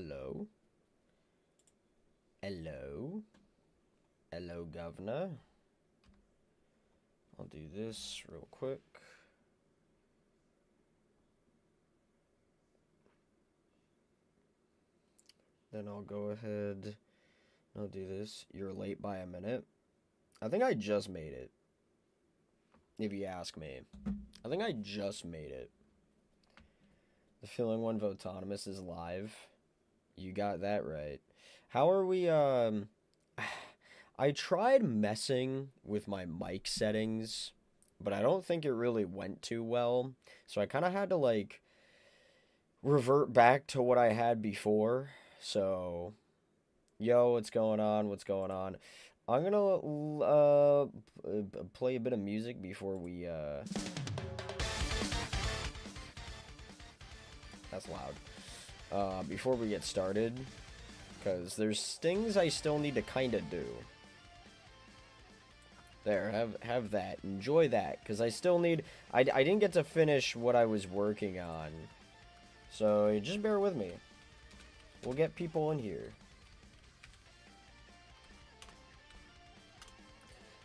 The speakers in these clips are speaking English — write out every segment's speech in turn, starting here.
Hello. Hello. Hello, Governor. I'll do this real quick. Then I'll go ahead and I'll do this. You're late by a minute. I think I just made it. If you ask me. I think I just made it. The Feeling One Votonomous is live. You got that right. How are we, I tried messing with my mic settings, but I don't think it really went too well. So I kind of had to, like, revert back to what I had before. So, yo, what's going on? What's going on? I'm gonna, play a bit of music before we, That's loud. Before we get started, because there's things I still need to kind of do. There, have that. Enjoy that, because I still need... I didn't get to finish what I was working on. So, just bear with me. We'll get people in here.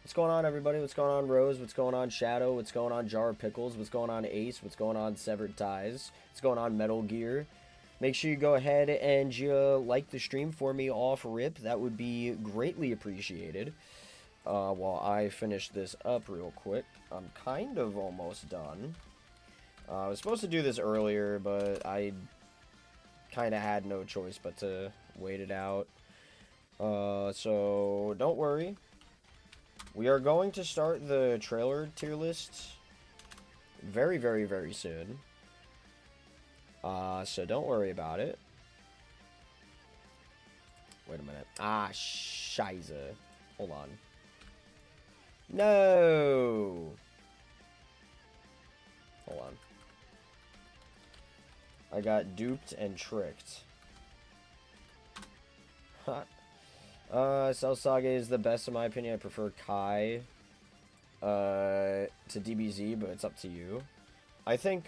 What's going on, everybody? What's going on, Rose? What's going on, Shadow? What's going on, Jar of Pickles? What's going on, Ace? What's going on, Severed Ties? What's going on, Metal Gear? Make sure you go ahead and like the stream for me off rip. That would be greatly appreciated. While I finish this up real quick. I'm kind of almost done. I was supposed to do this earlier, but I kind of had no choice but to wait it out. So don't worry. We are going to start the trailer tier list very, very, very soon. So don't worry about it. Wait a minute. Ah, scheiße. Hold on. No! Hold on. I got duped and tricked. Cell Saga is the best in my opinion. I prefer Kai to DBZ, but it's up to you. I think,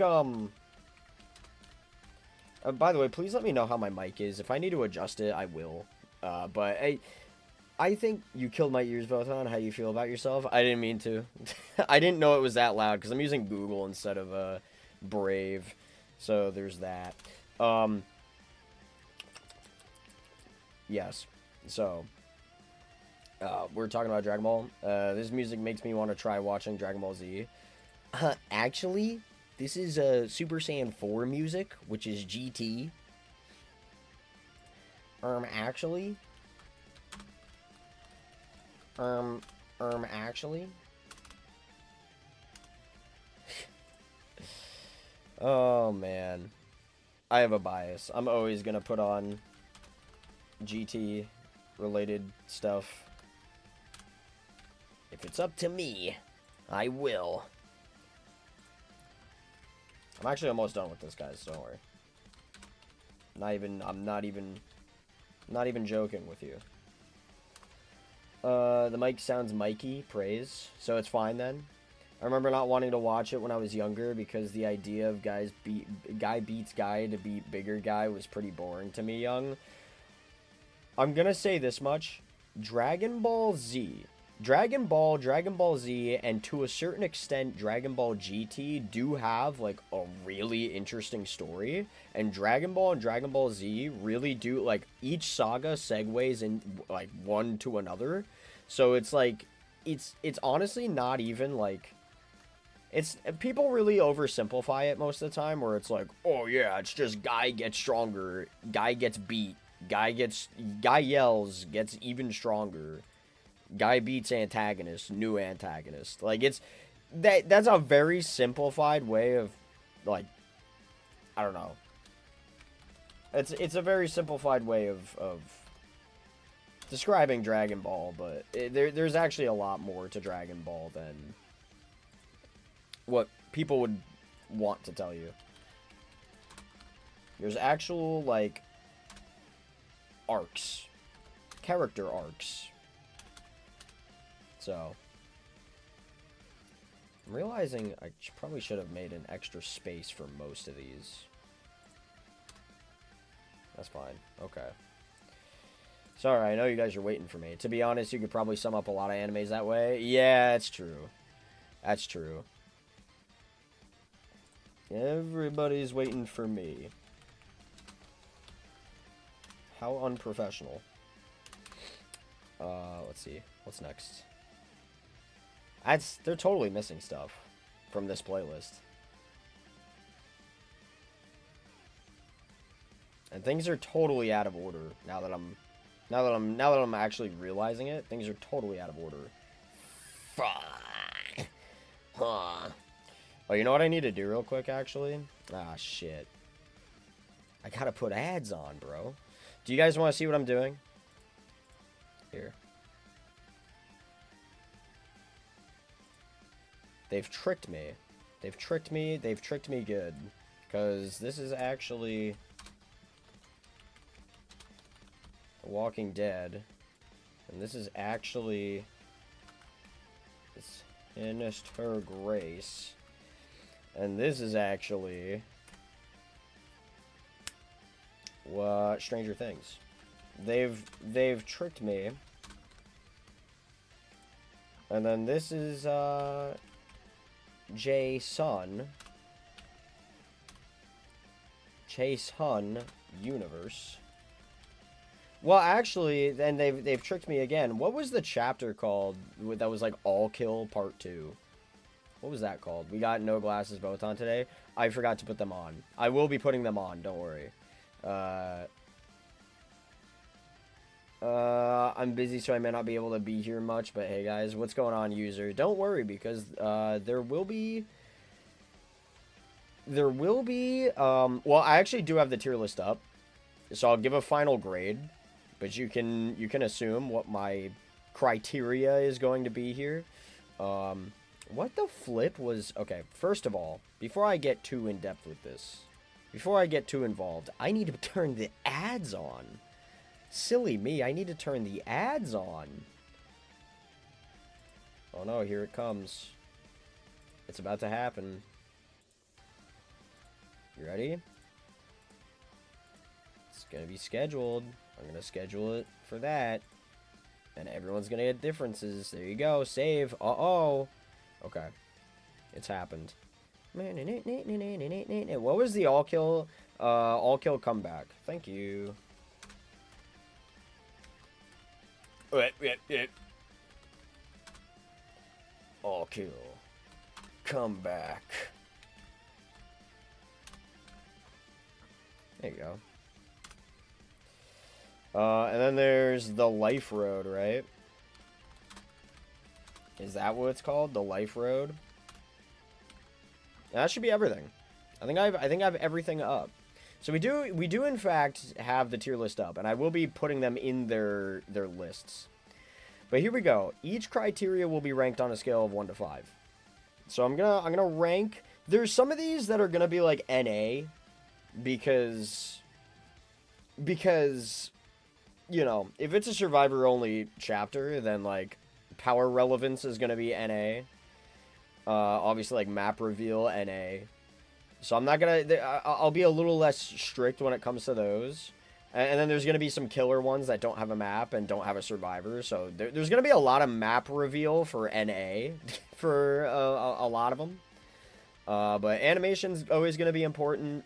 by the way, please let me know how my mic is. If I need to adjust it, I will. But I think you killed my ears, Voton. How you feel about yourself? I didn't mean to. I didn't know it was that loud, because I'm using Google instead of, Brave. So, there's that. Yes. So, we're talking about Dragon Ball. This music makes me want to try watching Dragon Ball Z. Actually, this is Super Saiyan 4 music, which is GT. Actually. Actually. Oh, man. I have a bias. I'm always gonna put on GT-related stuff. If it's up to me, I will. I'm actually almost done with this, guys, so don't worry. I'm not even joking with you. The mic sounds micy, praise. So it's fine then. I remember not wanting to watch it when I was younger because the idea of guy beats guy to beat bigger guy was pretty boring to me young. I'm gonna say this much. Dragon Ball Z, Dragon Ball Z, and to a certain extent Dragon Ball GT do have like a really interesting story, and Dragon Ball and Dragon Ball Z really do, like, each saga segues in like one to another. So it's like it's honestly not even like, it's, people really oversimplify it most of the time where it's like, oh yeah, it's just guy gets stronger, guy gets beat, guy yells, gets even stronger, guy beats antagonist, new antagonist. Like, it's that's a very simplified way of, like, I don't know. It's a very simplified way of describing Dragon Ball, but there's actually a lot more to Dragon Ball than what people would want to tell you. There's actual, like, arcs. Character arcs. So, I'm realizing I probably should have made an extra space for most of these. That's fine. Okay. Sorry, I know you guys are waiting for me. To be honest, you could probably sum up a lot of animes that way. Yeah, that's true. That's true. Everybody's waiting for me. How unprofessional. Let's see. What's next? They're totally missing stuff from this playlist. And things are totally out of order now that I'm actually realizing it. Things are totally out of order. Fuck. Huh. Oh, you know what I need to do real quick, actually? Ah, shit. I gotta put ads on, bro. Do you guys want to see what I'm doing? Here. They've tricked me. They've tricked me. They've tricked me good. Because this is actually The Walking Dead. And this is actually Sinister Grace. And this is actually Stranger Things. They've tricked me. And then this is Jason universe. Well, actually, then they've tricked me again. What was the chapter called that was like All Kill Part 2? What was that called? We got No Glasses both on today. I forgot to put them on. I will be putting them on, don't worry. I'm busy, so I may not be able to be here much, but hey guys, what's going on, user? Don't worry, because there will be well, I actually do have the tier list up, so I'll give a final grade, but you can assume what my criteria is going to be here. What the flip was... Okay, first of all, before I get too in-depth with this, before I get too involved, I need to turn the ads on. Silly me, I need to turn the ads on. Oh no, here it comes. It's about to happen. You ready? It's gonna be scheduled. I'm gonna schedule it for that. And everyone's gonna get differences. There you go, save. Uh-oh. Okay. It's happened. What was the all kill comeback? Thank you. All kill. Come back. There you go. And then there's the Life Road, right? Is that what it's called? The Life Road? That should be everything. I think I have everything up. So we do in fact have the tier list up, and I will be putting them in their lists. But here we go. Each criteria will be ranked on a scale of 1 to 5. So I'm gonna rank. There's some of these that are gonna be like NA, because you know, if it's a survivor only chapter, then like power relevance is gonna be NA. Obviously, like map reveal NA. So I'm not gonna. I'll be a little less strict when it comes to those. And then there's gonna be some killer ones that don't have a map and don't have a survivor. So there's gonna be a lot of map reveal for NA for a lot of them. But animation's always gonna be important.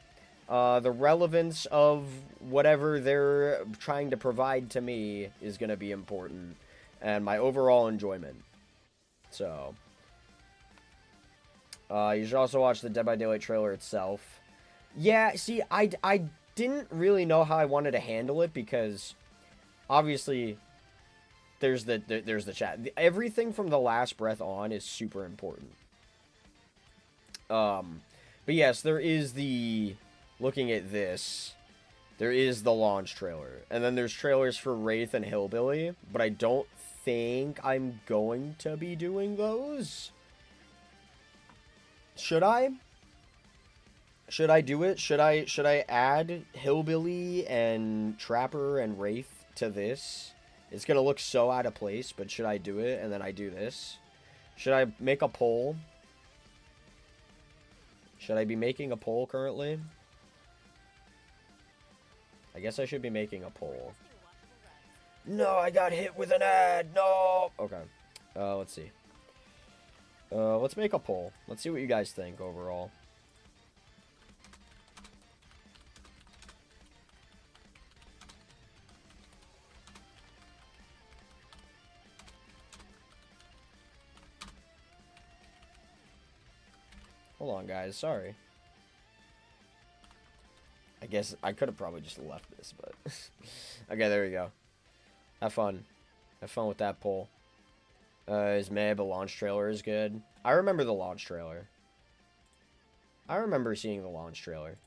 The relevance of whatever they're trying to provide to me is gonna be important, and my overall enjoyment. So. You should also watch the Dead by Daylight trailer itself. Yeah, see, I didn't really know how I wanted to handle it, because obviously there's the chat. Everything from the last breath on is super important. But yes, there is the... Looking at this, there is the launch trailer. And then there's trailers for Wraith and Hillbilly, but I don't think I'm going to be doing those. Should I? Should I do it? Should I add Hillbilly and Trapper and Wraith to this? It's gonna look so out of place, but should I do it and then I do this? Should I make a poll? Should I be making a poll currently? I guess I should be making a poll. No, I got hit with an ad. No. Okay. Let's see. Let's make a poll. Let's see what you guys think overall. Hold on, guys. Sorry. I guess I could have probably just left this, but... Okay, there we go. Have fun. Have fun with that poll. Is Mab a launch trailer is good? I remember the launch trailer. I remember seeing the launch trailer.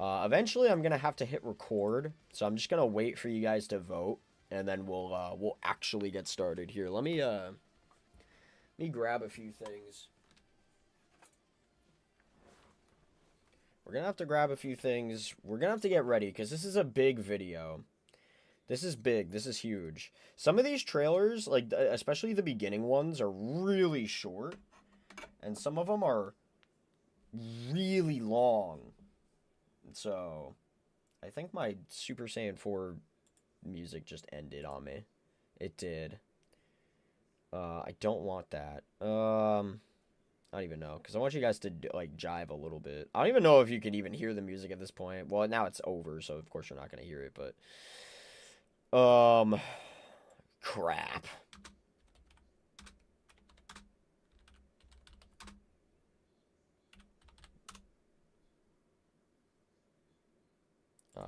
Eventually, I'm going to have to hit record, so I'm just going to wait for you guys to vote, and then we'll actually get started here. Let me grab a few things. We're going to have to grab a few things. We're going to have to get ready, because this is a big video. This is big. This is huge. Some of these trailers, like, especially the beginning ones, are really short. And some of them are really long. So, I think my Super Saiyan 4 music just ended on me. It did. I don't want that. I don't even know, because I want you guys to, like, jive a little bit. I don't even know if you can even hear the music at this point. Well, now it's over, so of course you're not going to hear it, but... crap.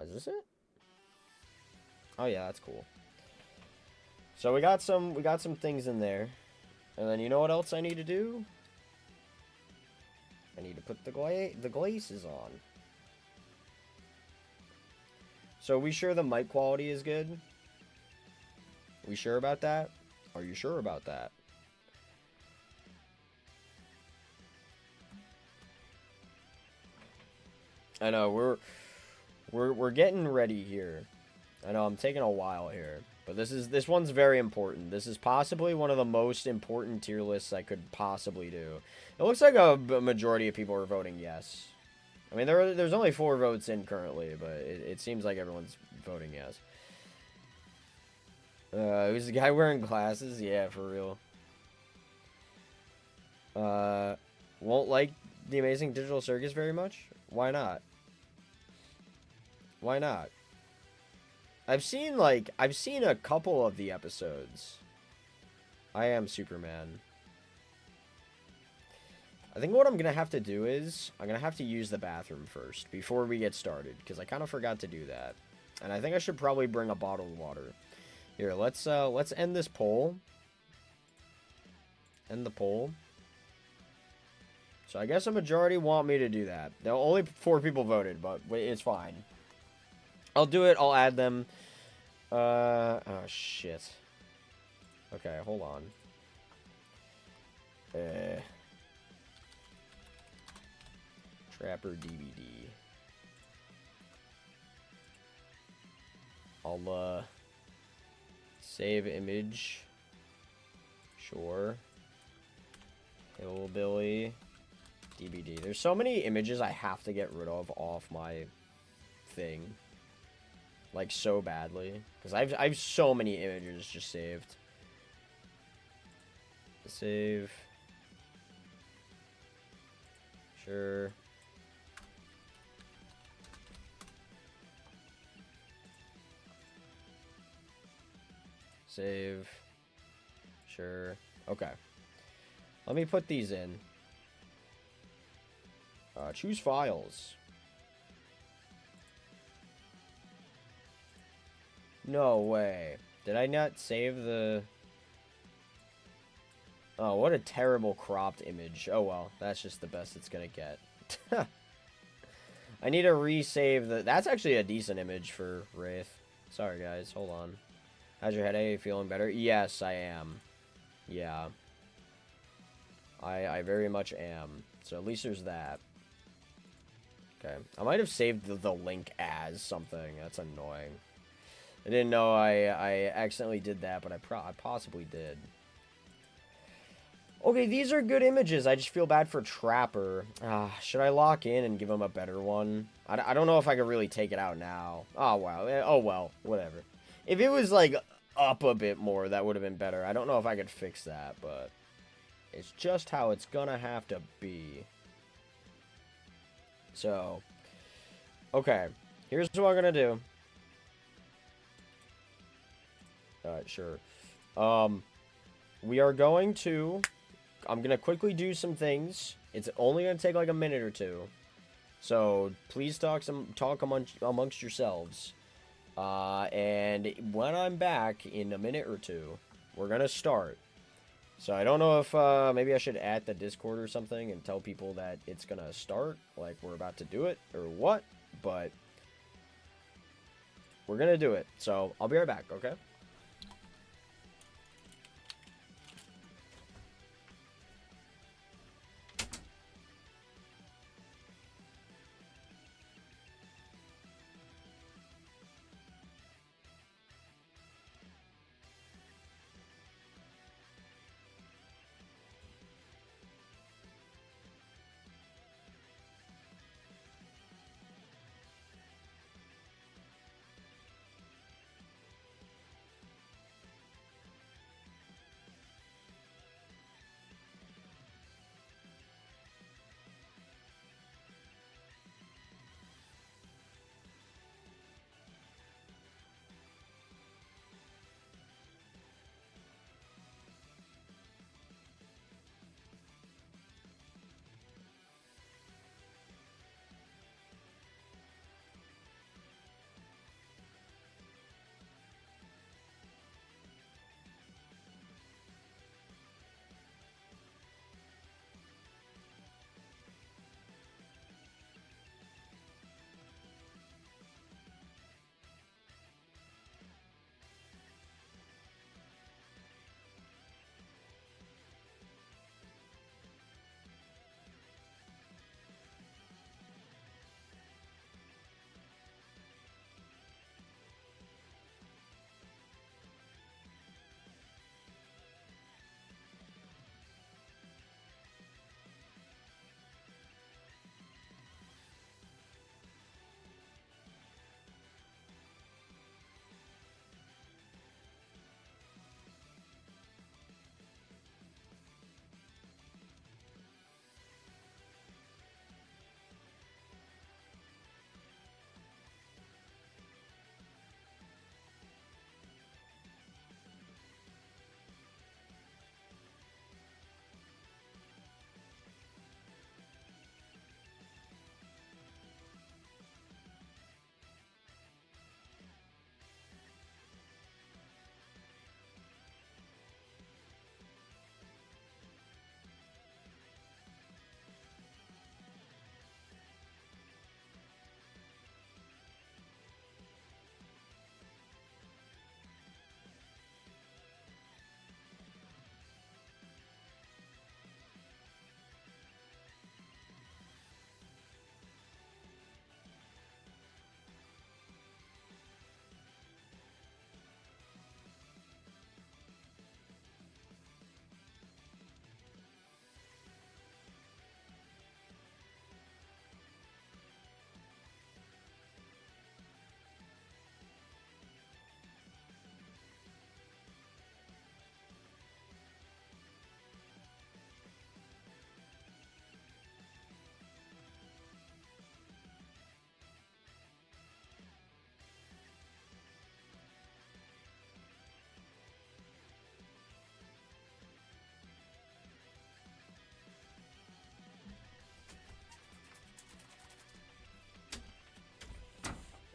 Is this it? Oh yeah, that's cool. So we got some things in there. And then you know what else I need to do? I need to put the glaces on. So we sure the mic quality is good? We sure about that? Are you sure about that? I know we're getting ready here. I know I'm taking a while here, but this one's very important. This is possibly one of the most important tier lists I could possibly do. It looks like a majority of people are voting yes. I mean, there's only 4 votes in currently, but it seems like everyone's voting yes. Who's the guy wearing glasses? Yeah, for real. Won't like The Amazing Digital Circus very much? Why not? Why not? I've seen a couple of the episodes. I Am Superman. I think what I'm gonna have to do is I'm gonna have to use the bathroom first before we get started, because I kind of forgot to do that, and I think I should probably bring a bottled water. Here, let's end this poll. End the poll. So I guess a majority want me to do that. Only 4 people voted, but it's fine. I'll do it. I'll add them. Oh shit. Okay, hold on. Trapper Dbd. I'll save image. Sure. Hillbilly. Dbd. There's so many images I have to get rid of off my thing. Like, so badly. Because I've so many images just saved. Save. Sure. Save. Sure. Okay. Let me put these in. Choose files. No way. Did I not save the... Oh, what a terrible cropped image. Oh well, that's just the best it's gonna get. I need to resave the... That's actually a decent image for Wraith. Sorry guys, hold on. How's your headache? Are you feeling better? Yes, I am. Yeah. I very much am. So at least there's that. Okay. I might have saved the link as something. That's annoying. I didn't know I accidentally did that, but I possibly did. Okay, these are good images. I just feel bad for Trapper. Should I lock in and give him a better one? I don't know if I could really take it out now. Oh, wow. Oh, well. Whatever. If it was, like, up a bit more, that would have been better. I don't know if I could fix that, but it's just how it's gonna have to be. So, okay. Here's what I'm gonna do. Alright, sure. We are going to... I'm going to quickly do some things. It's only going to take like a minute or two. So, please talk amongst yourselves. And when I'm back in a minute or two, we're going to start. So, I don't know if maybe I should add the Discord or something and tell people that it's going to start. Like, we're about to do it or what. But, we're going to do it. So, I'll be right back, okay?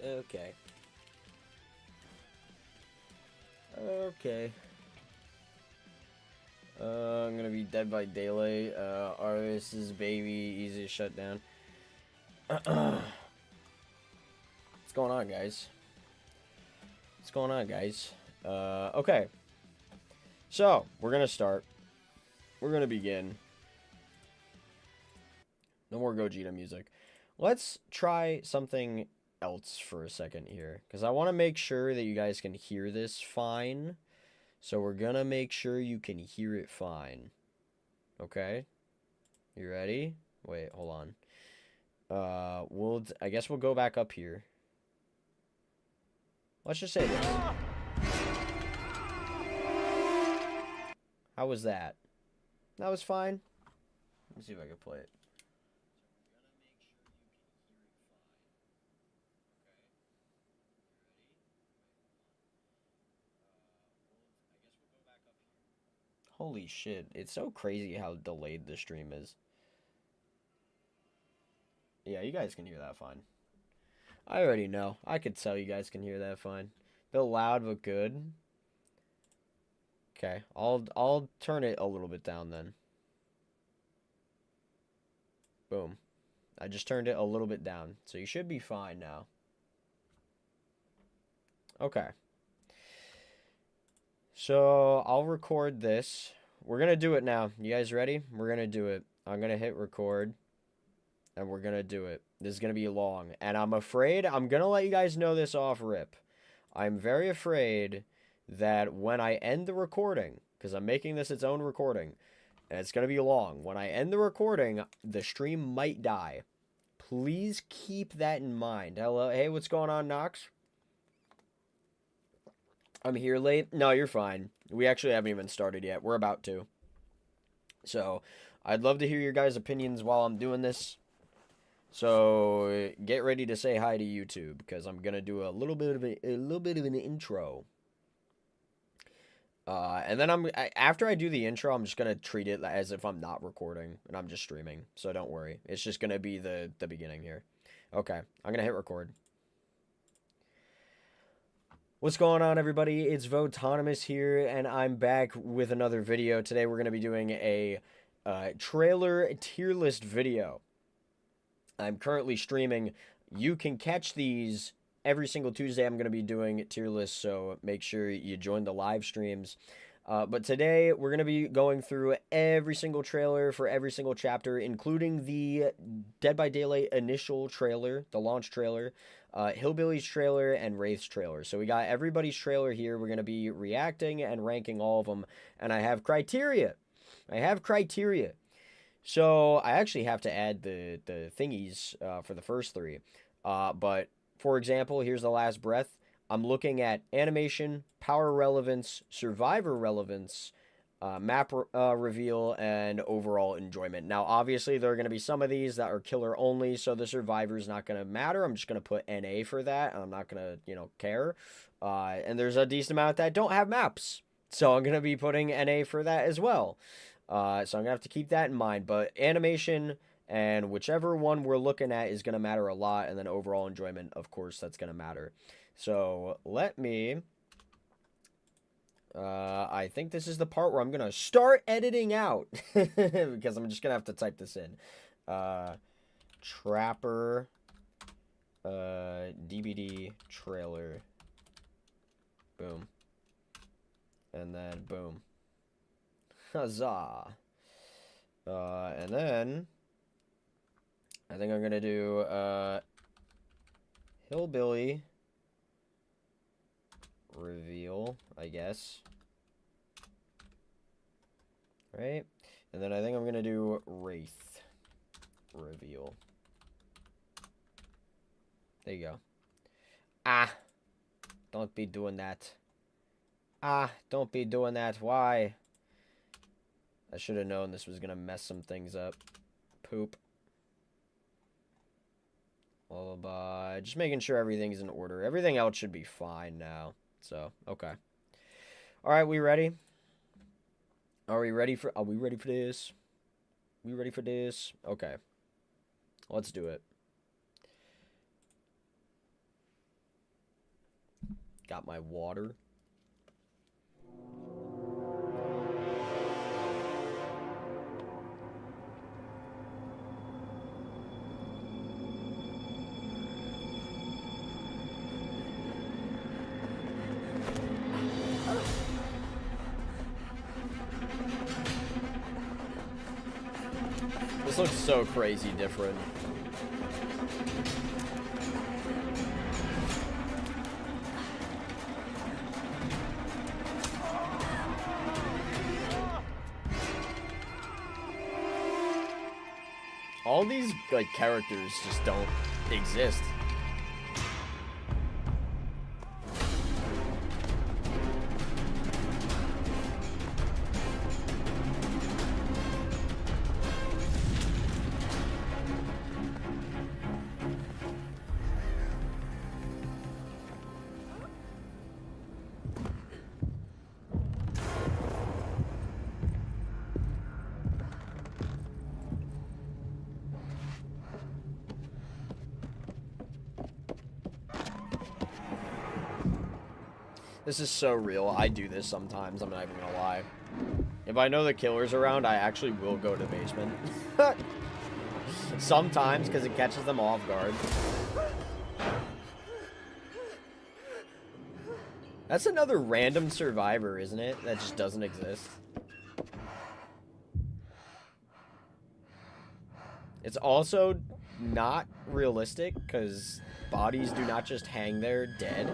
Okay. Okay. I'm gonna be Dead by Daylight. Artist's Baby, easy to shut down. What's going on, guys? What's going on, guys? Okay. So, we're gonna start. We're gonna begin. No more Gogeta music. Let's try something else for a second here, because I want to make sure that you guys can hear this fine. So we're gonna make sure you can hear it fine. Okay. You ready? Wait, hold on. I guess we'll go back up here. Let's just say this. How was that? That was fine. Let me see if I can play it. Holy shit, it's so crazy how delayed the stream is. Yeah, you guys can hear that fine. I already know. I could tell you guys can hear that fine. They're loud but good. Okay, I'll turn it a little bit down then. Boom. I just turned it a little bit down, so you should be fine now. Okay. So I'll record this. We're gonna do it now. You guys ready? We're gonna do it. I'm gonna hit record. And we're gonna do it. This is gonna be long. And I'm afraid, I'm gonna let you guys know this off rip. I'm very afraid that when I end the recording, because I'm making this its own recording, and it's gonna be long. When I end the recording, the stream might die. Please keep that in mind. Hello, hey, what's going on, Knox? I'm here late. No, you're fine. We actually haven't even started yet. We're about to. So, I'd love to hear your guys' opinions while I'm doing this. So get ready to say hi to YouTube because I'm gonna do a little bit of an intro. And then after I do the intro, I'm just gonna treat it as if I'm not recording and I'm just streaming. So don't worry, it's just gonna be the beginning here. Okay, I'm gonna hit record. What's going on, everybody? It's Votonomous here, and I'm back with another video. Today we're gonna be doing a trailer tier list video. I'm currently streaming. You can catch these every single Tuesday. I'm going to be doing tier lists, so make sure you join the live streams. But today, we're going to be going through every single trailer for every single chapter, including the Dead by Daylight initial trailer, the launch trailer, Hillbillies trailer, and Wraiths trailer. So we got everybody's trailer here. We're going to be reacting and ranking all of them. And I have criteria. So I actually have to add the thingies for the first three. But for example, here's The Last Breath. I'm looking at animation, power relevance, survivor relevance, map reveal, and overall enjoyment. Now, obviously, there are going to be some of these that are killer only, so the survivor is not going to matter. I'm just going to put NA for that, and I'm not going to, care. And there's a decent amount that don't have maps, so I'm going to be putting NA for that as well. So I'm going to have to keep that in mind. But animation and whichever one we're looking at is going to matter a lot. And then overall enjoyment, of course, that's going to matter. So let me... I think this is the part where I'm going to start editing out. Because I'm just going to have to type this in. Trapper Dbd trailer. Boom. And then boom. Huzzah. And then I think I'm gonna do Hillbilly reveal, I guess. Right? And then I think I'm gonna do Wraith reveal. There you go. Ah! Don't be doing that. Ah! Don't be doing that. Why? I should have known this was going to mess some things up. Poop. Lullaby. Just making sure everything's in order. Everything else should be fine now. So, okay. Alright, we ready? Are we ready for this? We ready for this? Okay. Let's do it. Got my water. This looks so crazy different. All these, like, characters just don't exist. This is so real. I do this sometimes. I'm not even gonna lie. If I know the killer's around, I actually will go to the basement. Sometimes, because it catches them off guard. That's another random survivor, isn't it? That just doesn't exist. It's also not realistic, because bodies do not just hang there dead.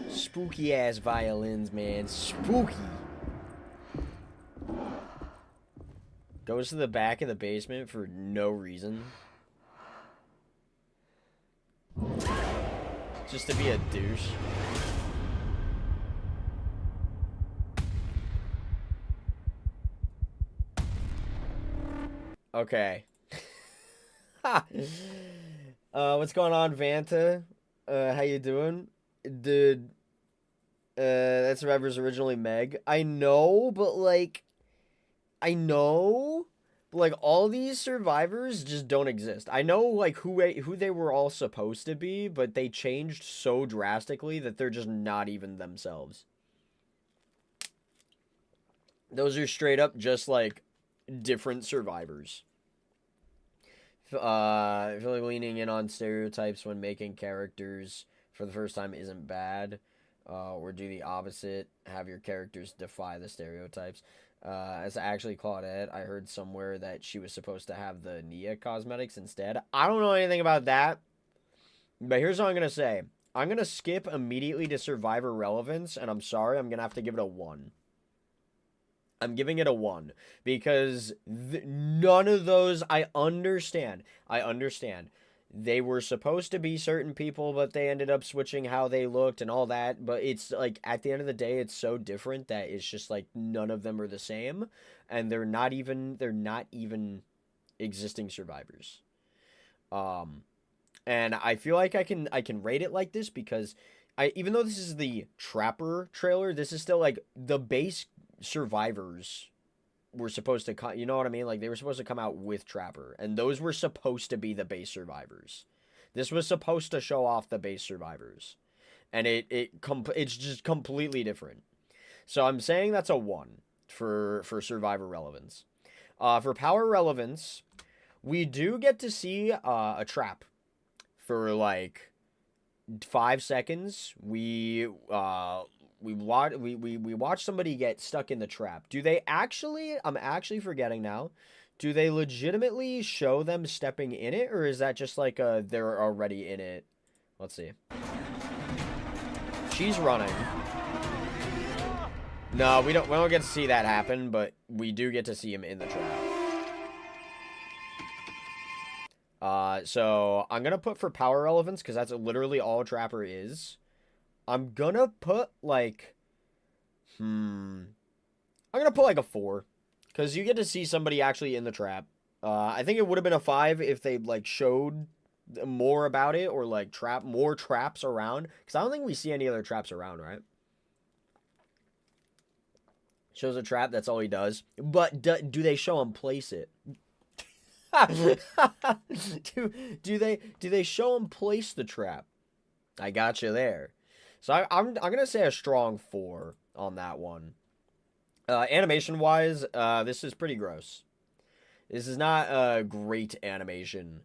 Spooky ass violins, man. Spooky. Goes to the back of the basement for no reason. Just to be a douche. Okay. What's going on, Vanta? How you doing? Dude, that survivor's originally Meg. I know, but like, all these survivors just don't exist. I know, like, who they were all supposed to be, but they changed so drastically that they're just not even themselves. Those are straight up just, like, different survivors. I feel like leaning in on stereotypes when making characters for the first time isn't bad. Or do the opposite, have your characters defy the stereotypes. As actually Claudette, I heard somewhere that she was supposed to have the Nia cosmetics instead. I don't know anything about that, but here's what I'm going to say. I'm going to skip immediately to Survivor Relevance, and I'm sorry, I'm going to have to give it a 1. I'm giving it a 1, because none of those, I understand. They were supposed to be certain people, but they ended up switching how they looked and all that. But it's like, at the end of the day, it's so different that it's just like none of them are the same, and they're not even existing survivors. And I feel like I can rate it like this because even though this is the Trapper trailer, this is still like the base survivors were supposed to come, you know what I mean? Like, they were supposed to come out with Trapper, and those were supposed to be the base survivors. This was supposed to show off the base survivors, and it's just completely different. So I'm saying that's a 1 for Survivor Relevance. For Power Relevance, we do get to see a trap for like 5 seconds. We watch somebody get stuck in the trap. Do they actually, I'm actually forgetting now, do they legitimately show them stepping in it, or is that just like they're already in it? Let's see. She's running. No, we don't get to see that happen, but we do get to see him in the trap. So I'm gonna put for Power Relevance, because that's literally all Trapper is. I'm gonna put like, I'm gonna put like a 4, because you get to see somebody actually in the trap. I think it would have been a 5 if they like showed more about it, or like more traps around, because I don't think we see any other traps around, right? Shows a trap, that's all he does. But do they show him place it? do they show him place the trap? I got you there. So I'm gonna say a strong 4 on that one. Animation wise, this is pretty gross. This is not a great animation.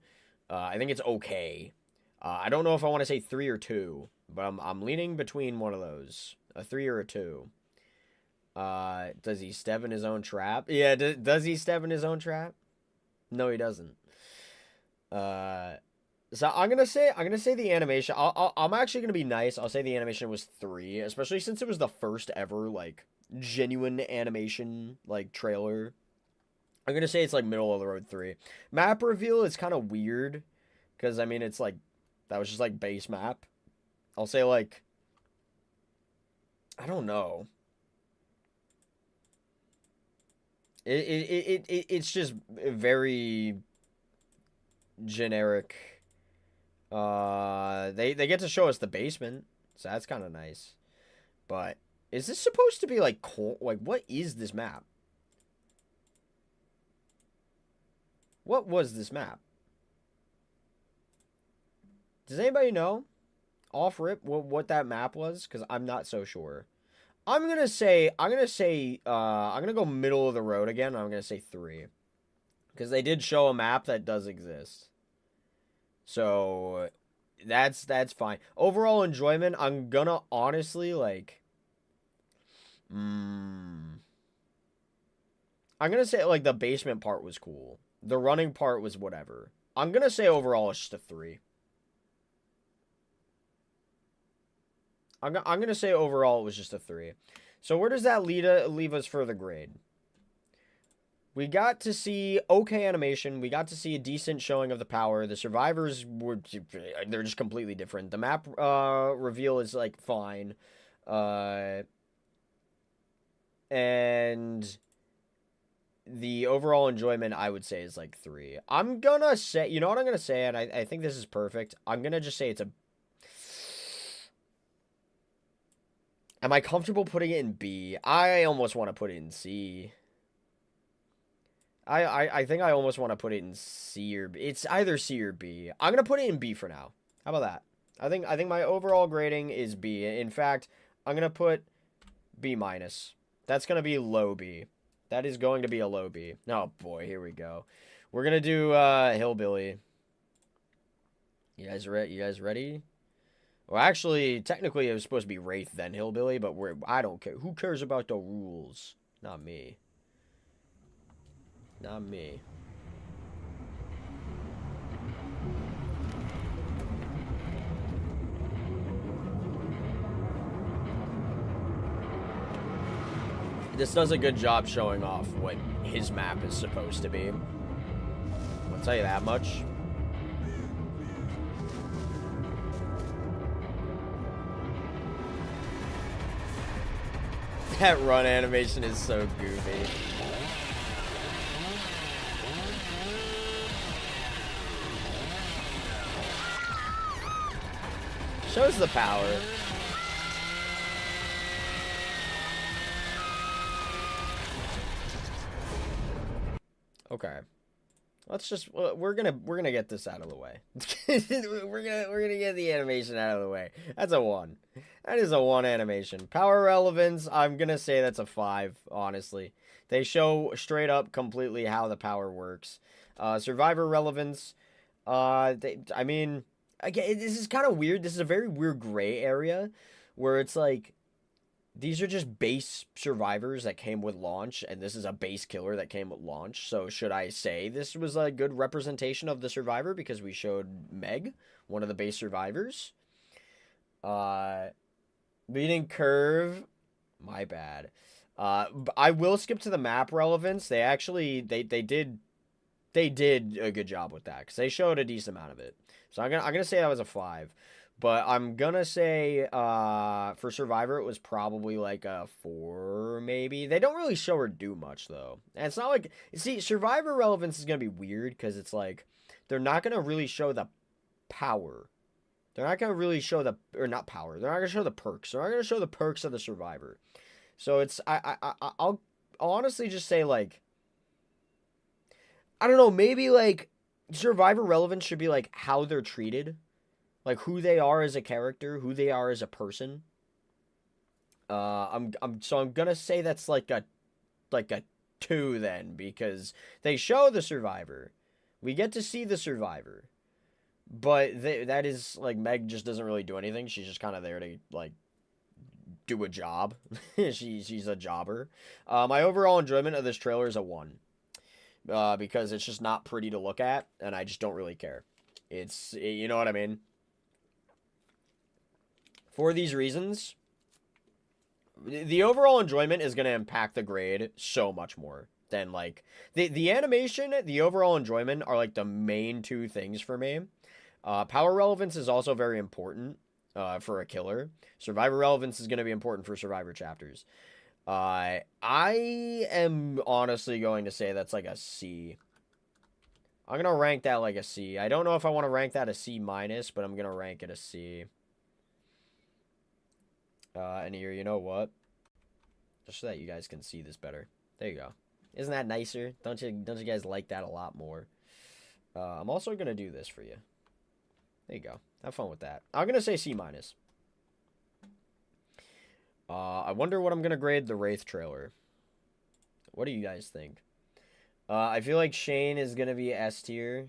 I think it's okay. I don't know if I want to say 3 or 2, but I'm leaning between one of those, a 3 or a 2. Does he step in his own trap? Yeah, does he step in his own trap? No, he doesn't. So I'm gonna say the animation. I'm actually gonna be nice. I'll say the animation was 3, especially since it was the first ever like genuine animation like trailer. I'm gonna say it's like middle of the road 3. Map reveal is kind of weird because I mean it's like that was just like base map. I'll say like I don't know. It's just very generic. They get to show us the basement, so that's kind of nice. But is this supposed to be like cold? Like, what is this map? What was this map? Does anybody know off rip what that map was? Because I'm not so sure. I'm gonna go middle of the road again. I'm gonna say 3 because they did show a map that does exist. So that's fine. Overall enjoyment, I'm gonna honestly like I'm gonna say like the basement part was cool. The running part was whatever. I'm gonna say overall it's just a 3. I'm gonna say overall it was just a 3. So where does that leave us for the grade? We got to see okay animation. We got to see a decent showing of the power. The survivors they're just completely different. The map reveal is like fine. And the overall enjoyment I would say is like 3. I'm gonna say, you know what I'm gonna say, and I think this is perfect. I'm gonna just say it's a. Am I comfortable putting it in B? I almost want to put it in C. I think I almost want to put it in C or B. It's either C or B. I'm gonna put it in B for now. How about that? I think my overall grading is B. In fact, I'm gonna put B minus. That's gonna be low B. That is going to be a low B. Oh boy, here we go. We're gonna do Hillbilly. You guys ready? Well, actually, technically it was supposed to be Wraith then Hillbilly, but I don't care. Who cares about the rules? Not me. Not me. This does a good job showing off what his map is supposed to be. I'll tell you that much. That run animation is so goofy. Shows the power. Okay. Let's just we're gonna get this out of the way. we're gonna get the animation out of the way. That's a 1. That is a 1 animation. Power relevance, I'm gonna say that's a 5, honestly. They show straight up completely how the power works. Survivor relevance, I mean, again, this is kind of weird. This is a very weird gray area where it's like these are just base survivors that came with launch, and this is a base killer that came with launch. So should I say this was a good representation of the survivor because we showed Meg, one of the base survivors? Beating curve, my bad. I will skip to the map relevance. They actually they did a good job with that because they showed a decent amount of it. So I'm gonna say that was a 5. But I'm gonna say for Survivor it was probably like a 4 maybe. They don't really show her do much though. And it's not like, see, Survivor relevance is gonna be weird because it's like they're not gonna really show the power. They're not gonna really show the, or not power. They're not gonna show the perks. They're not gonna show the perks of the Survivor. So it's I'll honestly just say like, I don't know, maybe like Survivor relevance should be like how they're treated. Like who they are as a character, who they are as a person. I'm gonna say that's like a 2 then, because they show the survivor. We get to see the survivor. But that is like Meg just doesn't really do anything. She's just kind of there to like do a job. She's a jobber. My overall enjoyment of this trailer is a 1. Because it's just not pretty to look at, and I just don't really care. You know what I mean? For these reasons, the overall enjoyment is going to impact the grade so much more than, like, the animation, the overall enjoyment are, like, the main 2 things for me. Power relevance is also very important for a killer. Survivor relevance is going to be important for Survivor chapters. I am honestly going to say that's like a C. I'm going to rank that like a C. I don't know if I want to rank that a C minus, but I'm going to rank it a C. And here, you know what? Just so that you guys can see this better. There you go. Isn't that nicer? Don't you guys like that a lot more? I'm also going to do this for you. There you go. Have fun with that. I'm going to say C minus. I wonder what I'm going to grade the Wraith trailer. What do you guys think? I feel like Shane is going to be S tier.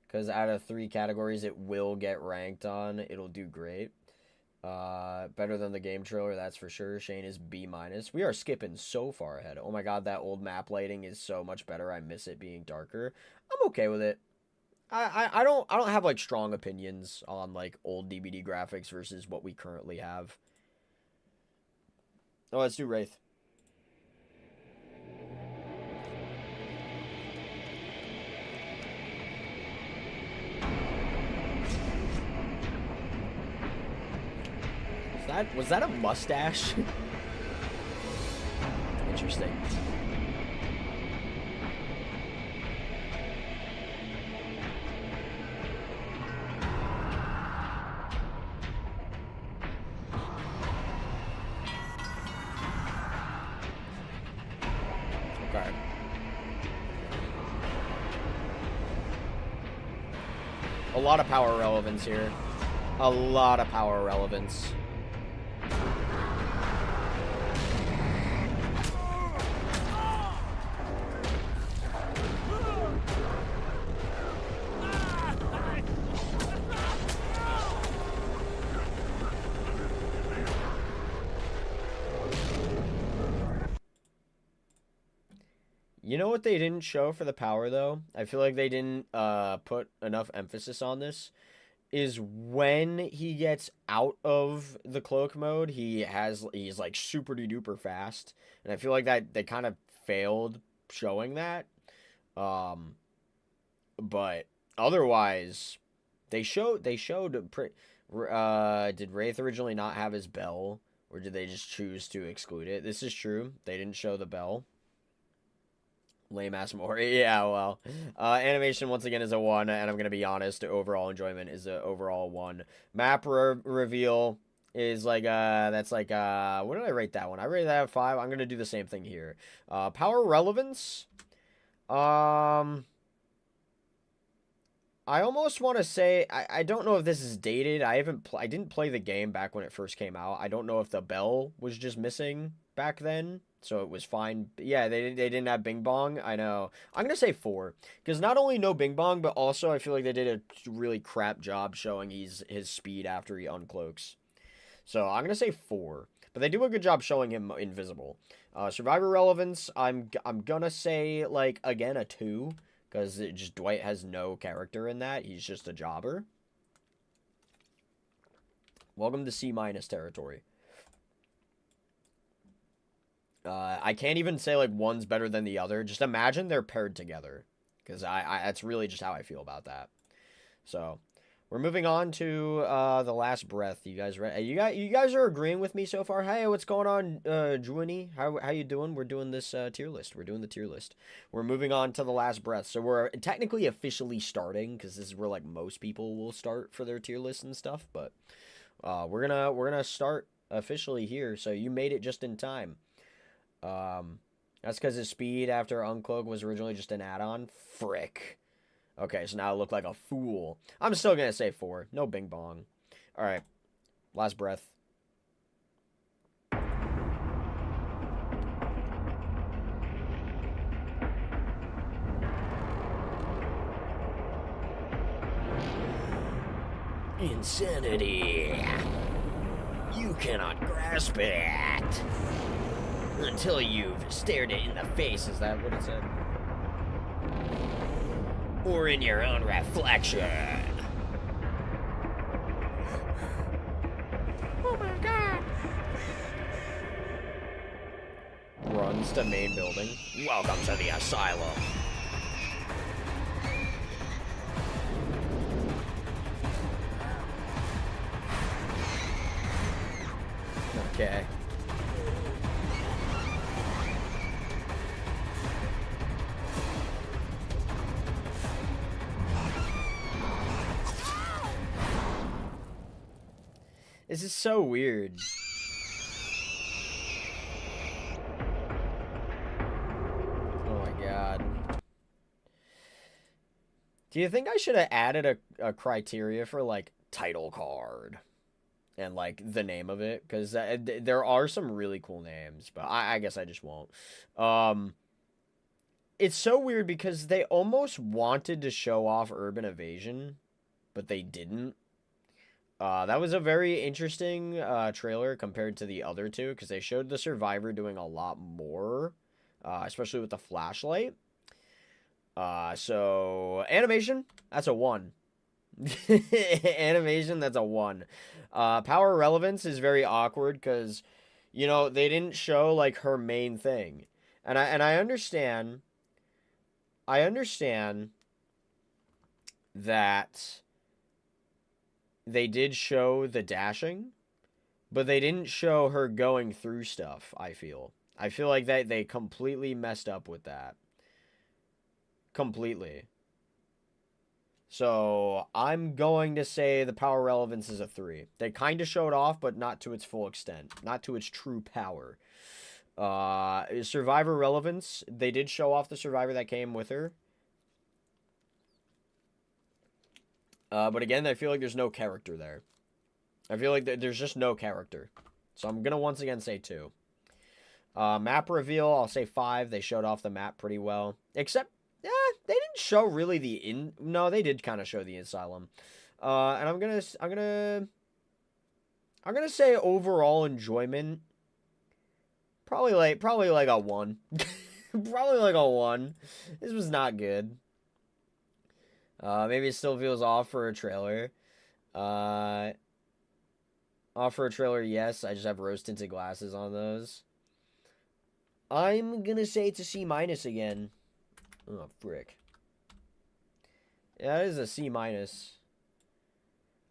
Because out of 3 categories it will get ranked on. It'll do great. Better than the game trailer, that's for sure. Shane is B minus. We are skipping so far ahead. Oh my god, that old map lighting is so much better. I miss it being darker. I'm okay with it. I don't have like strong opinions on like old DBD graphics versus what we currently have. Oh, let's do Wraith. Was that a mustache? Interesting. Okay. A lot of power relevance here. A lot of power relevance. You know what they didn't show for the power, though? I feel like they didn't put enough emphasis on this. Is when he gets out of the cloak mode, he's like super duper fast. And I feel like that they kind of failed showing that. But otherwise, they showed did Wraith originally not have his bell? Or did they just choose to exclude it? This is true. They didn't show the bell. Lame ass more. Yeah, well. Animation, once again, is a 1, and I'm going to be honest, overall enjoyment is an overall 1. Map reveal is like, that's like, what did I rate that one? I rated that a 5. I'm going to do the same thing here. Power relevance. I almost want to say, I don't know if this is dated. I didn't play the game back when it first came out. I don't know if the bell was just missing back then. So it was fine. Yeah, they didn't have Bing Bong. I know. I'm going to say 4. Because not only no Bing Bong, but also I feel like they did a really crap job showing his speed after he uncloaks. So I'm going to say 4. But they do a good job showing him invisible. Survivor relevance, I'm going to say, like, again, a 2. Because Dwight has no character in that. He's just a jobber. Welcome to C- territory. I can't even say, like, one's better than the other. Just imagine they're paired together. Because that's really just how I feel about that. So, we're moving on to the last breath. You guys ready? You guys are agreeing with me so far? Hey, what's going on, Juini? How you doing? We're doing this tier list. We're doing the tier list. We're moving on to the last breath. So, we're technically officially starting. Because this is where, like, most people will start for their tier list and stuff. But we're gonna start officially here. So, you made it just in time. That's because his speed after Uncloak was originally just an add-on. Frick. Okay, so now I look like a fool. I'm still gonna say 4. No Bing Bong. Alright. Last breath. Insanity. You cannot grasp it until you've stared it in the face. Is that what it said? Or in your own reflection. Oh my god. Runs to main building. Welcome to the asylum. Okay. This is so weird. Oh my god. Do you think I should have added a criteria for, like, title card? And, like, the name of it? Because there are some really cool names, but I guess I just won't. It's so weird because they almost wanted to show off Urban Evasion, but they didn't. That was a very interesting trailer compared to the other two, because they showed the Survivor doing a lot more, especially with the flashlight. So, animation, that's a 1. Animation, that's a 1. Power relevance is very awkward because, you know, they didn't show, like, her main thing. And I understand that they did show the dashing, but they didn't show her going through stuff, I feel. I feel like they completely messed up with that. Completely. So, I'm going to say the power relevance is a 3. They kind of showed off, but not to its full extent. Not to its true power. Survivor relevance, they did show off the Survivor that came with her. But again, I feel like there's no character there. I feel like there's just no character. So I'm going to once again say 2. Map reveal, I'll say 5. They showed off the map pretty well. Except, they didn't show really the no, they did kind of show the asylum. And I'm gonna say overall enjoyment, probably like a 1. Probably like a 1. This was not good. Maybe it still feels off for a trailer. Off for a trailer, yes. I just have rose-tinted glasses on those. I'm gonna say it's a C- again. Oh, frick. Yeah, it is a C-.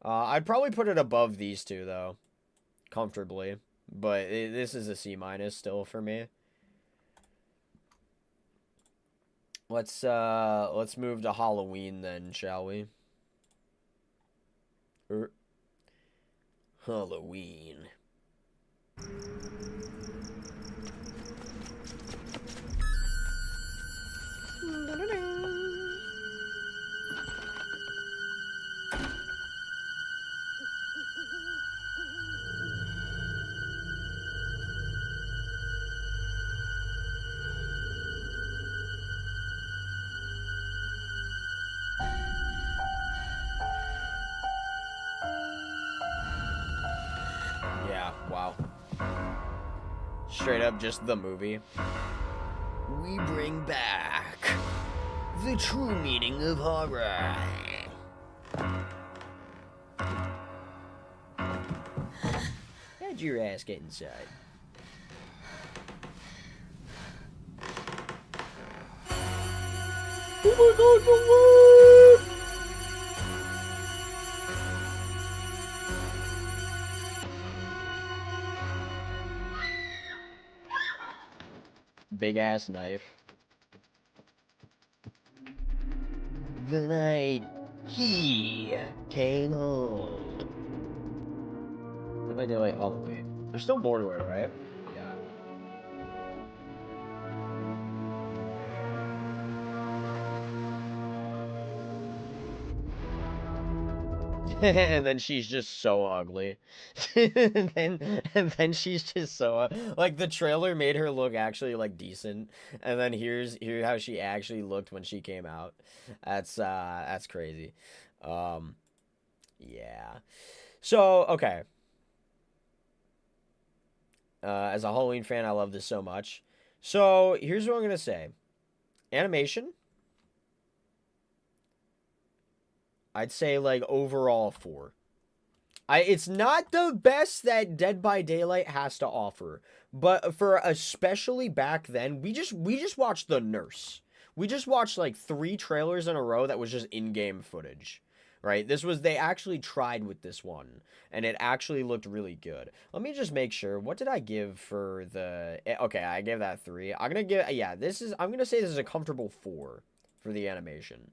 I'd probably put it above these two, though. Comfortably. But this is a C- still for me. Let's move to Halloween then, shall we? Halloween. Yeah, wow. Straight up just the movie. We bring back the true meaning of horror. How'd your ass get inside? Oh my god, no way! Big ass knife. The night he came home. What am I doing? Oh wait, there's still more to it, right? Yeah. And then she's just so ugly. and then she's just so like the trailer made her look actually like decent, and then here's how she actually looked when she came out. That's crazy. Yeah. So, okay. As a Halloween fan, I love this so much. So here's what I'm gonna say. Animation, I'd say like overall 4. It's not the best that Dead by Daylight has to offer, but for especially back then, we just watched The Nurse. We just watched like 3 trailers in a row that was just in-game footage. Right? They actually tried with this one, and it actually looked really good. Let me just make sure. What did I give for the, okay, I gave that 3. I'm gonna give, yeah, I'm gonna say this is a comfortable 4 for the animation.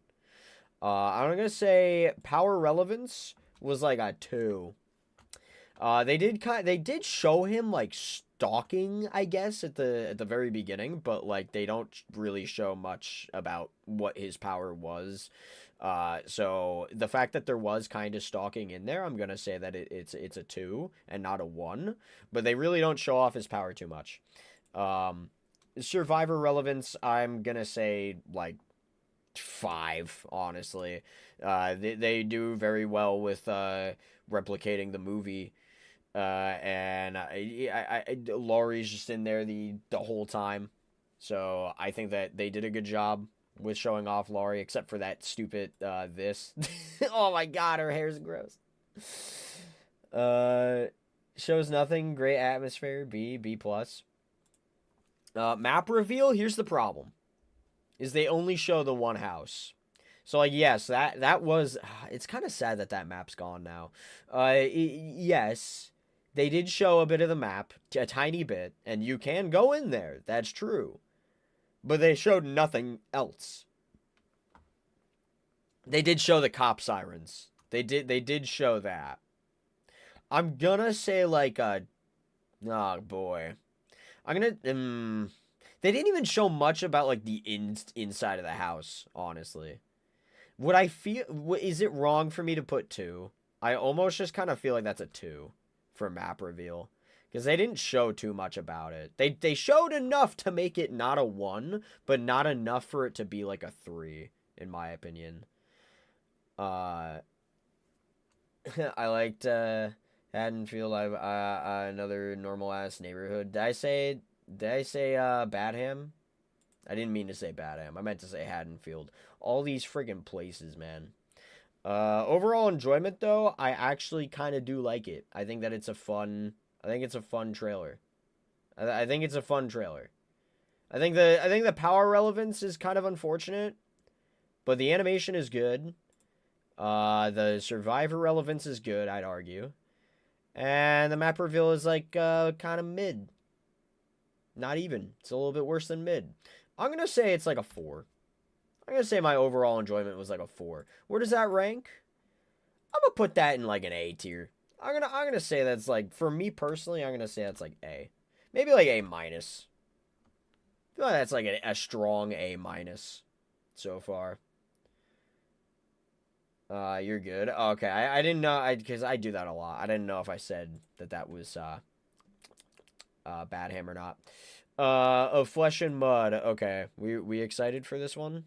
I'm gonna say power relevance was like a 2. They did show him like stalking, I guess, at the very beginning, but like they don't really show much about what his power was. So the fact that there was kind of stalking in there, I'm gonna say that it's a 2 and not a 1. But they really don't show off his power too much. Survivor relevance, I'm gonna say like 5, honestly. They do very well with replicating the movie. And Laurie's just in there the whole time. So I think that they did a good job with showing off Laurie, except for that stupid this. Oh my god, her hair's gross. Shows nothing. Great atmosphere. B plus. Map reveal. Here's the problem: is they only show the one house. So like yes, that was. It's kind of sad that that map's gone now. Yes, they did show a bit of the map, a tiny bit, and you can go in there. That's true. But they showed nothing else. They did show the cop sirens. They did show that. I'm gonna say like a, oh boy. I'm gonna they didn't even show much about like the inside of the house, honestly. Would I feel, is it wrong for me to put 2? I almost just kind of feel like that's a 2 for map reveal. Because they didn't show too much about it. They showed enough to make it not a 1, but not enough for it to be like a 3, in my opinion. I liked Haddonfield. Another normal ass neighborhood. Did I say Badham? I didn't mean to say Badham. I meant to say Haddonfield. All these friggin' places, man. Overall enjoyment though, I actually kind of do like it. I think it's a fun trailer. I think it's a fun trailer. I think the power relevance is kind of unfortunate, but the animation is good. The survivor relevance is good, I'd argue. And the map reveal is like kind of mid. Not even. It's a little bit worse than mid. I'm going to say it's like a 4. I'm going to say my overall enjoyment was like a 4. Where does that rank? I'm going to put that in like an A tier. I'm gonna say that's like, for me personally, I'm gonna say that's like A. Maybe like A minus. I feel like that's like a strong A minus so far. You're good. Okay, I didn't know, because I do that a lot. I didn't know if I said that was Badham or not. Of Flesh and Mud. Okay, we excited for this one?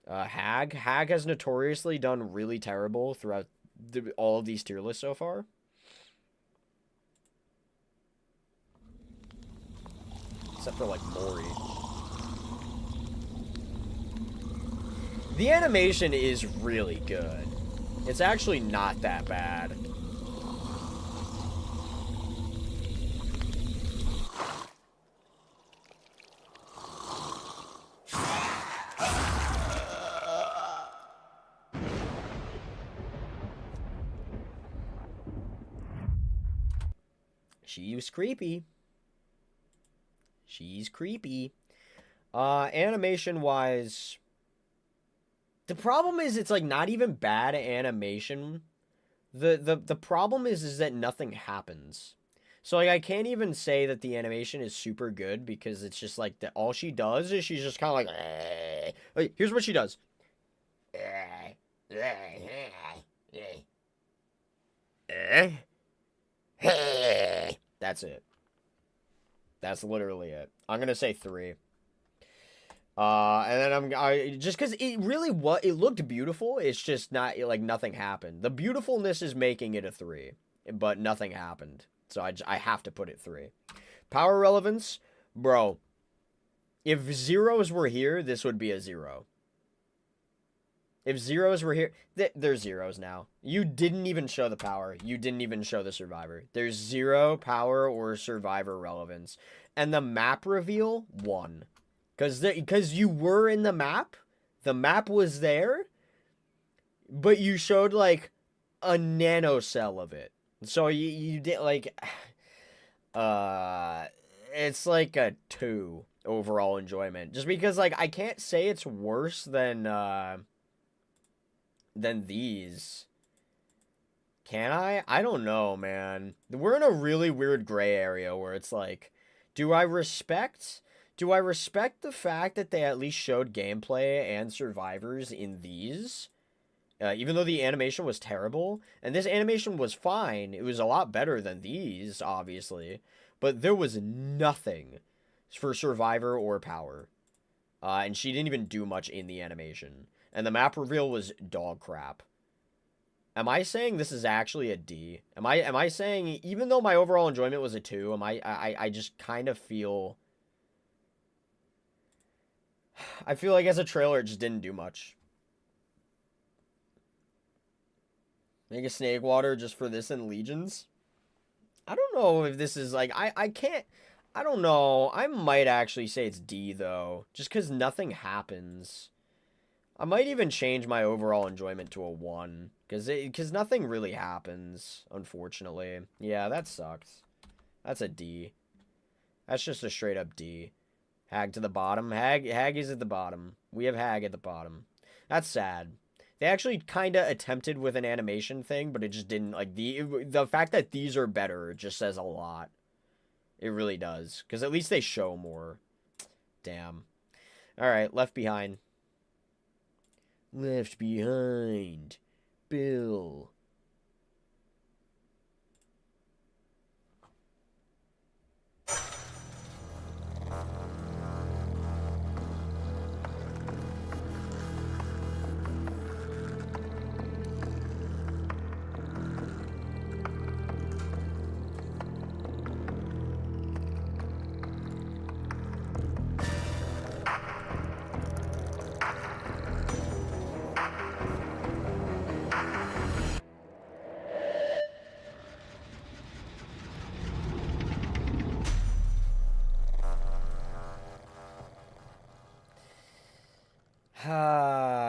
Hag has notoriously done really terrible throughout all of these tier lists so far. Except for like Mori. The animation is really good. It's actually not that bad. She's creepy. She's creepy. Animation-wise, the problem is it's like not even bad animation. The problem is that nothing happens. So like I can't even say that the animation is super good because it's just like that all she does is she's just kind of like here's what she does. That's it. That's literally it. I'm gonna say 3. And then just because it really it looked beautiful. It's just not like nothing happened. The beautifulness is making it a 3, but nothing happened. So I have to put it 3. Power relevance, bro. If zeros were here, this would be a 0. If zeros were here, there's zeros now. You didn't even show the power. You didn't even show the survivor. There's 0 power or survivor relevance. And the map reveal, 1. Because you were in the map. The map was there. But you showed, like, a nanocell of it. So you did, like... It's like a 2 overall enjoyment. Just because, like, I can't say it's worse than these. Can I? I don't know, man. We're in a really weird gray area where it's like, do I respect the fact that they at least showed gameplay and survivors in these? Even though the animation was terrible, and this animation was fine, it was a lot better than these, obviously, but there was nothing for survivor or power. And she didn't even do much in the animation. And the map reveal was dog crap. Am I saying this is actually a D? Am I saying, even though my overall enjoyment was a 2, I just kind of feel... I feel like as a trailer, it just didn't do much. Make a snake water just for this and Legions? I don't know if this is, like, I can't... I don't know. I might actually say it's D, though. Just because nothing happens. I might even change my overall enjoyment to a 1. Because nothing really happens, unfortunately. Yeah, that sucks. That's a D. That's just a straight up D. Hag to the bottom. Hag is at the bottom. We have Hag at the bottom. That's sad. They actually kind of attempted with an animation thing, but it just didn't, like, the fact that these are better just says a lot. It really does. Because at least they show more. Damn. Alright, Left Behind. Left Behind. Bill.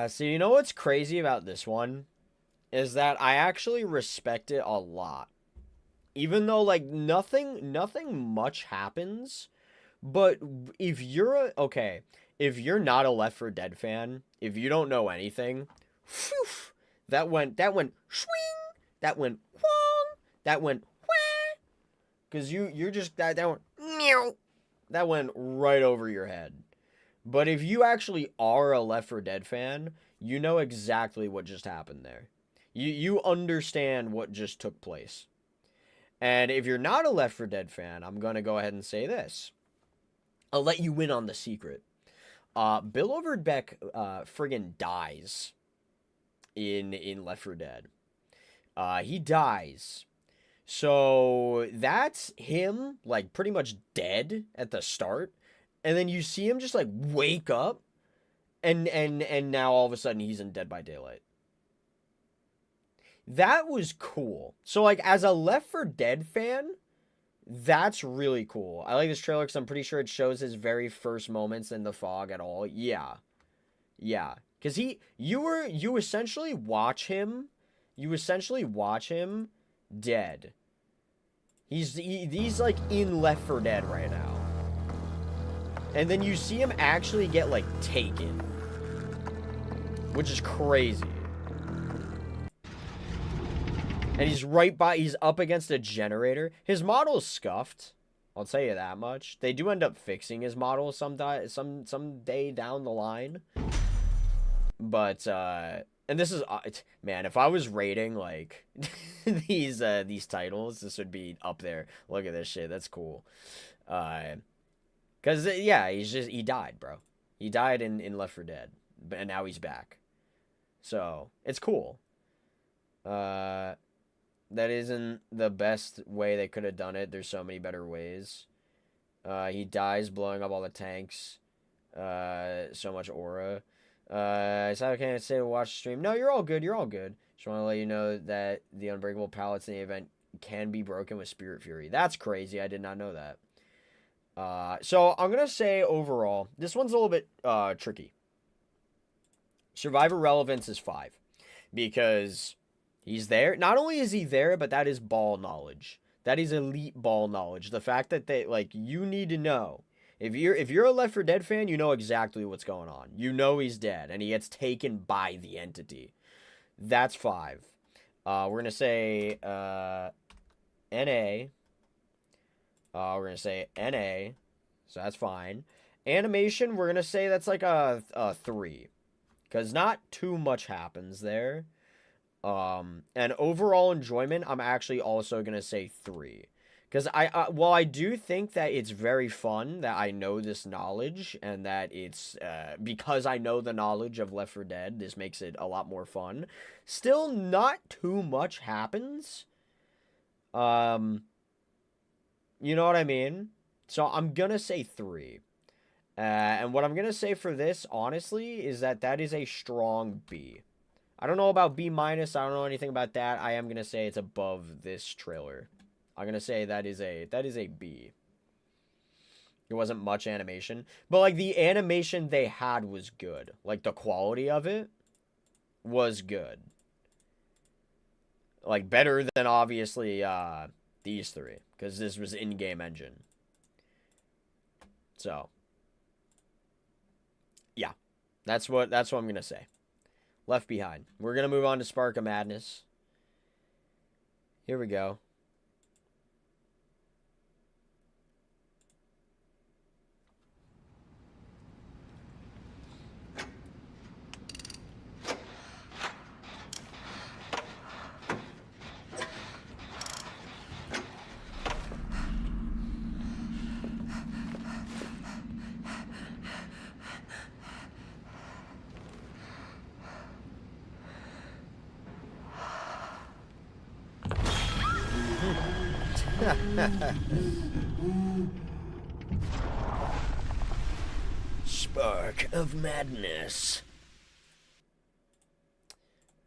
So you know what's crazy about this one? Is that I actually respect it a lot. Even though, like, nothing much happens. But if you're if you're not a Left 4 Dead fan, if you don't know anything, whew, that went swing, that went whong, that went wah. Because you're just, that went meow. That went right over your head. But if you actually are a Left 4 Dead fan, you know exactly what just happened there. You understand what just took place. And if you're not a Left 4 Dead fan, I'm going to go ahead and say this. I'll let you in on the secret. Bill Overbeck friggin' dies in Left 4 Dead. He dies. So that's him, like, pretty much dead at the start. And then you see him just, like, wake up. And now all of a sudden he's in Dead by Daylight. That was cool. So, like, as a Left 4 Dead fan, that's really cool. I like this trailer because I'm pretty sure it shows his very first moments in the fog at all. Yeah. Yeah. Because you essentially watch him dead. He's like in Left 4 Dead right now. And then you see him actually get, like, taken. Which is crazy. And he's up against a generator. His model is scuffed. I'll tell you that much. They do end up fixing his model someday down the line. But, and this is, man, if I was rating, like, these titles, this would be up there. Look at this shit. That's cool. Because, yeah, he died, bro. He died in Left 4 Dead. And now he's back. So, it's cool. That isn't the best way they could have done it. There's so many better ways. He dies blowing up all the tanks. So much aura. So I can't say to watch the stream. No, you're all good. You're all good. Just want to let you know that the unbreakable pallets in the event can be broken with Spirit Fury. That's crazy. I did not know that. So I'm going to say overall, this one's a little bit tricky. Survivor relevance is 5 because he's there. Not only is he there, but that is ball knowledge. That is elite ball knowledge. The fact that they, like, you need to know. If you're a Left 4 Dead fan, you know exactly what's going on. You know he's dead, and he gets taken by the entity. That's 5. We're going to say NA. We're going to say NA. So that's fine. Animation, we're going to say that's like a 3. Because not too much happens there. And overall enjoyment, I'm actually also going to say 3. Because while I do think that it's very fun that I know this knowledge and that it's, because I know the knowledge of Left 4 Dead, this makes it a lot more fun. Still not too much happens. You know what I mean? So I'm going to say 3. And what I'm going to say for this, honestly, is that is a strong B. I don't know about B-. I don't know anything about that. I am going to say it's above this trailer. I'm going to say that is a B. There wasn't much animation. But, like, the animation they had was good. Like, the quality of it was good. Like, better than, obviously, these 3. Because this was in-game engine. So, yeah. That's what I'm going to say. Left Behind. We're going to move on to Spark of Madness. Here we go. Spark of Madness.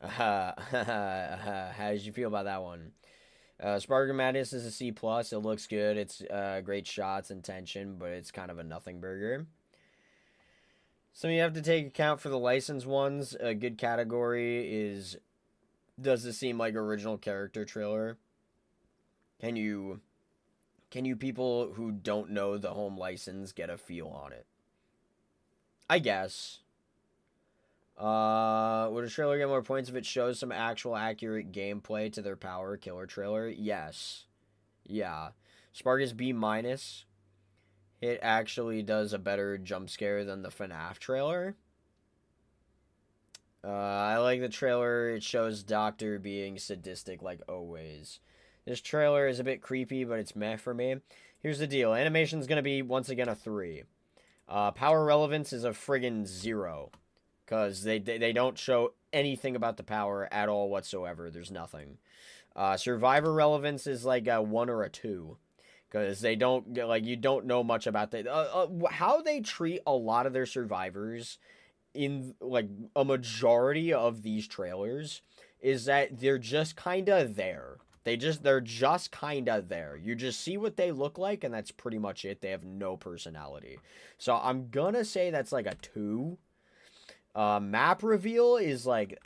How did you feel about that one? Spark of Madness is a C+. It looks good. It's great shots and tension, but it's kind of a nothing burger. Something you have to take account for the licensed ones. A good category is, does this seem like original character trailer? Can you people who don't know the home license get a feel on it? I guess. Would a trailer get more points if it shows some actual accurate gameplay to their power killer trailer? Yes. Yeah. Spark is B-. It actually does a better jump scare than the FNAF trailer. I like the trailer. It shows Doctor being sadistic like always. This trailer is a bit creepy, but it's meh for me. Here's the deal. Animation's going to be, once again, a 3. Power relevance is a friggin' 0. Because they don't show anything about the power at all whatsoever. There's nothing. Survivor relevance is like a 1 or a 2. Because they don't, like, you don't know much about how they treat a lot of their survivors in, like, a majority of these trailers is that they're just kind of there. They're just kind of there. You just see what they look like, and that's pretty much it. They have no personality. So I'm gonna say that's like a 2. Map reveal is like,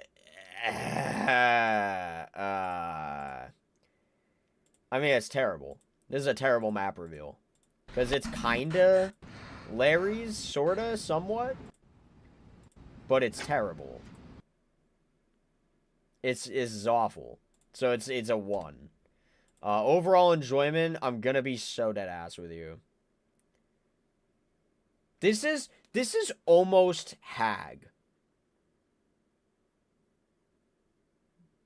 I mean, it's terrible. This is a terrible map reveal. Because it's kinda Larry's, sorta, somewhat. But it's terrible. This is awful. So it's a 1. Overall enjoyment, I'm gonna be so dead ass with you. This is almost Hag.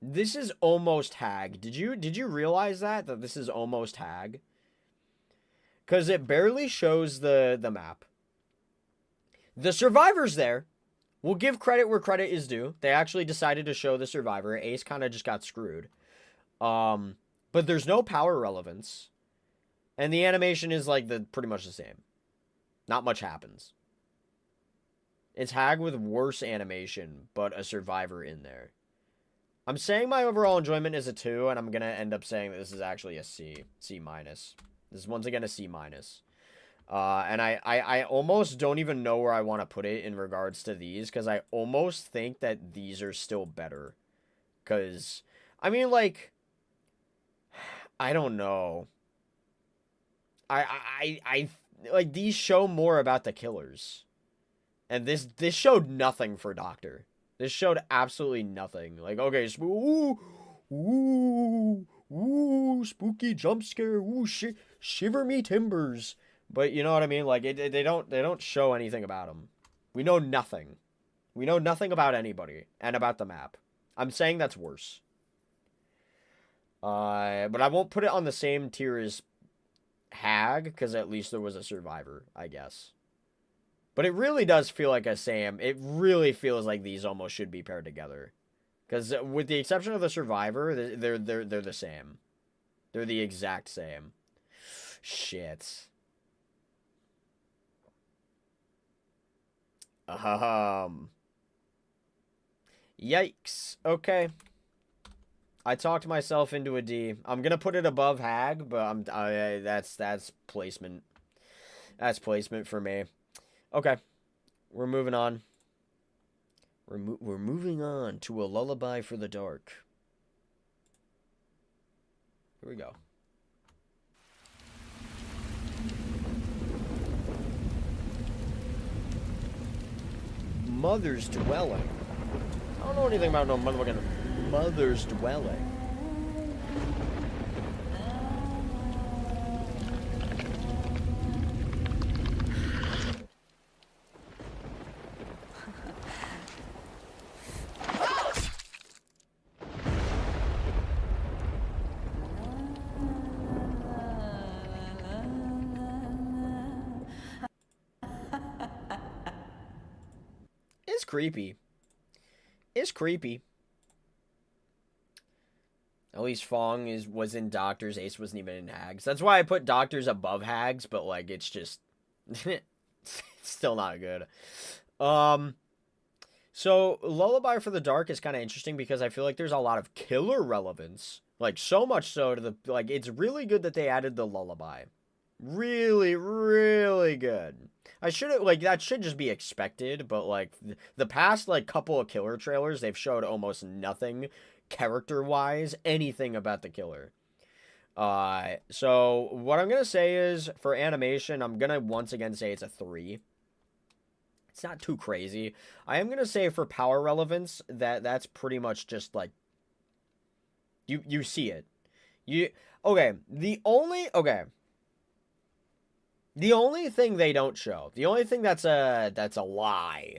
This is almost Hag. Did you realize that this is almost Hag? Because it barely shows the map. The survivor's there. We'll give credit where credit is due. They actually decided to show the survivor. Ace kind of just got screwed. But there's no power relevance. And the animation is like pretty much the same. Not much happens. It's Hag with worse animation, but a survivor in there. I'm saying my overall enjoyment is a 2, and I'm going to end up saying that this is actually a C. C minus. This is once again a C minus. And I almost don't even know where I want to put it in regards to these, because I almost think that these are still better. Because, I mean, like, I don't know. Like, these show more about the killers. And this showed nothing for Doctor. This showed absolutely nothing. Like, okay, ooh, spooky jump scare, ooh, shiver me timbers. But you know what I mean? Like, they don't show anything about them. We know nothing. We know nothing about anybody and about the map. I'm saying that's worse. But I won't put it on the same tier as Hag, because at least there was a survivor, I guess. But it really does feel like a Sam. It really feels like these almost should be paired together. Because with the exception of the survivor, they're the same. They're the exact same. Shit. Yikes. Okay. I talked myself into a D. I'm gonna put it above Hag, but that's placement. That's placement for me. Okay, we're moving on. We're moving on to A Lullaby for the Dark. Here we go. Mother's Dwelling. I don't know anything about no motherfucking Mother's Dwelling. It's creepy. It's creepy. At least Fong was in Doctors. Ace wasn't even in Hags. That's why I put Doctors above Hags, but like it's just it's still not good. So Lullaby for the Dark is kind of interesting because I feel like there's a lot of killer relevance. Like so much so to it's really good that they added the lullaby. Really, really good. I should that should just be expected, but like the past couple of killer trailers, they've showed almost nothing character-wise, anything about the killer. So what I'm gonna say is for animation, I'm gonna once again say it's a 3. It's not too crazy. I am gonna say for power relevance that's pretty much just like you see it. The only thing they don't show, the only thing that's a lie,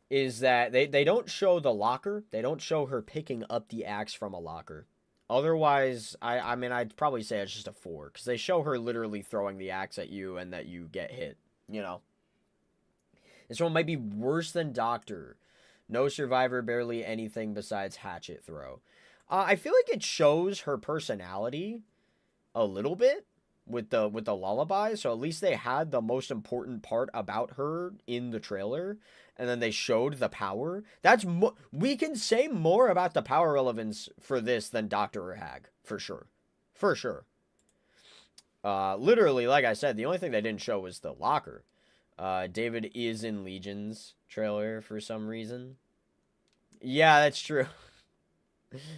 is that they don't show the locker. They don't show her picking up the axe from a locker. Otherwise, I mean, I'd probably say it's just a 4, because they show her literally throwing the axe at you and that you get hit, you know? This one might be worse than Doctor. No survivor, barely anything besides hatchet throw. I feel like it shows her personality a little bit with the lullaby, so at least they had the most important part about her in the trailer, and then they showed the power. We can say more about the power relevance for this than Doctor or Hag, for sure. For sure. Literally, like I said, the only thing they didn't show was the locker. David is in Legion's trailer for some reason. Yeah, that's true.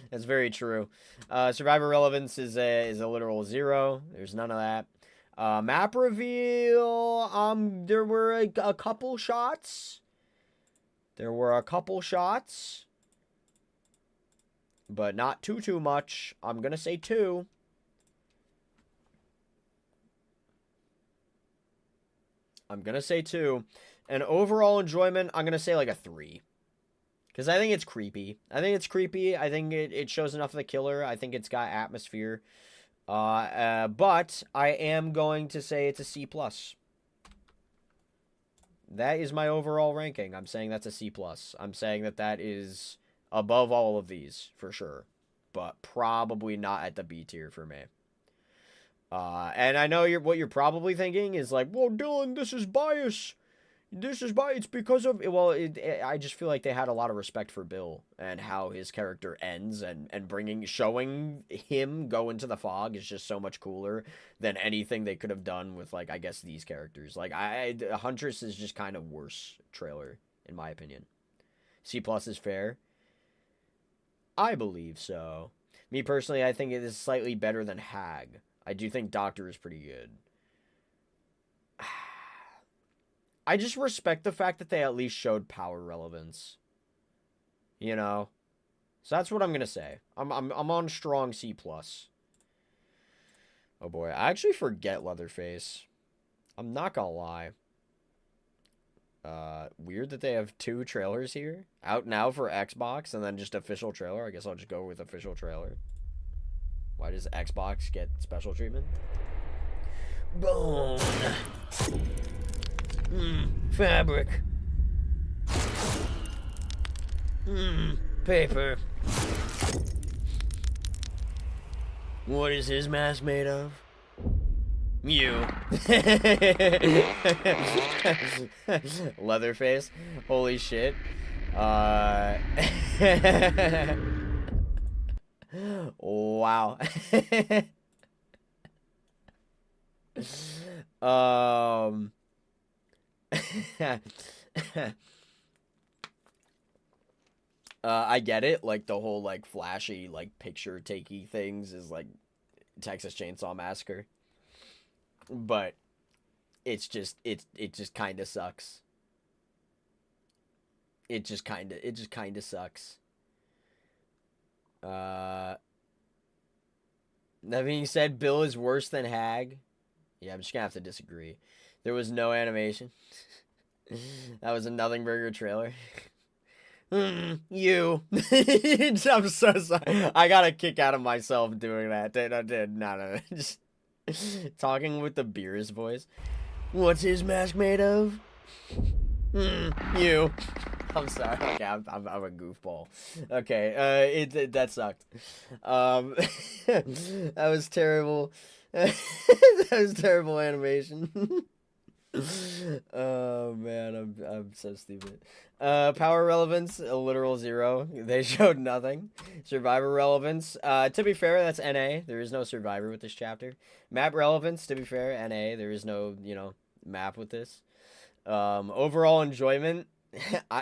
That's very true. Survivor relevance is a literal 0. There's none of that. Map reveal. There were a couple shots. But not too much. I'm gonna say 2. I'm gonna say 2. And overall enjoyment, I'm gonna say like a 3. Because I think it's creepy. I think it shows enough of the killer. I think it's got atmosphere. But I am going to say it's a C+. That is my overall ranking. I'm saying that's a C+. I'm saying that is above all of these, for sure. But probably not at the B tier for me. And I know what you're probably thinking is like, well, Dylan, this is bias. This is bias. It's because of, well, I just feel like they had a lot of respect for Bill and how his character ends, and showing him go into the fog is just so much cooler than anything they could have done with, like, I guess these characters. Like, Huntress is just kind of worse trailer, in my opinion. C+ is fair. I believe so. Me personally, I think it is slightly better than Hag. I do think Doctor is pretty good. I just respect the fact that they at least showed power relevance. You know? So that's what I'm gonna say. I'm on strong C+. Oh boy, I actually forget Leatherface. I'm not gonna lie. Weird that they have 2 trailers here. Out now for Xbox, and then just official trailer. I guess I'll just go with official trailer. Why does Xbox get special treatment? Bone. Fabric. Paper. What is his mask made of? You. Leatherface. Holy shit. Wow. I get it, like the whole like flashy like picture takey things is like Texas Chainsaw Massacre, but it just kind of sucks. It just kind of sucks. That being said, Bill is worse than Hag. Yeah, I'm just gonna have to disagree. There was no animation. That was a Nothing Burger trailer. You. I'm so sorry. I got a kick out of myself doing that. No. Just talking with the beer's voice. What's his mask made of? You. I'm sorry. Okay, I'm a goofball. Okay, that sucked. That was terrible. That was terrible animation. Oh man, I'm so stupid. Power relevance, a literal 0. They showed nothing. Survivor relevance, to be fair, that's NA. There is no survivor with this chapter. Map relevance, to be fair, NA. There is no, map with this. Overall enjoyment,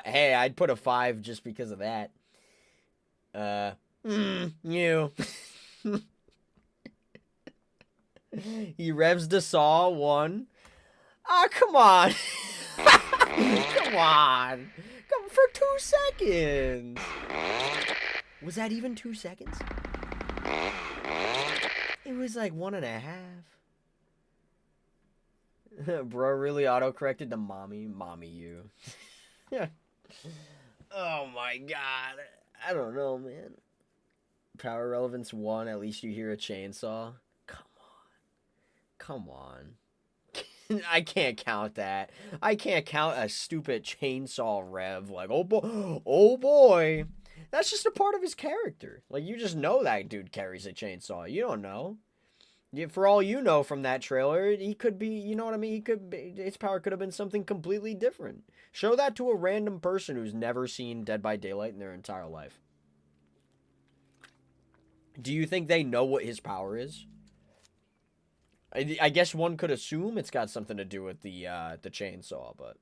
hey, I'd put a 5 just because of that. You. He revs the saw 1. Oh, come on. Come on. Come for 2 seconds. Was that even 2 seconds? It was like 1.5. Bro really auto-corrected to mommy. Mommy, you. Yeah. Oh my god. I don't know, man. Power relevance 1. At least you hear a chainsaw. Come on. Come on. I can't count that. I can't count a stupid chainsaw rev. Like, oh boy. That's just a part of his character. Like, you just know that dude carries a chainsaw. You don't know. For all you know from that trailer, he could be, you know what I mean? His power could have been something completely different. Show that to a random person who's never seen Dead by Daylight in their entire life. Do you think they know what his power is? I guess one could assume it's got something to do with the chainsaw, but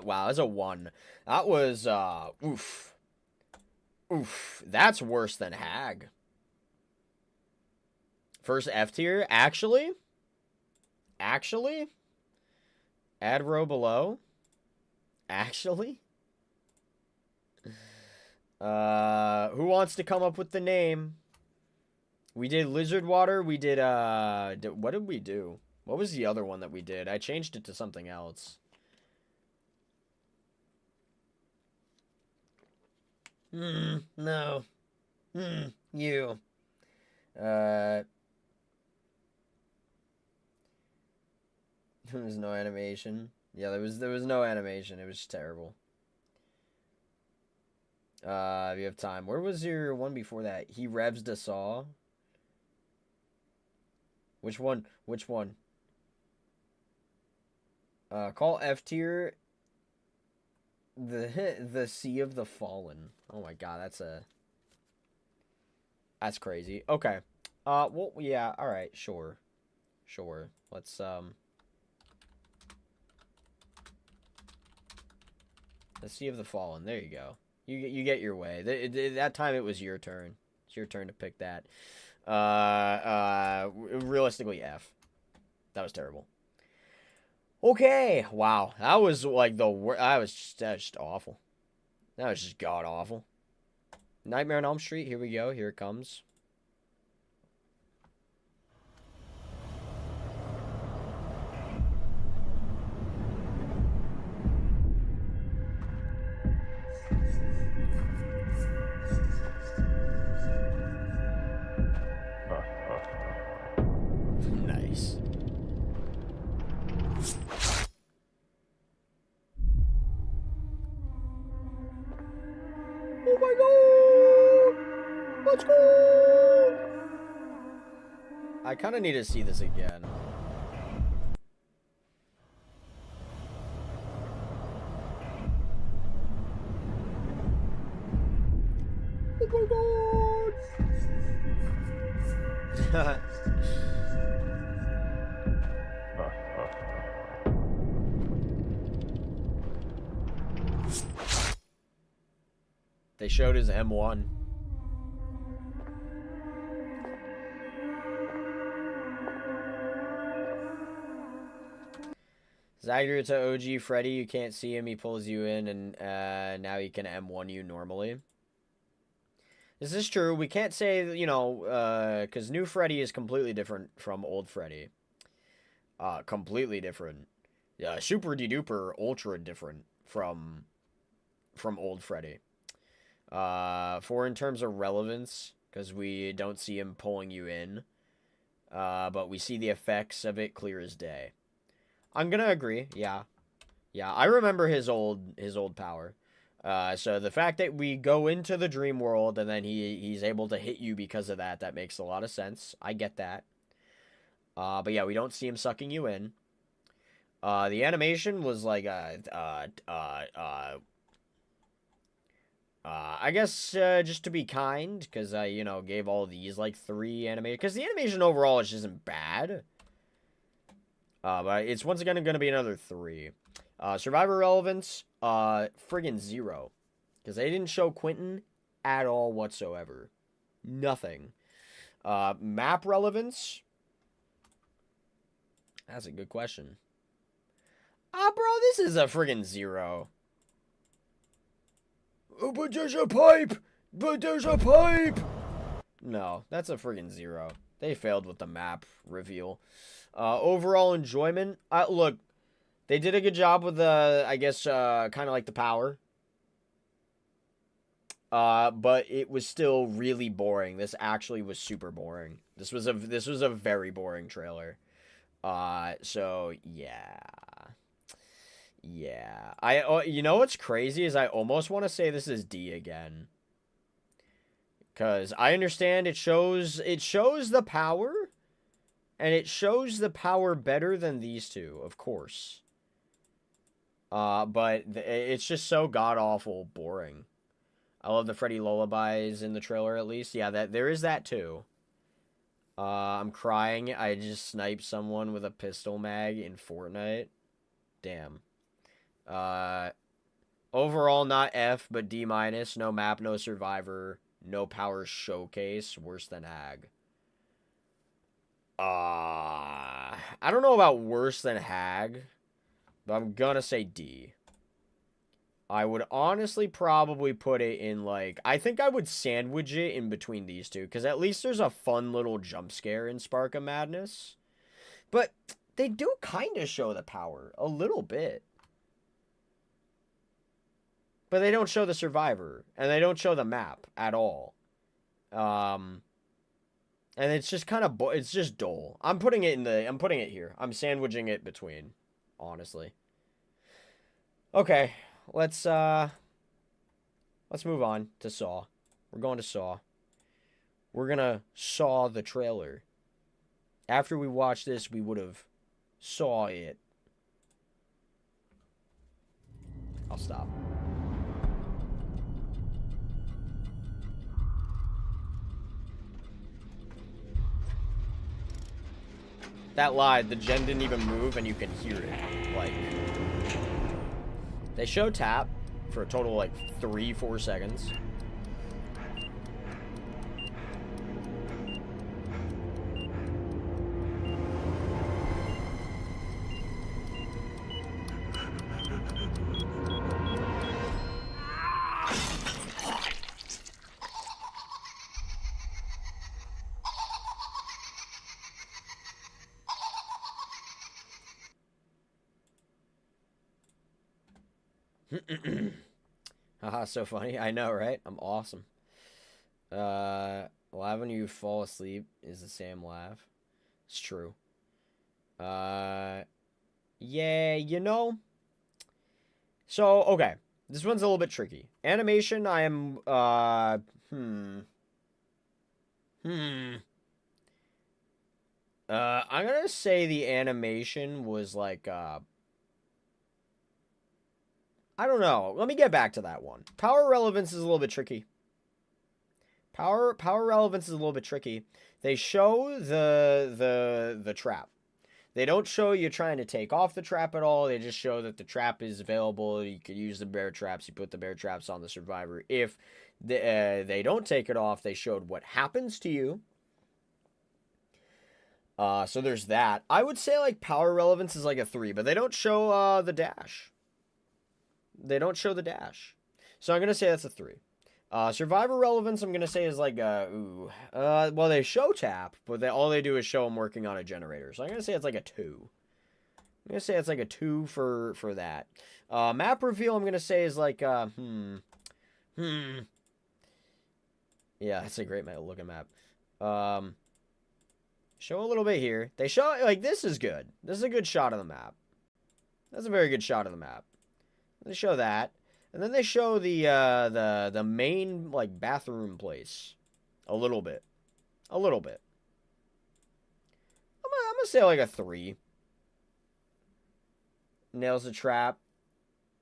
wow, that's a 1. That was oof. That's worse than Hag. First F tier, actually, add row below, actually. Who wants to come up with the name? We did Lizard Water. We did, what did we do? What was the other one that we did? I changed it to something else. No. You. There was no animation. Yeah, there was no animation. It was just terrible. If you have time. Where was your one before that? He revs the saw. Which one? Which one? Call F tier the Sea of the Fallen. Oh my god, that's crazy. Okay. Well, yeah, all right, sure. Sure. Let's the Sea of the Fallen. There you go. You get your way. That time it was your turn. It's your turn to pick that. Realistically, F. That was terrible. Okay. Wow. That was like the worst. That was just awful. That was just god awful. Nightmare on Elm Street. Here we go. Here it comes. Nice. Oh my god! Let's go! I kind of need to see this again. Oh my god! They showed his M1. Zagger to OG Freddy, you can't see him, he pulls you in, and now he can M1 you normally. This is true. We can't say, you know, because new Freddy is completely different from old Freddy. Completely different. Yeah, super de-duper, ultra different from old Freddy. For in terms of relevance, because we don't see him pulling you in, but we see the effects of it clear as day. I'm gonna agree. Yeah, I remember his old power. So the fact that we go into the dream world and then he's able to hit you because of that makes a lot of sense. I get that. But yeah, we don't see him sucking you in. The animation was like I guess just to be kind, because I, you know, gave all these like 3 animated, because the animation overall just isn't bad. But it's once again going to be another 3. Survivor relevance, friggin' 0. Because they didn't show Quentin at all whatsoever. Nothing. Map relevance? That's a good question. Bro, this is a friggin' 0. Oh, but there's a pipe! But there's a pipe! No, that's a friggin' 0. They failed with the map reveal. Overall enjoyment. Look, they did a good job with the, I guess, kind of like the power. But it was still really boring. This actually was super boring. This was a very boring trailer. So yeah. Yeah. You know what's crazy is I almost want to say this is D again. Cause I understand it shows the power. And it shows the power better than these two, of course. But it's just so god-awful boring. I love the Freddy lullabies in the trailer, at least. Yeah, there is that, too. I'm crying. I just sniped someone with a pistol mag in Fortnite. Damn. Overall, not F, but D-. No map, no survivor, no power showcase. Worse than Hag. I don't know about worse than Hag, but I'm gonna say D. I would honestly probably put it in, like, I think I would sandwich it in between these two, because at least there's a fun little jump scare in Spark of Madness. But they do kind of show the power, a little bit. But they don't show the survivor, and they don't show the map at all. And it's just kind of it's just dull. I'm putting it here. I'm sandwiching it between, honestly. Okay, let's move on to Saw. We're going to Saw. We're gonna Saw the trailer. After we watched this, we would have saw it. I'll stop. That lied. The gen didn't even move, and you can hear it. Like, they show tap for a total of like 3-4 seconds. Haha, so funny. I know, right? I'm awesome. Laugh when you fall asleep is the same laugh. It's true. Yeah, you know. So, okay. This one's a little bit tricky. Animation, I am, I'm gonna say the animation was like, I don't know. Let me get back to that one. Power relevance is a little bit tricky. Power relevance is a little bit tricky. They show the trap. They don't show you trying to take off the trap at all. They just show that the trap is available. You can use the bear traps. You put the bear traps on the survivor. If they don't take it off, they showed what happens to you. So there's that. I would say like power relevance is like a 3, but they don't show the dash. They don't show the dash. So I'm going to say that's a 3. Survivor relevance, I'm going to say is like, well, they show tap, but all they do is show them working on a generator. So I'm going to say it's like a 2. I'm going to say it's like a 2 for that. Map reveal, I'm going to say is like, Yeah, that's a great looking map. Show a little bit here. They show, like, this is good. This is a good shot of the map. That's a very good shot of the map. They show that. And then they show the main, like, bathroom place. A little bit. A little bit. I'm gonna say, like, a 3. Nails the trap.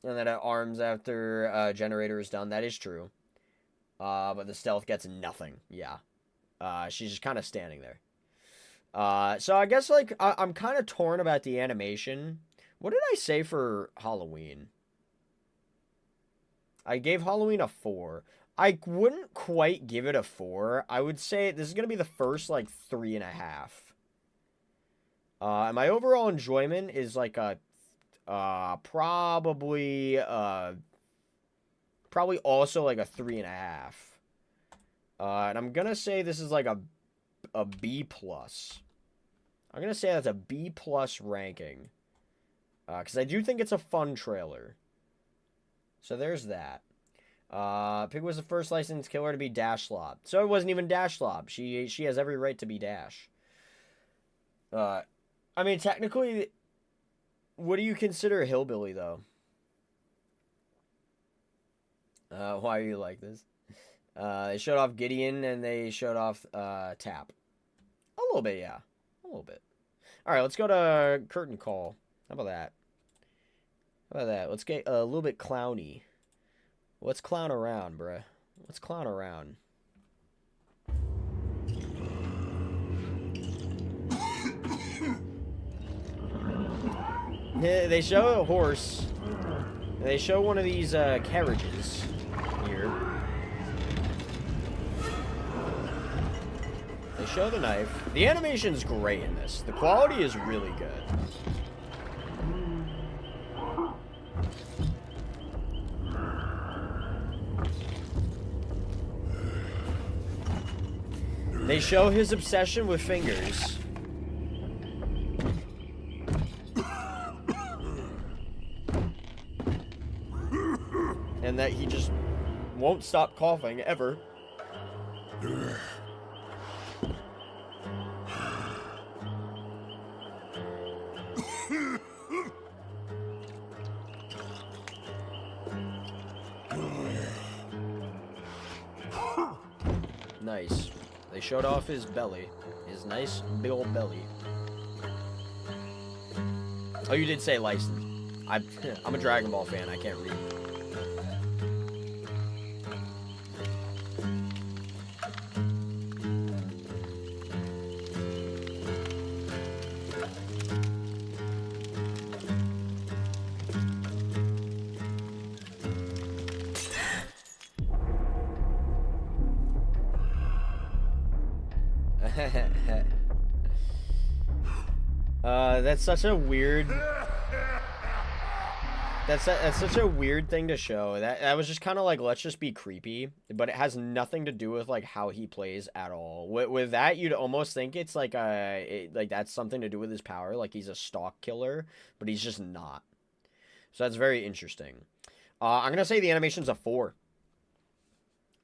And then it arms after generator is done. That is true. But the stealth gets nothing. Yeah. She's just kind of standing there. So I guess, like, I'm kind of torn about the animation. What did I say for Halloween? I gave Halloween a 4. I wouldn't quite give it a 4. I would say this is going to be the first, like, 3.5. And my overall enjoyment is, like, a, probably also, like, a 3.5. And I'm going to say this is, like, a B+. I'm going to say that's a B+ ranking. Because I do think it's a fun trailer. So there's that. Pig was the first licensed killer to be Dash Slob. So it wasn't even Dash Slob. She has every right to be Dash. I mean, technically, what do you consider a hillbilly, though? Why are you like this? They showed off Gideon, and they showed off Tap. A little bit, yeah. A little bit. Alright, let's go to Curtain Call. How about that? How about that? Let's get a little bit clowny. Let's clown around, bruh. Let's clown around. They show a horse. They show one of these carriages here. They show the knife. The animation's great in this. The quality is really good. They show his obsession with fingers. And that he just won't stop coughing ever. Nice. They showed off his belly, his nice big old belly. Oh, you did say licensed. I'm a Dragon Ball fan. I can't read. That's such a weird. That's such a weird thing to show. That was just kind of like, let's just be creepy, but it has nothing to do with like how he plays at all. With that, you'd almost think it's like like that's something to do with his power, like he's a stalk killer, but he's just not. So that's very interesting. I'm gonna say the animation's a 4.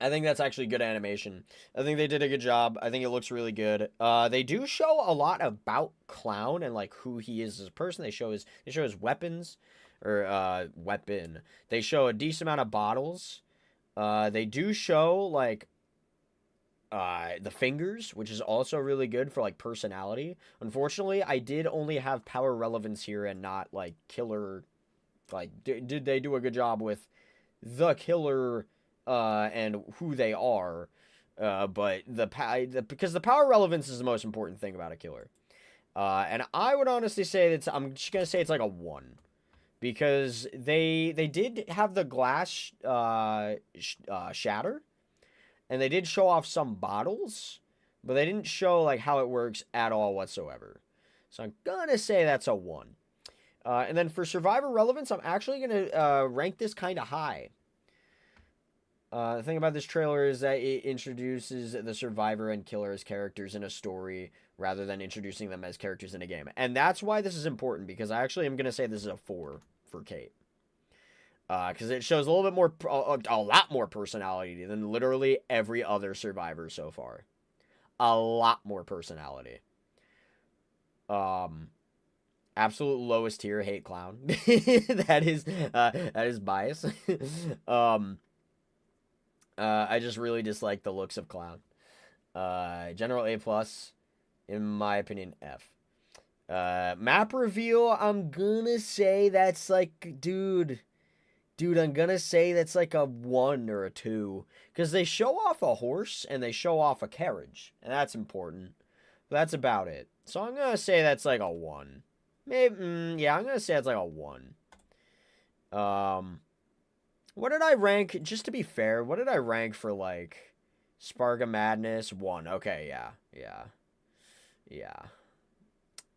I think that's actually good animation. I think they did a good job. I think it looks really good. They do show a lot about Clown and like who he is as a person. They show his weapons. Or weapon. They show a decent amount of bottles. They do show like the fingers, which is also really good for like personality. Unfortunately, I did only have power relevance here and not like killer. Like, did they do a good job with the killer and who they are? But because the power relevance is the most important thing about a killer. And I would honestly say that I'm just gonna say it's like a 1. Because they did have the glass shatter, and they did show off some bottles, but they didn't show like how it works at all whatsoever. So I'm gonna say that's a 1. And then for survivor relevance, I'm actually gonna rank this kind of high. The thing about this trailer is that it introduces the survivor and killer as characters in a story rather than introducing them as characters in a game. And that's why this is important, because I actually am going to say this is a 4 for Kate. Because it shows a little bit more, a lot more personality than literally every other survivor so far. A lot more personality. Absolute lowest tier, hate Clown. that is bias. I just really dislike the looks of Clown. General A+, in my opinion, F. Map reveal, I'm gonna say that's like, dude, I'm gonna say that's like a 1 or a 2. Because they show off a horse and they show off a carriage. And that's important. But that's about it. So I'm gonna say that's like a 1. Maybe, yeah, I'm gonna say it's like a 1. What did I rank, just to be fair, what did I rank for, like, Spark of Madness? 1. Okay, yeah.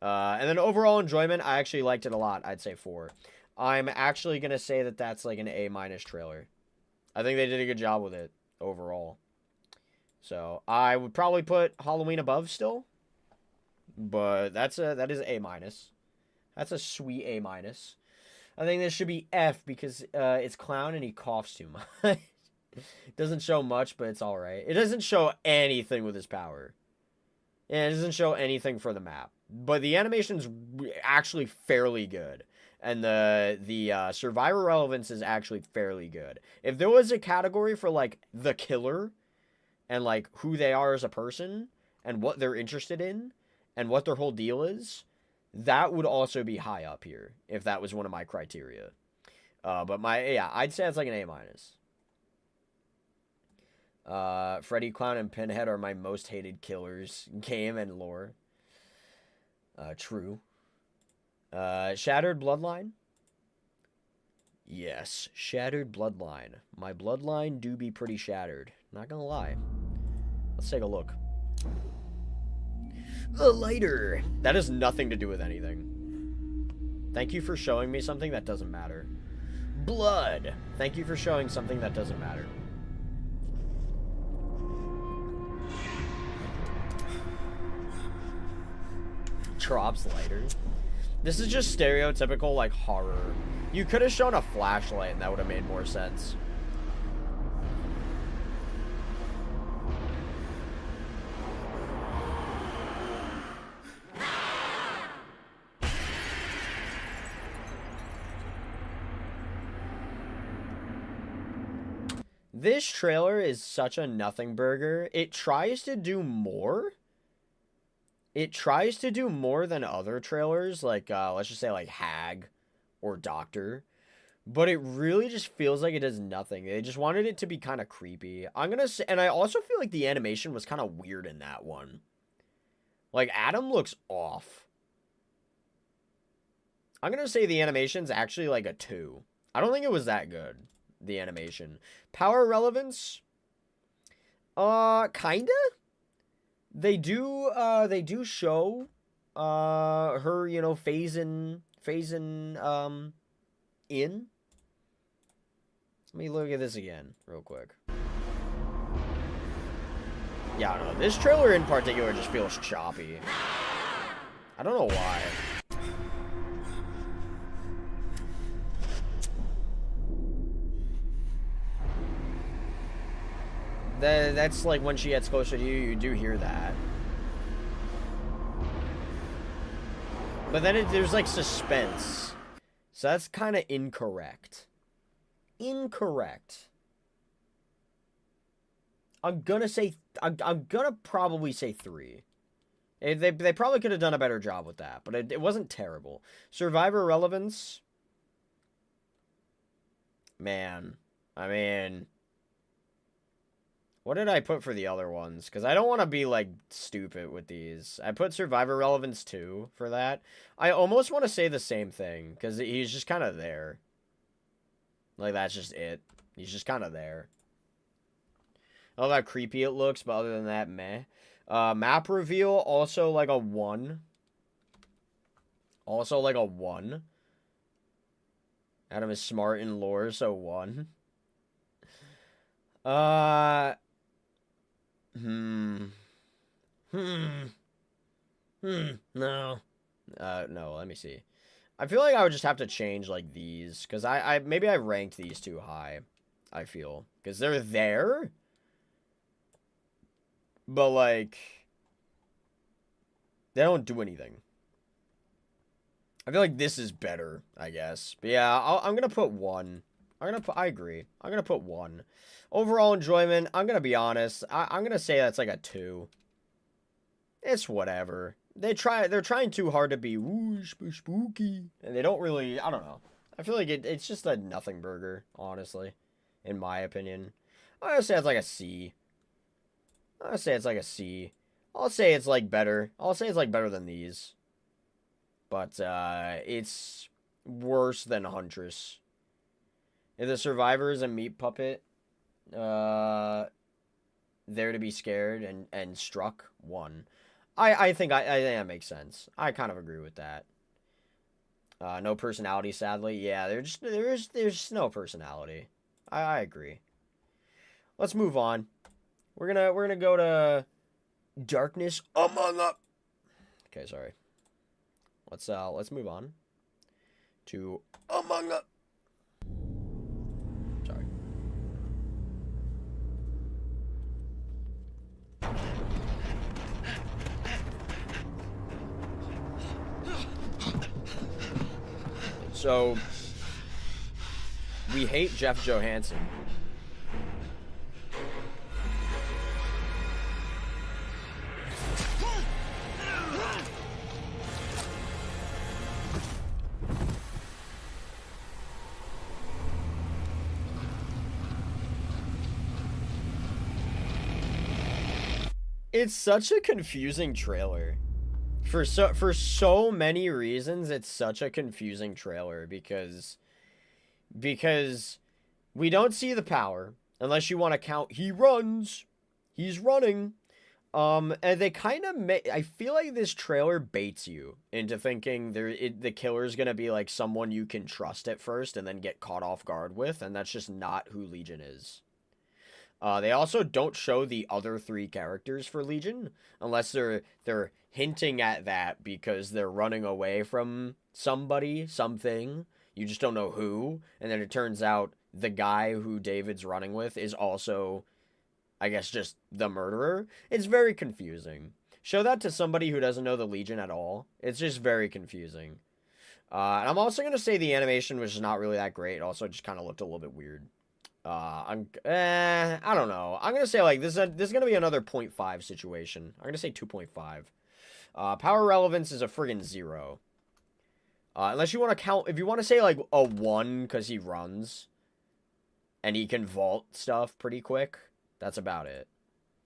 And then overall enjoyment, I actually liked it a lot. I'd say 4. I'm actually going to say that that's, like, an A- trailer. I think they did a good job with it, overall. So, I would probably put Halloween above still. But that is A-. That's a sweet A-. I think this should be F because it's Clown and he coughs too much. It doesn't show much, but it's alright. It doesn't show anything with his power. And it doesn't show anything for the map. But the animation's actually fairly good. And the survivor relevance is actually fairly good. If there was a category for, like, the killer and, like, who they are as a person and what they're interested in and what their whole deal is, that would also be high up here, if that was one of my criteria. But I'd say it's like an A-. Freddy, Clown, and Pinhead are my most hated killers, game and lore. True. Shattered Bloodline? Yes, Shattered Bloodline. My bloodline do be pretty shattered. Not gonna lie. Let's take a look. A lighter. That has nothing to do with anything. Thank you for showing me something that doesn't matter. Blood. Thank you for showing something that doesn't matter. Drops lighter. This is just stereotypical, like, horror. You could have shown a flashlight and that would have made more sense. This trailer is such a nothing burger. It tries to do more, it tries to do more than other trailers, like, let's just say, like, Hag or Doctor. But it really just feels like it does nothing. They just wanted it to be kind of creepy. I'm gonna say, and I also feel like the animation was kind of weird in that one. Like, Adam looks off. I'm gonna say the animation's actually like a 2. I don't think it was that good, the animation. Power relevance? Kinda? They do show, her, you know, phasing, in. Let me look at this again, real quick. Yeah, I don't know. This trailer in particular just feels choppy. I don't know why. That's like when she gets closer to you, you do hear that. But then there's like suspense. So that's kind of incorrect. Incorrect. I'm gonna probably say 3. They probably could have done a better job with that, but it wasn't terrible. Survivor relevance. Man, I mean, what did I put for the other ones? Because I don't want to be, like, stupid with these. I put Survivor relevance 2 for that. I almost want to say the same thing, because he's just kind of there. Like, that's just it. He's just kind of there. I love how creepy it looks, but other than that, meh. Map reveal, also like a 1. Also like a 1. Adam is smart in lore, so 1. No. No, let me see. I feel like I would just have to change, like, these. Because maybe I ranked these too high, I feel. Because they're there. But, like, they don't do anything. I feel like this is better, I guess. But yeah, I'm going to put 1. I agree. I'm going to put 1. Overall enjoyment, I'm going to be honest. I'm going to say that's like a 2. It's whatever. They're trying too hard to be, ooh, spooky. And they don't really, I don't know. I feel like it's just a nothing burger, honestly. In my opinion. I'm going to say it's like a C. I'll say it's like a C. I'll say it's like better. I'll say it's like better than these. But it's worse than Huntress. If the Survivor is a meat puppet, there to be scared and struck, 1. I think that makes sense. I kind of agree with that. No personality, sadly. Yeah, there's just no personality. I agree. Let's move on. We're gonna go to Darkness Among Us. Okay, sorry. Let's move on to Among Us. Sorry. So we hate Jeff Johansson. It's such a confusing trailer. For so many reasons, it's such a confusing trailer because we don't see the power unless you want to count he's running. And they kind of I feel like this trailer baits you into thinking the killer's going to be like someone you can trust at first and then get caught off guard with, and that's just not who Legion is. They also don't show the other 3 characters for Legion unless they're hinting at that because they're running away from somebody, something. You just don't know who. And then it turns out the guy who David's running with is also, I guess, just the murderer. It's very confusing. Show that to somebody who doesn't know the Legion at all. It's just very confusing. And I'm also going to say the animation was just not really that great. It also just kind of looked a little bit weird. I don't know. I'm gonna say like this is gonna be another 0.5 situation. I'm gonna say 2.5. Power relevance is a friggin' 0. Unless you want to count, if you want to say like a 1 because he runs and he can vault stuff pretty quick, that's about it.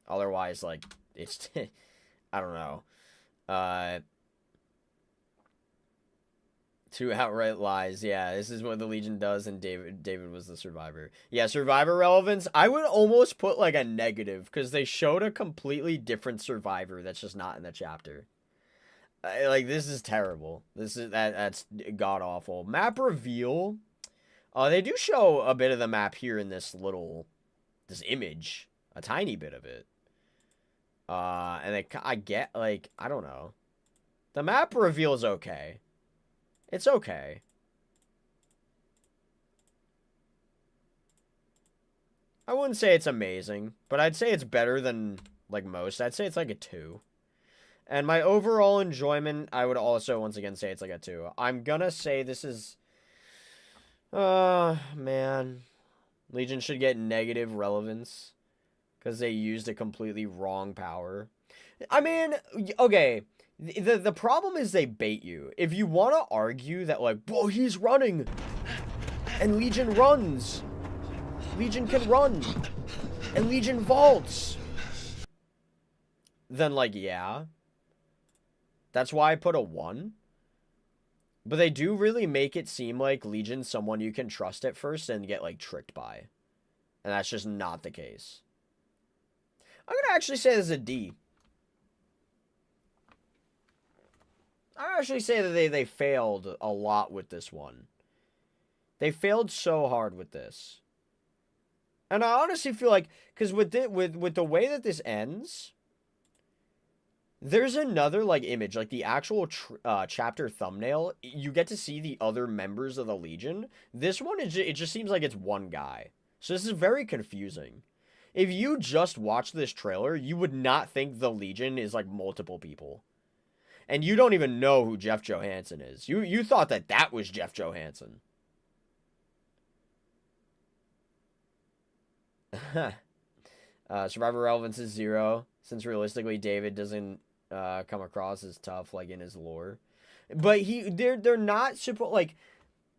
Otherwise, like, it's, I don't know. 2 outright lies. Yeah, this is what the Legion does, and David was the survivor. Yeah, survivor relevance, I would almost put like a negative because they showed a completely different survivor that's just not in the chapter. Like, this is terrible. That's god awful. Map reveal. They do show a bit of the map here in this image, a tiny bit of it. And I get, like, I don't know. The map reveal is okay. It's okay. I wouldn't say it's amazing, but I'd say it's better than, like, most. I'd say it's like a 2. And my overall enjoyment, I would also, once again, say it's like a 2. I'm gonna say this is... man. Legion should get negative relevance. Because they used a completely wrong power. I mean, okay. The problem is they bait you. If you want to argue that, like, whoa, he's running. And Legion runs. Legion can run. And Legion vaults. Then, like, yeah. That's why I put a 1. But they do really make it seem like Legion's someone you can trust at first and get, like, tricked by. And that's just not the case. I'm going to actually say this is a D. I actually say that they failed a lot with this one. They failed so hard with this. And I honestly feel like, because with the way that this ends... There's another, like, image, like, the actual chapter thumbnail, you get to see the other members of the Legion. This one, it just seems like it's one guy. So this is very confusing. If you just watch this trailer, you would not think the Legion is, like, multiple people. And you don't even know who Jeff Johansson is. You thought that was Jeff Johansson. Survivor relevance is 0, since realistically David doesn't come across as tough, like, in his lore. But they're not supposed, like,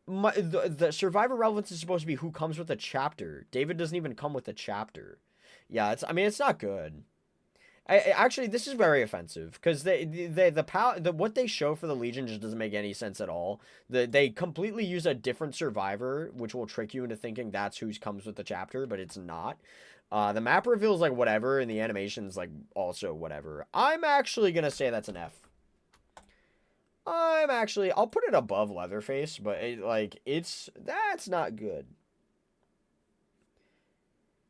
the survivor relevance is supposed to be who comes with a chapter. David doesn't even come with a chapter. Yeah, it's not good. Actually, this is very offensive because what they show for the Legion just doesn't make any sense at all. They completely use a different survivor, which will trick you into thinking that's who comes with the chapter, but it's not. The map reveals like whatever, and the animation's like also whatever. I'm actually gonna say that's an F. I'll put it above Leatherface, but that's not good.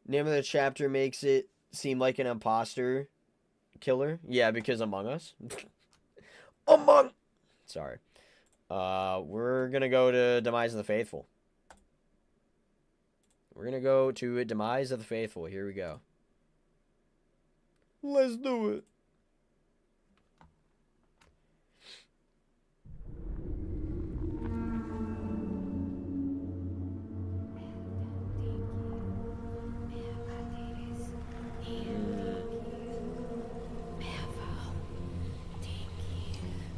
Name of the chapter makes it seem like an imposter killer. Yeah, because Among Us. Sorry. We're gonna go to Demise of the Faithful. We're gonna go to Demise of the Faithful. Here we go. Let's do it.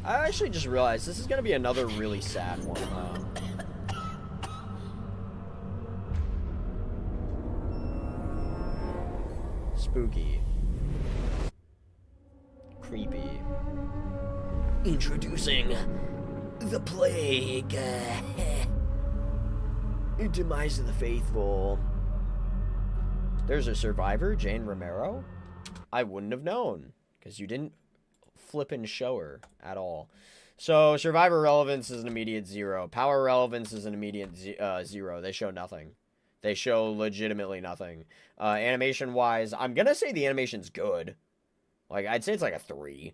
I actually just realized this is gonna be another really sad one. Spooky. Creepy. Introducing the plague. Demise of the Faithful. There's a survivor, Jane Romero. I wouldn't have known, because you didn't flippin' show her at all. So, survivor relevance is an immediate 0. Power relevance is an immediate 0. They show nothing. They show legitimately nothing. Animation-wise, I'm gonna say the animation's good. Like, I'd say it's like a 3.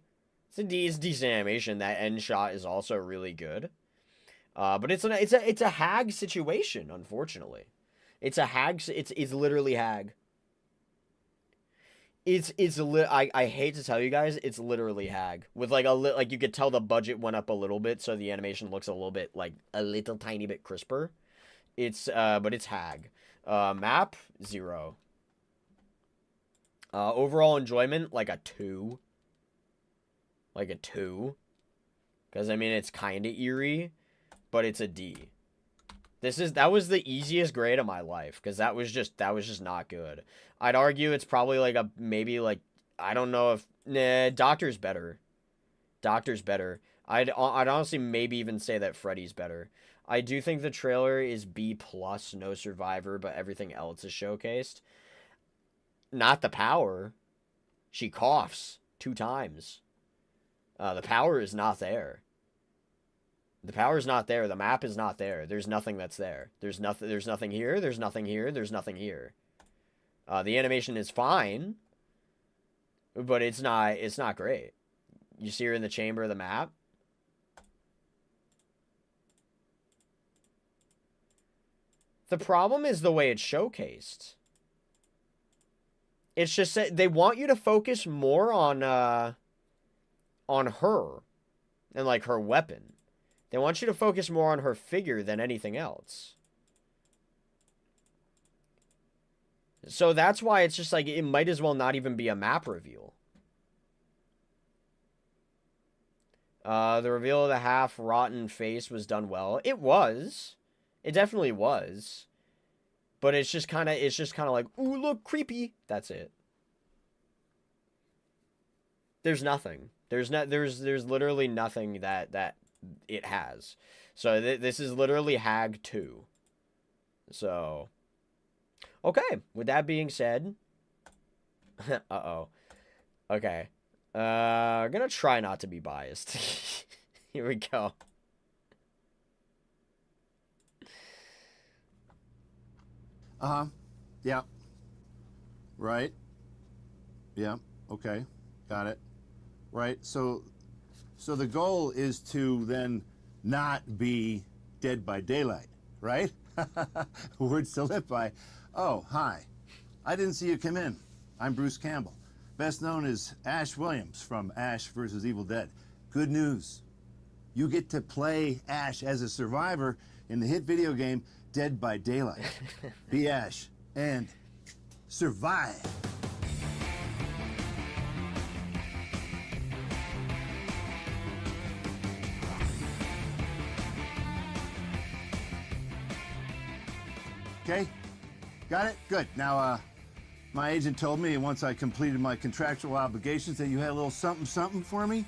It's decent animation. That end shot is also really good. But it's a hag situation, unfortunately. It's a hag. It's literally hag. I hate to tell you guys, it's literally hag. With like like you could tell the budget went up a little bit, so the animation looks a little bit like a little tiny bit crisper. But it's hag. Map 0. Overall enjoyment like a 2. like a 2. Because, I mean, it's kind of eerie, but it's a D. That was the easiest grade of my life, because that was just not good. I'd argue it's probably like maybe like, I don't know if, nah, Doctor's better. Doctor's better. I'd honestly maybe even say that Freddy's better. I do think the trailer is B+, no Survivor, but everything else is showcased. Not the power. She coughs 2 times. The power is not there. The power is not there. The map is not there. There's nothing that's there. There's nothing here. There's nothing here. There's nothing here. The animation is fine, but it's not great. You see her in the chamber of the map. The problem is the way it's showcased. It's just that they want you to focus more on her and like her weapon. They want you to focus more on her figure than anything else. So that's why it's just like, it might as well not even be a map reveal. The reveal of the half-rotten face was done well. It was. It definitely was. But it's just kind of like, ooh, look, creepy. That's it. There's nothing. There's literally nothing that it has. So this is literally Hag 2. So, okay. With that being said, uh-oh. Okay. I'm gonna try not to be biased. Here we go. Yeah. Right. Yeah. Okay. Got it. Right. So the goal is to then not be Dead by Daylight, right? Words to live by. Oh, hi. I didn't see you come in. I'm Bruce Campbell, best known as Ash Williams from Ash vs. Evil Dead. Good news. You get to play Ash as a survivor in the hit video game Dead by Daylight. Be Ash and survive. Okay? Got it? Good. Now, my agent told me once I completed my contractual obligations that you had a little something for me.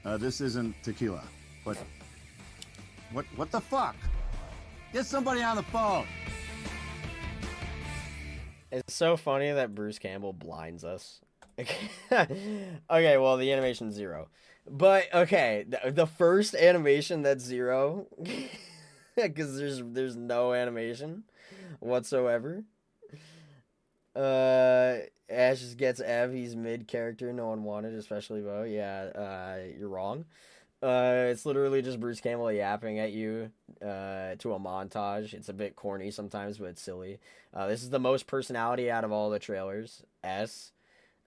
This isn't tequila, but what the fuck? Get somebody on the phone. It's so funny that Bruce Campbell blinds us. Okay, well, the animation's 0. But, okay, the first animation that's 0, because there's no animation whatsoever. Ash just gets Ev, he's mid-character, no one wanted, especially Bo. Yeah, you're wrong. It's literally just Bruce Campbell yapping at you to a montage. It's a bit corny sometimes, but it's silly. This is the most personality out of all the trailers. S.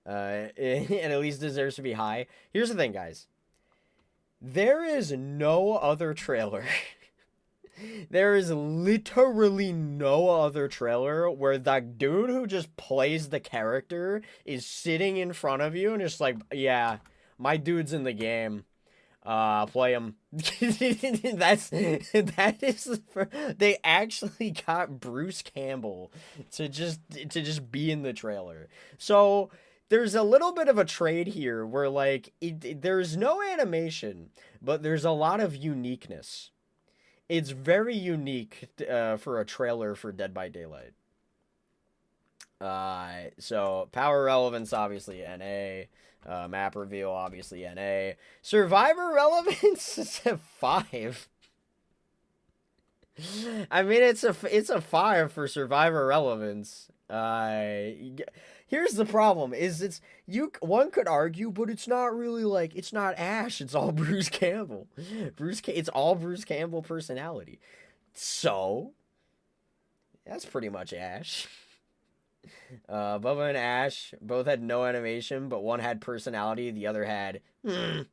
And at least deserves to be high. Here's the thing, guys. There is no other trailer. There is literally no other trailer where that dude who just plays the character is sitting in front of you and just like, yeah, my dude's in the game. Play him. That is they actually got Bruce Campbell to just be in the trailer. So there's a little bit of a trade here where like there's no animation, but there's a lot of uniqueness. It's very unique for a trailer for Dead by Daylight. So power relevance obviously NA. Map reveal, obviously NA. Survivor relevance is a 5. I mean, it's a 5 for Survivor relevance. Here's the problem: one could argue, but it's not really like it's not Ash. It's all Bruce Campbell. It's all Bruce Campbell personality. So that's pretty much Ash. Bubba and Ash both had no animation, but one had personality, the other had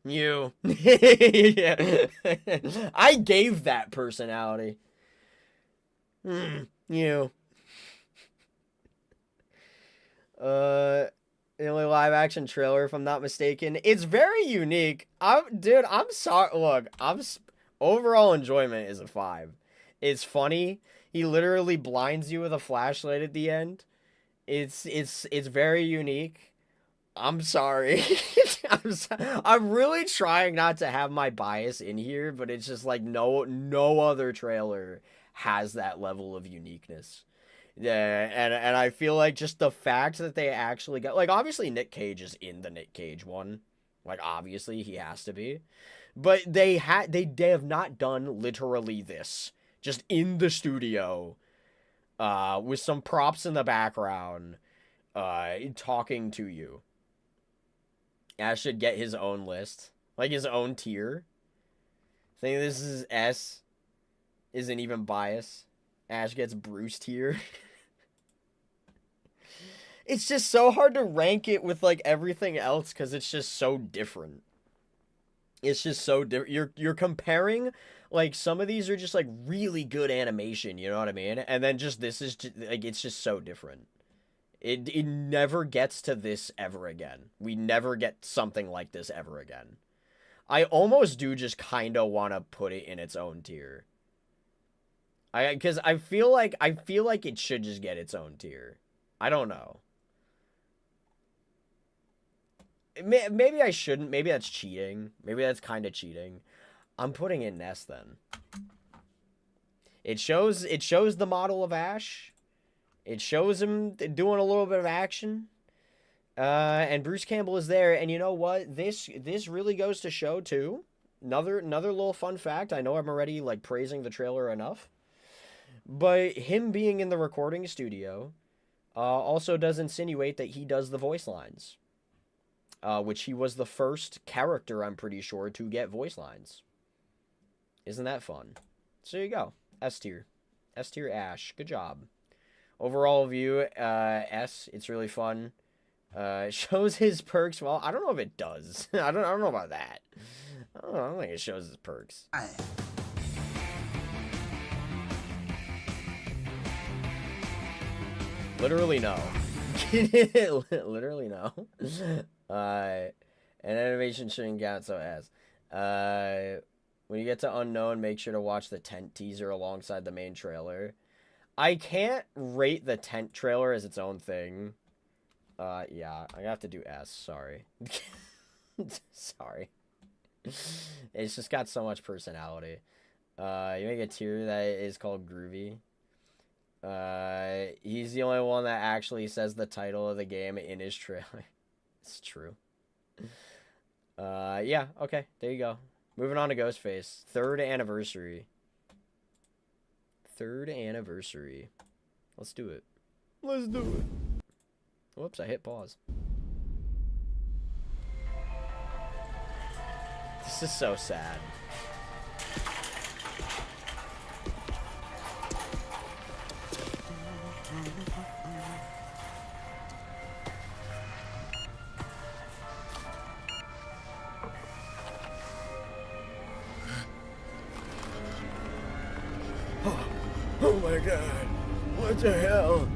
you. Yeah. I gave that personality. You. The only live action trailer, if I'm not mistaken. It's very unique. Dude, I'm sorry. Look, overall enjoyment is a 5. It's funny. He literally blinds you with a flashlight at the end. It's very unique. I'm sorry. I'm really trying not to have my bias in here, but it's just like no other trailer has that level of uniqueness. Yeah, and I feel like just the fact that they actually got, like, obviously Nick Cage is in the Nick Cage one. Like, obviously he has to be. But they have not done literally this. Just in the studio, with some props in the background, talking to you. Ash should get his own list. Like, his own tier. I think this is S. Isn't even bias. Ash gets Bruce tier. It's just so hard to rank it with, like, everything else because it's just so different. It's just so different. You're comparing, like, some of these are just, like, really good animation, you know what I mean? And then just this is, just, like, it's just so different. It never gets to this ever again. We never get something like this ever again. I almost do just kind of want to put it in its own tier. Because I feel like it should just get its own tier. I don't know. Maybe I shouldn't. Maybe that's cheating. Maybe that's kind of cheating. I'm putting in Ness then. It shows the model of Ash. It shows him doing a little bit of action. And Bruce Campbell is there. And you know what? This really goes to show too. Another little fun fact. I know I'm already like praising the trailer enough. But him being in the recording studio also does insinuate that he does the voice lines. Which he was the first character, I'm pretty sure, to get voice lines. Isn't that fun? So there you go. S tier. S tier Ash. Good job. Overall view, S. It's really fun. Shows his perks. Well, I don't know if it does. I don't know about that. I don't think it shows his perks. Literally no. Literally no. An animation shouldn't count, so as. When you get to Unknown, make sure to watch the tent teaser alongside the main trailer. I can't rate the tent trailer as its own thing. Yeah, I have to do S, sorry. Sorry. It's just got so much personality. You make a tier that is called Groovy. He's the only one that actually says the title of the game in his trailer. It's true. Yeah, okay, there you go. Moving on to Ghostface. 3rd anniversary. 3rd anniversary. Let's do it. Let's do it. Whoops, I hit pause. This is so sad. Oh my god. What the hell?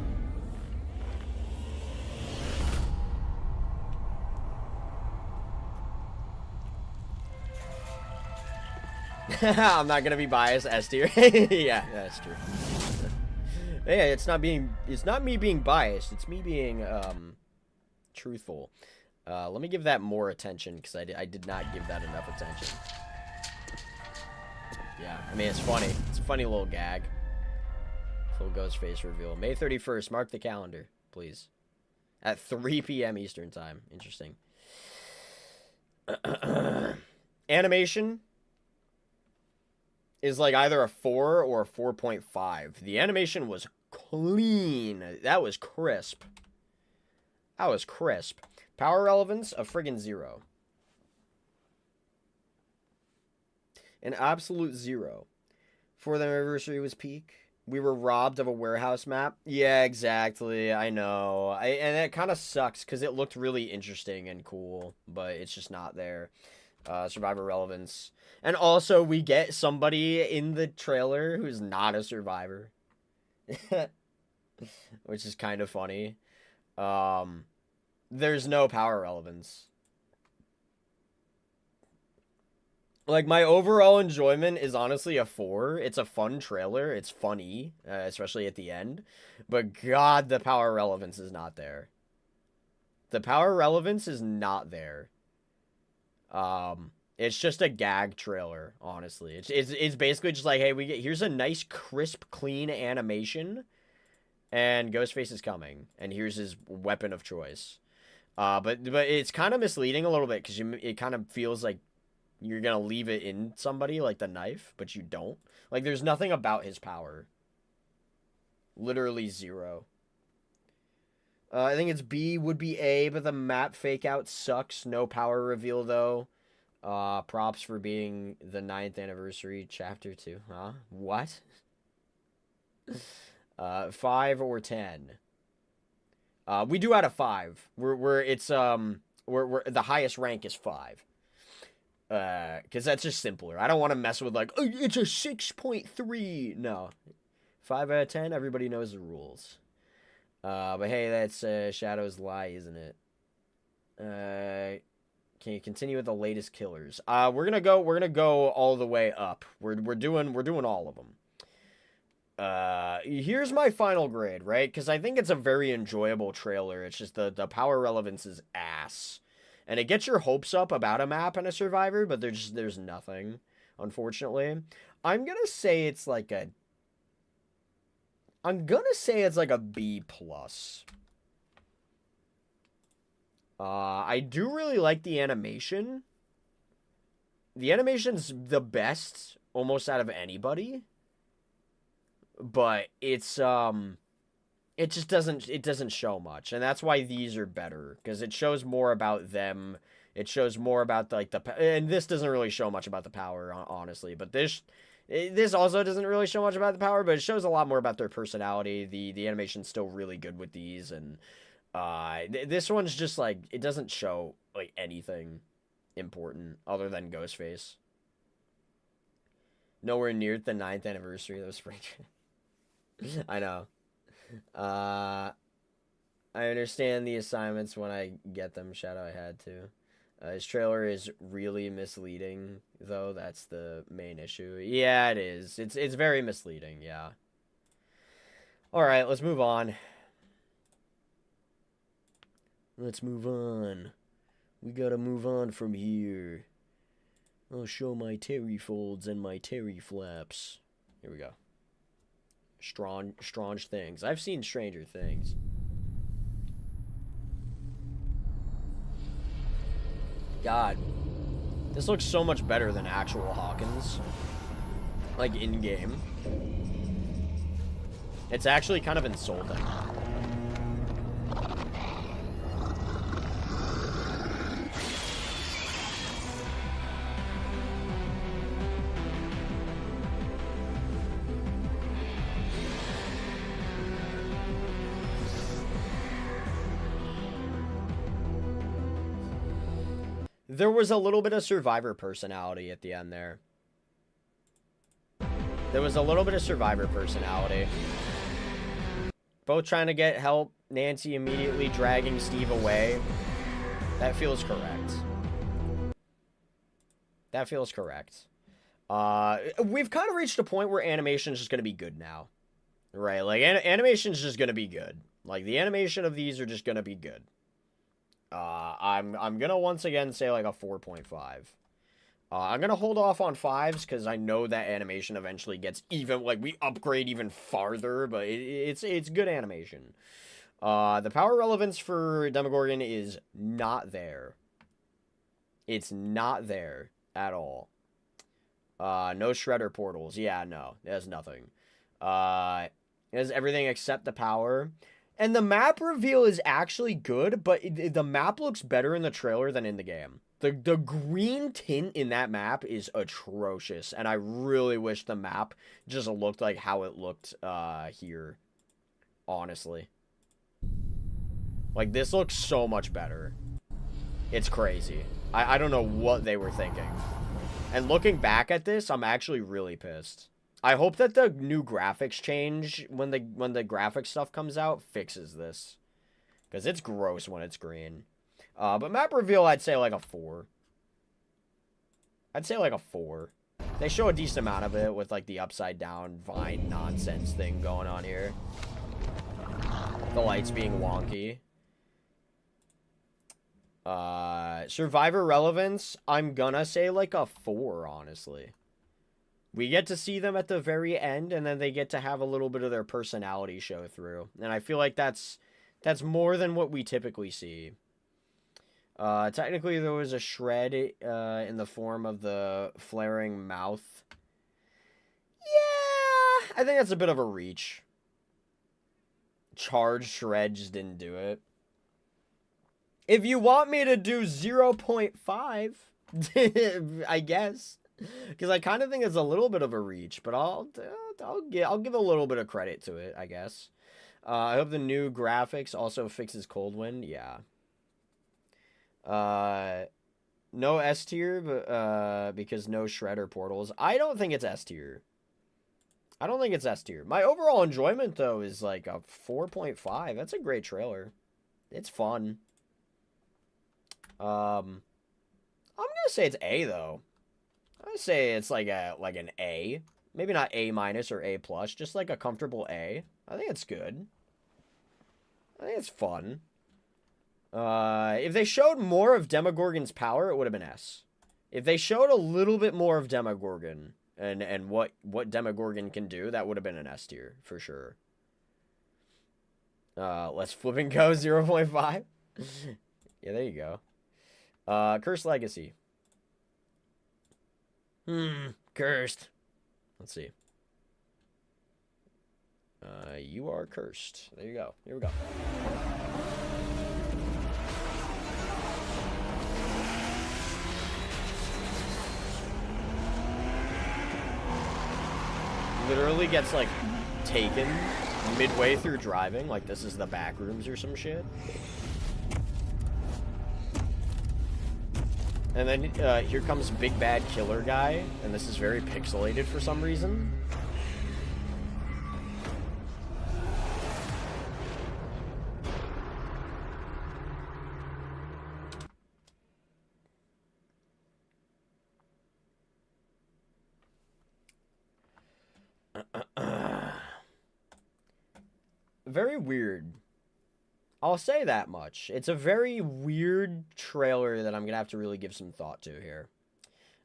I'm not gonna be biased, S tier. Yeah, that's true. Yeah, it's not me being biased, it's me being truthful. Let me give that more attention because I did not give that enough attention. Yeah, I mean it's funny. It's a funny little gag. Full Ghostface reveal. May 31st. Mark the calendar, please. At 3 p.m. Eastern time. Interesting. Animation is like either a 4 or a 4.5. The animation was clean. That was crisp. That was crisp. Power relevance, a friggin' 0. An absolute 0. For the anniversary was peak. We were robbed of a warehouse map. Yeah, exactly. I know. And it kind of sucks because it looked really interesting and cool, but it's just not there. Survivor relevance. And also, we get somebody in the trailer who's not a survivor. Which is kind of funny. There's no power relevance. Like, my overall enjoyment is honestly a 4. It's a fun trailer. It's funny, especially at the end. But God, the power relevance is not there. The power relevance is not there. It's just a gag trailer, honestly. It's basically just like, hey, here's a nice, crisp, clean animation, and Ghostface is coming, and here's his weapon of choice. But it's kind of misleading a little bit, because it kind of feels like you're gonna leave it in somebody, like the knife, but you don't. Like, there's nothing about his power. Literally 0. I think it's B, would be A, but the map fake out sucks. No power reveal, though. Props for being the 9th anniversary, chapter 2. Huh? What? 5 or 10. We do out of 5. We're the highest rank is 5. Because that's just simpler. I don't want to mess with, like, oh, it's a 6.3. No. 5 out of 10, everybody knows the rules. But hey, that's Shadow's lie, isn't it? Can you continue with the latest killers? We're gonna go all the way up. We're doing all of them. Here's my final grade, right? Because I think it's a very enjoyable trailer. It's just the power relevance is ass. And it gets your hopes up about a map and a survivor, but there's nothing, unfortunately. I'm gonna say it's like a B+. I do really like the animation. The animation's the best almost out of anybody. But it's it just doesn't show much, and that's why these are better, because it shows more about them. It shows more about like and this doesn't really show much about the power, honestly, but this also doesn't really show much about the power, but it shows a lot more about their personality. The animation's still really good with these, and this one's just like, it doesn't show like anything important other than Ghostface. Nowhere near the 9th anniversary. That was spring. I know. I understand the assignments when I get them. Shadow, I had to. His trailer is really misleading, though. That's the main issue. Yeah, it is. It's very misleading, yeah. Alright, let's move on. Let's move on. We gotta move on from here. I'll show my terry folds and my terry flaps. Here we go. Strange things. I've seen stranger things. God, this looks so much better than actual Hawkins. Like, in-game. It's actually kind of insulting. There was a little bit of survivor personality at the end there. There was a little bit of survivor personality. Both trying to get help. Nancy immediately dragging Steve away. That feels correct. That feels correct. We've kind of reached a point where animation is just going to be good now. Right? Like, animation is just going to be good. Like, the animation of these are just going to be good. I'm gonna once again say like a 4.5. I'm gonna hold off on 5s because I know that animation eventually gets even, like, we upgrade even farther, but it's good animation. The power relevance for Demogorgon is not there. It's not there at all. No shredder portals. Yeah, no, it has nothing. It has everything except the power. And the map reveal is actually good, but the map looks better in the trailer than in the game. The green tint in that map is atrocious, and I really wish the map just looked like how it looked here, honestly. Like, this looks so much better. It's crazy. I don't know what they were thinking. And looking back at this, I'm actually really pissed. I hope that the new graphics change when the graphics stuff comes out fixes this. Because it's gross when it's green. But map reveal, I'd say like a 4. I'd say like a 4. They show a decent amount of it with like the upside down vine nonsense thing going on here. The lights being wonky. Survivor relevance, I'm gonna say like a 4, honestly. We get to see them at the very end, and then they get to have a little bit of their personality show through. And I feel like that's more than what we typically see. Technically, there was a shred in the form of the flaring mouth. Yeah, I think that's a bit of a reach. Charged shred just didn't do it. If you want me to do 0.5, I guess. Because I kind of think it's a little bit of a reach, but I'll give a little bit of credit to it, I guess. I hope the new graphics also fixes cold wind. Yeah. No S tier, but because no shredder portals. I don't think it's S tier. I don't think it's S tier. My overall enjoyment though is like a 4.5. That's a great trailer. It's fun. I'm gonna say it's A though. I say it's like an A. Maybe not A- or A+, just like a comfortable A. I think it's good. I think it's fun. If they showed more of Demogorgon's power, it would have been S. If they showed a little bit more of Demogorgon and what Demogorgon can do, that would have been an S tier for sure. Let's flip and go 0.5. Yeah, there you go. Cursed Legacy. Cursed. Let's see. You are cursed. There you go. Here we go. Literally gets like taken midway through driving, like this is the back rooms or some shit. And then here comes Big Bad Killer Guy, and this is very pixelated for some reason. Very weird. I'll say that much. It's a very weird trailer that I'm going to have to really give some thought to here.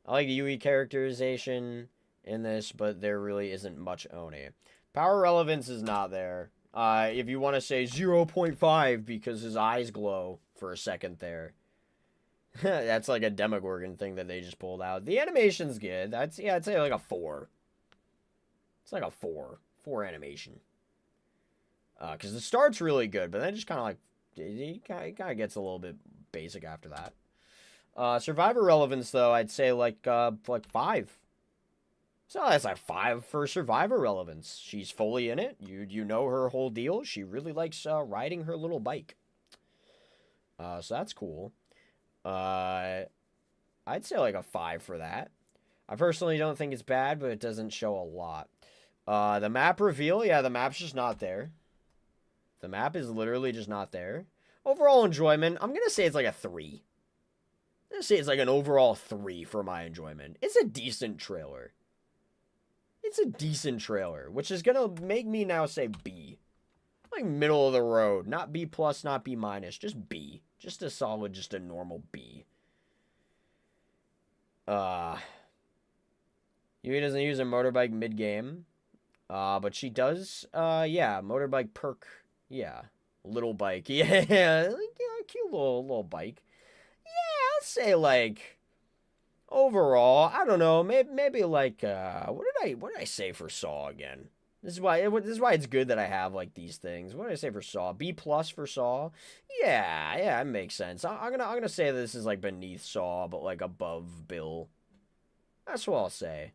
I like the UE characterization in this, but there really isn't much Oni. Power relevance is not there. If you want to say 0.5 because his eyes glow for a second there. That's like a Demogorgon thing that they just pulled out. The animation's good. I'd say like a 4. It's like a 4. 4 animation. Because the start's really good, but then just kind of like, it kind of gets a little bit basic after that. Survivor relevance, though, I'd say like 5. So that's like 5 for Survivor relevance. She's fully in it. You know her whole deal. She really likes riding her little bike. So that's cool. I'd say like a 5 for that. I personally don't think it's bad, but it doesn't show a lot. The map reveal, yeah, the map's just not there. The map is literally just not there. Overall enjoyment, I'm going to say it's like a 3. I'm going to say it's like an overall 3 for my enjoyment. It's a decent trailer. It's a decent trailer, which is going to make me now say B. Like middle of the road. Not B+, not B-, just B. Just a solid, just a normal B. Yui doesn't use a motorbike mid-game. But she does, yeah, motorbike perk. Yeah, little bike. Yeah, cute little bike. Yeah, I'll say like overall, I don't know, maybe like what did I say for Saw again? This is why it's good that I have like these things. What did I say for Saw? B+ for Saw. Yeah, it makes sense. I'm gonna say this is like beneath Saw, but like above Bill. That's what I'll say.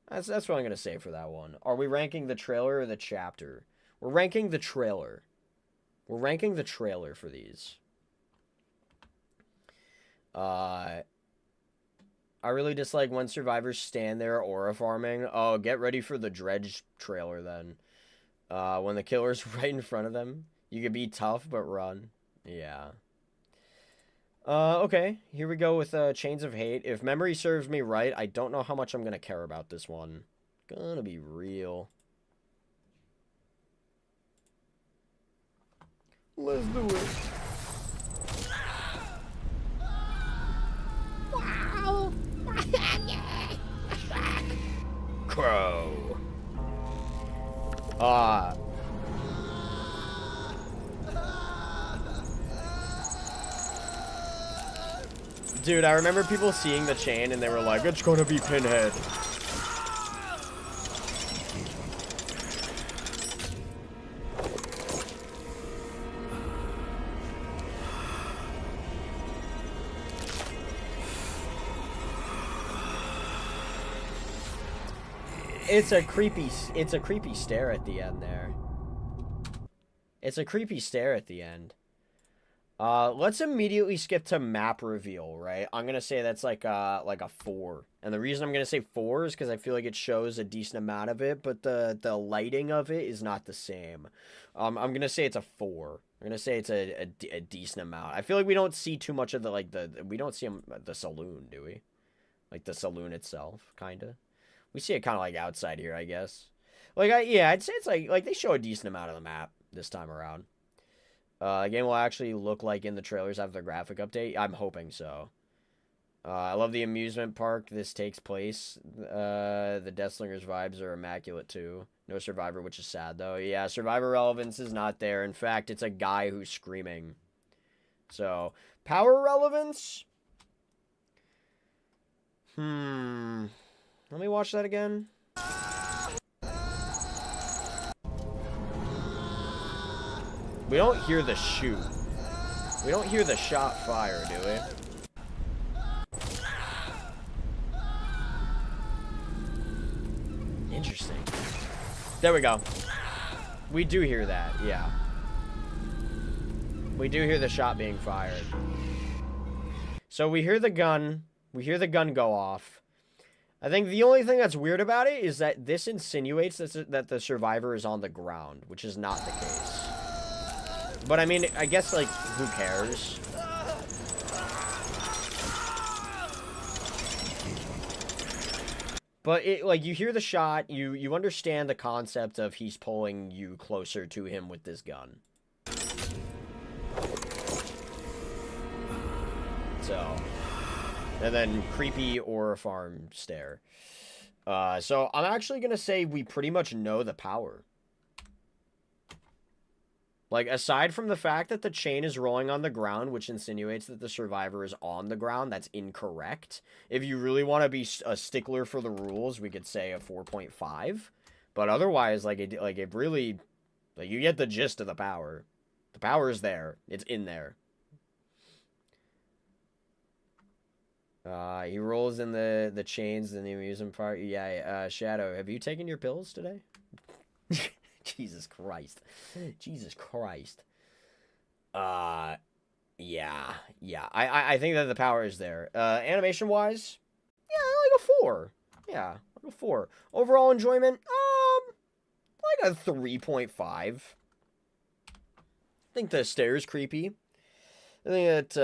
That's what I'm gonna say for that one. Are we ranking the trailer or the chapter? We're ranking the trailer. We're ranking the trailer for these. I really dislike when survivors stand there aura farming. Oh, get ready for the Dredge trailer then. When the killer's right in front of them. You could be tough, but run. Yeah. Okay. Here we go with Chains of Hate. If memory serves me right, I don't know how much I'm gonna care about this one. Gonna be real. Let's do it. Wow. Crow. Dude, I remember people seeing the chain and they were like, it's gonna be Pinhead. It's a creepy stare at the end there. It's a creepy stare at the end. Let's immediately skip to map reveal, right? I'm gonna say that's like a 4. And the reason I'm gonna say 4 is because I feel like it shows a decent amount of it, but the lighting of it is not the same. I'm gonna say it's a 4. I'm gonna say it's a decent amount. I feel like we don't see too much of we don't see the saloon, do we? Like the saloon itself, kinda. We see it kind of like outside here, I guess. Like, yeah, I'd say it's like they show a decent amount of the map this time around. The game will actually look like in the trailers after the graphic update. I'm hoping so. I love the amusement park this takes place. The Deathslingers vibes are immaculate too. No Survivor, which is sad though. Yeah, Survivor relevance is not there. In fact, it's a guy who's screaming. So, power relevance? Let me watch that again. We don't hear the shoot. We don't hear the shot fire, do we? Interesting. There we go. We do hear that, yeah. We do hear the shot being fired. So we hear the gun. We hear the gun go off. I think the only thing that's weird about it is that this insinuates that the survivor is on the ground, which is not the case. But I mean, I guess, like, who cares? But like, you hear the shot, you understand the concept of he's pulling you closer to him with this gun. So, and then creepy or a farm stare. So I'm actually gonna say we pretty much know the power. Like, aside from the fact that the chain is rolling on the ground, which insinuates that the survivor is on the ground, that's incorrect. If you really want to be a stickler for the rules, we could say a 4.5. But otherwise, it really, like, you get the gist of the power. The power is there. It's in there. He rolls in the chains in the amusement park. Yeah, Shadow, have you taken your pills today? Jesus Christ. Jesus Christ. Yeah. I think that the power is there. Animation-wise, yeah, like a 4. Yeah, like a 4. Overall enjoyment, like a 3.5. I think the stare's creepy. I think that,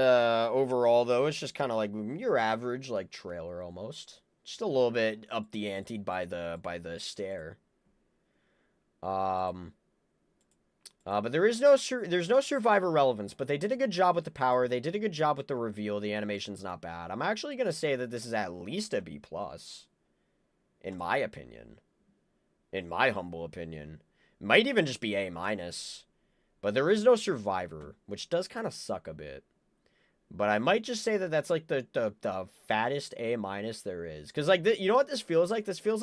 overall, though, it's just kind of like your average, like, trailer, almost. Just a little bit up the ante by the stare. But there's no survivor relevance, but they did a good job with the power. They did a good job with the reveal. The animation's not bad. I'm actually going to say that this is at least a B+, in my opinion. In my humble opinion. Might even just be A-. But there is no survivor, which does kind of suck a bit. But I might just say that that's like the fattest A- there is. Because, like, you know what this feels like? This feels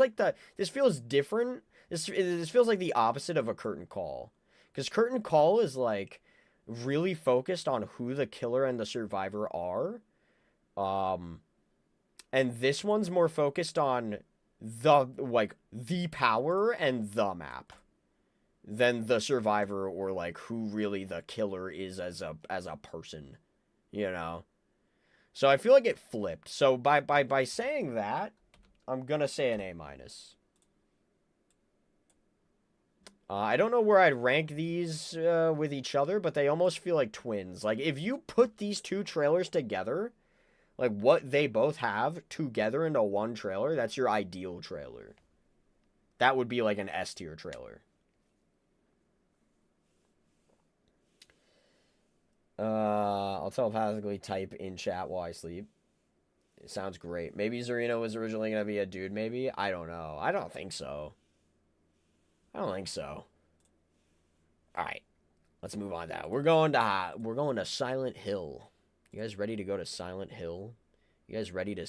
different. This feels like the opposite of a curtain call. Because curtain call is, like, really focused on who the killer and the survivor are. And this one's more focused on the power and the map than the survivor or, like, who really the killer is as a person, you know? So I feel like it flipped. So by saying that, I'm gonna say an A-. I don't know where I'd rank these with each other, but they almost feel like twins. Like, if you put these two trailers together, like what they both have together into one trailer, that's your ideal trailer. That would be like an S tier trailer. I'll telepathically type in chat while I sleep. It sounds great. Maybe Zarina was originally going to be a dude, maybe? I don't know. I don't think so. I don't think so. Alright. Let's move on now. We're going to Silent Hill. You guys ready to go to Silent Hill? You guys ready to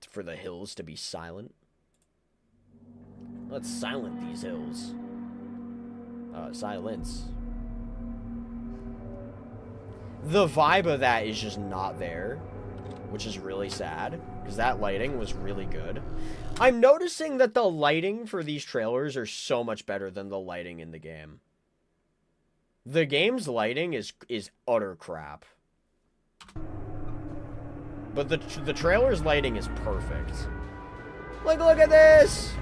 for the hills to be silent? Let's silent these hills. Silence. The vibe of that is just not there, which is really sad, because that lighting was really good. I'm noticing that the lighting for these trailers are so much better than the lighting in the game. The game's lighting is utter crap. But the trailer's lighting is perfect. Like, look at this!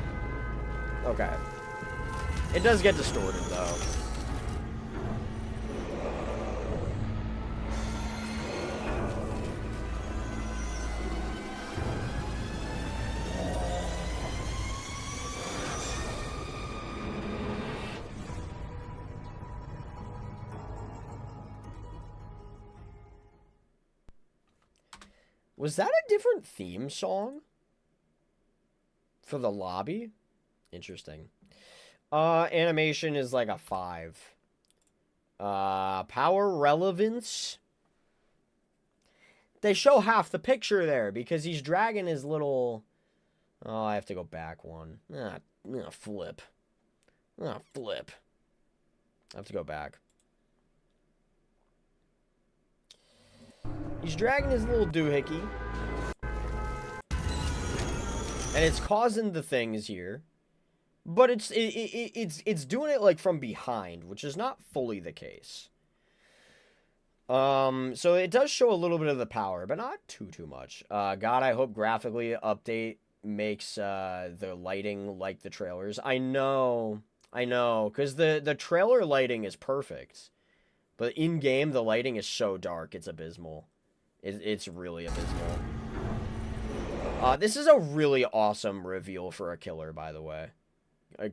Okay. It does get distorted, though. Was that a different theme song? For the lobby? Interesting. Animation is like a 5. Power relevance? They show half the picture there because he's dragging his little... Oh, I have to go back one. Flip. Flip. I have to go back. He's dragging his little doohickey. And it's causing the things here. But it's doing it like from behind, which is not fully the case. So it does show a little bit of the power, but not too much. God, I hope graphically update makes the lighting like the trailers. I know, because the trailer lighting is perfect. But in-game, the lighting is so dark, it's abysmal. It's really abysmal. This is a really awesome reveal for a killer, by the way.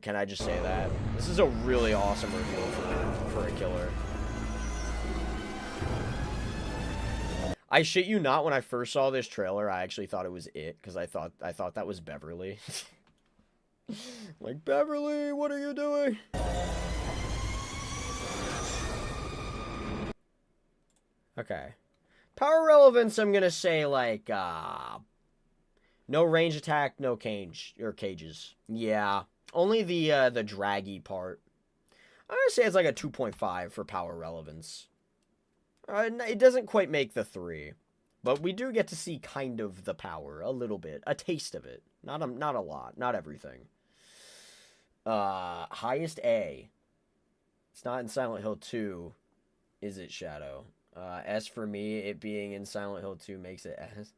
Can I just say that? This is a really awesome reveal for a killer. I shit you not, when I first saw this trailer, I actually thought it was it, because I thought that was Beverly. Like, Beverly, what are you doing? Okay. Power relevance, I'm gonna say, like, no range attack, no cages. Yeah. Only the draggy part. I'm gonna say it's like a 2.5 for power relevance. It doesn't quite make the 3. But we do get to see kind of the power. A little bit. A taste of it. Not a lot. Not everything. Highest A. It's not in Silent Hill 2. Is it, Shadow? S for me, it being in Silent Hill 2 makes it S.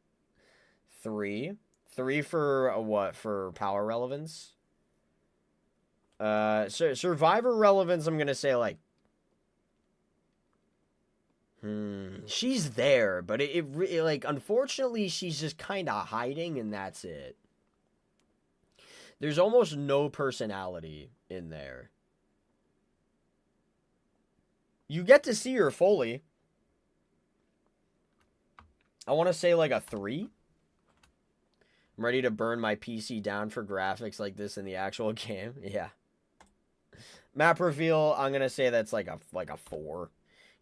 3. 3 for what? For power relevance? Survivor relevance, I'm gonna say like... She's there, but it like, unfortunately, she's just kind of hiding, and that's it. There's almost no personality in there. You get to see her fully. I want to say like a 3. I'm ready to burn my PC down for graphics like this in the actual game. Yeah. Map reveal, I'm going to say that's like a 4.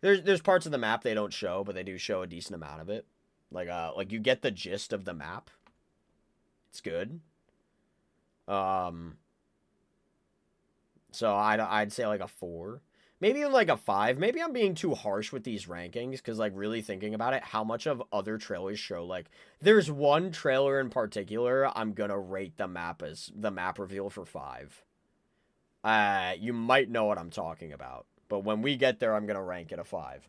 There's parts of the map they don't show, but they do show a decent amount of it. Like you get the gist of the map. It's good. So I'd say like a 4. Maybe even like a 5. Maybe I'm being too harsh with these rankings, because like really thinking about it, how much of other trailers show, like there's one trailer in particular I'm gonna rate the map as the map reveal for 5. You might know what I'm talking about, but when we get there, I'm gonna rank it a 5.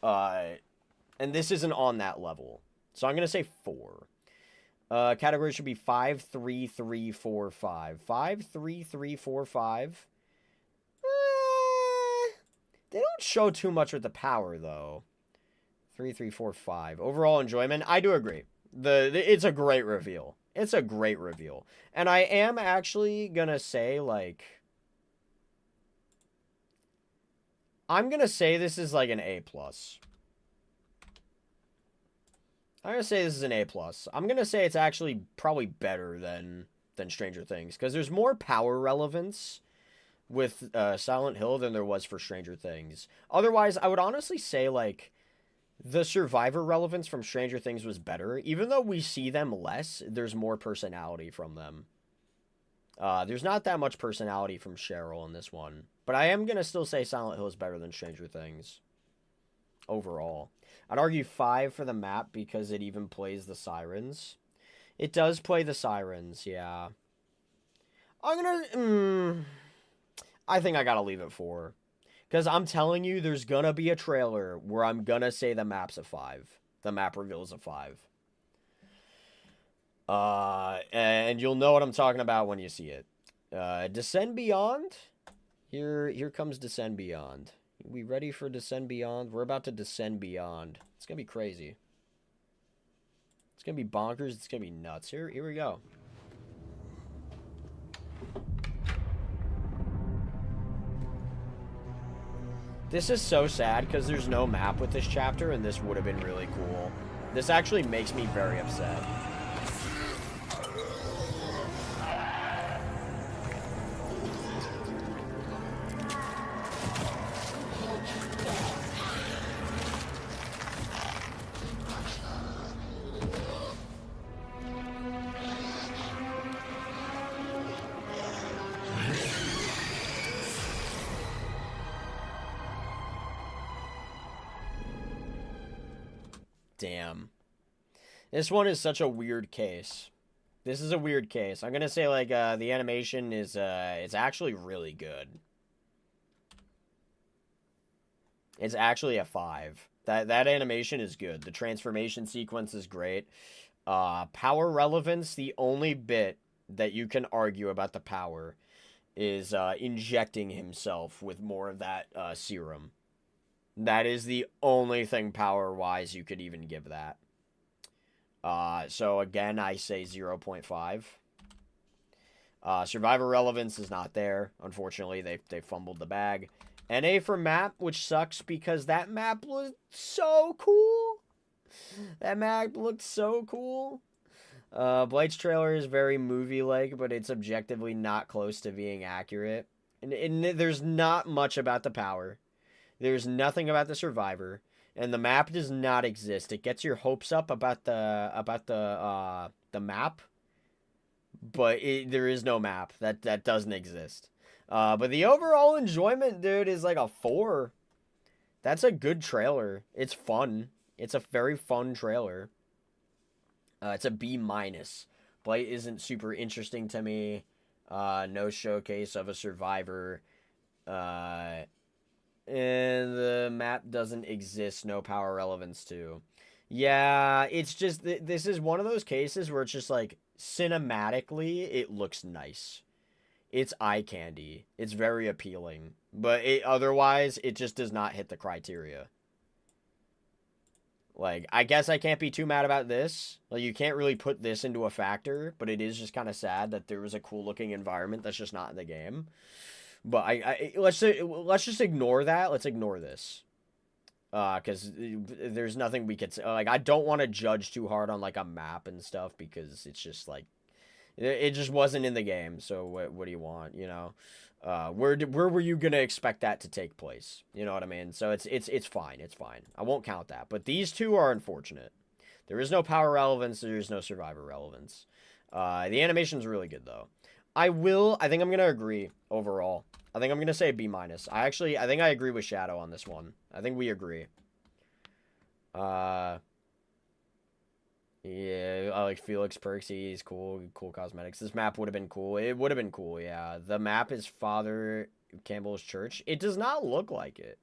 And this isn't on that level, so I'm gonna say 4. Category should be 5, 3, 3, 4, 5. 5, 3, 3, 4, 5. They don't show too much with the power, though. 3, 3, 4, 5. Overall enjoyment, I do agree. It's a great reveal. It's a great reveal. And I am actually gonna say, like... I'm gonna say this is like an A+. I'm gonna say this is an A+. I'm gonna say it's actually probably better than Stranger Things. Because there's more power relevance with Silent Hill than there was for Stranger Things. Otherwise, I would honestly say, like... The survivor relevance from Stranger Things was better. Even though we see them less, there's more personality from them. There's not that much personality from Cheryl in this one. But I am going to still say Silent Hill is better than Stranger Things. Overall. I'd argue 5 for the map because it even plays the sirens. It does play the sirens, yeah. I'm going to... I think I got to leave it 4. Because I'm telling you, there's going to be a trailer where I'm going to say the map's a 5. The map reveal is a 5. And you'll know what I'm talking about when you see it. Descend Beyond? Here comes Descend Beyond. We ready for Descend Beyond? We're about to Descend Beyond. It's going to be crazy. It's going to be bonkers. It's going to be nuts. Here we go. This is so sad because there's no map with this chapter, and this would have been really cool. This actually makes me very upset. Damn. This one is such a weird case. This is a weird case. I'm gonna say, like, the animation is, it's actually really good. It's actually a 5. That animation is good. The transformation sequence is great. Power relevance, the only bit that you can argue about the power is, injecting himself with more of that, serum. That is the only thing power-wise you could even give that. So, again, I say 0.5. Survivor relevance is not there. Unfortunately, they fumbled the bag. NA for map, which sucks because that map looked so cool. That map looked so cool. Blight's trailer is very movie-like, but it's objectively not close to being accurate. And there's not much about the power. There's nothing about the survivor, and the map does not exist. It gets your hopes up about the map, but there is no map. That doesn't exist. But the overall enjoyment, dude, is like a 4. That's a good trailer. It's fun. It's a very fun trailer. It's a B-. Blight isn't super interesting to me. No showcase of a survivor. And the map doesn't exist, no power relevance too. Yeah, it's just, this is one of those cases where it's just like, cinematically, it looks nice. It's eye candy. It's very appealing. But otherwise, it just does not hit the criteria. Like, I guess I can't be too mad about this. Like, you can't really put this into a factor, but it is just kind of sad that there was a cool looking environment that's just not in the game. But let's just ignore that. Let's ignore this. Because there's nothing we could say. Like, I don't want to judge too hard on, like, a map and stuff because it's just, like, it just wasn't in the game. So what do you want, you know? Where were you going to expect that to take place? You know what I mean? So it's fine. It's fine. I won't count that. But these two are unfortunate. There is no power relevance. There is no survivor relevance. The animation's really good, though. I think I'm going to agree overall. I think I'm going to say B-. I think I agree with Shadow on this one. I think we agree. Yeah, I like Felix Perks. He's cool. Cool cosmetics. This map would have been cool. It would have been cool, yeah. The map is Father Campbell's church. It does not look like it.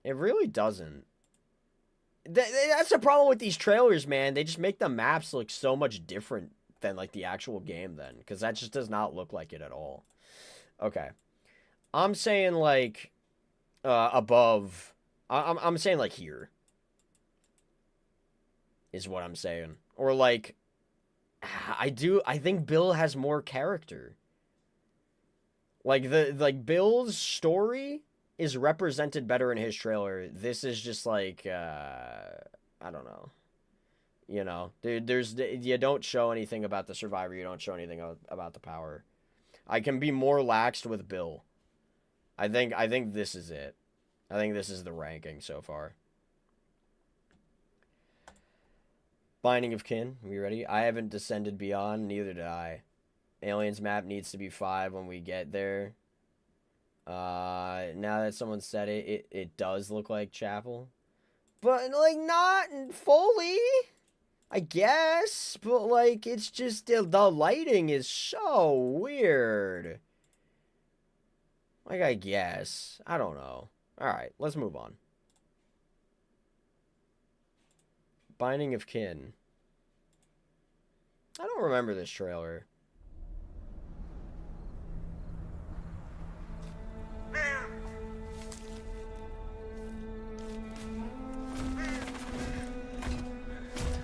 It really doesn't. That's the problem with these trailers, man. They just make the maps look so much different like the actual game then, because that just does not look like it at all. Okay, I'm saying like above. I'm saying like here is what I'm saying, or like I think Bill has more character. Like Bill's story is represented better in his trailer. This is just like I don't know. You know, you don't show anything about the survivor. You don't show anything about the power. I can be more laxed with Bill. I think this is it. I think this is the ranking so far. Binding of Kin. We ready? I haven't descended beyond. Neither did I. Aliens map needs to be 5 when we get there. Now that someone said it, it does look like Chapel. But, like, not fully, I guess. But, like, it's just, the lighting is so weird. Like, I guess. I don't know. Alright, let's move on. Binding of Kin. I don't remember this trailer.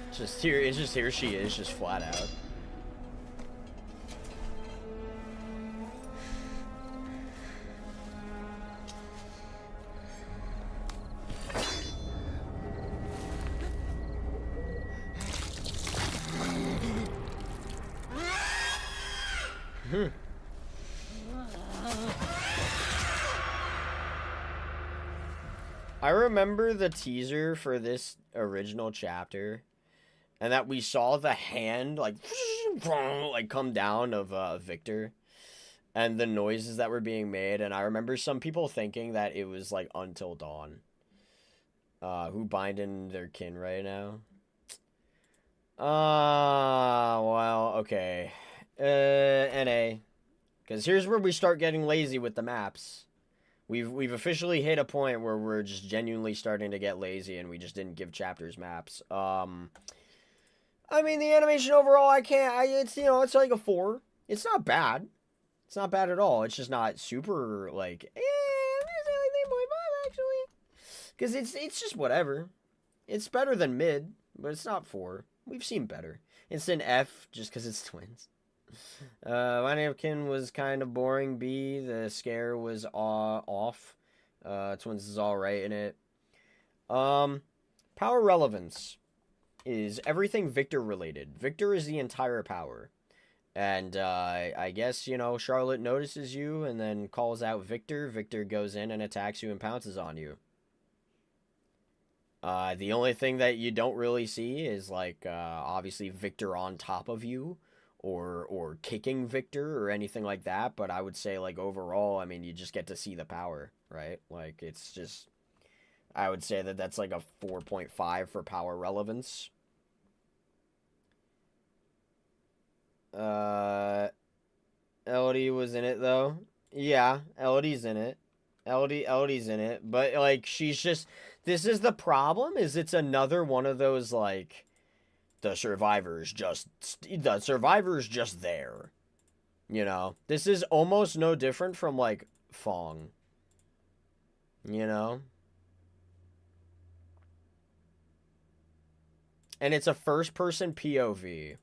It's just here she is, just flat out. I remember the teaser for this original chapter, and that we saw the hand like come down of Victor, and the noises that were being made, and I remember some people thinking that it was like Until Dawn. Who binding their kin right now? Well, okay. NA. Because here's where we start getting lazy with the maps. We've officially hit a point where we're just genuinely starting to get lazy, and we just didn't give chapters maps. I mean, the animation overall, it's, you know, it's like a 4. It's not bad. It's not bad at all. It's just not super, like, it's like 8.5, actually. Because it's just whatever. It's better than mid, but it's not 4. We've seen better. It's an F, just because it's twins. Binding of Kin was kind of boring. B, the scare was off. Twins is alright in it. Power relevance is everything Victor related. Victor is the entire power. And, I guess, you know, Charlotte notices you and then calls out Victor. Victor goes in and attacks you and pounces on you. The only thing that you don't really see is, like, obviously Victor on top of you. Or kicking Victor or anything like that, but I would say, like, overall, I mean, you just get to see the power, right? Like, it's just, I would say that that's like a 4.5 for power relevance. Elodie was in it, though. Yeah, Elodie's in it. Elodie's in it, but, like, she's just, this is the problem, is it's another one of those, like, the survivor's just there, you know. This is almost no different from like Fong, you know, and it's a first-person POV.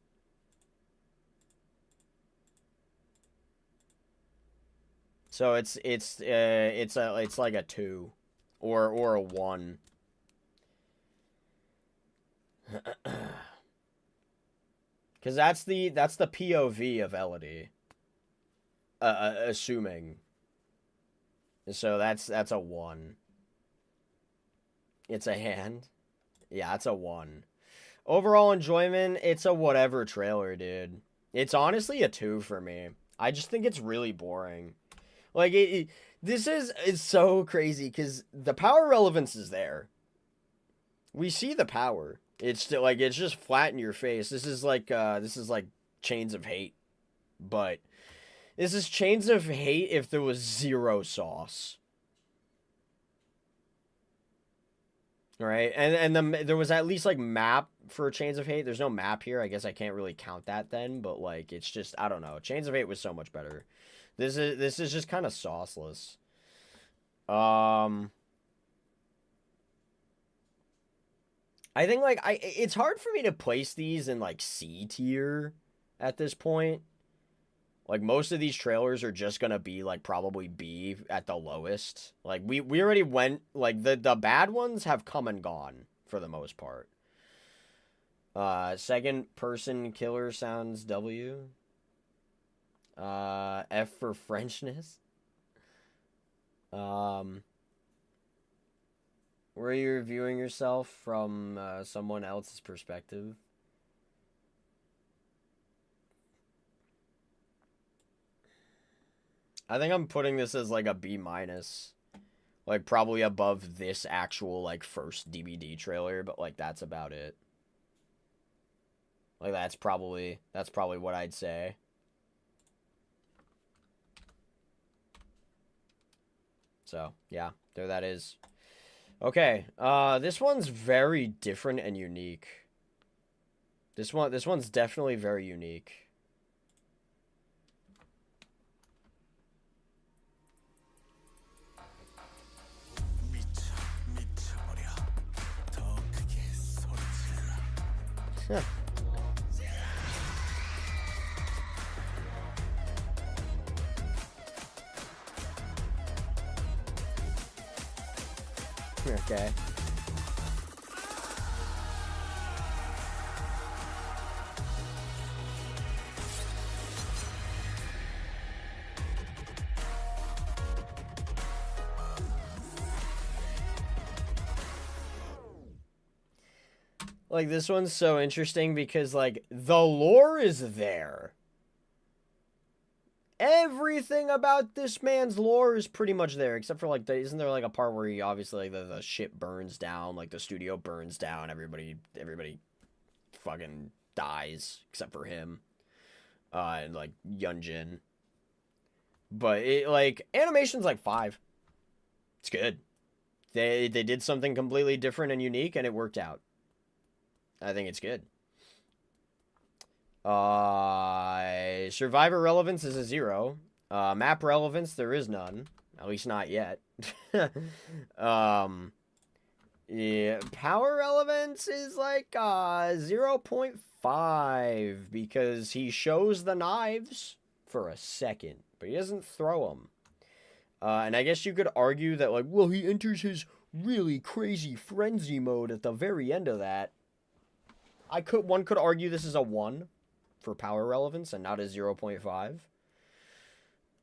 So it's like a 2 or a 1. Because that's the POV of Elodie. Assuming. So that's a 1. It's a hand. Yeah, it's a 1. Overall enjoyment, it's a whatever trailer, dude. It's honestly a 2 for me. I just think it's really boring. Like, it's so crazy, because the power relevance is there. We see the power. It's still, like, it's just flat in your face. This is like Chains of Hate. But this is Chains of Hate if there was 0 sauce. Right? And there was at least, like, map for Chains of Hate. There's no map here. I guess I can't really count that then, but like it's just I don't know. Chains of Hate was so much better. This is just kind of sauceless. I think like it's hard for me to place these in like C tier at this point. Like most of these trailers are just gonna be like probably B at the lowest. Like we already went like the bad ones have come and gone for the most part. Second person killer sounds W. F for Frenchness. Were you reviewing yourself from someone else's perspective? I think I'm putting this as like a B minus. Like probably above this actual like first DBD trailer, but like that's about it. Like that's probably what I'd say. So, yeah, there that is. Okay, this one's very different and unique. This one's definitely very unique. Huh. Okay. Like, this one's so interesting because, like, the lore is there. Everything about this man's lore is pretty much there, except for, like, isn't there, like, a part where he obviously, like, the ship burns down, like, the studio burns down, everybody fucking dies, except for him. And, like, Yunjin. But, it, like, animation's, like, 5. It's good. They did something completely different and unique, and it worked out. I think it's good. Survivor relevance is a 0. Map relevance, there is none. At least not yet. Yeah, power relevance is like 0.5 because he shows the knives for a second, but he doesn't throw them. And I guess you could argue that, like, well, he enters his really crazy frenzy mode at the very end of that. One could argue this is a 1 for power relevance and not a 0.5.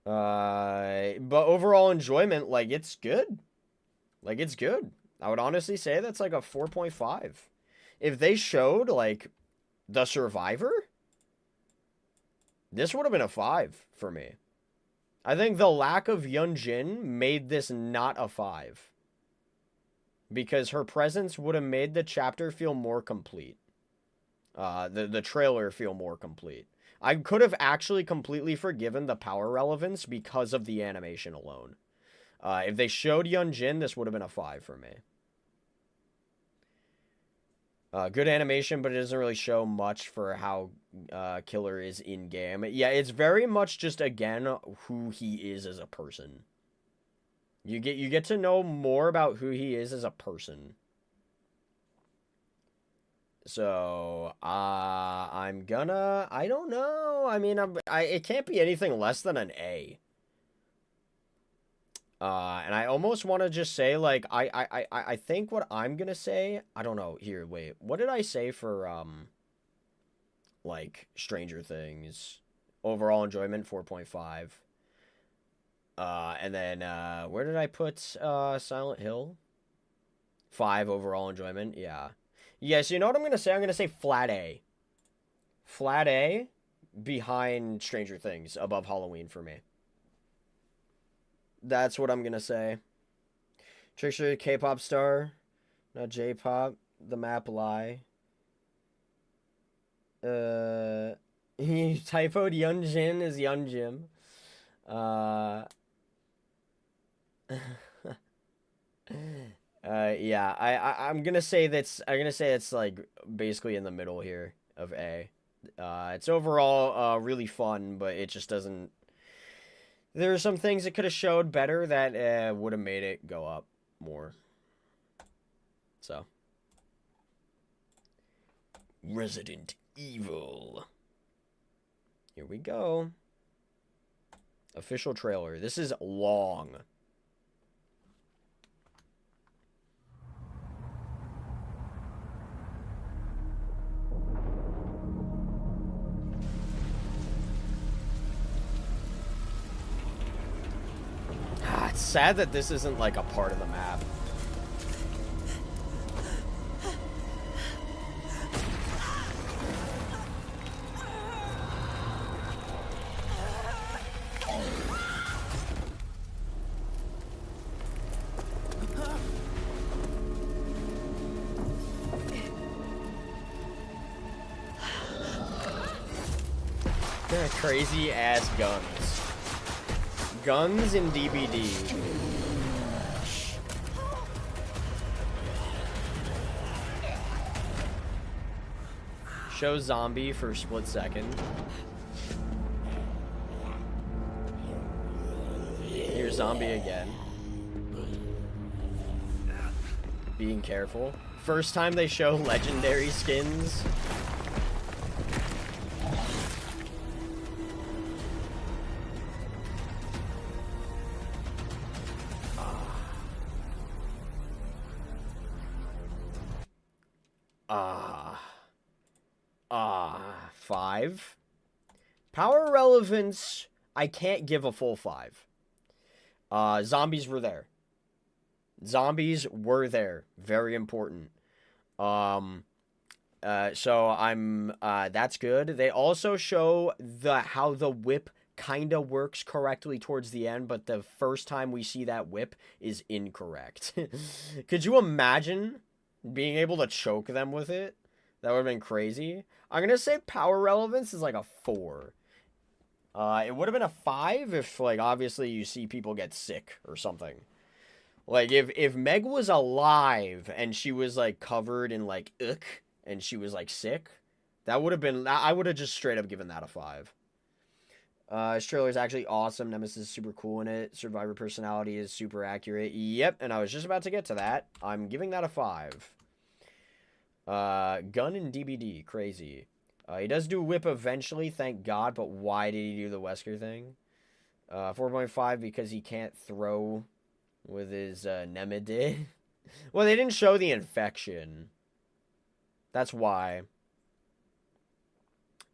But overall enjoyment, like, it's good. Like, it's good. I would honestly say that's like a 4.5. If they showed, like, the Survivor, this would have been a 5 for me. I think the lack of Yunjin made this not a 5. Because her presence would have made the chapter feel more complete. The trailer feel more complete. I could have actually completely forgiven the power relevance because of the animation alone. If they showed Yunjin, this would have been a 5 for me. Good animation, but it doesn't really show much for how Killer is in-game. Yeah, it's very much just, again, who he is as a person. You get to know more about who he is as a person. So, I don't know. I mean, it can't be anything less than an A. And I almost want to just say, like, I think what I'm gonna say, I don't know. Here, wait. What did I say for, like, Stranger Things? Overall enjoyment, 4.5. And then, where did I put, Silent Hill? 5 overall enjoyment, yeah. Yeah, so you know what I'm going to say? I'm going to say flat A. Flat A behind Stranger Things, above Halloween for me. That's what I'm going to say. Trickster, K-pop star, not J-pop. The map lie. He typoed Yunjin as Yunjim. Yeah, I'm gonna say it's like basically in the middle here of A. It's overall really fun, but it just doesn't. There are some things it could have showed better that would have made it go up more. So, Resident Evil. Here we go. Official trailer. This is long. It's sad that this isn't like a part of the map. Crazy ass guns. Guns in DBD. Show zombie for a split second. Here's zombie again. Being careful. First time they show legendary skins. Five. Power relevance, I can't give a full 5. Zombies were there. Zombies were there. Very important. So I'm, that's good. They also show how the whip kind of works correctly towards the end, but the first time we see that whip is incorrect. Could you imagine being able to choke them with it? That would have been crazy. I'm going to say power relevance is like a 4. It would have been a 5 if, like, obviously you see people get sick or something. Like, if Meg was alive and she was, like, covered in, like, ick, and she was, like, sick, that would have been... I would have just straight up given that a 5. This trailer is actually awesome. Nemesis is super cool in it. Survivor personality is super accurate. Yep, and I was just about to get to that. I'm giving that a 5. Gun and DBD, crazy. He does do whip eventually, thank God, but why did he do the Wesker thing? 4.5 because he can't throw with his Nemedid. Well, they didn't show the infection. That's why.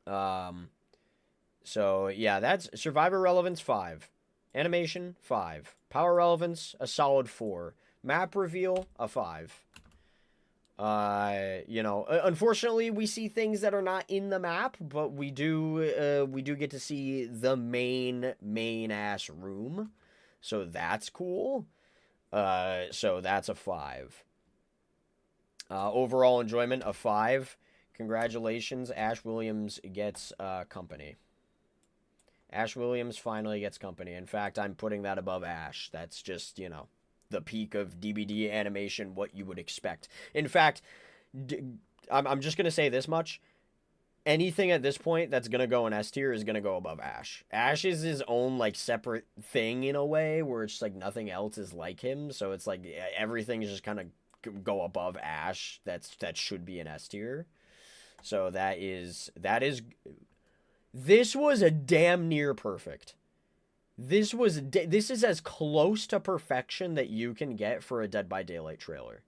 So, yeah, that's Survivor relevance 5. Animation, 5. Power relevance, a solid 4. Map reveal, a 5. You know, unfortunately, we see things that are not in the map, but we do get to see the main ass room, so that's cool. So that's a 5. Overall enjoyment, a 5. Congratulations, Ash Williams gets company. Ash Williams finally gets company. In fact, I'm putting that above Ash. That's just, you know, the peak of DBD animation, what you would expect. In fact, I'm just going to say this much. Anything at this point that's going to go in S tier is going to go above Ash. Ash is his own, like, separate thing in a way, where it's, like, nothing else is like him. So it's, like, everything is just kind of go above Ash. That should be an S tier. So this was a damn near perfect. This is as close to perfection that you can get for a Dead by Daylight trailer.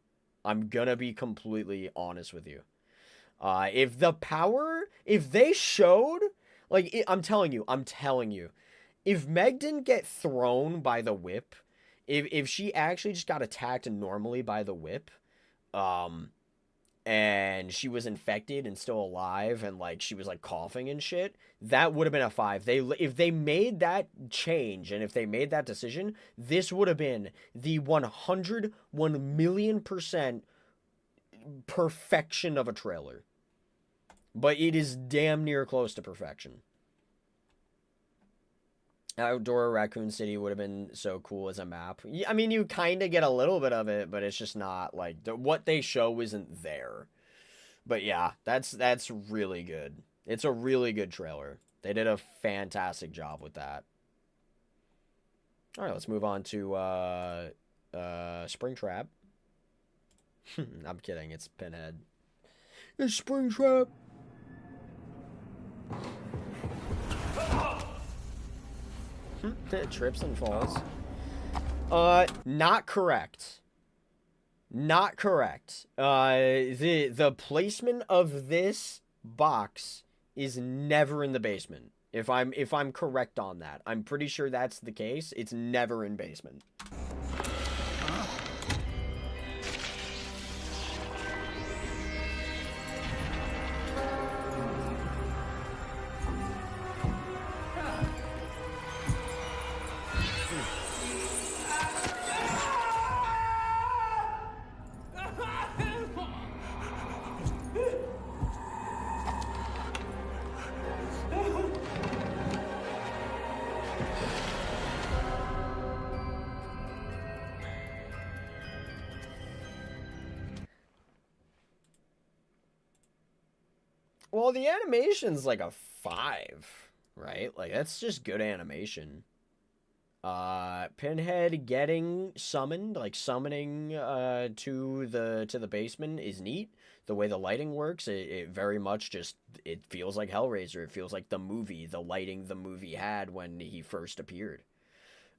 I'm gonna be completely honest with you. If they showed, like, I'm telling you, if Meg didn't get thrown by the whip, if she actually just got attacked normally by the whip, and she was infected and still alive, and, like, she was, like, coughing and shit, that would have been a 5. If they made that change, and if they made that decision, this would have been the 1,000,000% perfection of a trailer. But it is damn near close to perfection. Outdoor Raccoon City would have been so cool as a map. I mean, you kind of get a little bit of it, but it's just not like what they show isn't there. But yeah, that's really good. It's a really good trailer. They did a fantastic job with that. All right, let's move on to Springtrap. I'm kidding. It's Pinhead. It's Springtrap. Trips and falls. Not correct. Not correct. The placement of this box is never in the basement. If I'm correct on that, I'm pretty sure that's the case. It's never in basement. Well, the animation's like a 5, right? Like that's just good animation. Pinhead getting summoned, like summoning to the basement is neat. The way the lighting works, it very much just it feels like Hellraiser. It feels like the movie, the lighting the movie had when he first appeared.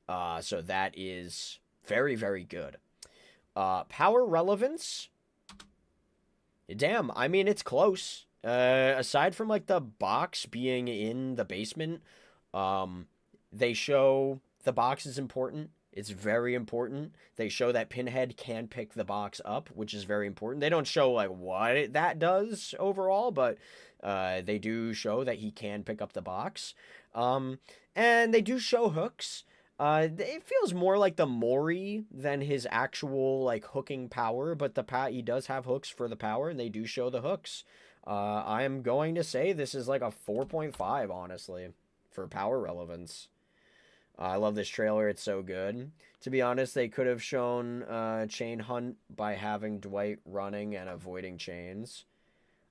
So that is very, very good. Power relevance. Damn, I mean it's close. Aside from like the box being in the basement, they show the box is important. It's very important. They show that Pinhead can pick the box up, which is very important. They don't show like what that does overall, but they do show that he can pick up the box. And they do show hooks. It feels more like the Mori than his actual like hooking power, but he does have hooks for the power, and they do show the hooks. I am going to say this is like a 4.5, honestly, for power relevance. I love this trailer. It's so good. To be honest, they could have shown Chain Hunt by having Dwight running and avoiding chains.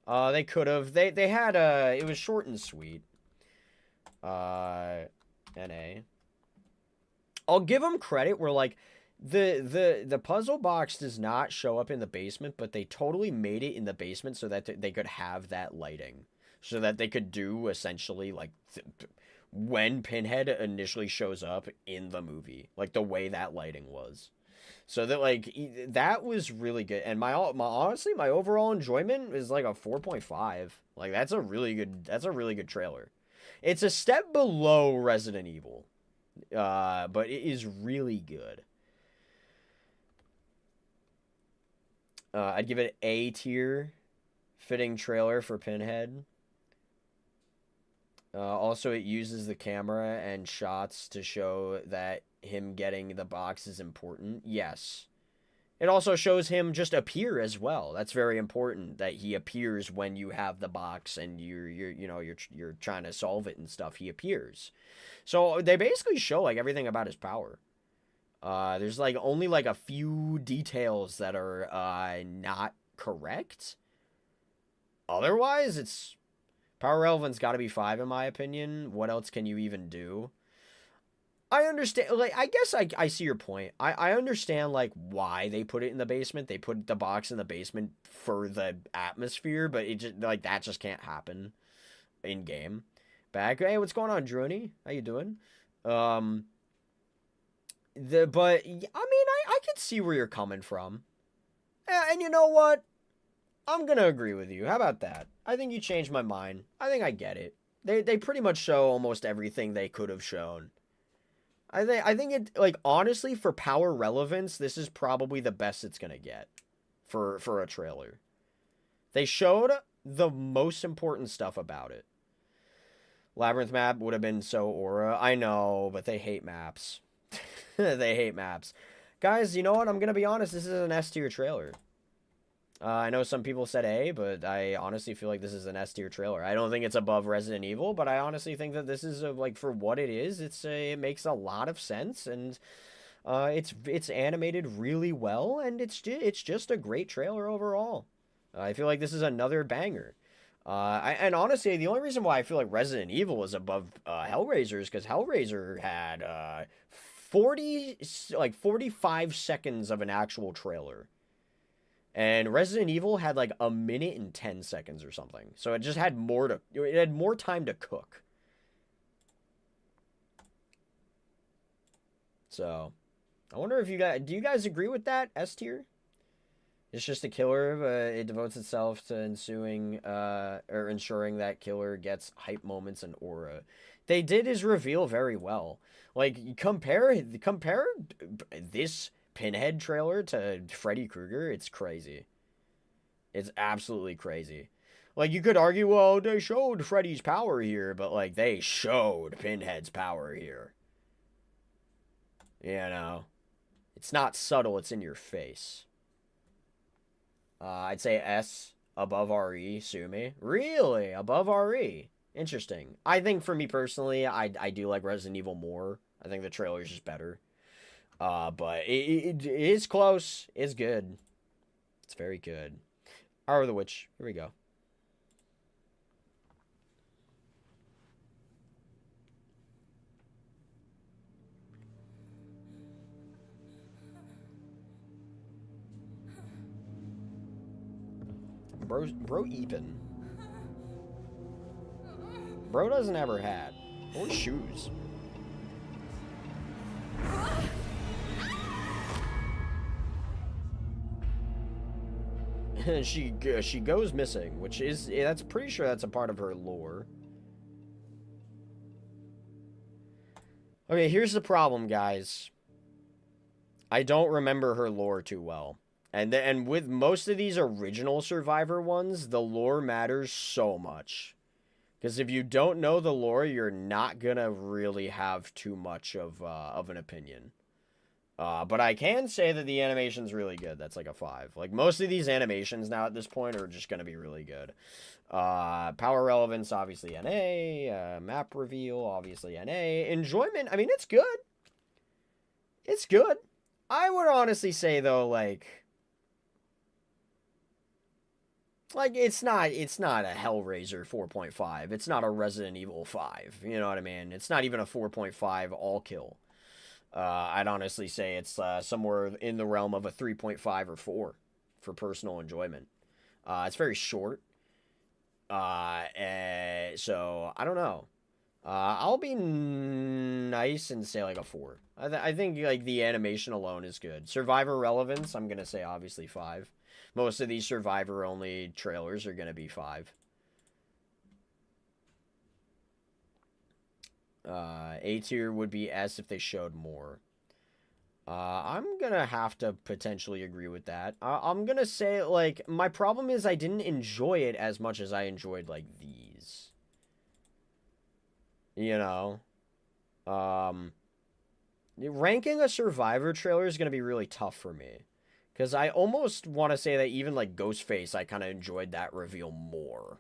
They could have. They had it was short and sweet. NA. I'll give them credit where like the puzzle box does not show up in the basement, but they totally made it in the basement so that they could have that lighting, so that they could do essentially like when Pinhead initially shows up in the movie, like the way that lighting was. So that like that was really good, and my honestly my overall enjoyment is like a 4.5. Like that's a really good trailer. It's a step below Resident Evil, but it is really good. I'd give it A tier, fitting trailer for Pinhead. Also, it uses the camera and shots to show that him getting the box is important. Yes. It also shows him just appear as well. That's very important, that he appears when you have the box and you're trying to solve it and stuff. He appears. So they basically show like everything about his power. There's like only like a few details that are not correct. Otherwise, it's power relevance got to be 5 in my opinion. What else can you even do? I understand, like, I guess I see your point. I understand, like, why they put it in the basement. They put the box in the basement for the atmosphere, but it just, like, that just can't happen in-game. Back, hey, what's going on, Drony? How you doing? But, I mean, I can see where you're coming from. And you know what? I'm gonna agree with you. How about that? I think you changed my mind. I think I get it. They pretty much show almost everything they could have shown. I think it, like, honestly, for power relevance, this is probably the best it's gonna get for a trailer. They showed the most important stuff about it. Labyrinth map would have been so aura. I know, but they hate maps. They hate maps. Guys, you know what? I'm gonna be honest, this is an S tier trailer. I know some people said A, but I honestly feel like this is an S tier trailer. I don't think it's above Resident Evil, but I honestly think that this is like for what it is, it makes a lot of sense, and it's animated really well, and it's just a great trailer overall. I feel like this is another banger. And honestly, the only reason why I feel like Resident Evil is above Hellraiser is because Hellraiser had 45 seconds of an actual trailer. And Resident Evil had like a minute and 10 seconds or something. So it just had it had more time to cook. So, I wonder if do you guys agree with that, S tier? It's just a killer, but it devotes itself to ensuing, or ensuring that killer gets hype moments and aura. They did his reveal very well. Like, compare this Pinhead trailer to Freddy Krueger, it's crazy. It's absolutely crazy. Like, you could argue, well, they showed Freddy's power here, but, like, they showed Pinhead's power here. You know? It's not subtle, it's in your face. I'd say S above RE, sue me. Really? Above RE? Interesting. I think for me personally, I do like Resident Evil more. I think the trailer's just better. But it is close. It's good. It's very good. Hour of the Witch. Here we go. Bro Eepin. Bro doesn't have her hat. Or shoes. she goes missing, which is, that's pretty sure that's a part of her lore. Okay, here's the problem, guys. I don't remember her lore too well. And with most of these original Survivor ones, the lore matters so much. Because if you don't know the lore, you're not gonna really have too much of an opinion. But I can say that the animation's really good. That's like a 5. Like, most of these animations now at this point are just gonna be really good. Power relevance, obviously NA. Map reveal, obviously NA. Enjoyment, I mean, it's good. It's good. I would honestly say, though, like it's not a Hellraiser 4.5. It's not a Resident Evil 5. You know what I mean? It's not even a 4.5 all kill. I'd honestly say it's somewhere in the realm of a 3.5 or 4 for personal enjoyment. It's very short. So I don't know. I'll be nice and say like a 4. I think like the animation alone is good. Survivor relevance, I'm gonna say obviously 5. Most of these Survivor only trailers are gonna be 5. A tier would be S if they showed more. I'm gonna have to potentially agree with that. I'm gonna say, like, my problem is I didn't enjoy it as much as I enjoyed, like, these. You know? Ranking a Survivor trailer is gonna be really tough for me. Because I almost want to say that even, like, Ghostface, I kind of enjoyed that reveal more.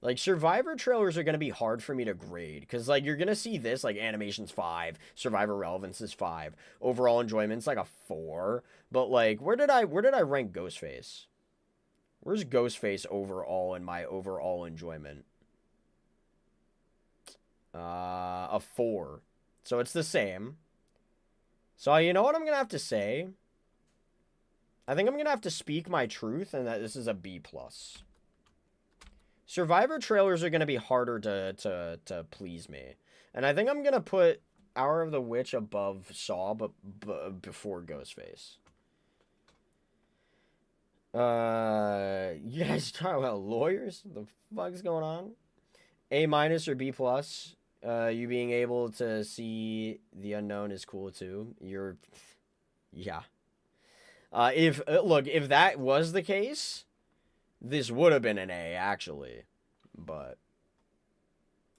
Like, Survivor trailers are going to be hard for me to grade. Because, like, you're going to see this, like, animation's 5. Survivor relevance is 5. Overall enjoyment's, like, a 4. But, like, where did I rank Ghostface? Where's Ghostface overall in my overall enjoyment? A 4. So, it's the same. So, you know what I'm going to have to say? I think I'm going to have to speak my truth and that this is a B+. Survivor trailers are going to be harder to please me. And I think I'm going to put Hour of the Witch above Saw, but before Ghostface. You guys talking about lawyers? What the fuck's going on? A- or B+. You being able to see the unknown is cool too. Yeah. If that was the case, this would have been an A, actually. But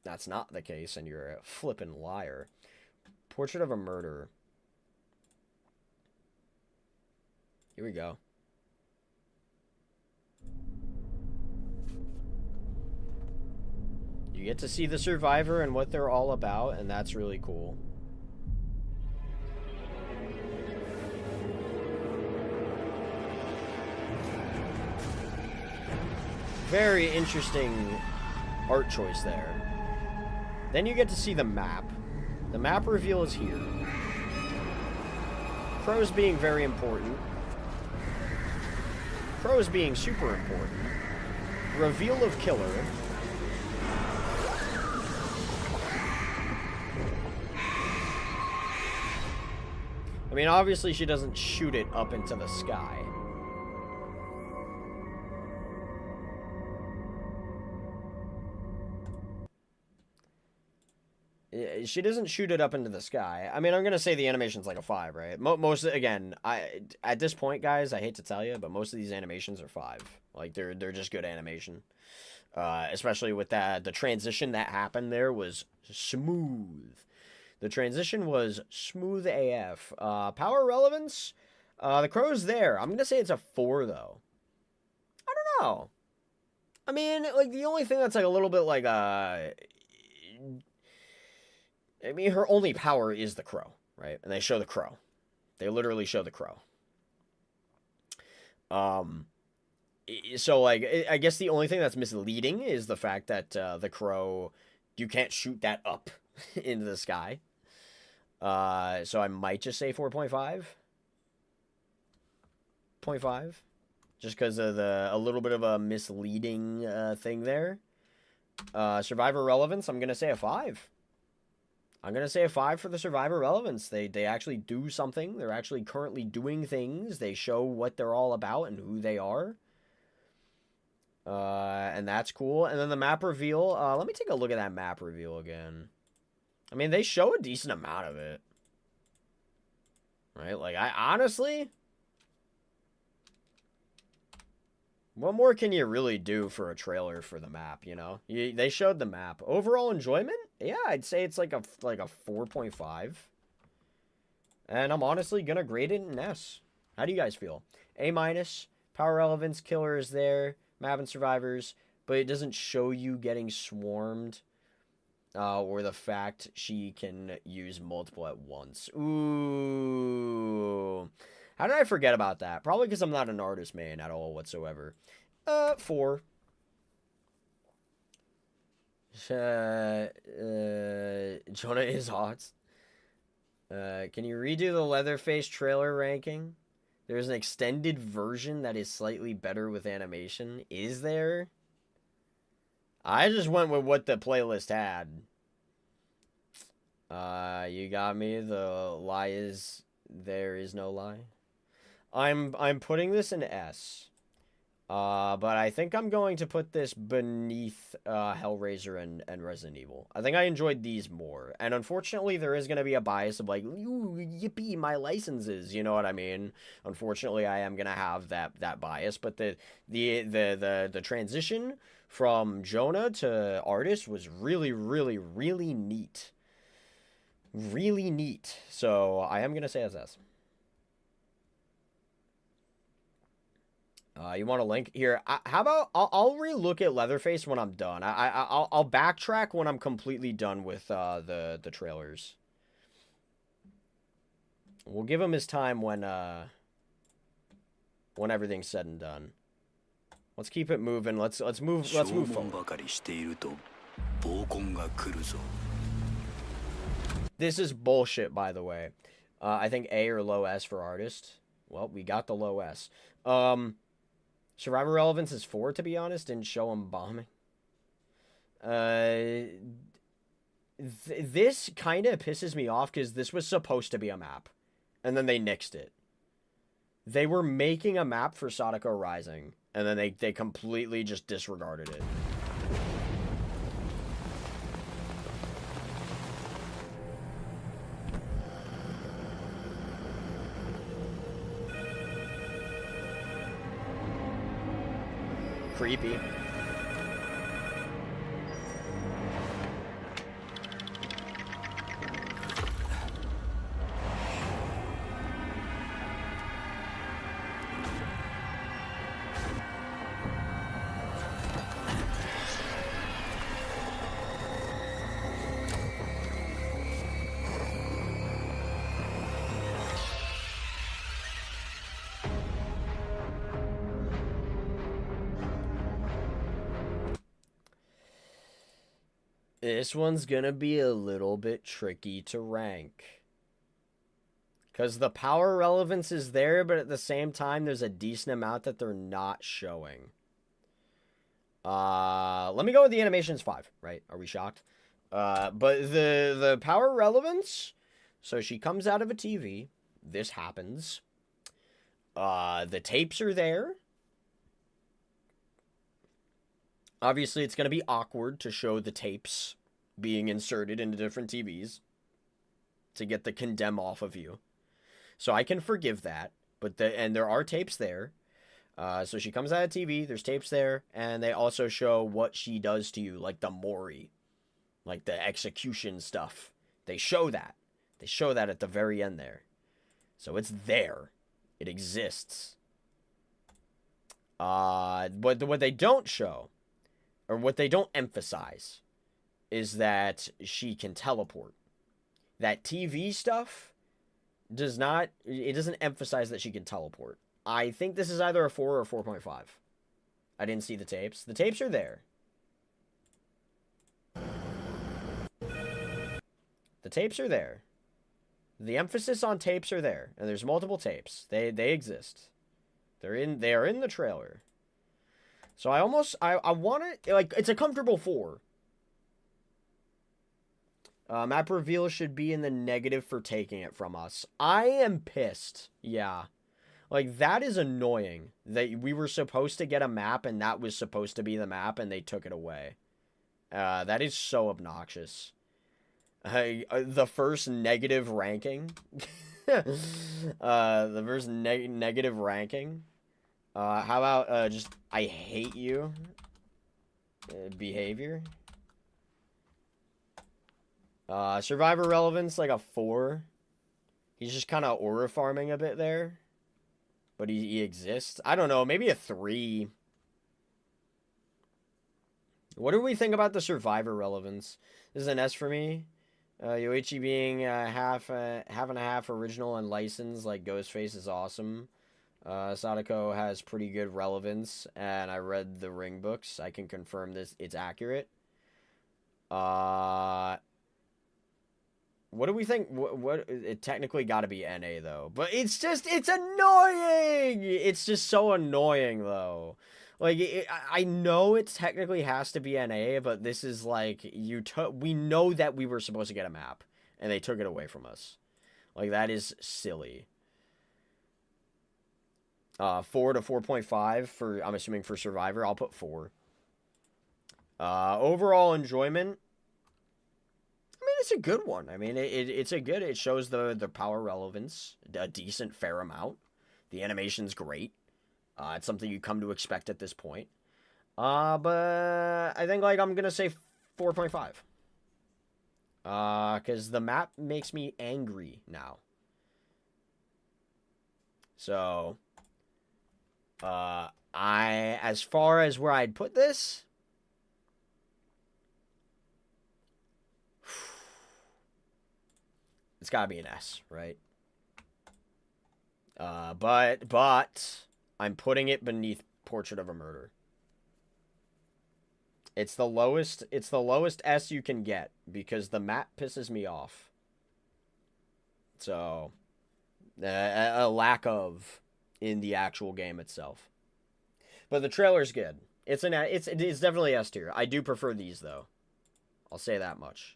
that's not the case, and you're a flippin' liar. Portrait of a Murderer. Here we go. You get to see the Survivor and what they're all about, and that's really cool. Very interesting art choice there. Then you get to see the map. The map reveal is here. Crows being very important. Crows being super important. Reveal of killer. I mean, obviously she doesn't shoot it up into the sky. She doesn't shoot it up into the sky. I mean, I'm gonna say the animation's like a 5, right? Most again, at this point, guys, I hate to tell you, but most of these animations are 5. Like they're just good animation. Especially with that, the transition that happened there was smooth. The transition was smooth AF. Power relevance, the crow's there. I'm gonna say it's a 4 though. I don't know. I mean, like the only thing that's like a little bit like I mean, her only power is the crow, right? And they show the crow. They literally show the crow. So, like, I guess the only thing that's misleading is the fact that the crow, you can't shoot that up into the sky. So I might just say 4.5. 0.5. Just because of a little bit of a misleading thing there. Survivor relevance, I'm going to say a 5. I'm going to say a 5 for the Survivor relevance. They actually do something. They're actually currently doing things. They show what they're all about and who they are. And that's cool. And then the map reveal. Let me take a look at that map reveal again. I mean, they show a decent amount of it. Right? Like, I honestly... What more can you really do for a trailer for the map, you know? They showed the map. Overall enjoyment? Yeah, I'd say it's like a 4.5. And I'm honestly gonna grade it an S. How do you guys feel? A-. Power relevance, killer is there. Map and survivors. But it doesn't show you getting swarmed. Or the fact she can use multiple at once. Ooh. How did I forget about that? Probably because I'm not an artist main at all whatsoever. 4. Jonah is hot. Can you redo the Leatherface trailer ranking? There's an extended version that is slightly better with animation. Is there? I just went with what the playlist had. You got me. The lie is there is no lie. I'm putting this in S. But I think I'm going to put this beneath Hellraiser and Resident Evil. I think I enjoyed these more. And unfortunately, there is going to be a bias of like, ooh, yippee, my licenses. You know what I mean? Unfortunately, I am going to have that bias. But the transition from Jonah to artist was really, really, really neat. Really neat. So I am going to say SS. You want a link here? How about I'll relook at Leatherface when I'm done. I'll backtrack when I'm completely done with the trailers. We'll give him his time when everything's said and done. Let's keep it moving. Let's move forward. This is bullshit, by the way. I think A or low S for artist. Well, we got the low S. Survivor relevance is 4, to be honest. Didn't show him bombing. This kind of pisses me off because this was supposed to be a map. And then they nixed it. They were making a map for Sadako Rising. And then they completely just disregarded it. Creepy. This one's gonna be a little bit tricky to rank. Because the power relevance is there, but at the same time, there's a decent amount that they're not showing. Let me go with the animations 5, right? Are we shocked? But the power relevance, so she comes out of a TV. This happens. The tapes are there. Obviously, it's going to be awkward to show the tapes being inserted into different TVs to get the condemn off of you. So I can forgive that. And there are tapes there. So she comes out of TV, there's tapes there, and they also show what she does to you, like the Mori, like the execution stuff. They show that. They show that at the very end there. So it's there. It exists. But what they don't show, or what they don't emphasize, is that she can teleport. That TV stuff it doesn't emphasize that she can teleport. I think this is either a 4 or a 4.5. I didn't see the tapes. The tapes are there. The tapes are there. The emphasis on tapes are there. And there's multiple tapes. They exist. They are in the trailer. So I want it, like, it's a comfortable 4. Map reveal should be in the negative for taking it from us. I am pissed. Yeah. Like, that is annoying that we were supposed to get a map and that was supposed to be the map and they took it away. That is so obnoxious. The first negative ranking. The first negative ranking. How about just, I hate you? Behavior. Survivor relevance, like a 4. He's just kind of aura farming a bit there. But he exists. I don't know, maybe a 3. What do we think about the survivor relevance? This is an S for me. Yoichi being half and a half original and licensed, like Ghostface, is awesome. Sadako has pretty good relevance, and I read the Ring books. I can confirm this; it's accurate. What do we think? What it technically got to be NA though, but it's annoying. It's just so annoying though. Like I know it technically has to be NA, but this is like we know that we were supposed to get a map and they took it away from us. Like that is silly. 4 to 4.5 for, I'm assuming, for Survivor. I'll put 4. Overall enjoyment. I mean, it's a good one. I mean, it shows the power relevance a decent fair amount. The animation's great. It's something you come to expect at this point. But I think, like, I'm gonna say 4.5. Because the map makes me angry now. So, as far as where I'd put this, it's gotta be an S, right? But I'm putting it beneath Portrait of a Murder. It's the lowest S you can get because the map pisses me off. So, a lack of in the actual game itself. But the trailer's good. It's definitely S tier. I do prefer these though. I'll say that much.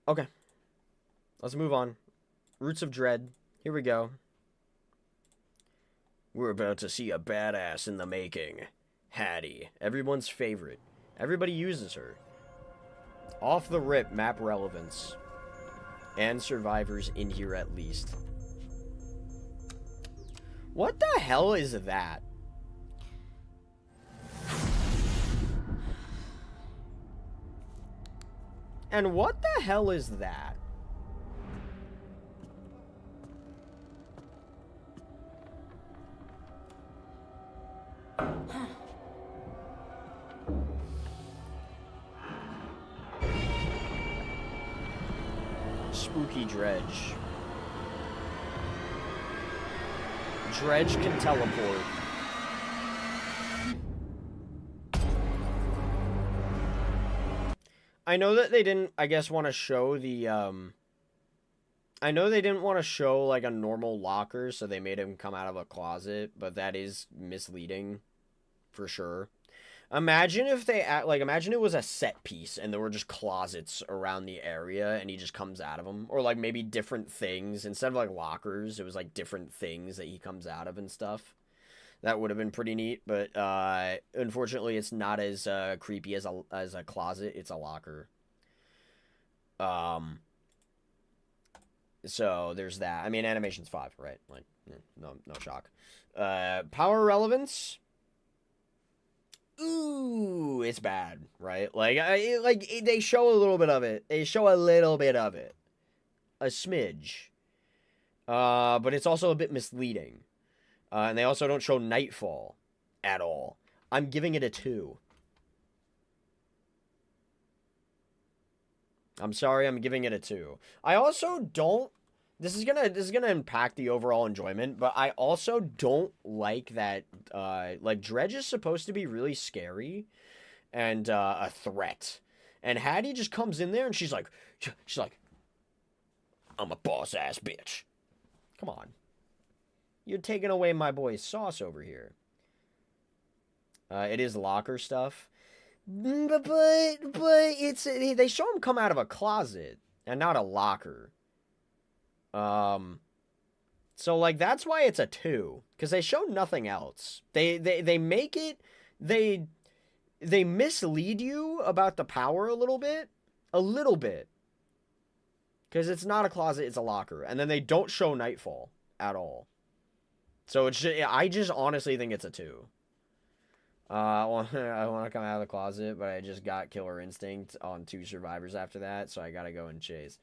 Okay. Let's move on. Roots of Dread. Here we go. We're about to see a badass in the making. Hattie. Everyone's favorite. Everybody uses her. Off the rip, map relevance. And survivors in here at least. What the hell is that? And what the hell is that? Spooky Dredge. Dredge can teleport. I know that they didn't, I guess, want to show the, I know they didn't want to show, like, a normal locker, so they made him come out of a closet, but that is misleading, for sure. Imagine if they, imagine it was a set piece, and there were just closets around the area, and he just comes out of them. Or, like, maybe different things. Instead of, like, lockers, it was, like, different things that he comes out of and stuff. That would have been pretty neat, but unfortunately, it's not as creepy as a closet. It's a locker. So there's that. I mean, animation's 5, right? Like, no shock. Power relevance. Ooh, it's bad, right? Like, they show a little bit of it. They show a little bit of it, a smidge. But it's also a bit misleading. And they also don't show Nightfall at all. I'm giving it a 2. I'm sorry, I'm giving it a 2. I also don't. This is gonna impact the overall enjoyment, but I also don't like that. Like, Dredge is supposed to be really scary and a threat, and Hattie just comes in there and she's like, I'm a boss ass bitch. Come on. You're taking away my boy's sauce over here. It is locker stuff. But it's they show him come out of a closet and not a locker. So, like, that's why it's a 2, because they show nothing else. They make it, they mislead you about the power a little bit, because it's not a closet, it's a locker, and then they don't show Nightfall at all. So it's just, I just honestly think it's a 2. I want to come out of the closet, but I just got Killer Instinct on 2 survivors after that, so I gotta go and chase.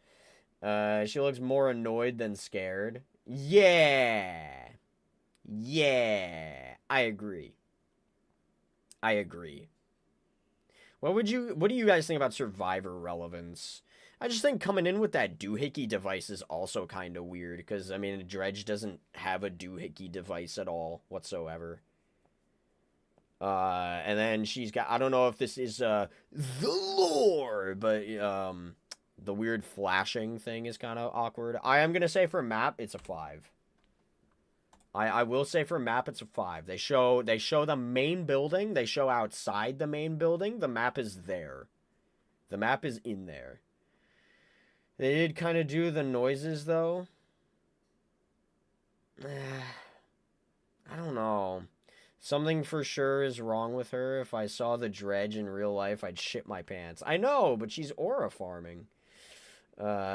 She looks more annoyed than scared. Yeah. I agree. What do you guys think about survivor relevance? I just think coming in with that doohickey device is also kind of weird, because, I mean, Dredge doesn't have a doohickey device at all whatsoever. And then she's got, I don't know if this is, the lore, but, the weird flashing thing is kind of awkward. I am going to say for map, it's a 5. I will say for map, it's a 5. They show the main building. They show outside the main building. The map is there. The map is in there. They did kind of do the noises, though. I don't know. Something for sure is wrong with her. If I saw the Dredge in real life, I'd shit my pants. I know, but she's aura farming.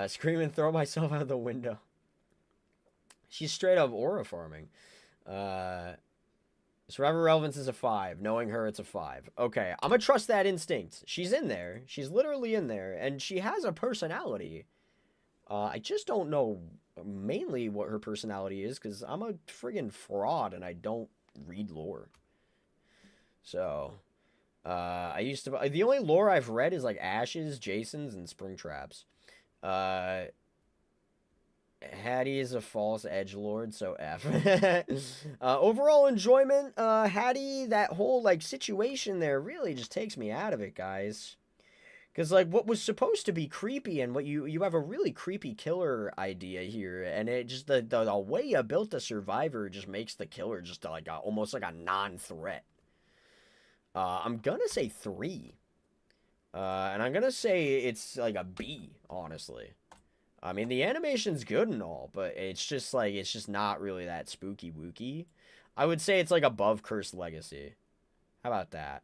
Scream and throw myself out the window. She's straight up aura farming. Survivor relevance is a 5. Knowing her, it's a 5. Okay, I'm gonna trust that instinct. She's in there. She's literally in there. And she has a personality. I just don't know mainly what her personality is, because I'm a friggin' fraud and I don't read lore. So, I used to... The only lore I've read is, like, Ashes, Jason's, and Springtraps. Hattie is a false edgelord, so F. Overall enjoyment, Hattie, that whole, like, situation there really just takes me out of it, guys. Because, like, what was supposed to be creepy, and what you have a really creepy killer idea here, and it just, the way you built the survivor just makes the killer just, like, almost like a non-threat. I'm gonna say 3. And I'm gonna say it's, like, a B, honestly. I mean, the animation's good and all, but it's just, like, it's just not really that spooky-wooky. I would say it's, like, above Cursed Legacy. How about that?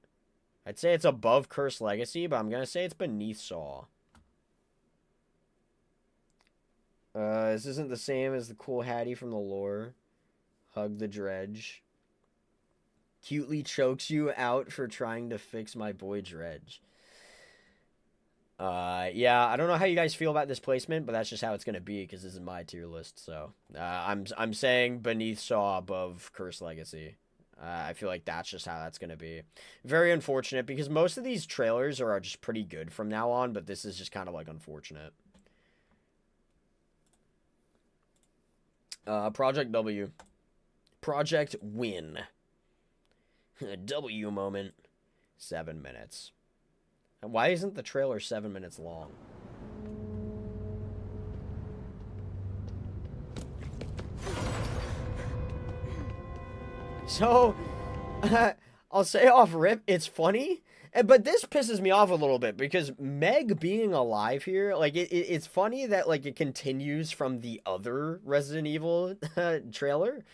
I'd say it's above Cursed Legacy, but I'm going to say it's beneath Saw. This isn't the same as the cool Hattie from the lore. Hug the Dredge. Cutely chokes you out for trying to fix my boy Dredge. Yeah, I don't know how you guys feel about this placement, but that's just how it's going to be, because this is my tier list, so. I'm saying beneath Saw, above Cursed Legacy. I feel like that's just how that's going to be. Very unfortunate, because most of these trailers are just pretty good from now on, but this is just kind of, like, unfortunate. Project W. Project Win. W moment. 7 minutes. Why isn't the trailer 7 minutes long? So, I'll say off rip, it's funny, but this pisses me off a little bit because Meg being alive here, like, it's funny that, like, it continues from the other Resident Evil trailer,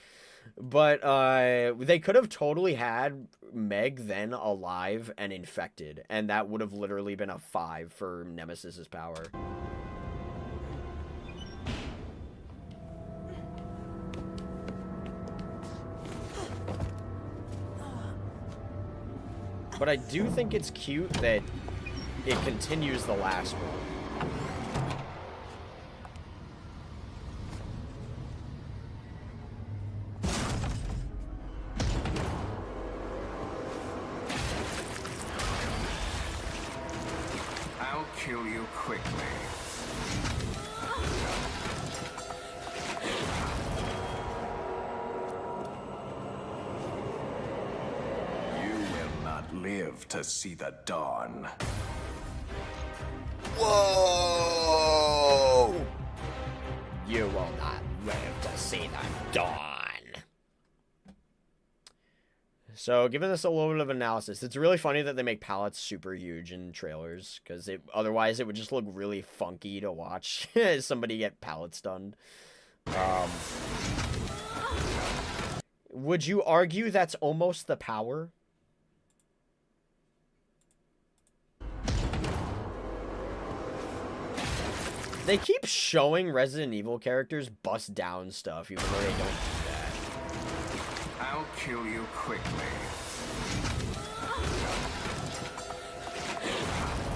but they could have totally had Meg then alive and infected, and that would have literally been a 5 for Nemesis's power. But I do think it's cute that it continues the last one. I'll kill you quickly. Live to see the dawn. Whoa! You will not live to see the dawn. So, given this a little bit of analysis, it's really funny that they make palettes super huge in trailers, because otherwise it would just look really funky to watch somebody get palette stunned. Would you argue that's almost the power? They keep showing Resident Evil characters bust down stuff, even though they don't do that. I'll kill you quickly.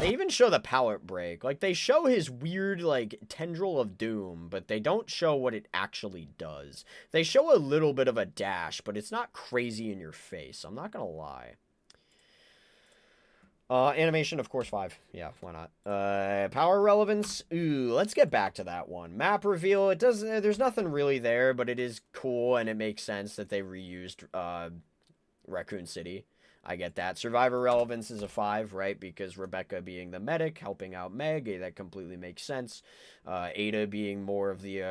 They even show the pallet break. Like, they show his weird, like, tendril of doom, but they don't show what it actually does. They show a little bit of a dash, but it's not crazy in your face. I'm not gonna lie. Animation, of course, 5. Yeah, why not? Power relevance. Ooh, let's get back to that one. Map reveal. There's nothing really there, but it is cool, and it makes sense that they reused, Raccoon City. I get that. Survivor relevance is a 5, right? Because Rebecca being the medic, helping out Meg, that completely makes sense. Ada being more of the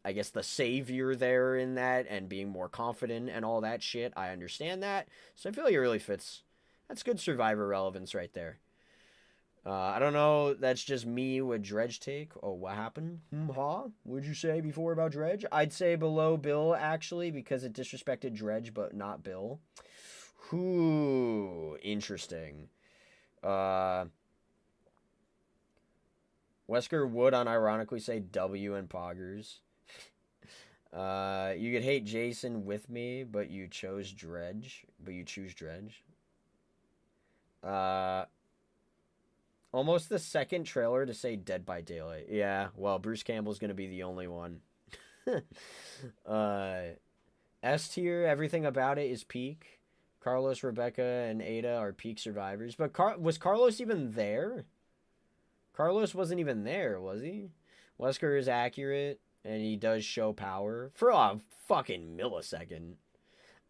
I guess the savior there in that, and being more confident and all that shit. I understand that. So I feel like it really fits. That's good Survivor relevance right there. I don't know. That's just me with Dredge take. Oh, what happened? What'd you say before about Dredge? I'd say below Bill, actually, because it disrespected Dredge, but not Bill. Ooh, interesting. Wesker would unironically say W and Poggers. You could hate Jason with me, but you chose Dredge. But you choose Dredge. Almost the second trailer to say Dead by Daylight. Yeah, well, Bruce Campbell's gonna be the only one. S tier, everything about it is peak. Carlos, Rebecca, and Ada are peak survivors. But was Carlos even there? Carlos wasn't even there, was he? Wesker is accurate, and he does show power for a fucking millisecond.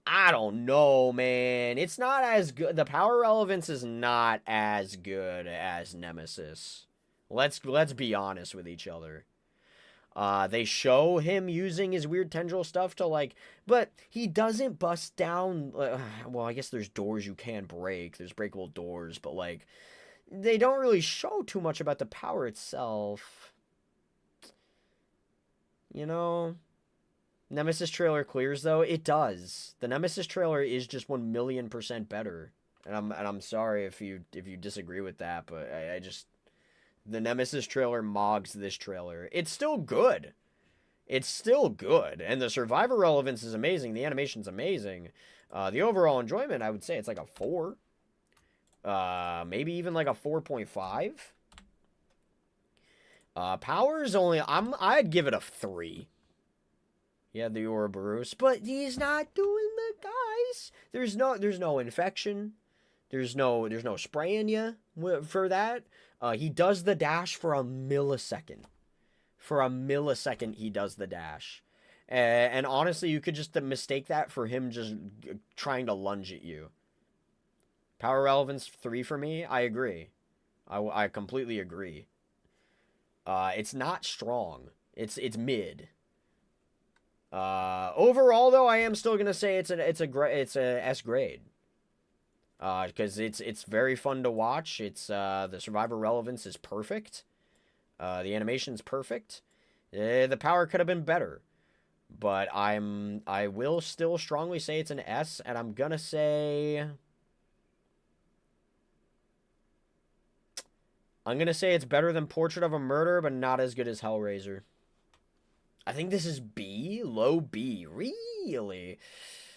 I don't know, man. It's not as good. The power relevance is not as good as Nemesis. Let's be honest with each other. They show him using his weird tendril stuff to, like, but he doesn't bust down. Well, I guess there's doors you can break. There's breakable doors, but, like, they don't really show too much about the power itself. You know? Nemesis trailer clears, though. It does. The Nemesis trailer is just 1,000,000% better. And I'm sorry if you disagree with that, but I just, the Nemesis trailer mogs this trailer. It's still good. It's still good. And the survivor relevance is amazing. The animation's amazing. The overall enjoyment, I would say it's like a 4. Maybe even like a 4.5. Power's only, I'd give it a 3. Yeah, the Ouroboros, but he's not doing the guys. There's no infection. There's no spraying you for that. He does the dash for a millisecond. For a millisecond, he does the dash. And honestly, you could just mistake that for him just trying to lunge at you. Power relevance 3 for me. I agree. I completely agree. It's not strong. It's mid. Overall though, I am still gonna say it's a S grade. Because it's very fun to watch. It's the survivor relevance is perfect. The animation's perfect. The power could have been better, but I will still strongly say it's an S, and I'm gonna say it's better than Portrait of a Murder, but not as good as Hellraiser. I think this is B, low B, really.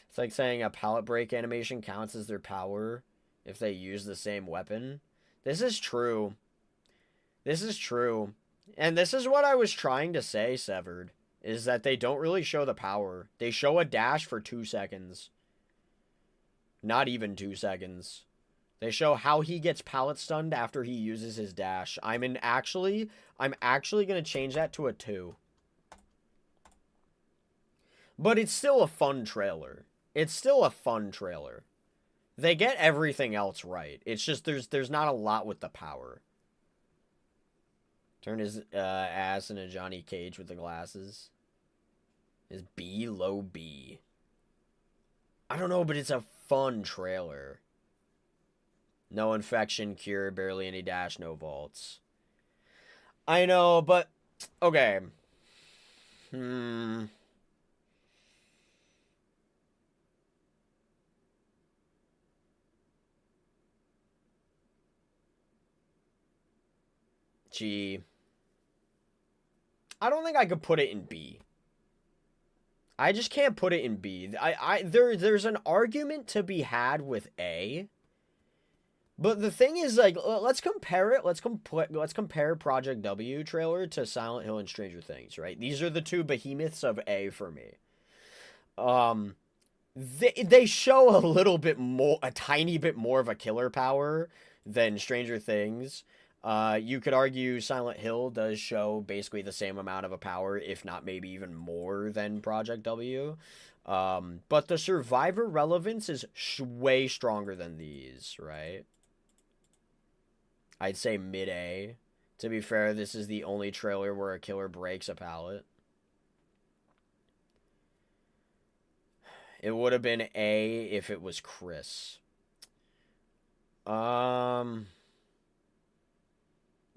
It's like saying a pallet break animation counts as their power if they use the same weapon. This is true. This is true. And this is what I was trying to say, Severed, is that they don't really show the power. They show a dash for 2 seconds. Not even 2 seconds. They show how he gets pallet stunned after he uses his dash. I'm actually going to change that to a 2. But it's still a fun trailer. It's still a fun trailer. They get everything else right. It's just there's not a lot with the power. Turn his ass into Johnny Cage with the glasses. Is B, low B. I don't know, but it's a fun trailer. No infection, cure, barely any dash, no vaults. I know, but okay. Gee. I don't think I could put it in B. I just can't put it in B. There's an argument to be had with A. But the thing is, like, let's compare it. Let's compare Project W trailer to Silent Hill and Stranger Things, right? These are the two behemoths of A for me. They show a tiny bit more of a killer power than Stranger Things. You could argue Silent Hill does show basically the same amount of a power, if not maybe even more than Project W. But the survivor relevance is way stronger than these, right? I'd say mid-A. To be fair, this is the only trailer where a killer breaks a pallet. It would have been A if it was Chris. Like,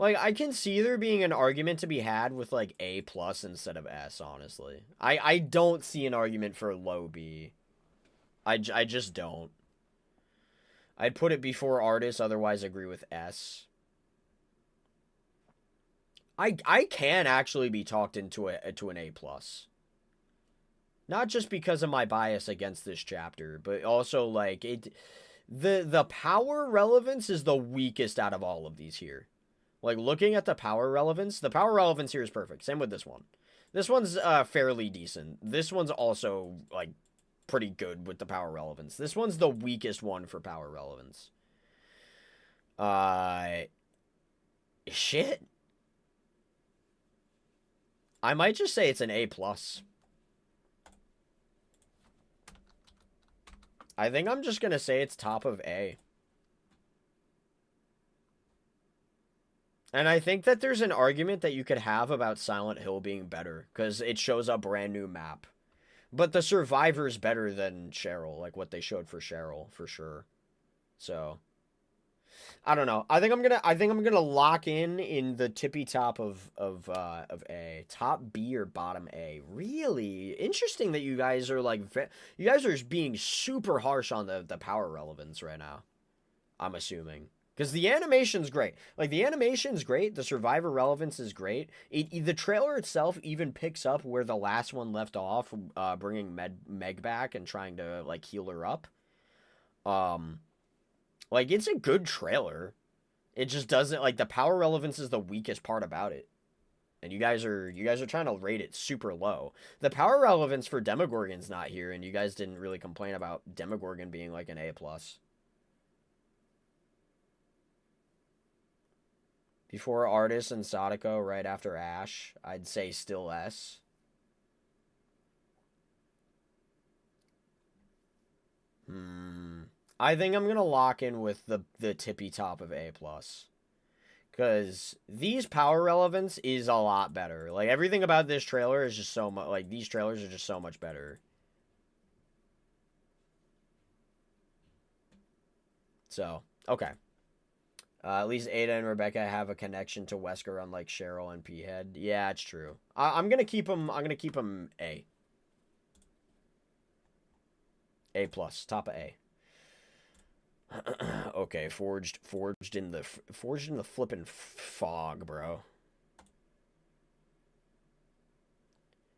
I can see there being an argument to be had with, like, A+ instead of S, honestly. I don't see an argument for low B. I just don't. I'd put it before artists, otherwise agree with S. I can actually be talked into an A+. Not just because of my bias against this chapter, but also, like, the power relevance is the weakest out of all of these here. Like, looking at the power relevance here is perfect. Same with this one. This one's fairly decent. This one's also, like, pretty good with the power relevance. This one's the weakest one for power relevance. Shit. I might just say it's an A+. I think I'm just going to say it's top of A. And I think that there's an argument that you could have about Silent Hill being better, because it shows a brand new map. But the Survivor's better than Cheryl, like what they showed for Cheryl, for sure. So, I don't know. I think I'm gonna lock in the tippy top of A, top B or bottom A. Really interesting that you guys are like being super harsh on the power relevance right now. I'm assuming. Because the animation's great. Like, the animation's great. The survivor relevance is great. The trailer itself even picks up where the last one left off, bringing Meg back and trying to, like, heal her up. Like, it's a good trailer. It just doesn't, like, the power relevance is the weakest part about it. And you guys are trying to rate it super low. The power relevance for Demogorgon's not here, and you guys didn't really complain about Demogorgon being, like, an A+. Before Artis and Sadako, right after Ash, I'd say still S. I think I'm gonna lock in with the tippy top of A+. Because these power relevance is a lot better. Like, everything about this trailer is just so much... Like, these trailers are just so much better. So, okay. At least Ada and Rebecca have a connection to Wesker, unlike Cheryl and P-Head. Yeah, it's true. I'm gonna keep them... I'm gonna keep them A. A+. Top of A. Okay, forged in the flippin' fog, bro.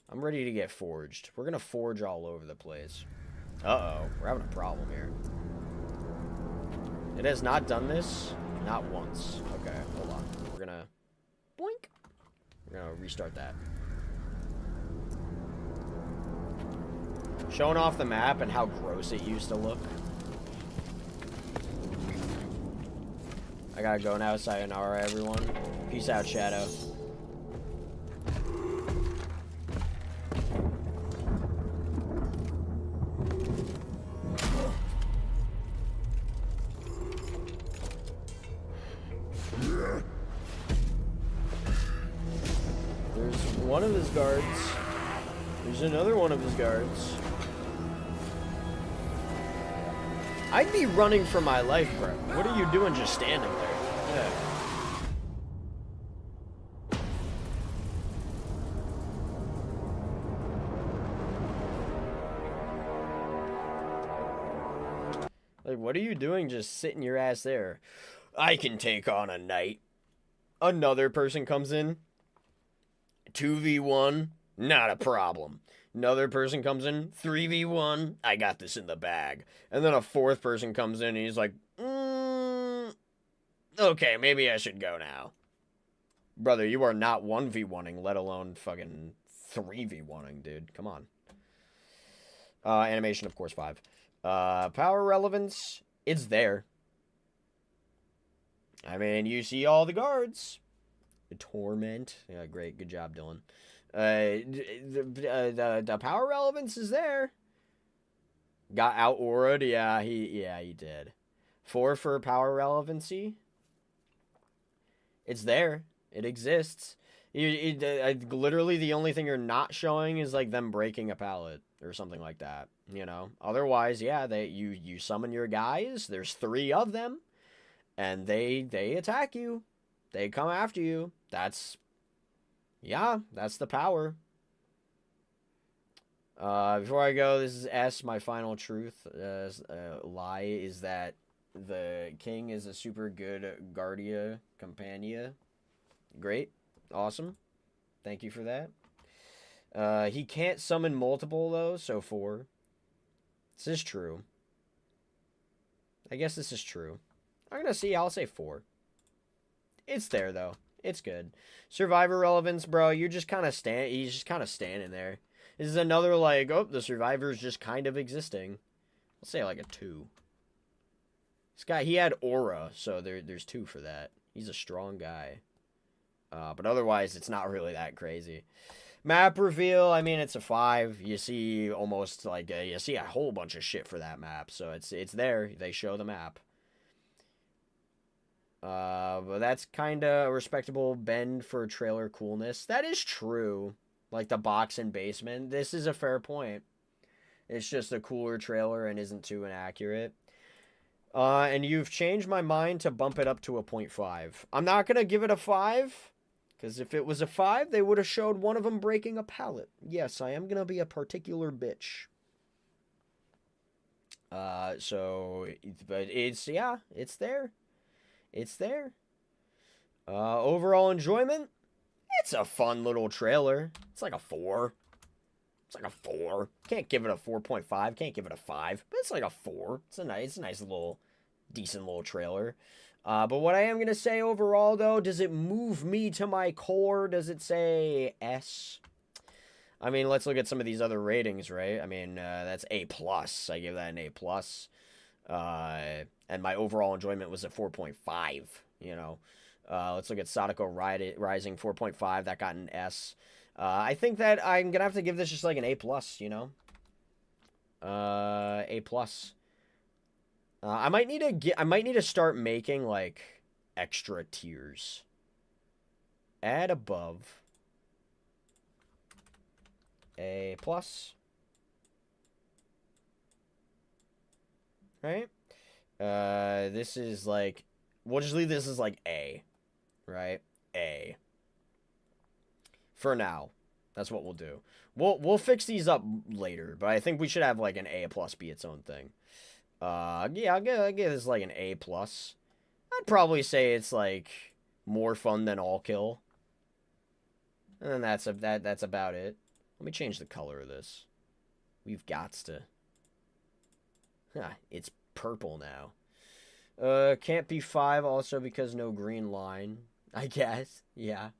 I'm ready to get forged. We're gonna forge all over the place. Uh-oh, we're having a problem here. It has not done this, not once. Okay, hold on. We're gonna boink. We're gonna restart that. Showing off the map and how gross it used to look. I gotta go now. Sayonara, everyone. Peace out, Shadow. There's one of his guards. There's another one of his guards. I'd be running for my life, bro. What are you doing just standing there? Yeah. Like, what are you doing just sitting your ass there? I can take on a knight. Another person comes in. 2v1, not a problem. Another person comes in, 3v1, I got this in the bag. And then a fourth person comes in and he's like, okay, maybe I should go now. Brother, you are not 1v1ing, let alone fucking 3v1ing, dude. Come on. Animation, of course, 5. Power relevance, it's there. I mean, you see all the guards. Torment. Yeah, great. Good job, Dylan. The power relevance is there. Got out aura'd. Yeah, he did. 4 for power relevancy. It's there. It exists. Literally, the only thing you're not showing is like them breaking a pallet or something like that. You know. Otherwise, yeah, you summon your guys. There's 3 of them, and they attack you. They come after you. That's the power. Before I go, this is S. My final truth, lie, is that the king is a super good Guardia Compania. Great. Awesome. Thank you for that. He can't summon multiple, though, so 4. This is true. I guess this is true. I'm gonna see. I'll say 4. It's there, though. It's good. Survivor relevance, bro. He's just kind of standing there. This is another, like, oh, the survivor's just kind of existing. I'll say, like, a 2. This guy, he had aura, so there's 2 for that. He's a strong guy. But otherwise, it's not really that crazy. Map reveal, I mean, it's a 5. You see almost, like, you see a whole bunch of shit for that map. So it's there. They show the map. But that's kind of a respectable bend for trailer coolness. That is true. Like the box and basement. This is a fair point. It's just a cooler trailer and isn't too inaccurate. And you've changed my mind to bump it up to a 0.5. I'm not going to give it a 5. Because if it was a 5, they would have showed one of them breaking a pallet. Yes, I am going to be a particular bitch. But it's, yeah, it's there. It's there. Overall enjoyment, it's a fun little trailer. It's like a 4. It's like a 4. Can't give it a 4.5. Can't give it a 5. But it's like a 4. It's a nice little, decent little trailer. But what I am going to say overall, though, does it move me to my core? Does it say S? I mean, let's look at some of these other ratings, right? I mean, that's A+. I give that an A+. And my overall enjoyment was a 4.5, you know. Let's look at Sadako Rising 4.5. That got an S. I think that I'm going to have to give this just like an A+, you know. A+. I might need to start making like extra tiers. Add above. A plus. Right? This is like, we'll just leave this as like A. Right? A. For now. That's what we'll do. We'll fix these up later, but I think we should have like an A plus be its own thing. Yeah, I'll give this like an A plus. I'd probably say it's like more fun than all kill. And then that's about it. Let me change the color of this. We've gots to. It's purple now. Can't be 5 also because no green line. I guess. Yeah.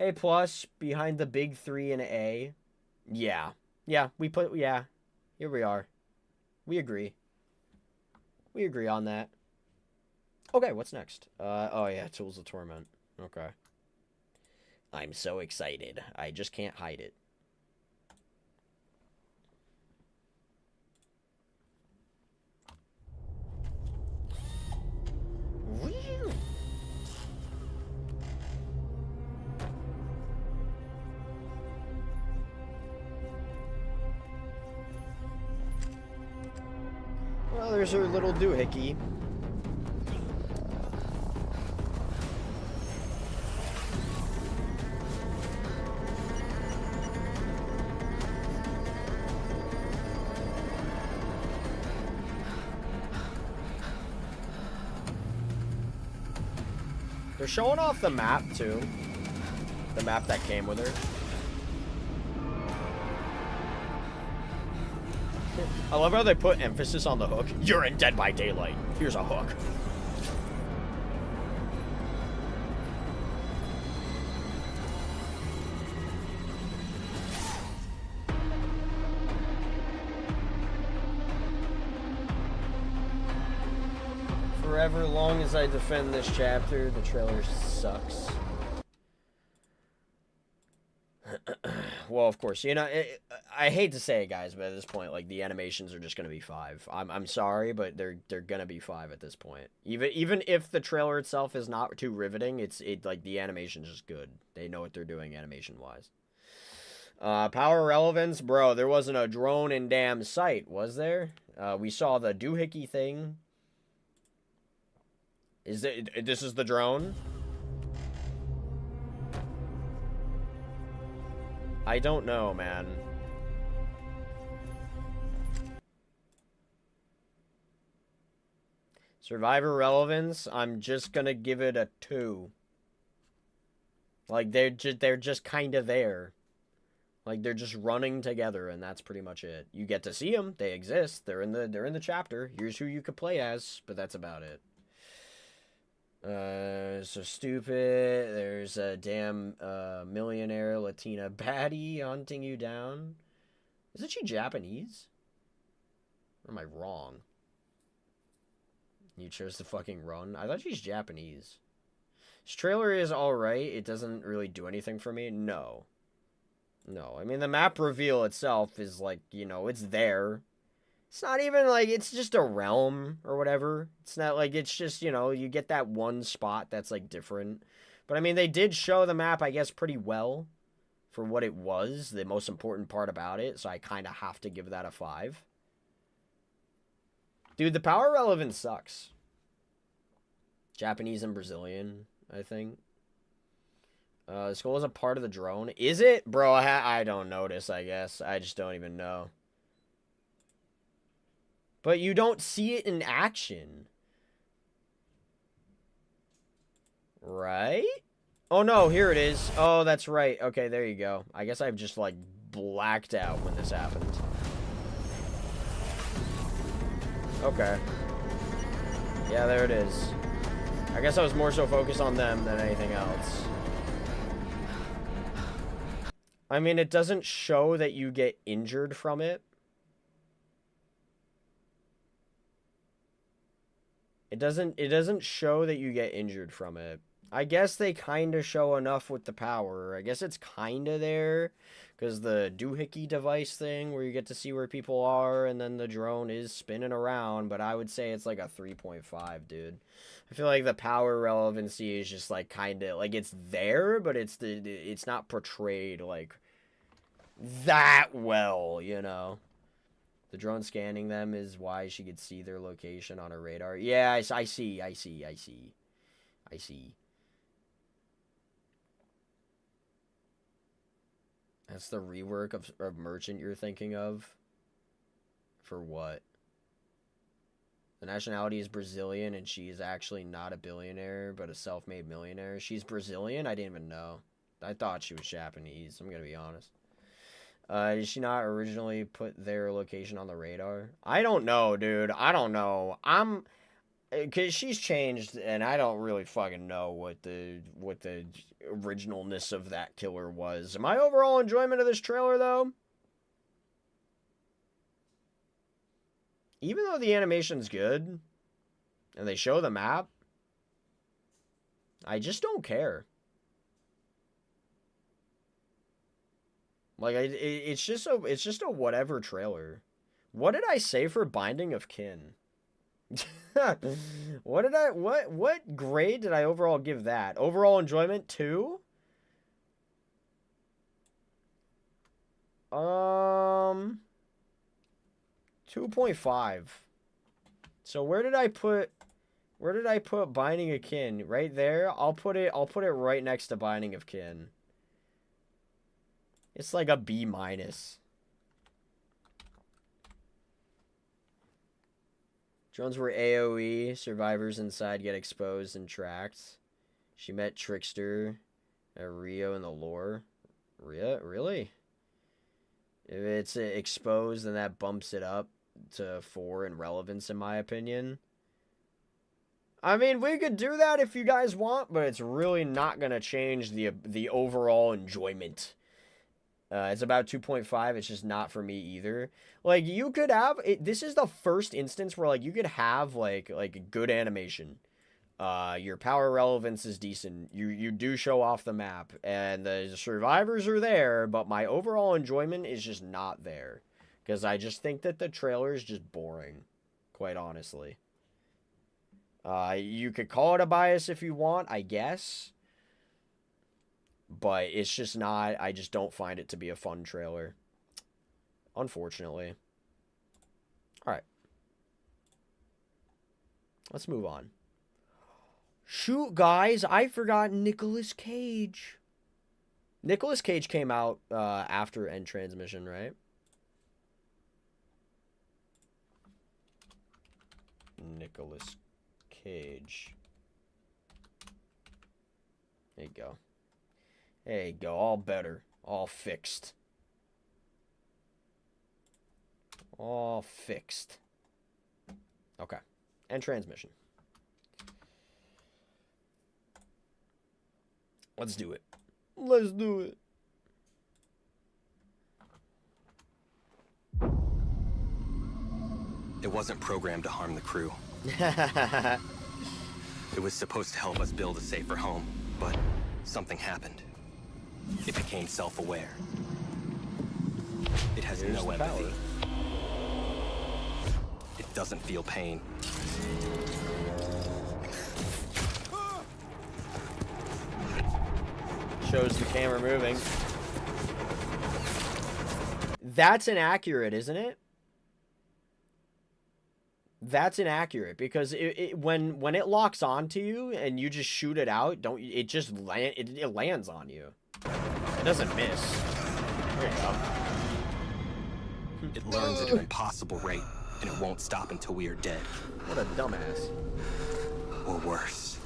A plus behind the big 3 and A. Yeah. Yeah, yeah. Here we are. We agree. We agree on that. Okay, what's next? Oh yeah, Tools of Torment. Okay. I'm so excited. I just can't hide it. Well, there's her little doohickey. They're showing off the map, too. The map that came with her. I love how they put emphasis on the hook. You're in Dead by Daylight. Here's a hook. Forever long as I defend this chapter, the trailer sucks. Well, of course, you know, I hate to say it, guys, but at this point, like, the animations are just gonna be 5. I'm sorry, but they're gonna be 5 at this point. Even if the trailer itself is not too riveting, it's like the animation's just good. They know what they're doing animation wise. Power relevance, bro. There wasn't a drone in damn sight, was there? We saw the doohickey thing. This is the drone? I don't know, man. Survivor relevance, I'm just gonna give it a 2. Like, they're just kind of there. Like, they're just running together, and that's pretty much it. You get to see them. They exist. They're in the chapter. Here's who you could play as, but that's about it. So stupid. There's a damn millionaire Latina baddie hunting you down. Isn't she Japanese? Or am I wrong? You chose to fucking run? I thought she's Japanese. This trailer is alright. It doesn't really do anything for me. No. No. I mean, the map reveal itself is like, you know, it's there. It's not even like, it's just a realm or whatever. It's not like, it's just, you know, you get that one spot that's like different. But I mean, they did show the map, I guess, pretty well for what it was, the most important part about it. So I kind of have to give that a 5. Dude, the power relevance sucks. Japanese and Brazilian, I think. The skull is a part of the drone. Is it? Bro, I don't notice, I guess. I just don't even know. But you don't see it in action. Right? Oh, no, here it is. Oh, that's right. Okay, there you go. I guess I've just, like, blacked out when this happened. Okay. Yeah, there it is. I guess I was more so focused on them than anything else. I mean, it doesn't show that you get injured from it. It doesn't show that you get injured from it. I guess they kind of show enough with the power. I guess it's kind of there. Because the doohickey device thing where you get to see where people are and then the drone is spinning around. But I would say it's like a 3.5, dude. I feel like the power relevancy is just like kind of like it's there, but it's not portrayed like that well, you know. The drone scanning them is why she could see their location on a radar. Yeah, I see. That's the rework of Merchant you're thinking of? For what? The nationality is Brazilian and she is actually not a billionaire, but a self-made millionaire. She's Brazilian? I didn't even know. I thought she was Japanese, I'm gonna be honest. Did she not originally put their location on the radar? I don't know, dude. I don't know. Because she's changed, and I don't really fucking know what the originalness of that killer was. My overall enjoyment of this trailer, though, even though the animation's good, and they show the map, I just don't care. Like, it's just a whatever trailer. What did I say for Binding of Kin? What grade did I overall give that? Overall enjoyment 2? 2.5. So where did I put Binding of Kin? Right there. I'll put it right next to Binding of Kin. It's like a B-. Drones were AoE. Survivors inside get exposed and tracked. She met Trickster at Rio in the lore. Really? If it's exposed, then that bumps it up to 4 in relevance, in my opinion. I mean, we could do that if you guys want, but it's really not going to change the overall enjoyment. It's about 2.5. It's just not for me either. Like, you could have this is the first instance where like you could have like good animation. Your power relevance is decent. You do show off the map, and the survivors are there, but my overall enjoyment is just not there because I just think that the trailer is just boring, quite honestly. You could call it a bias if you want, I guess. But it's just not, I just don't find it to be a fun trailer. Unfortunately. Alright. Let's move on. Shoot, guys, I forgot Nicolas Cage. Nicolas Cage came out after End Transmission, right? Nicolas Cage. There you go. There you go, all better. All fixed. All fixed. Okay. And transmission. Let's do it. Let's do it. It wasn't programmed to harm the crew. It was supposed to help us build a safer home, but something happened. It became self-aware. It has no empathy. It doesn't feel pain. Shows the camera moving. That's inaccurate, isn't it? That's inaccurate because when it locks onto you and you just shoot it out, it lands on you. It doesn't miss. There you go. It learns at an impossible rate, and it won't stop until we are dead. What a dumbass. Or worse.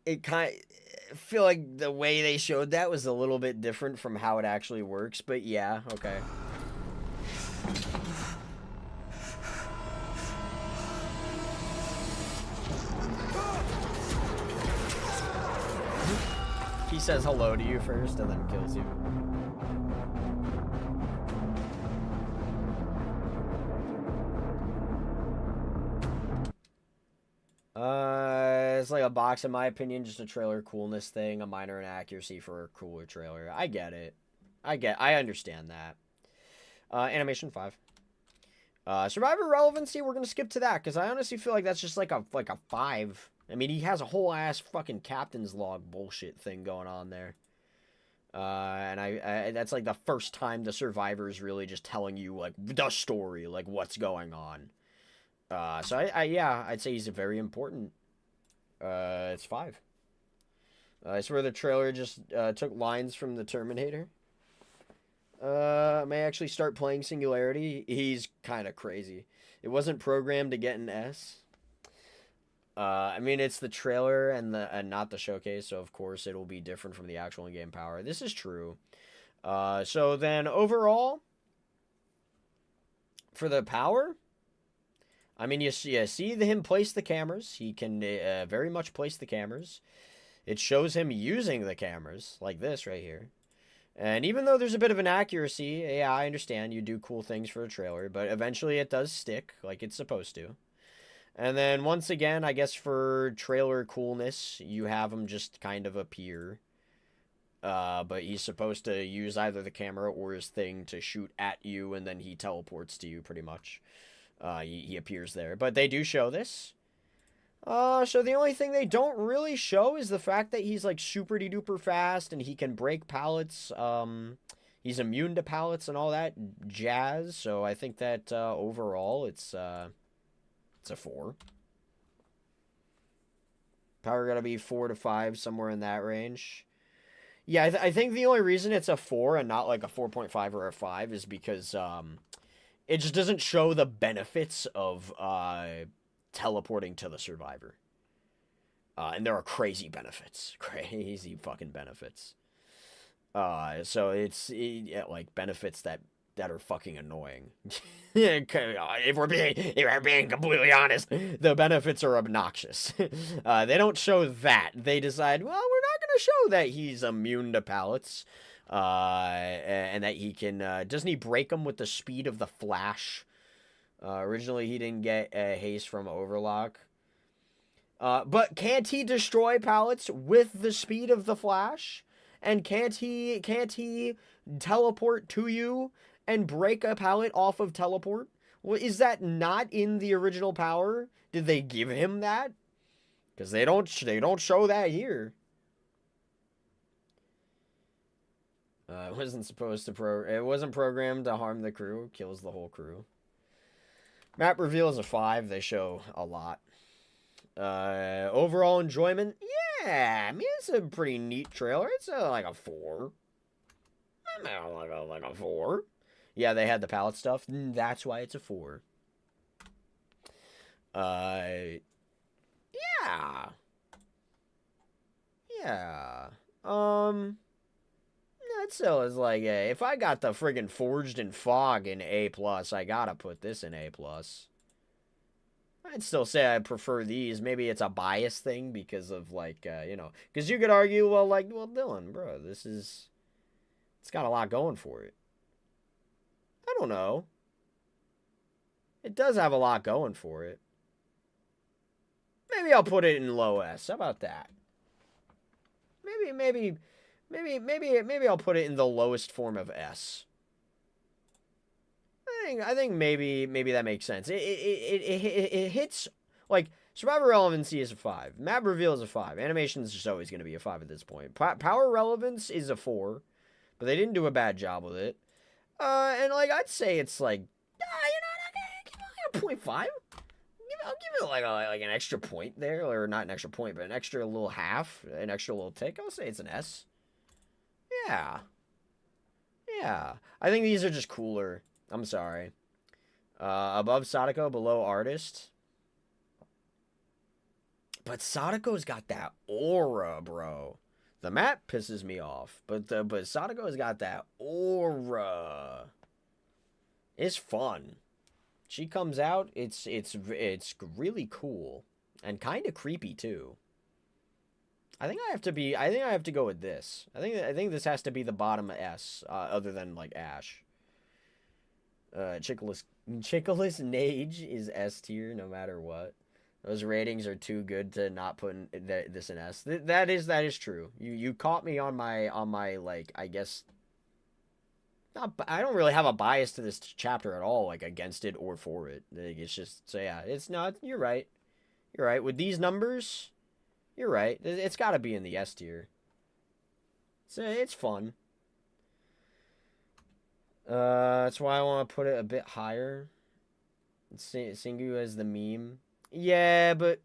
I feel like the way they showed that was a little bit different from how it actually works, but yeah, okay. He says hello to you first and then kills you. It's like a box, in my opinion, just a trailer coolness thing, a minor inaccuracy for a cooler trailer. I get it. I understand that. Animation 5. Survivor relevancy, we're gonna skip to that, because I honestly feel like that's just like a 5. I mean, he has a whole ass fucking captain's log bullshit thing going on there. And I that's like the first time the Survivor is really just telling you, like, the story, like, what's going on. So yeah, I'd say he's a very important. It's 5. I swear the trailer just took lines from the Terminator. May actually start playing Singularity. He's kind of crazy. It wasn't programmed to get an S. I mean, it's the trailer and not the showcase, so of course it'll be different from the actual in-game power. This is true. So then overall, for the power, I mean, you see him place the cameras. He can very much place the cameras. It shows him using the cameras, like this right here. And even though there's a bit of inaccuracy, yeah, I understand you do cool things for a trailer, but eventually it does stick like it's supposed to. And then once again, I guess for trailer coolness, you have him just kind of appear. But he's supposed to use either the camera or his thing to shoot at you, and then he teleports to you pretty much. He appears there. But they do show this. So the only thing they don't really show is the fact that he's like super duper fast and he can break pallets. He's immune to pallets and all that jazz. So I think that overall it's a 4. Power gotta be 4 to 5, somewhere in that range. Yeah, I think the only reason it's a 4 and not like a 4.5 or a 5 is because it just doesn't show the benefits of teleporting to the Survivor. And there are crazy benefits. Crazy fucking benefits. So it's like benefits that are fucking annoying. if we're being completely honest, the benefits are obnoxious. They don't show that. They decide, well, we're not going to show that he's immune to pallets. And that he can, doesn't he break them with the speed of the Flash? Originally, he didn't get haste from Overlock. But can't he destroy pallets with the speed of the Flash? And can't he teleport to you and break a pallet off of teleport? Well, is that not in the original power? Did they give him that? Because they don't show that here. It wasn't supposed to it wasn't programmed to harm the crew. Kills the whole crew. Map reveal is a 5. They show a lot. Overall enjoyment, yeah. I mean, it's a pretty neat trailer. It's like a 4. I mean, like a 4. Yeah, they had the pallet stuff. That's why it's a 4. Yeah. Yeah. That still is like a. If I got the friggin' Forged in Fog in A+, I gotta put this in A+. I'd still say I prefer these. Maybe it's a bias thing because of, like, because you could argue, well, Dylan, bro, it's got a lot going for it. I don't know. It does have a lot going for it. Maybe I'll put it in low S. How about that? Maybe I'll put it in the lowest form of S. I think maybe that makes sense. It hits, like, Survivor relevancy is a 5. Map reveal is a 5. Animation is just always going to be a 5 at this point. Power relevance is a 4, but they didn't do a bad job with it. And like I'd say it's like, give it like a 0.5. I'll give it like an extra point there, or not an extra point, but an extra little half, an extra little tick. I'll say it's an S. Yeah. I think these are just cooler. I'm sorry. Above Sadako, below Artist. But Sadako's got that aura, bro. The map pisses me off, but Sadako's got that aura. It's fun. She comes out, it's really cool and kind of creepy too. I think I have to go with this. I think this has to be the bottom S, other than like Ash. Chickless Nage is S tier no matter what. Those ratings are too good to not put this in S. That is true. You caught me on my like, I guess. I don't really have a bias to this chapter at all, like against it or for it. Like, it's just, so yeah, it's not. You're right. You're right. With these numbers, you're right. It's got to be in the S tier. So it's fun. That's why I want to put it a bit higher. Singu as the meme. Yeah, but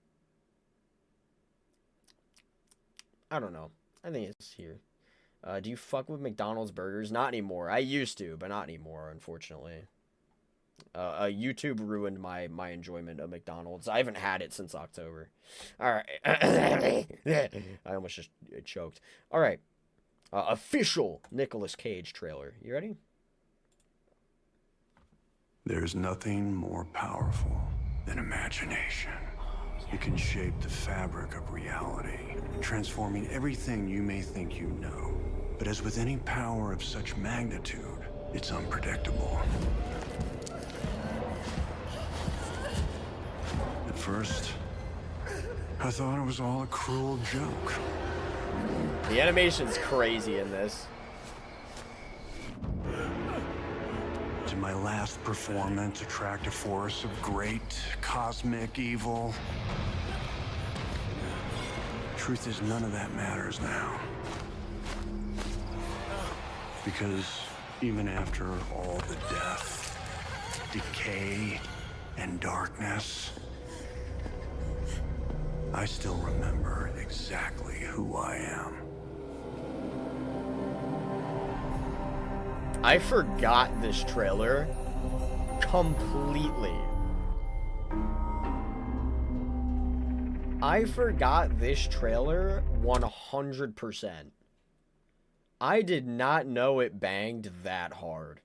I don't know. I think it's here. Do you fuck with McDonald's burgers? Not anymore. I used to, but not anymore, unfortunately. YouTube ruined my enjoyment of McDonald's. I haven't had it since October. All right. I almost just choked. All right. Official Nicolas Cage trailer. You ready? There's nothing more powerful than imagination. It can shape the fabric of reality, transforming everything you may think you know. But as with any power of such magnitude, it's unpredictable. At first, I thought it was all a cruel joke. The animation's crazy in this. Did my last performance attract a force of great cosmic evil? Truth is, none of that matters now. Because even after all the death, decay, and darkness, I still remember exactly who I am. I forgot this trailer completely. I forgot this trailer 100%. I did not know it banged that hard.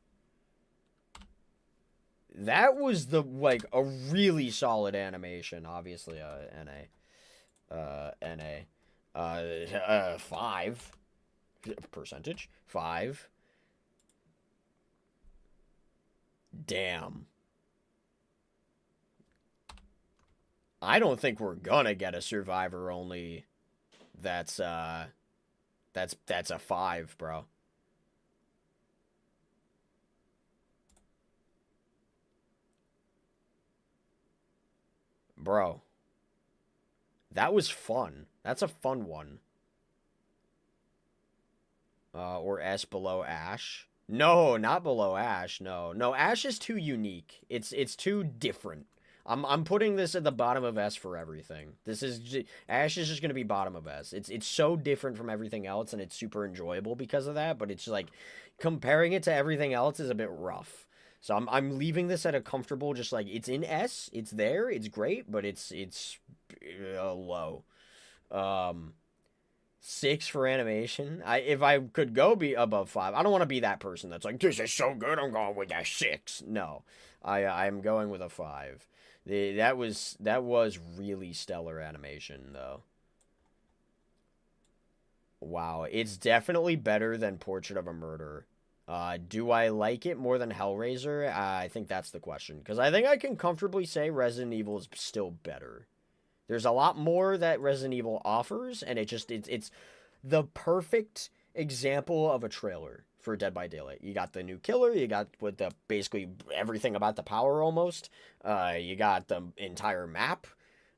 That was like a really solid animation. Obviously, NA. 5 percentage. 5. Damn. I don't think we're gonna get a Survivor only. That's a 5, bro. Bro. That was fun. That's a fun one. Or S below Ash. No, not below Ash. No. No, Ash is too unique. It's too different. I'm putting this at the bottom of S for everything. Ash is just going to be bottom of S. It's so different from everything else, and it's super enjoyable because of that, but it's like comparing it to everything else is a bit rough. So I'm leaving this at a comfortable, just like, it's in S, it's there, it's great, but it's low. 6 for animation. If I could go be above 5, I don't want to be that person that's like, this is so good, I'm going with a 6. No, I'm going with a 5. That was really stellar animation, though. Wow, it's definitely better than Portrait of a Murderer. Do I like it more than Hellraiser? I think that's the question, because I think I can comfortably say Resident Evil is still better. There's a lot more that Resident Evil offers, and it's the perfect example of a trailer for Dead by Daylight. You got the new killer, you got with the basically everything about the power almost. You got the entire map.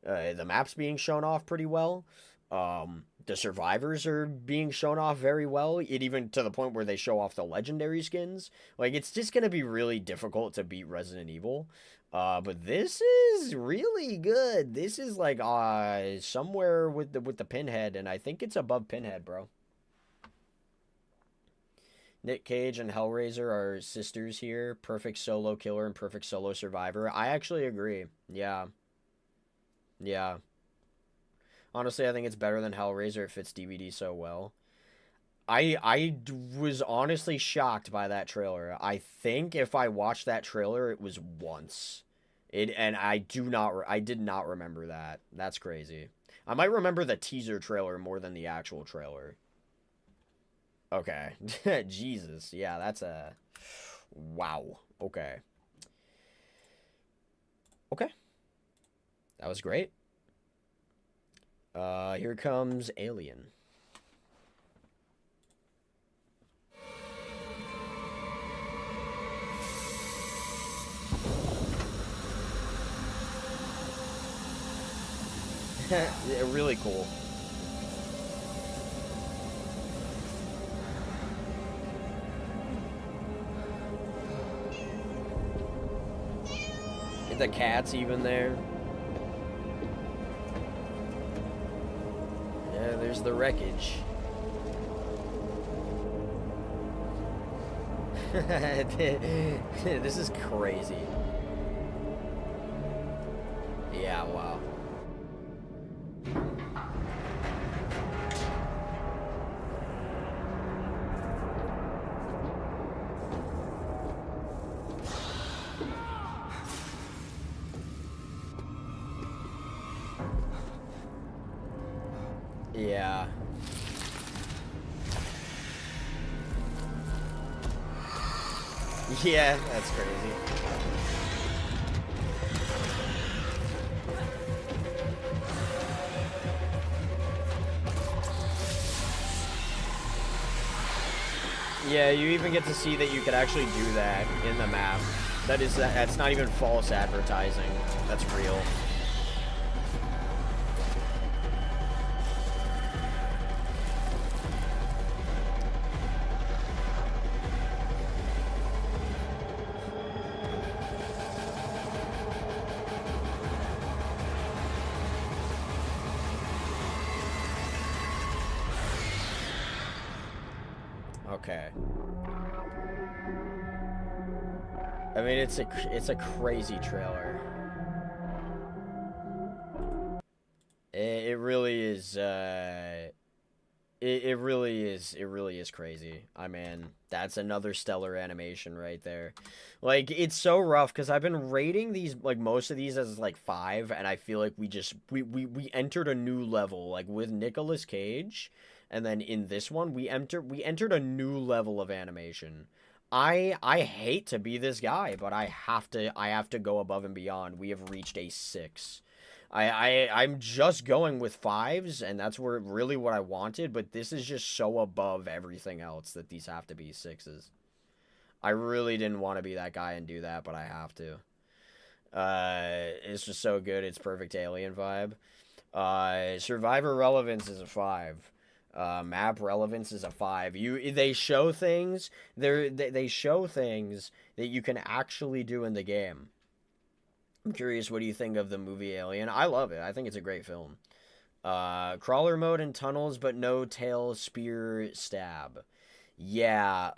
The map's being shown off pretty well. The survivors are being shown off very well. It even to the point where they show off the legendary skins. Like, it's just gonna be really difficult to beat Resident Evil. But this is really good. This is like somewhere with the Pinhead, and I think it's above Pinhead, bro. Nick Cage and Hellraiser are sisters here. Perfect solo killer and perfect solo survivor. I actually agree. Yeah. Yeah. Honestly, I think it's better than Hellraiser. It fits DVD so well. I was honestly shocked by that trailer. I think if I watched that trailer, it was once. And I did not remember that. That's crazy. I might remember the teaser trailer more than the actual trailer. Okay. Jesus. Yeah, that's a... Wow. Okay. Okay. That was great. Here comes Alien. Yeah, really cool. The cat's even there. Yeah, there's the wreckage. This is crazy. Yeah, wow. Yeah. Yeah, that's crazy. Yeah, you even get to see that you could actually do that in the map. That's not even false advertising. That's real. Okay. I mean, it's a crazy trailer. It really is. It really is crazy. I mean, that's another stellar animation right there. Like, it's so rough because I've been rating these, like, most of these as like 5, and I feel like we entered a new level, like with Nicolas Cage, and then in this one we entered a new level of animation. I hate to be this guy, but I have to go above and beyond. We have reached a 6. I'm just going with 5s, and that's where really what I wanted, but this is just so above everything else that these have to be 6s. I really didn't want to be that guy and do that, but I have to. It's just so good. It's perfect Alien vibe. Survivor relevance is a 5. Map relevance is a 5. They show things. They show things that you can actually do in the game. I'm curious, what do you think of the movie Alien? I love it. I think it's a great film. Crawler mode and tunnels, but no tail, spear, stab. Yeah,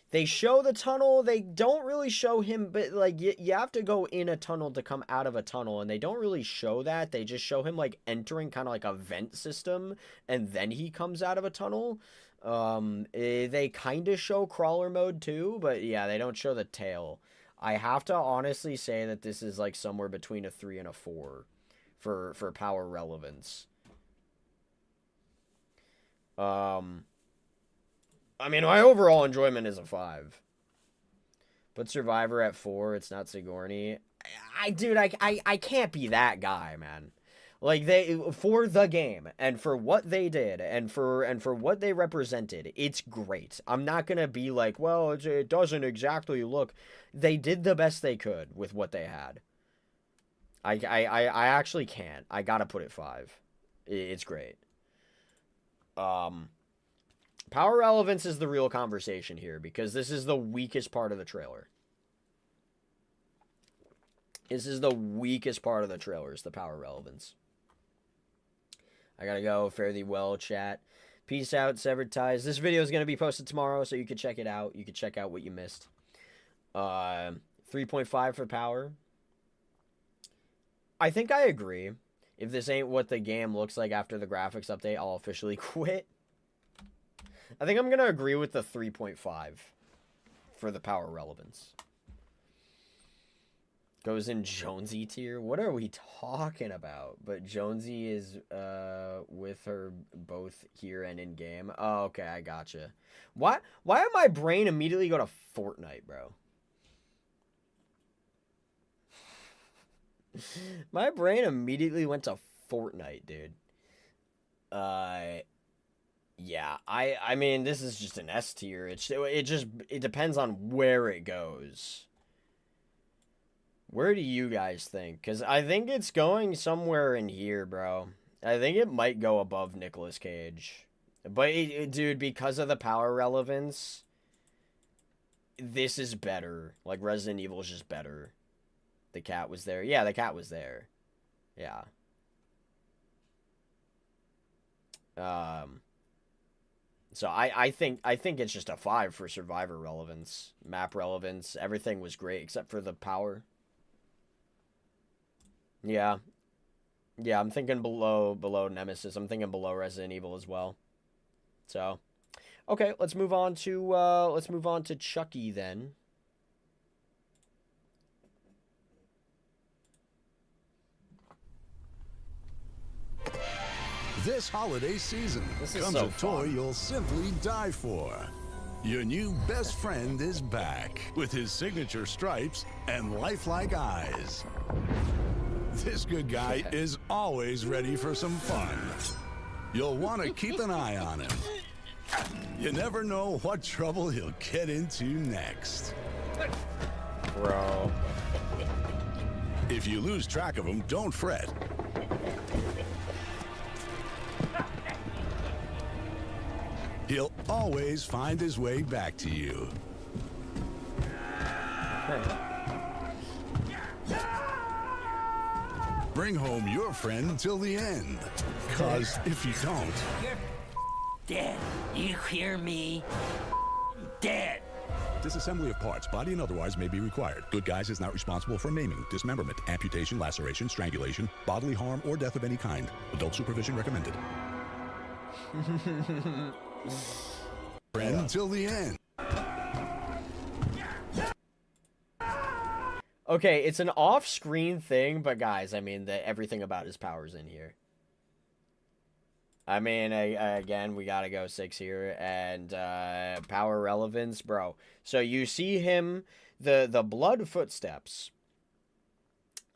they show the tunnel. They don't really show him, but, like, you have to go in a tunnel to come out of a tunnel, and they don't really show that. They just show him, like, entering kind of like a vent system, and then he comes out of a tunnel. They kind of show crawler mode, too, but, yeah, they don't show the tail. I have to honestly say that this is like somewhere between a 3 and a 4 for power relevance. I mean, my overall enjoyment is a 5. Put Survivor at 4. It's not Sigourney. Dude, I can't be that guy, man. Like, for the game and for what they did and for what they represented, it's great. I'm not gonna be like, well, it doesn't exactly look. They did the best they could with what they had. I actually can't. I gotta put it 5. It's great. Power relevance is the real conversation here because this is the weakest part of the trailer. This is the weakest part of the trailer, is the power relevance. I gotta go. Fare thee well, chat. Peace out, Severed Ties. This video is going to be posted tomorrow, so you can check it out. You can check out what you missed. 3.5 for power. I think I agree. If this ain't what the game looks like after the graphics update, I'll officially quit. I think I'm going to agree with the 3.5 for the power relevance. Goes in Jonesy tier? What are we talking about? But Jonesy is with her both here and in game. Oh, okay, I gotcha. Why did my brain immediately go to Fortnite, bro? My brain immediately went to Fortnite, dude. Yeah, I mean, this is just an S tier. It depends on where it goes. Where do you guys think? Because I think it's going somewhere in here, bro. I think it might go above Nicolas Cage. But, dude, because of the power relevance, this is better. Like, Resident Evil is just better. The cat was there. Yeah, the cat was there. Yeah. So I think it's just a 5 for survivor relevance. Map relevance. Everything was great except for the power. Yeah. Yeah, I'm thinking below Nemesis. I'm thinking below Resident Evil as well. So, okay, let's move on to Chucky then. This holiday season comes so a toy fun. you'll simply die for. Your new best friend is back with his signature stripes and lifelike eyes. This good guy is always ready for some fun. You'll want to keep an eye on him. You never know what trouble he'll get into next. Bro. If you lose track of him, don't fret. He'll always find his way back to you. Bring home your friend till the end. Cause if you don't... You're dead. You hear me? Dead. Disassembly of parts, body and otherwise, may be required. Good Guys is not responsible for maiming, dismemberment, amputation, laceration, strangulation, bodily harm, or death of any kind. Adult supervision recommended. Friend until the end. Okay, it's an off-screen thing, but guys, I mean, everything about his power's in here. I mean, again, we gotta go 6 here, and power relevance, bro. So you see him, the blood footsteps.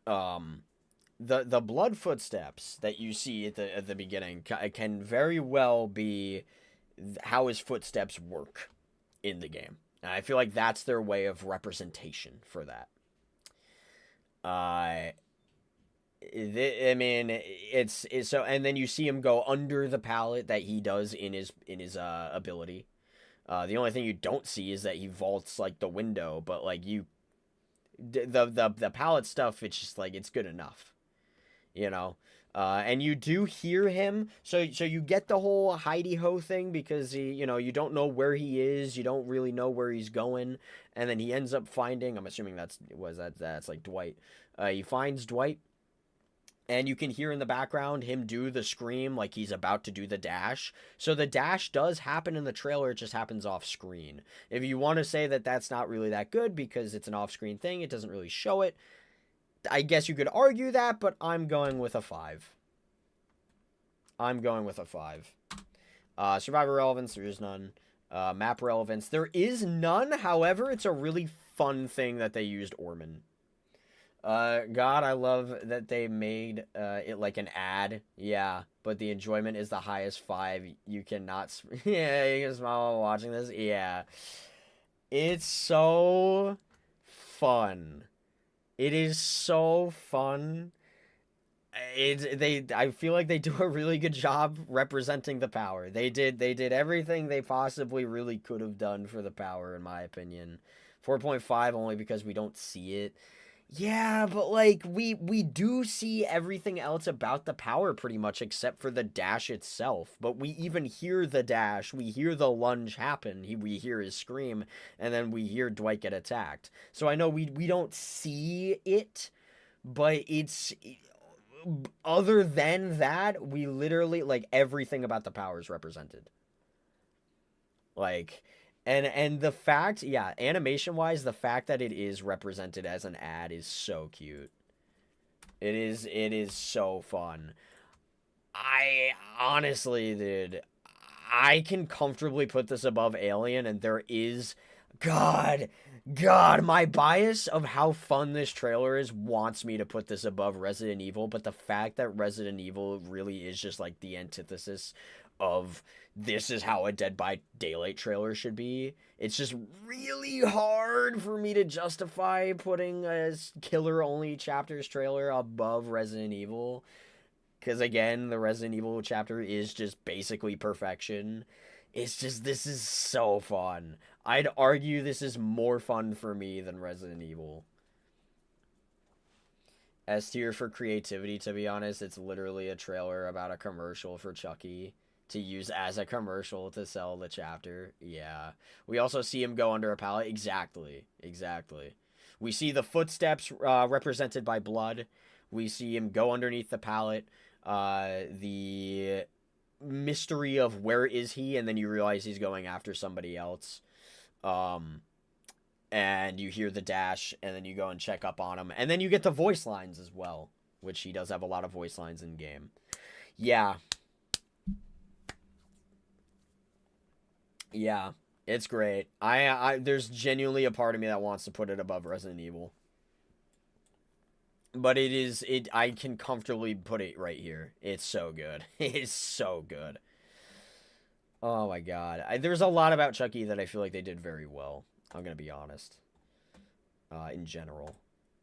The blood footsteps that you see at the beginning can very well be how his footsteps work in the game. And I feel like that's their way of representation for that. I mean, it's so, and then you see him go under the pallet that he does in his ability. The only thing you don't see is that he vaults like the window, but like the pallet stuff, it's just like it's good enough, you know. And you do hear him, so you get the whole hidey ho thing because you don't know where he is, you don't really know where he's going, and then he ends up finding. I'm assuming that's like Dwight. He finds Dwight, and you can hear in the background him do the scream like he's about to do the dash. So the dash does happen in the trailer, it just happens off screen. If you want to say that that's not really that good because it's an off screen thing, it doesn't really show it, I guess you could argue that, but I'm going with a 5. I'm going with a 5. Survivor relevance, there is none. Map relevance, there is none. However, it's a really fun thing that they used Orman. God, I love that they made it like an ad. Yeah, but the enjoyment is the highest 5. You cannot... yeah, you can smile while watching this. Yeah. It's so fun. It is so fun. I feel like they do a really good job representing the power. They did everything they possibly really could have done for the power, in my opinion. 4.5 only because we don't see it. Yeah, but like we do see everything else about the power pretty much except for the dash itself. But we even hear the dash, we hear the lunge happen, we hear his scream, and then we hear Dwight get attacked. So I know we don't see it, but it's... other than that, we literally, like, everything about the power is represented. Like, and the fact, yeah, animation-wise, the fact that it is represented as an ad is so cute. It is so fun. I honestly, dude, I can comfortably put this above Alien, and there is God, God, my bias of how fun this trailer is wants me to put this above Resident Evil, but the fact that Resident Evil really is just like the antithesis of this is how a Dead by Daylight trailer should be. It's just really hard for me to justify putting a killer only chapters trailer above Resident Evil. Because again, the Resident Evil chapter is just basically perfection. It's just, this is so fun. I'd argue this is more fun for me than Resident Evil. S tier for creativity, to be honest. It's literally a trailer about a commercial for Chucky to use as a commercial to sell the chapter. Yeah. We also see him go under a pallet. Exactly. Exactly. We see the footsteps represented by blood. We see him go underneath the pallet. The mystery of where is he, and then you realize he's going after somebody else. And you hear the dash, and then you go and check up on him. And then you get the voice lines as well, which he does have a lot of voice lines in game. Yeah. Yeah, it's great. There's genuinely a part of me that wants to put it above Resident Evil. But I can comfortably put it right here. It's so good. It's so good. Oh my god. There's a lot about Chucky that I feel like they did very well. I'm gonna be honest. In general.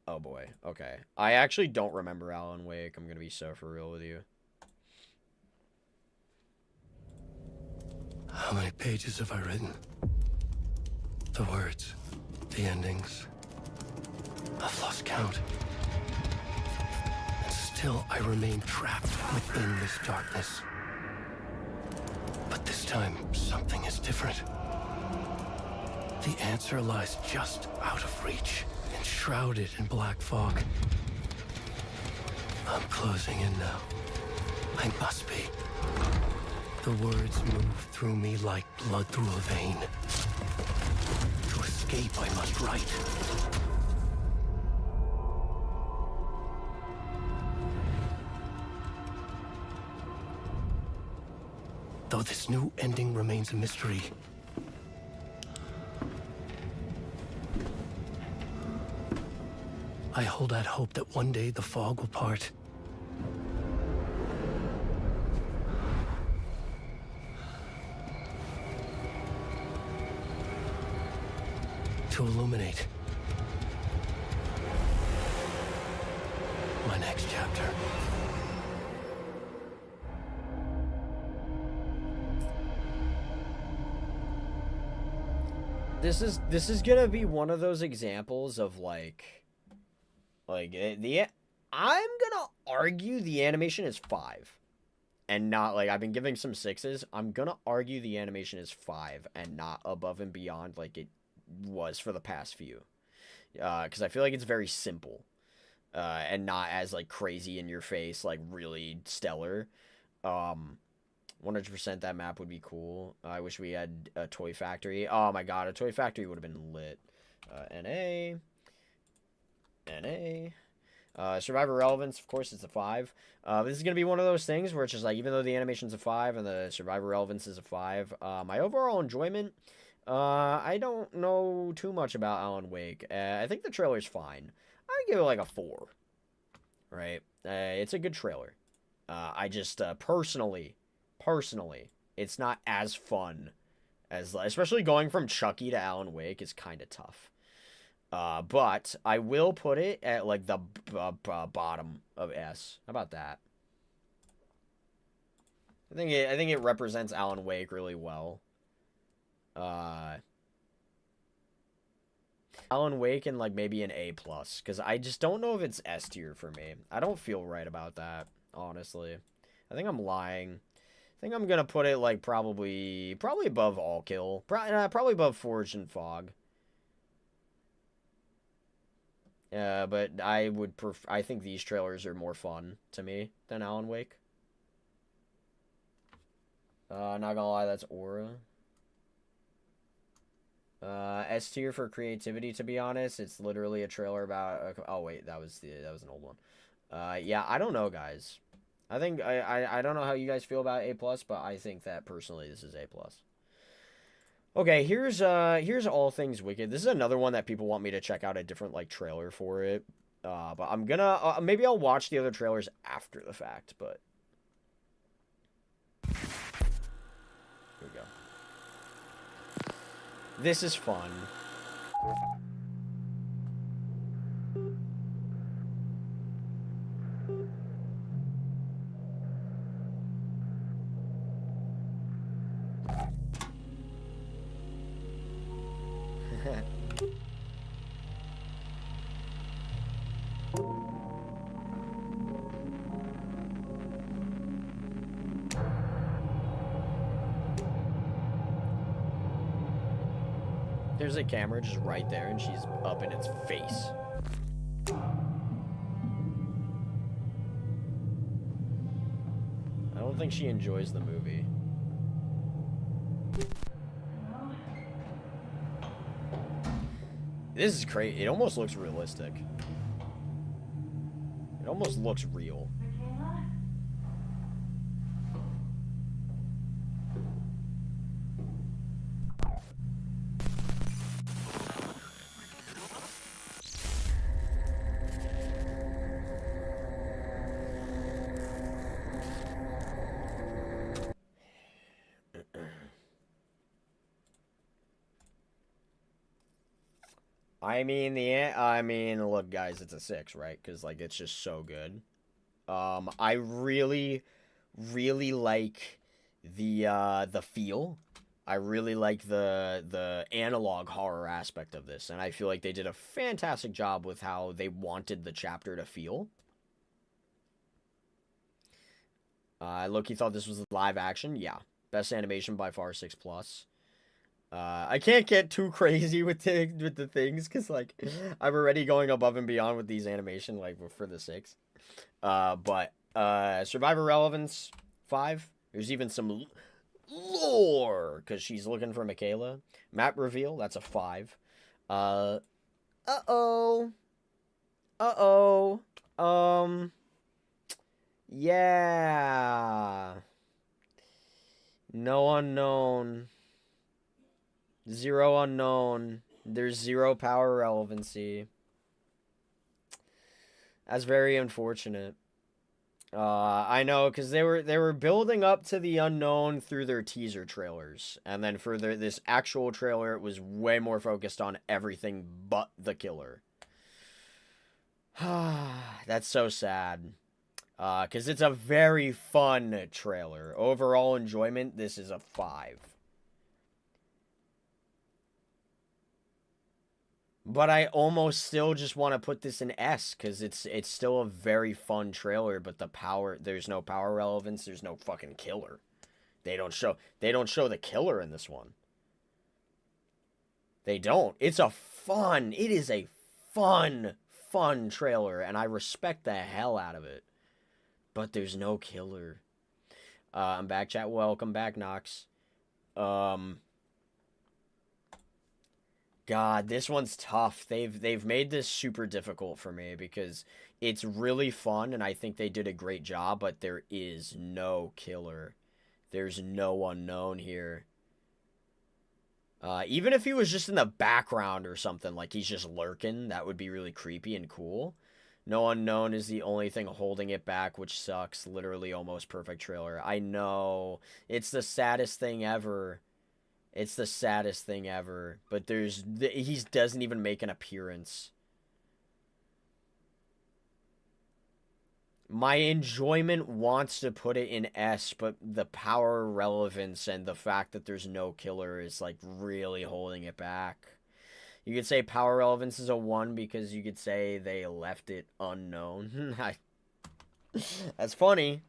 Oh boy. Okay. I actually don't remember Alan Wake. I'm gonna be so for real with you. How many pages have I written? The words, the endings. I've lost count. And still I remain trapped within this darkness. But this time, something is different. The answer lies just out of reach, enshrouded in black fog. I'm closing in now. I must be. The words move through me like blood through a vein. To escape, I must write. Though this new ending remains a mystery, I hold out hope that one day the fog will part. To illuminate my next chapter. This is gonna be one of those examples of I'm gonna argue the animation is 5. And not, I've been giving some 6s. I'm gonna argue the animation is 5 and not above and beyond like it was for the past few. Because I feel like it's very simple. And not as, crazy in your face, really stellar. 100% that map would be cool. I wish we had a toy factory. Oh my god, a toy factory would have been lit. NA. Survivor relevance, of course, it's a 5. This is going to be one of those things where it's just even though the animation's a 5 and the survivor relevance is a 5, my overall enjoyment, I don't know too much about Alan Wake. I think the trailer's fine. I'd give it a 4. Right? It's a good trailer. I just, personally, it's not as fun as, especially going from Chucky to Alan Wake is kind of tough. But I will put it at the bottom of S. How about that? I think it represents Alan Wake really well. Alan Wake and maybe an A+, because I just don't know if it's S tier for me. I don't feel right about that, honestly. I think I'm lying. I think I'm gonna put it probably above All Kill, probably above Forged and Fog. But I think these trailers are more fun to me than Alan Wake. Not gonna lie, that's Aura. S tier for creativity, to be honest. It's literally a trailer about oh wait, that was an old one. Yeah, I don't know, guys. I think I don't know how you guys feel about A+, but I think that personally this is A+. Okay, here's All Things Wicked. This is another one that people want me to check out a different like trailer for it. But I'm gonna maybe I'll watch the other trailers after the fact, but here we go. This is fun. There's a camera just right there, and she's up in its face. I don't think she enjoys the movie. This is crazy. It almost looks realistic. It almost looks real. I mean, look, guys, it's a 6, right? Because like it's just so good. I really, really like the feel. I really like the analog horror aspect of this, and I feel like they did a fantastic job with how they wanted the chapter to feel. Loki thought this was live action. Yeah, best animation by far, 6+. I can't get too crazy with the things because like I'm already going above and beyond with these animation like for the 6. But Survivor Relevance 5. There's even some lore because she's looking for Michaela. Map reveal, that's a 5. Yeah. No unknown. 0 unknown. There's 0 power relevancy. That's very unfortunate. I know, because they were building up to the unknown through their teaser trailers. And then for this actual trailer, it was way more focused on everything but the killer. That's so sad. Because it's a very fun trailer. Overall enjoyment, this is a 5. But I almost still just want to put this in S because it's still a very fun trailer. But there's no power relevance. There's no fucking killer. They don't show the killer in this one. They don't. It is a fun trailer, and I respect the hell out of it. But there's no killer. I'm back, chat. Welcome back, Nox. God, this one's tough. They've made this super difficult for me because it's really fun and I think they did a great job, but there is no killer. There's no unknown here. Even if he was just in the background or something, like he's just lurking, that would be really creepy and cool. No unknown is the only thing holding it back, which sucks. Literally almost perfect trailer. I know. It's the saddest thing ever. It's the saddest thing ever. But he doesn't even make an appearance. My enjoyment wants to put it in S, but the power relevance and the fact that there's no killer is like really holding it back. You could say power relevance is a 1 because you could say they left it unknown. That's funny.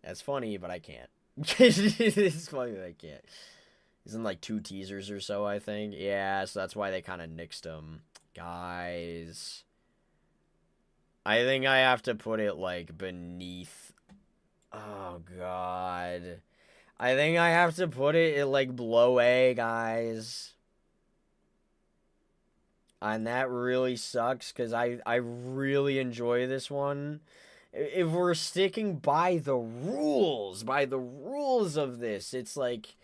That's funny, but I can't. It's funny that I can't. He's in like 2 teasers or so, I think. Yeah, so that's why they kind of nixed him. Guys. I think I have to put it like beneath. Oh, God. I think I have to put it like below A, guys. And that really sucks because I really enjoy this one. If we're sticking by the rules of this, it's like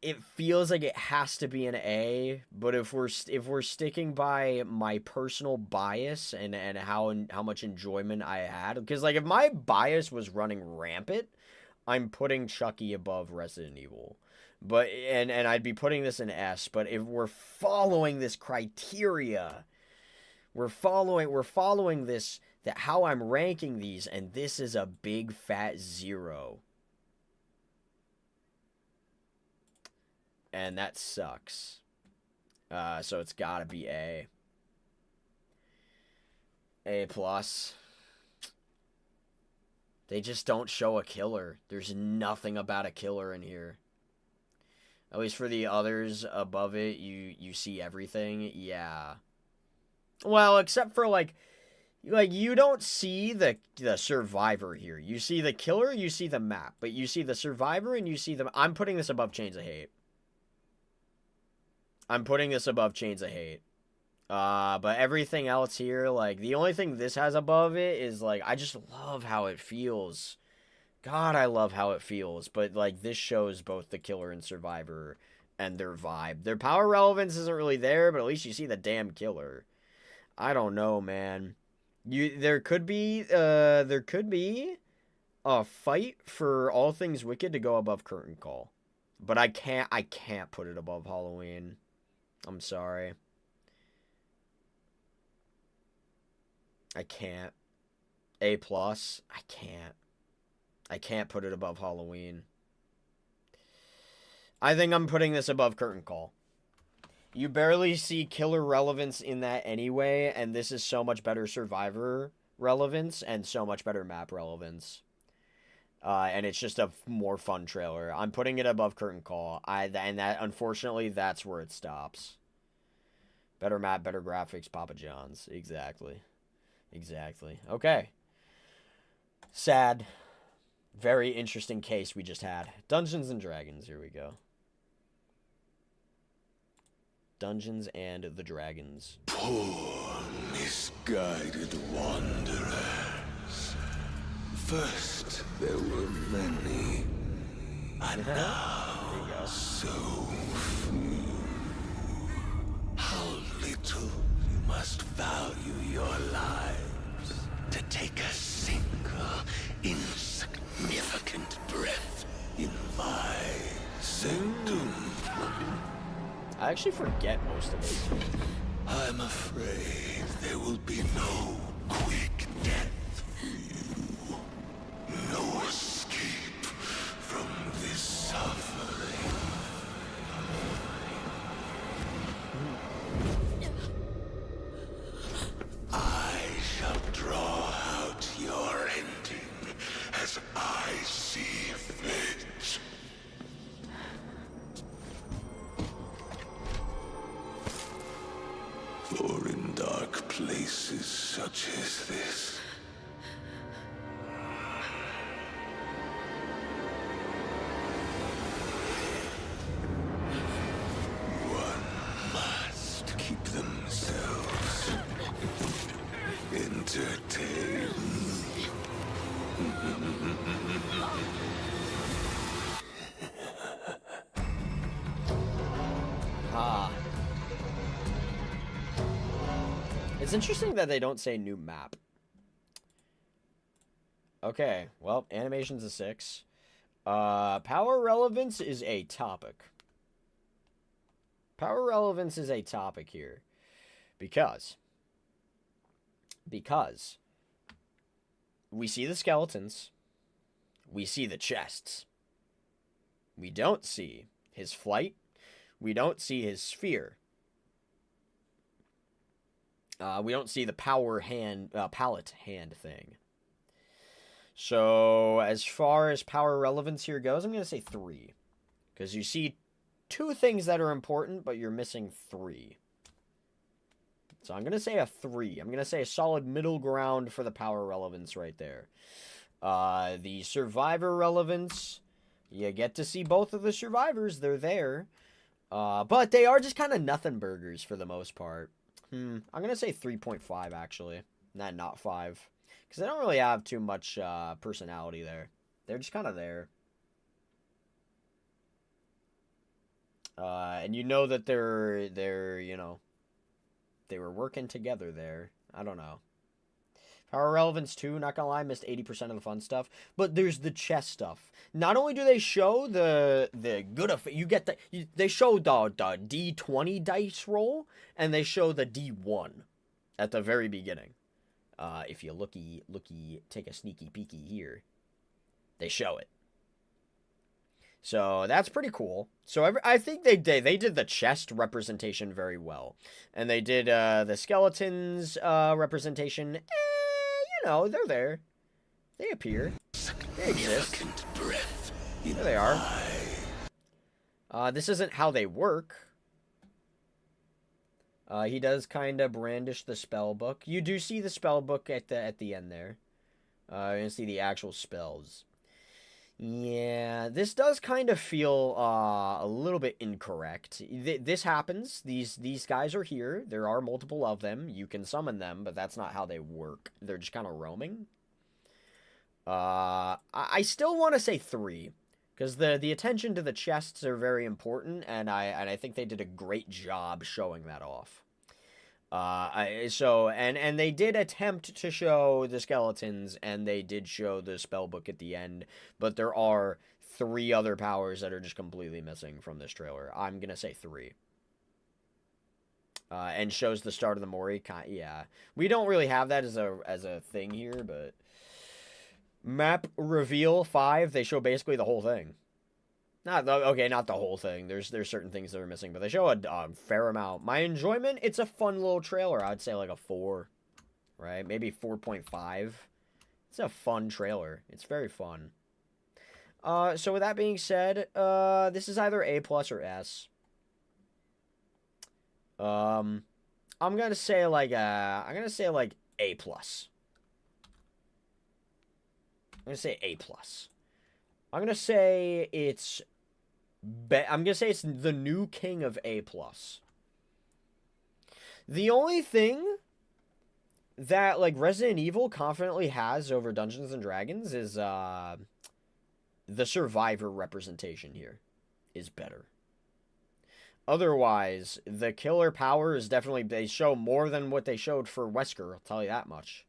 it feels like it has to be an A, but if we're sticking by my personal bias and how much enjoyment I had, because like if my bias was running rampant, I'm putting Chucky above Resident Evil. But and I'd be putting this in S, but if we're following this criteria, we're following this, that how I'm ranking these, and this is a big fat 0. And that sucks. So it's gotta be A. A+. They just don't show a killer. There's nothing about a killer in here. At least for the others above it, you see everything. Yeah. Well, except for like you don't see the survivor here. You see the killer, you see the map, but you see the survivor and you see the... I'm putting this above Chains of Hate. I'm putting this above Chains of Hate. But everything else here, like, the only thing this has above it is, like, I just love how it feels. God, I love how it feels. But, like, this shows both the killer and survivor and their vibe. Their power relevance isn't really there, but at least you see the damn killer. I don't know, man. There could be a fight for All Things Wicked to go above Curtain Call. But I can't put it above Halloween. I'm sorry. I can't. A+, I can't. I can't put it above Halloween. I think I'm putting this above Curtain Call. You barely see killer relevance in that anyway, and this is so much better survivor relevance and so much better map relevance. And it's just a more fun trailer. I'm putting it above Curtain Call. And that, unfortunately, that's where it stops. Better map, better graphics, Papa John's. Exactly. Exactly. Okay. Sad. Very interesting case we just had. Dungeons and Dragons. Here we go. Dungeons and the Dragons. Poor, misguided wanderers. First, there were many, and now so few. How little you must value your lives to take a single insignificant breath in my sanctum. I actually forget most of it. I'm afraid there will be no quick death for you. No escape from this suffering. I shall draw out your ending as I see fit. For in dark places such as this, one must keep themselves entertained. It's interesting that they don't say new map. Okay, well, animation's a 6. Power relevance is a topic. Power relevance is a topic here. Because we see the skeletons. We see the chests. We don't see his flight. We don't see his sphere. We don't see the power hand, palette hand thing. So, as far as power relevance here goes, I'm going to say 3. Because you see 2 things that are important, but you're missing 3. So I'm going to say a 3. I'm going to say a solid middle ground for the power relevance right there. The survivor relevance, you get to see both of the survivors. They're there. But they are just kind of nothing burgers for the most part. I'm going to say 3.5, actually. Not 5. Because they don't really have too much personality there. They're just kind of there. And you know that they're you know, they were working together there. I don't know. Power Relevance 2, not gonna lie, missed 80% of the fun stuff. But there's the chess stuff. Not only do they show the good you get they show the D20 dice roll, and they show the D1 at the very beginning. If you looky, take a sneaky peeky here, they show it. So that's pretty cool. So I think they did the chest representation very well, and they did the skeletons representation. You know, they're there. They appear. They exist. There they are. This isn't how they work. He does kind of brandish the spell book. You do see the spell book at the end there. You can see the actual spells. Yeah, this does kind of feel a little bit incorrect. This happens. These guys are here. There are multiple of them. You can summon them, but that's not how they work. They're just kind of roaming. I still want to say 3, because the attention to the chests are very important, and I think they did a great job showing that off. And they did attempt to show the skeletons, and they did show the spellbook at the end, but there are 3 other powers that are just completely missing from this trailer. I'm gonna say 3. And shows the start of the Mori. Yeah, we don't really have that as a thing here, but map reveal 5. They show basically the whole thing. Not the whole thing. There's certain things that are missing, but they show a fair amount. My enjoyment, it's a fun little trailer. I'd say like a 4, right? Maybe 4.5. It's a fun trailer. It's very fun. So with that being said, this is either A+ or S. I'm gonna say like A+. I'm gonna say A+. I'm gonna say it's the new king of A+. The only thing that like Resident Evil confidently has over Dungeons and Dragons is the survivor representation here is better. Otherwise, the killer power is definitely, they show more than what they showed for Wesker, I'll tell you that much.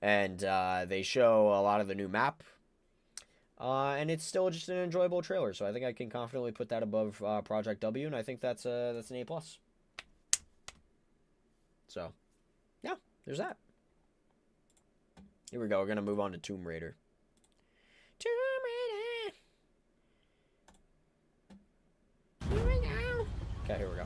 And they show a lot of the new map. And it's still just an enjoyable trailer, so I think I can confidently put that above Project W, and I think that's an A+. So, yeah, there's that. Here we go. We're gonna move on to Tomb Raider. Tomb Raider. Here we go. Okay, here we go.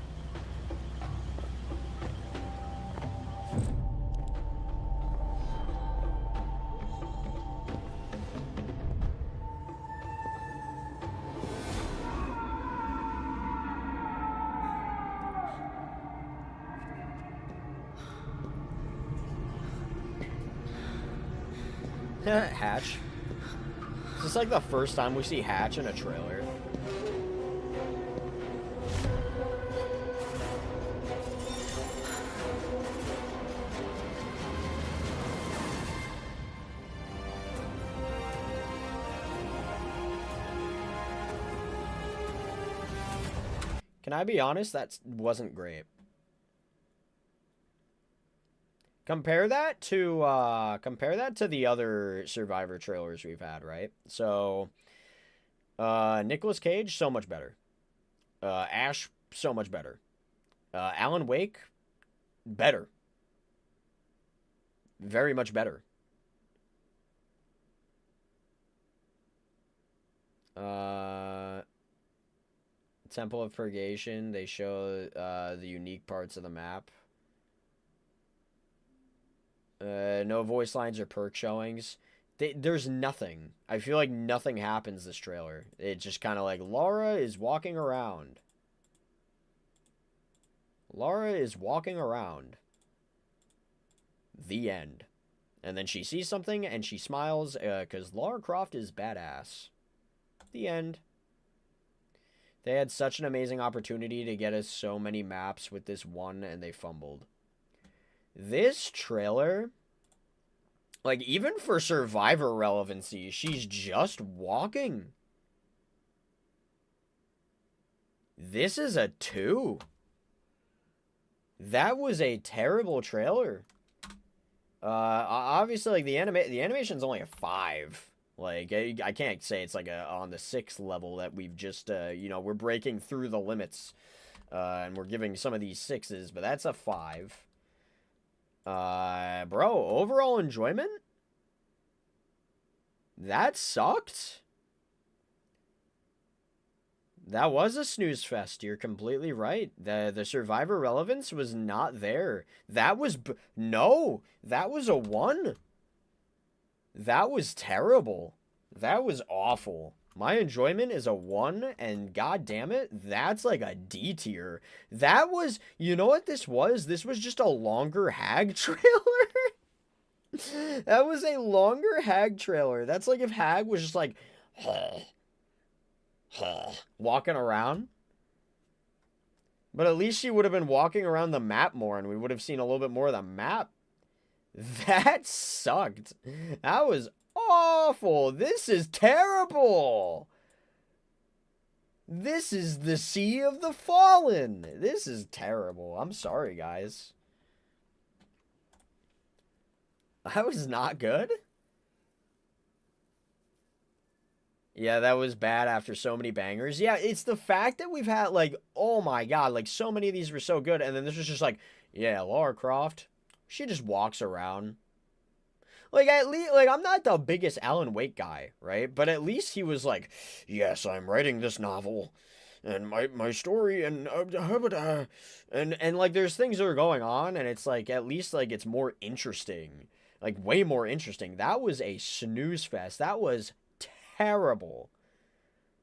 Hatch. Is this like the first time we see Hatch in a trailer? Can I be honest? That wasn't great. Compare that to the other Survivor trailers we've had, right? So, Nicolas Cage, so much better. Ash, so much better. Alan Wake, better. Very much better. Temple of Purgation, they show the unique parts of the map. No voice lines or perk showings. There's nothing. I feel like nothing happens this trailer. It's just kind of like, Laura is walking around. Laura is walking around. The end. And then she sees something and she smiles because Lara Croft is badass. The end. They had such an amazing opportunity to get us so many maps with this one, and they fumbled. This trailer, like, even for Survivor relevancy, she's just walking. This is a 2. That was a terrible trailer. Obviously, like, the animation's only a 5. Like, I can't say it's like on the 6th level that we've just, you know, we're breaking through the limits. And we're giving some of these 6s, but that's a 5. Bro, overall enjoyment? That sucked. That was a snooze fest. You're completely right. The survivor relevance was not there. That was... No! That was a 1. That was terrible. That was awful. My enjoyment is a 1, and god damn it, that's like a D tier. That was... You know what this was? This was just a longer Hag trailer. That was a longer Hag trailer. That's like if Hag was just like... walking around. But at least she would have been walking around the map more, and we would have seen a little bit more of the map. That sucked. That was awful. This is terrible. This is the Sea of the Fallen. This is terrible. I'm sorry, guys. That was not good. Yeah, that was bad after so many bangers. Yeah, it's the fact that we've had, like, oh my god, like, so many of these were so good, and then this was just like, yeah, Lara Croft, she just walks around. Like, at least, like, I'm not the biggest Alan Wake guy, right? But at least he was like, yes, I'm writing this novel, and my story, and like, there's things that are going on, and it's like, at least, like, it's more interesting. Like, way more interesting. That was a snooze fest. That was terrible.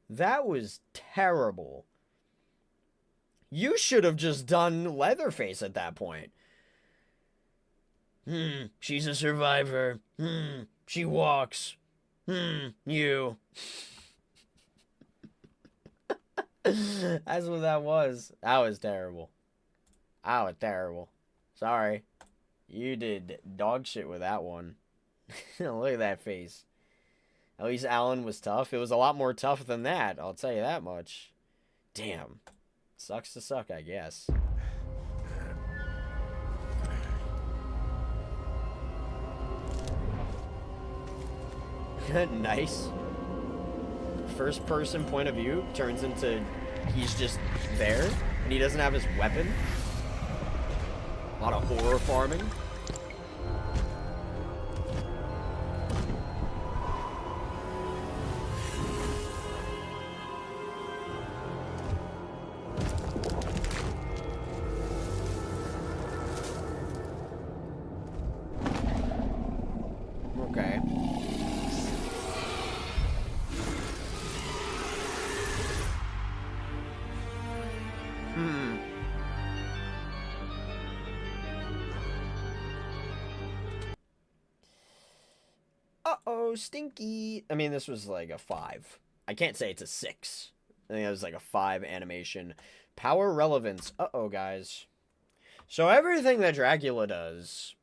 That was terrible. You should have just done Leatherface at that point. She's a survivor. She walks. You. That's what that was. That was terrible. That was terrible. Sorry. You did dog shit with that one. Look at that face. At least Alan was tough. It was a lot more tough than that, I'll tell you that much. Damn. Sucks to suck, I guess. Nice. First person point of view turns into he's just there and he doesn't have his weapon. A lot of horror farming. Okay. Uh-oh, stinky. I mean, this was like a 5. I can't say it's a 6. I think it was like a 5 animation. Power relevance. Uh-oh, guys. So everything that Dracula does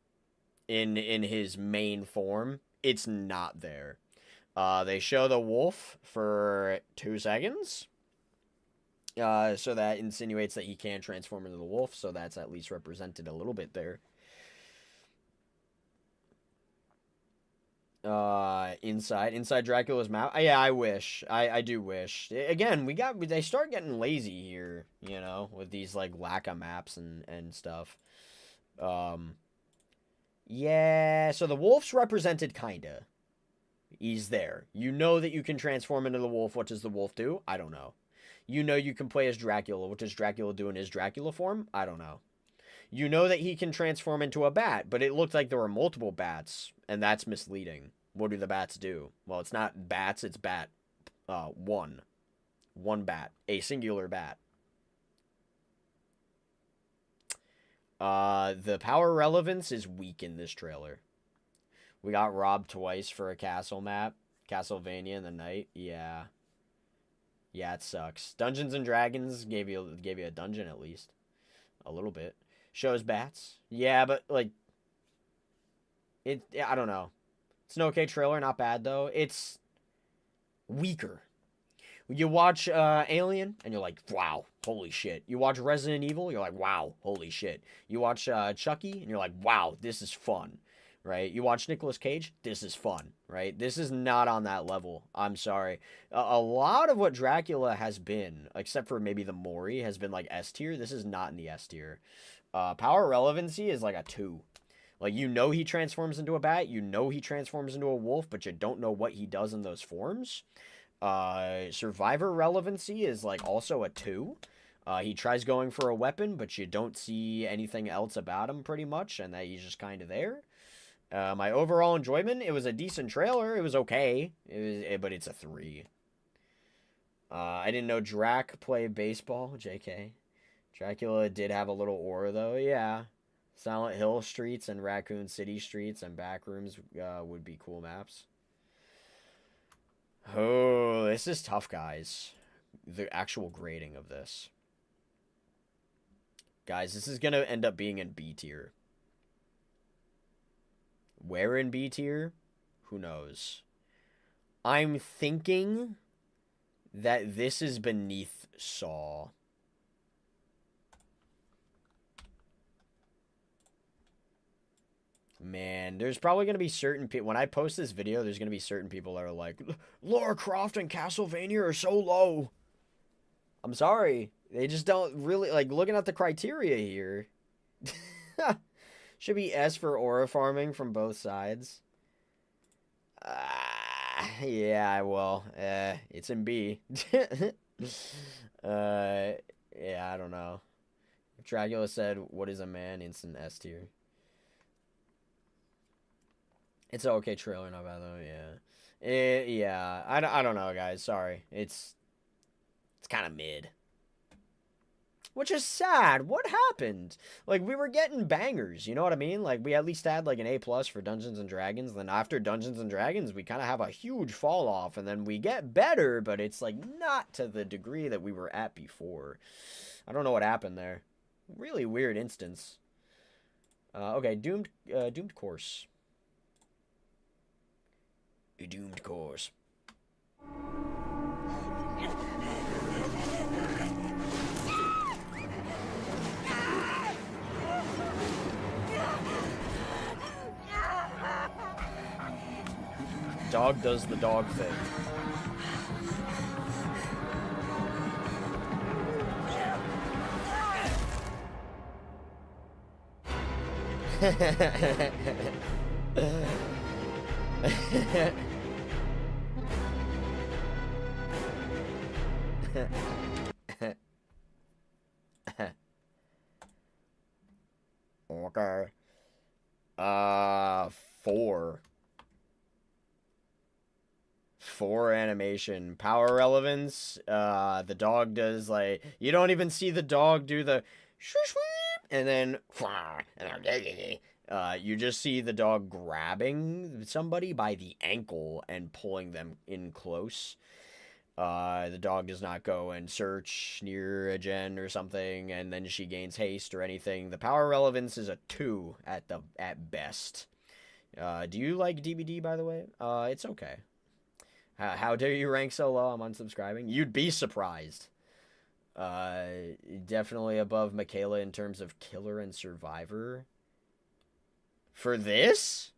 in his main form, it's not there. They show the wolf for 2 seconds. So that insinuates that he can transform into the wolf, so that's at least represented a little bit there. Inside Dracula's mouth. Yeah, I wish. I do wish. Again, they start getting lazy here, you know, with these like lack of maps and stuff. Yeah, so the wolf's represented kinda. He's there. You know that you can transform into the wolf. What does the wolf do? I don't know. You know you can play as Dracula. What does Dracula do in his Dracula form? I don't know. You know that he can transform into a bat, but it looked like there were multiple bats, and that's misleading. What do the bats do? Well, it's not bats, it's bat. One. One bat. A singular bat. The power relevance is weak in this trailer. We got robbed twice for a castle map. Castlevania in the night. Yeah. Yeah, it sucks. Dungeons and Dragons gave you a dungeon at least. A little bit. Shows bats. Yeah, but like I don't know. It's an okay trailer, not bad though. It's weaker. You watch Alien, and you're like, wow, holy shit. You watch Resident Evil, you're like, wow, holy shit. You watch Chucky, and you're like, wow, this is fun, right? You watch Nicolas Cage, this is fun, right? This is not on that level. I'm sorry. A lot of what Dracula has been, except for maybe the Mori, has been like S tier. This is not in the S tier. Power relevancy is like a 2. Like, you know he transforms into a bat, you know he transforms into a wolf, but you don't know what he does in those forms. Survivor relevancy is like also a 2. He tries going for a weapon, but you don't see anything else about him pretty much, and that he's just kind of there. My overall enjoyment, it was a decent trailer. It was okay, but it's a 3. I didn't know Drac played baseball. JK. Dracula did have a little aura, though. Yeah. Silent Hill streets and Raccoon City streets and backrooms would be cool maps. Oh, this is tough, guys. The actual grading of this. Guys, this is going to end up being in B tier. Where in B tier? Who knows? I'm thinking that this is beneath Saw. Man, there's probably going to be certain people... When I post this video, there's going to be certain people that are like, Lara Croft and Castlevania are so low. I'm sorry. They just don't really... Like, looking at the criteria here... Should be S for aura farming from both sides. Yeah, well, it's in B. Yeah, I don't know. If Dracula said, what is a man? Instant S tier. It's an okay trailer, not bad though, yeah. Yeah, I don't know, guys, sorry. It's kind of mid. Which is sad. What happened? Like, we were getting bangers, you know what I mean? Like, we at least had, like, an A+ for Dungeons & Dragons. Then after Dungeons & Dragons, we kind of have a huge fall off. And then we get better, but it's, like, not to the degree that we were at before. I don't know what happened there. Really weird instance. Okay, Doomed Course. A Doomed Course. Dog does the dog thing. Okay. 4. 4 animation. Power relevance. The dog does, like, you don't even see the dog do the and then you just see the dog grabbing somebody by the ankle and pulling them in close. The dog does not go and search near a gen or something, and then she gains haste or anything. The power relevance is a 2 at best. Do you like DBD, by the way? It's okay. How dare you rank so low? I'm unsubscribing. You'd be surprised. Definitely above Michaela in terms of killer and survivor. For this?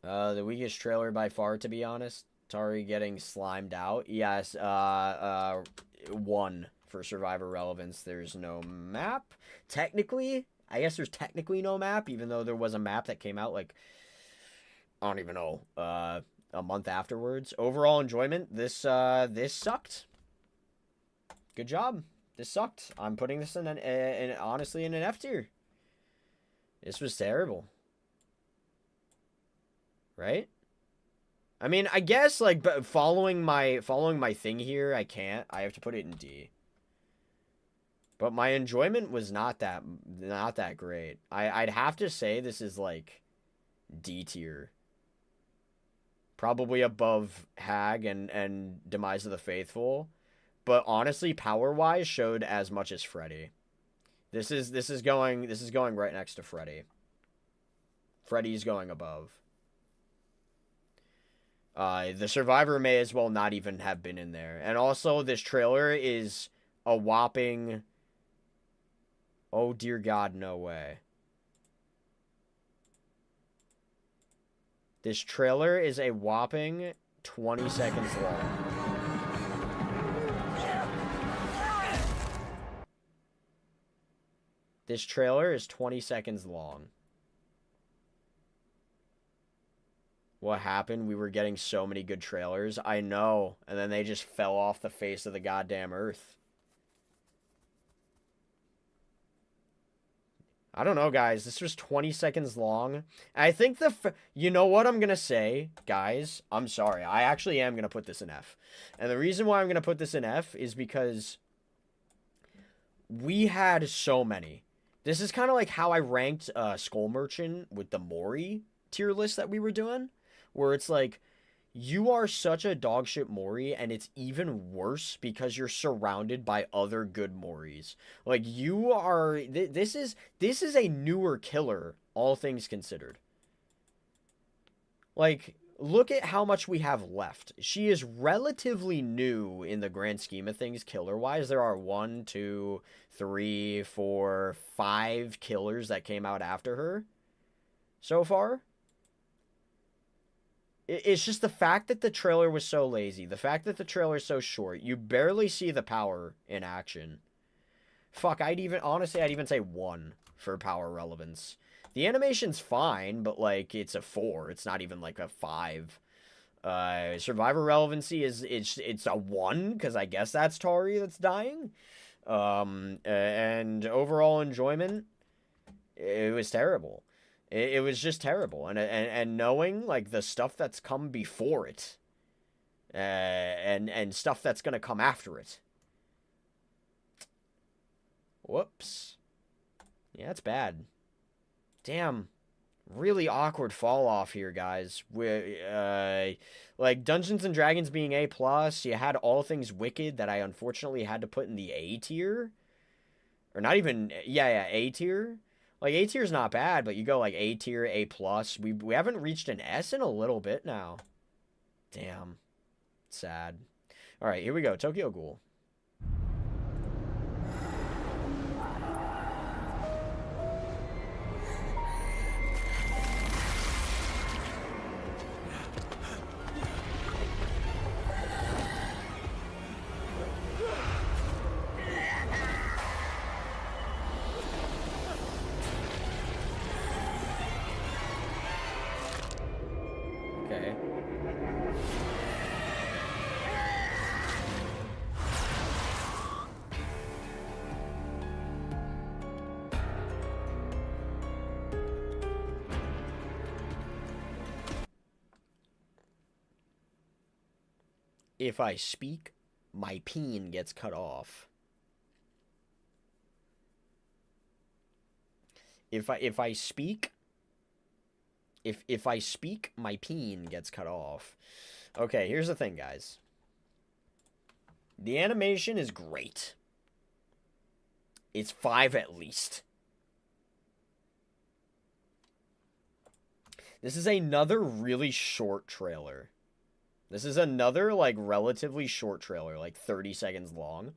The weakest trailer by far, to be honest. Tari getting slimed out. Yes, 1 for survivor relevance. There's no map. Technically, I guess there's technically no map, even though there was a map that came out, like, I don't even know, a month afterwards. Overall enjoyment, this sucked. Good job. This sucked. I'm putting this honestly in an F tier. This was terrible. Right? I mean, I guess, like, but following my thing here, I can't. I have to put it in D. But my enjoyment was not that great. I'd have to say this is, like, D tier. Probably above Hag and Demise of the Faithful. But honestly, power-wise, showed as much as Freddy. This is going right next to Freddy. Freddy's going above. The survivor may as well not even have been in there. And also, this trailer is a whopping... Oh, dear God, no way. This trailer is a whopping 20 seconds long. This trailer is 20 seconds long. What happened? We were getting so many good trailers. I know. And then they just fell off the face of the goddamn earth. I don't know, guys. This was 20 seconds long. I think you know what I'm going to say, guys? I'm sorry. I actually am going to put this in F. And the reason why I'm going to put this in F is because we had so many. This is kind of like how I ranked Skull Merchant with the Mori tier list that we were doing. Where it's like, you are such a dogshit Mori, and it's even worse because you're surrounded by other good Moris. Like, you are... This is a newer killer, all things considered. Like, look at how much we have left. She is relatively new in the grand scheme of things, killer-wise. There are 1, 2, 3, 4, 5 killers that came out after her so far. It's just the fact that the trailer was so lazy. The fact that the trailer is so short. You barely see the power in action. Fuck, I'd even say 1 for power relevance. The animation's fine, but, like, it's a 4. It's not even, like, a 5. Survivor relevancy it's a 1, because I guess that's Tari that's dying. And overall enjoyment, it was terrible. It was just terrible, and knowing like the stuff that's come before it, and stuff that's gonna come after it. Whoops. Yeah, it's bad. Damn, really awkward fall off here, guys. Like Dungeons and Dragons being A+, you had All Things Wicked that I unfortunately had to put in the A tier, or not even A tier. Like, A tier is not bad, but you go, like, A tier, A+. We haven't reached an S in a little bit now. Damn. Sad. Alright, here we go. Tokyo Ghoul. Okay. If I speak, my peen gets cut off. If I speak, my peen gets cut off. Okay, here's the thing, guys. The animation is great. It's 5 at least. This is another really short trailer. This is another, like, relatively short trailer, like 30 seconds long.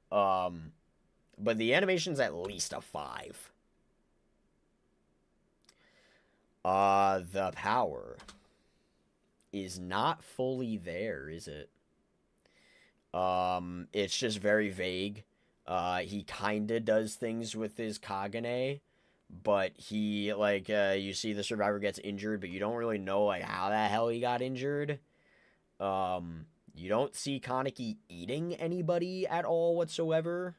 But the animation's at least a 5. The power is not fully there, is it? It's just very vague. He kinda does things with his Kagane, but he, like, you see the survivor gets injured, but you don't really know, like, how the hell he got injured. You don't see Kaneki eating anybody at all whatsoever.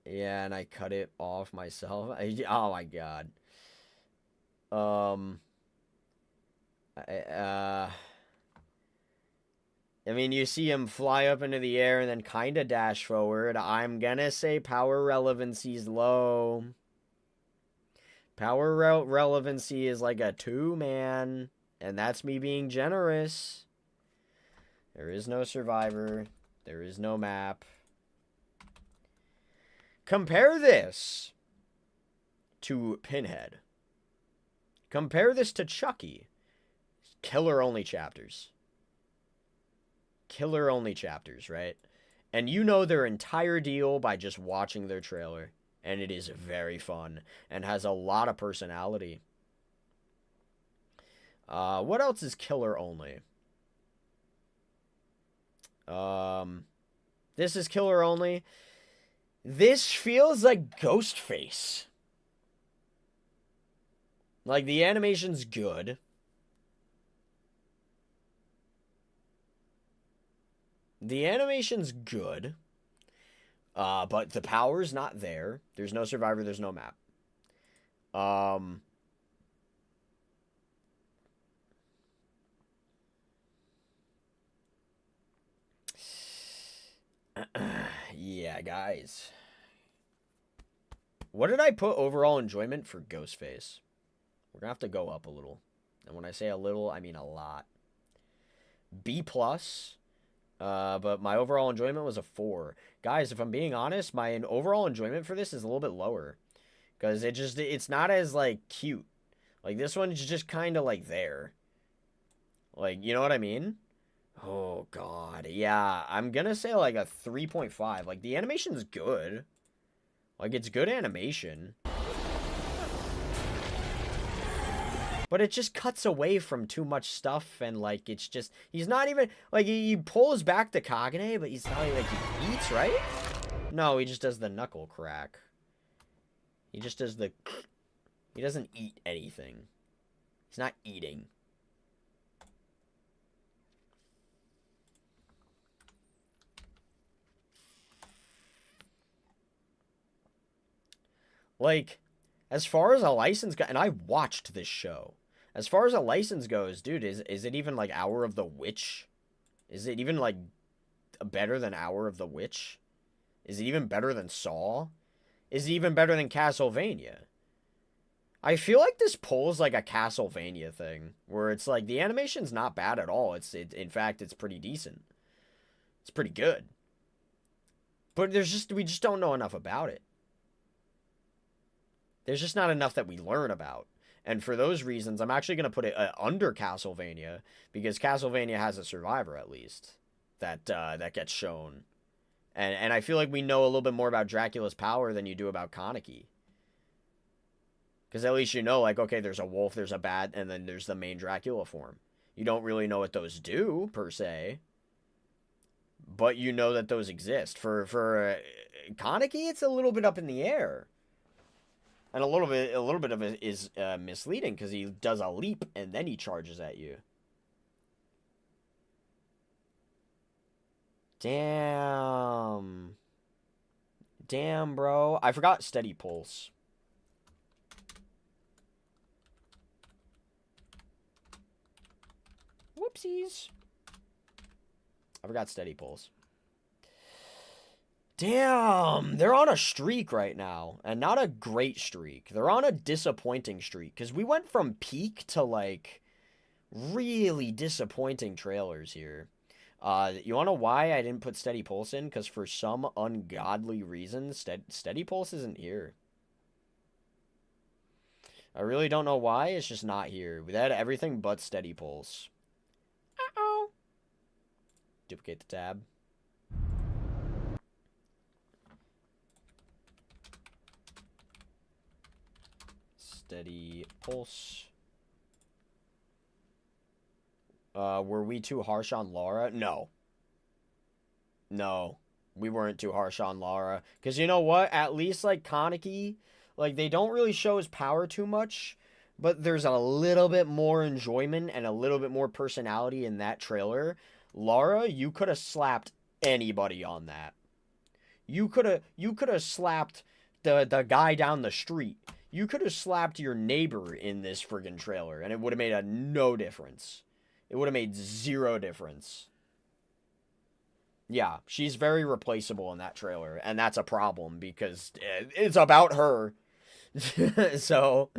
Yeah, and I cut it off myself. Oh my god. I mean, you see him fly up into the air and then kind of dash forward. I'm gonna say power relevancy's low. Power relevancy is like a 2, man. And that's me being generous. There is no survivor. There is no map. Compare this to Pinhead. Compare this to Chucky. Killer-only chapters. Killer-only chapters, right? And you know their entire deal by just watching their trailer. And it is very fun and has a lot of personality. What else is killer-only? This is killer-only. This feels like Ghostface. Like, the animation's good. The animation's good. But the power's not there. There's no survivor, there's no map. Yeah, guys. What did I put overall enjoyment for Ghostface? We're gonna have to go up a little. And when I say a little, I mean a lot. B+. But my overall enjoyment was a 4. Guys, if I'm being honest, my overall enjoyment for this is a little bit lower. Because it's not as, like, cute. Like, this one's just kind of, like, there. Like, you know what I mean? Oh, God. Yeah, I'm gonna say, like, a 3.5. Like, the animation's good. Like, it's good animation. But it just cuts away from too much stuff, and, like, it's just... He's not even... Like, he pulls back the Kagane, but he's not like, he eats, right? No, he just does the knuckle crack. He just does the... He doesn't eat anything. He's not eating. Like, as far as a license goes, and I watched this show. As far as a license goes, dude, is it even like Hour of the Witch? Is it even like better than Hour of the Witch? Is it even better than Saw? Is it even better than Castlevania? I feel like this pulls like a Castlevania thing, where it's like the animation's not bad at all. In fact, it's pretty decent. It's pretty good. But we just don't know enough about it. There's just not enough that we learn about. And for those reasons, I'm actually going to put it under Castlevania, because Castlevania has a survivor, at least, that gets shown. And I feel like we know a little bit more about Dracula's power than you do about Kaneki. Because at least you know, like, okay, there's a wolf, there's a bat, and then there's the main Dracula form. You don't really know what those do, per se. But you know that those exist. For Kaneki, it's a little bit up in the air. And a little bit of it is misleading, because he does a leap and then he charges at you. Damn. Damn, bro. I forgot Steady Pulse. Whoopsies. I forgot Steady Pulse. Damn, they're on a streak right now, and not a great streak. They're on a disappointing streak, because we went from peak to, like, really disappointing trailers here. You want to know why I didn't put Steady Pulse in? Because for some ungodly reason, Steady Pulse isn't here. I really don't know why, it's just not here. We had everything but Steady Pulse. Uh-oh. Duplicate the tab. Steady Pulse. Were we too harsh on Laura? No. No. We weren't too harsh on Laura. Because you know what? At least, like, Kaneki, like, they don't really show his power too much. But there's a little bit more enjoyment and a little bit more personality in that trailer. Laura, you could have slapped anybody on that. You could have slapped the guy down the street. You could have slapped your neighbor in this friggin' trailer, and it would have made no difference. It would have made 0 difference. Yeah, she's very replaceable in that trailer, and that's a problem, because it's about her. So,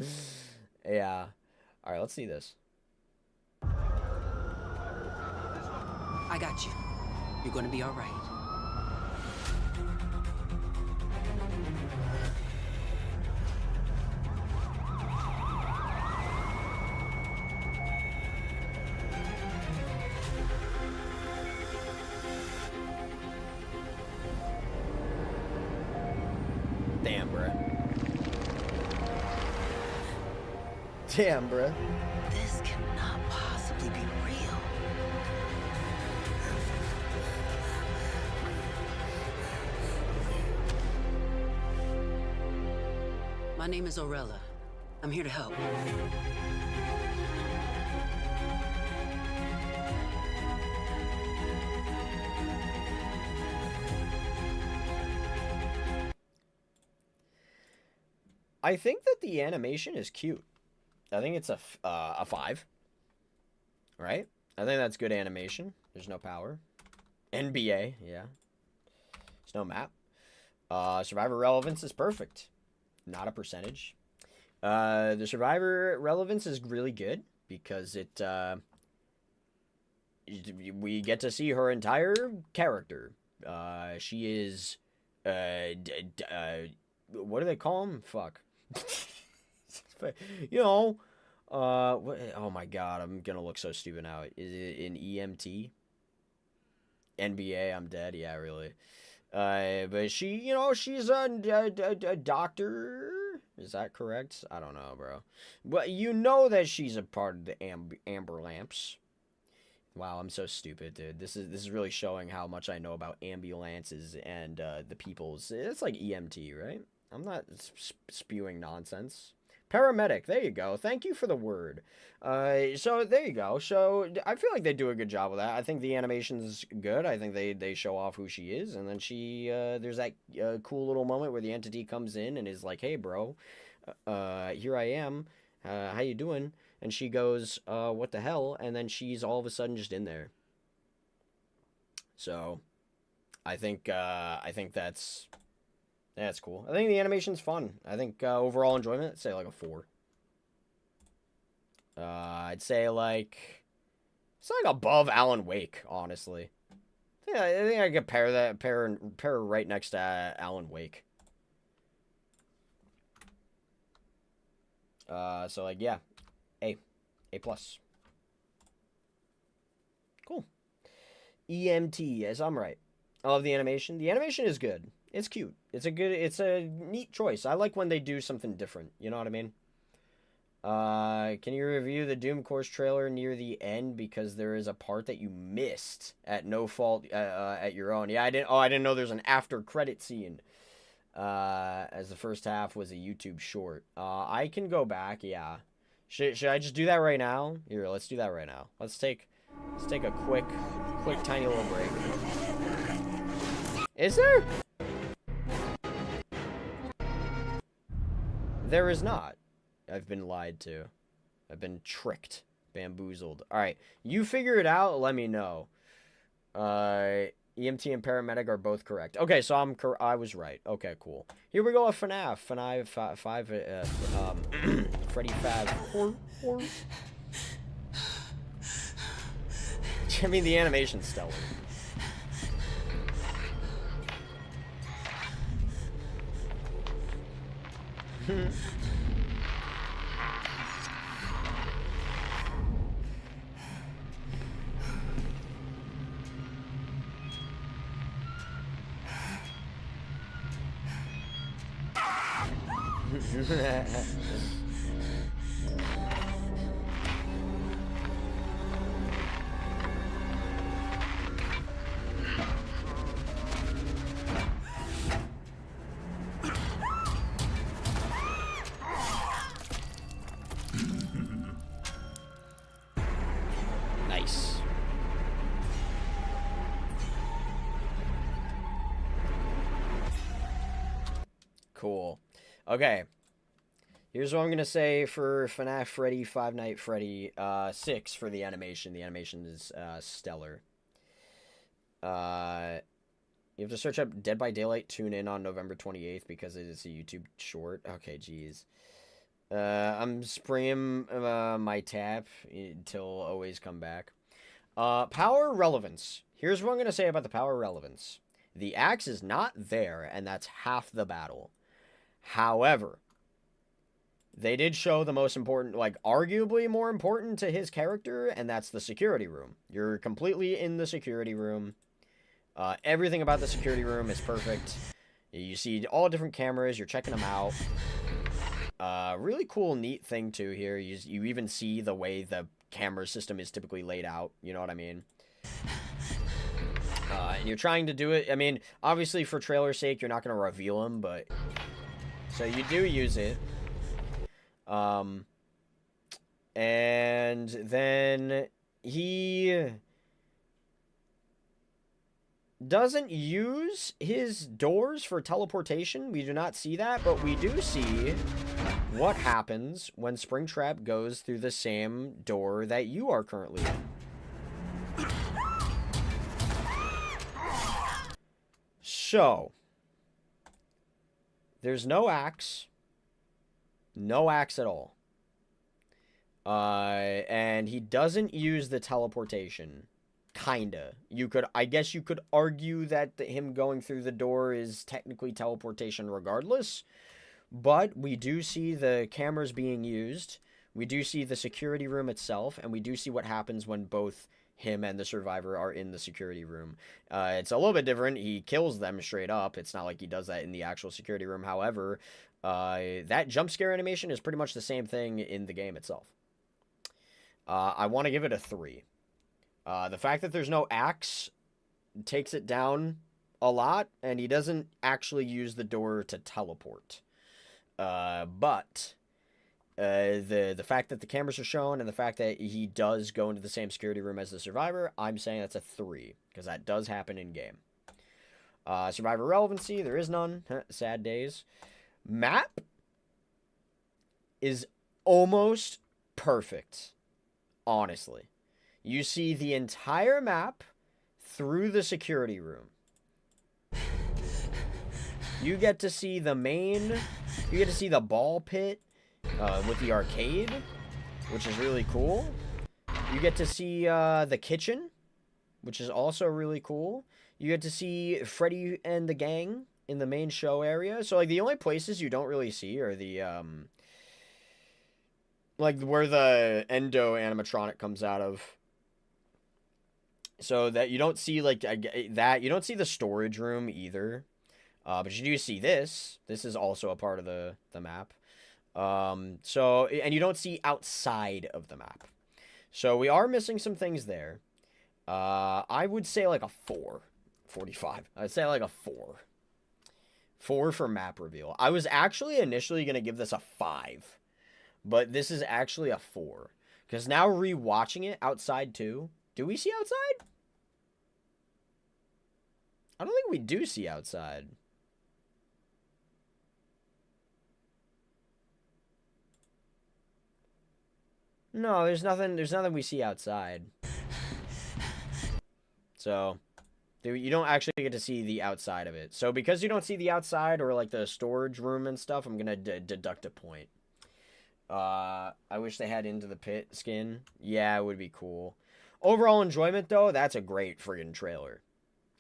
yeah. Alright, let's see this. I got you. You're gonna be alright. Damn, bruh. Damn, bruh. This cannot possibly be real. My name is Orella. I'm here to help. I think that the animation is cute. I think it's a 5. Right? I think that's good animation. There's no power. NBA, yeah. There's no map. Survivor relevance is perfect. Not a percentage. The survivor relevance is really good because it we get to see her entire character. She is what do they call them? Fuck. You know, oh my god, I'm gonna look so stupid now. Is it an EMT? NBA, I'm dead. Yeah, really. But she, you know, she's a doctor. Is that correct? I don't know, bro. But you know that she's a part of the Amber Lamps. Wow, I'm so stupid, dude. This is really showing how much I know about ambulances and the people's. It's like EMT, right? I'm not spewing nonsense. Paramedic, there you go. Thank you for the word. So there you go. So I feel like they do a good job with that. I think the animation's good. I think they show off who she is, and then she there's that cool little moment where the entity comes in and is like, "Hey, bro, here I am. How you doing?" And she goes, "What the hell?" And then she's all of a sudden just in there. So I think that's cool. I think the animation's fun. I think overall enjoyment, I'd say like a 4. I'd say like it's like above Alan Wake, honestly. Yeah, I think I could pair her right next to Alan Wake. So like yeah, A plus. Cool. EMT, as I'm right. I love the animation. The animation is good. It's cute. It's a neat choice. I like when they do something different. You know what I mean? Can you review the Doom Course trailer near the end because there is a part that you missed at no fault at your own? Yeah, I didn't know there's an after credit scene. As the first half was a YouTube short. I can go back. Yeah. Should I just do that right now? Here, let's do that right now. Let's take a quick tiny little break. Is there? There is not. I've been lied to. I've been tricked. Bamboozled. Alright. You figure it out. Let me know. EMT and paramedic are both correct. Okay, so I was right. Okay, cool. Here we go with FNAF. FNAF 5. Freddy Fab. I mean, the animation's stellar. Nice. Cool. Okay. Here's what I'm going to say for FNAF Freddy, Five Nights Freddy 6 for the animation. The animation is stellar. You have to search up Dead by Daylight. Tune in on November 28th because it is a YouTube short. Okay, jeez. I'm springing my tap until always come back. Power relevance. Here's what I'm going to say about the power relevance. The axe is not there, and that's half the battle. However, they did show the most important, like, arguably more important to his character, and that's the security room. You're completely in the security room. Everything about the security room is perfect. You see all different cameras. You're checking them out. Really cool, neat thing too here. You even see the way the camera system is typically laid out. You know what I mean? And you're trying to do it. I mean, obviously for trailer's sake, you're not going to reveal them, but so you do use it. And then he doesn't use his doors for teleportation. We do not see that, but we do see what happens when Springtrap goes through the same door that you are currently in. So, there's no axe. No axe at all. And he doesn't use the teleportation. Kinda. I guess you could argue that him going through the door is technically teleportation regardless. But we do see the cameras being used. We do see the security room itself. And we do see what happens when both him and the survivor are in the security room. It's a little bit different. He kills them straight up. It's not like he does that in the actual security room. However, that jump scare animation is pretty much the same thing in the game itself. I want to give it a 3. The fact that there's no axe takes it down a lot, and he doesn't actually use the door to teleport. But the fact that the cameras are shown and the fact that he does go into the same security room as the survivor, I'm saying that's a 3, because that does happen in game. Survivor relevancy, there is none. Sad days. Map is almost perfect, honestly. You see the entire map through the security room. You get to see the main, you get to see the ball pit with the arcade, which is really cool. You get to see the kitchen, which is also really cool. You get to see Freddy and the gang in the main show area. So, like, the only places you don't really see are the, like, where the endo animatronic comes out of. So that you don't see, like, that. You don't see the storage room either. But you do see this. This is also a part of the map. So, and you don't see outside of the map. So we are missing some things there. I would say like a 4.45. I'd say like a 4. 4 for map reveal. I was actually initially going to give this a 5. But this is actually a 4. Because now rewatching it outside too. Do we see outside? I don't think we do see outside. No, there's nothing we see outside. So, you don't actually get to see the outside of it. So, because you don't see the outside or, like, the storage room and stuff, I'm going to deduct a point. I wish they had Into the Pit skin. Yeah, it would be cool. Overall enjoyment, though, that's a great friggin' trailer.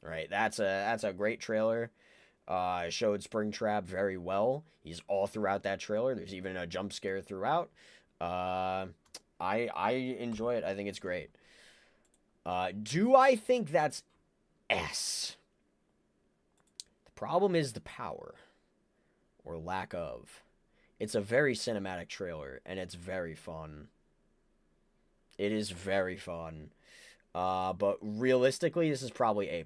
Right? That's a great trailer. Showed Springtrap very well. He's all throughout that trailer. There's even a jump scare throughout. I enjoy it. I think it's great. Do I think that's S? The problem is the power. Or lack of. It's a very cinematic trailer, and it's very fun. It is very fun. But realistically, this is probably A+.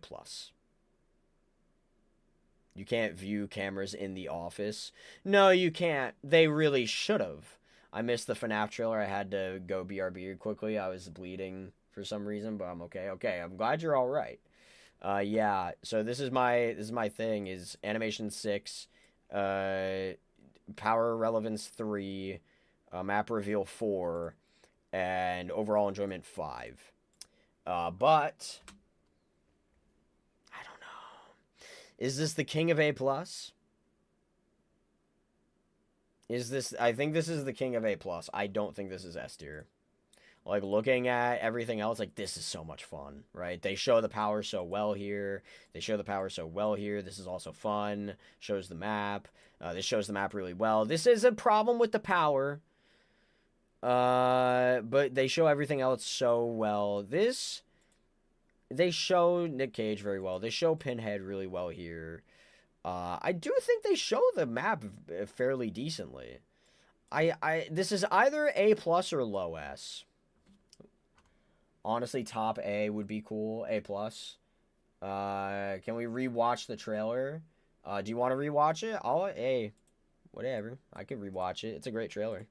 You can't view cameras in the office. No, you can't. They really should have. I missed the FNAF trailer. I had to go BRB quickly. I was bleeding for some reason, but I'm okay. Okay, I'm glad you're all right. Yeah. So this is my thing. Is animation 6, power relevance 3, map reveal 4, and overall enjoyment 5. But I don't know. Is this the king of A+? Is this? I think this is the king of A+. I don't think this is S tier. Like, looking at everything else, like, this is so much fun, right? They show the power so well here. This is also fun. Shows the map. This shows the map really well. This is a problem with the power. But they show everything else so well. They show Nick Cage very well. They show Pinhead really well here. I do think they show the map fairly decently. This is either A+ or low S. Honestly, top A would be cool. A+. Can we rewatch the trailer? Do you want to rewatch it? Hey, whatever. I could rewatch it. It's a great trailer.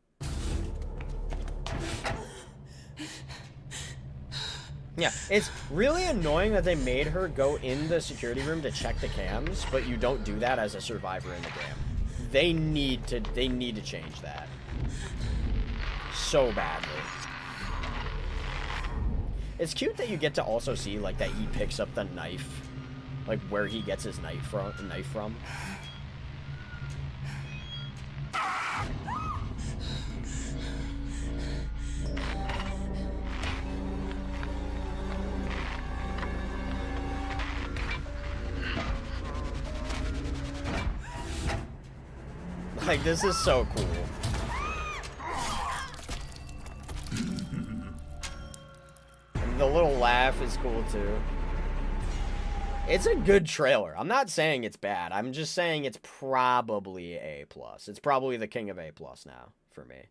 Yeah, it's really annoying that they made her go in the security room to check the cams, but you don't do that as a survivor in the game. They need to change that. So badly. It's cute that you get to also see, like, that he picks up the knife. Like, where he gets his knife from. Like, this is so cool. And the little laugh is cool, too. It's a good trailer. I'm not saying it's bad. I'm just saying it's probably A+. It's probably the king of A+ now, for me.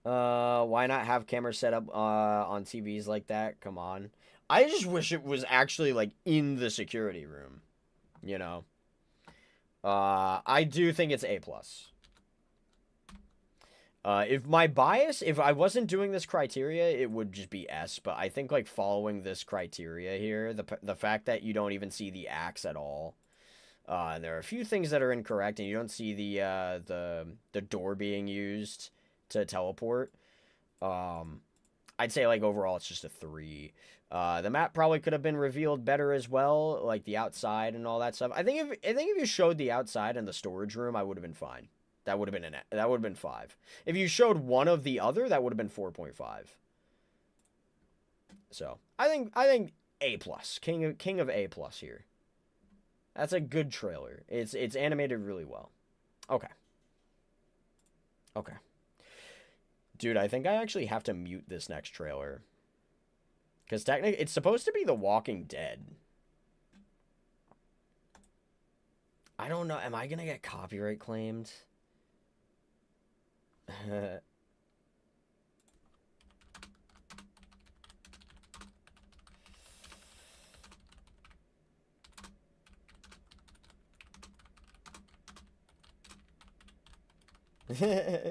Why not have cameras set up on TVs like that? Come on. I just wish it was actually, like, in the security room. You know? I do think it's A+. If I wasn't doing this criteria, it would just be S, but I think, like, following this criteria here, the fact that you don't even see the axe at all, and there are a few things that are incorrect, and you don't see the door being used to teleport, I'd say, like, overall, it's just a 3. The map probably could have been revealed better as well, like the outside and all that stuff. I think if you showed the outside and the storage room, I would have been fine. That would have been 5. If you showed one of the other, that would have been 4.5. So I think A+, king of A+ here. That's a good trailer. It's animated really well. Okay. Dude, I think I actually have to mute this next trailer. Because technically, it's supposed to be The Walking Dead. I don't know. Am I going to get copyright claimed?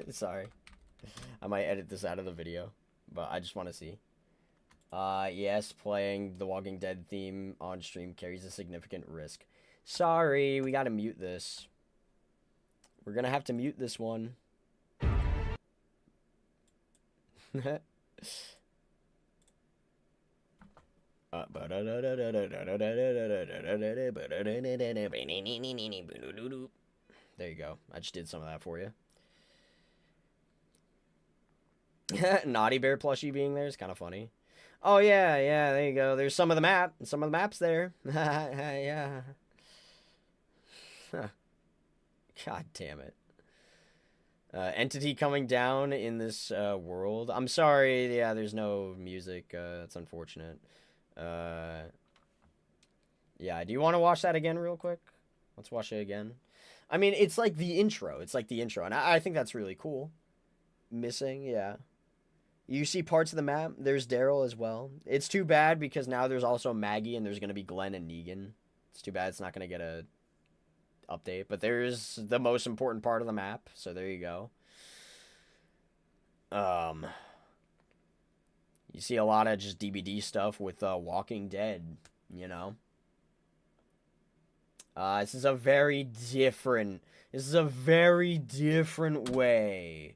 Sorry. I might edit this out of the video, but I just want to see. Yes, playing the Walking Dead theme on stream carries a significant risk. Sorry, we gotta mute this. We're gonna have to mute this one. There you go. I just did some of that for you. Naughty Bear plushie being there is kind of funny. Oh, yeah, there you go. There's some of the maps there. Yeah. God damn it. Entity coming down in this world. I'm sorry, yeah, there's no music. That's unfortunate. Yeah, do you want to watch that again real quick? Let's watch it again. I mean, it's like the intro. And I think that's really cool. Missing, yeah. You see parts of the map. There's Daryl as well. It's too bad because now there's also Maggie and there's going to be Glenn and Negan. It's too bad it's not going to get a update. But there's the most important part of the map. So there you go. You see a lot of just DBD stuff with Walking Dead, you know. This is a very different way.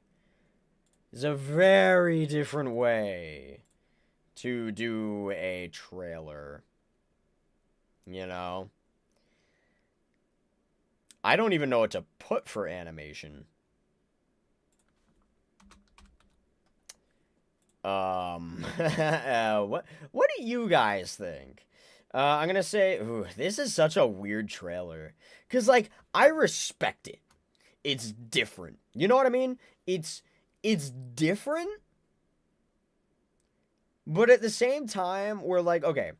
It's a very different way to do a trailer. You know? I don't even know what to put for animation. What do you guys think? I'm gonna say, ooh, this is such a weird trailer. 'Cause, like, I respect it. It's different. You know what I mean? It's different. But at the same time, we're like, okay,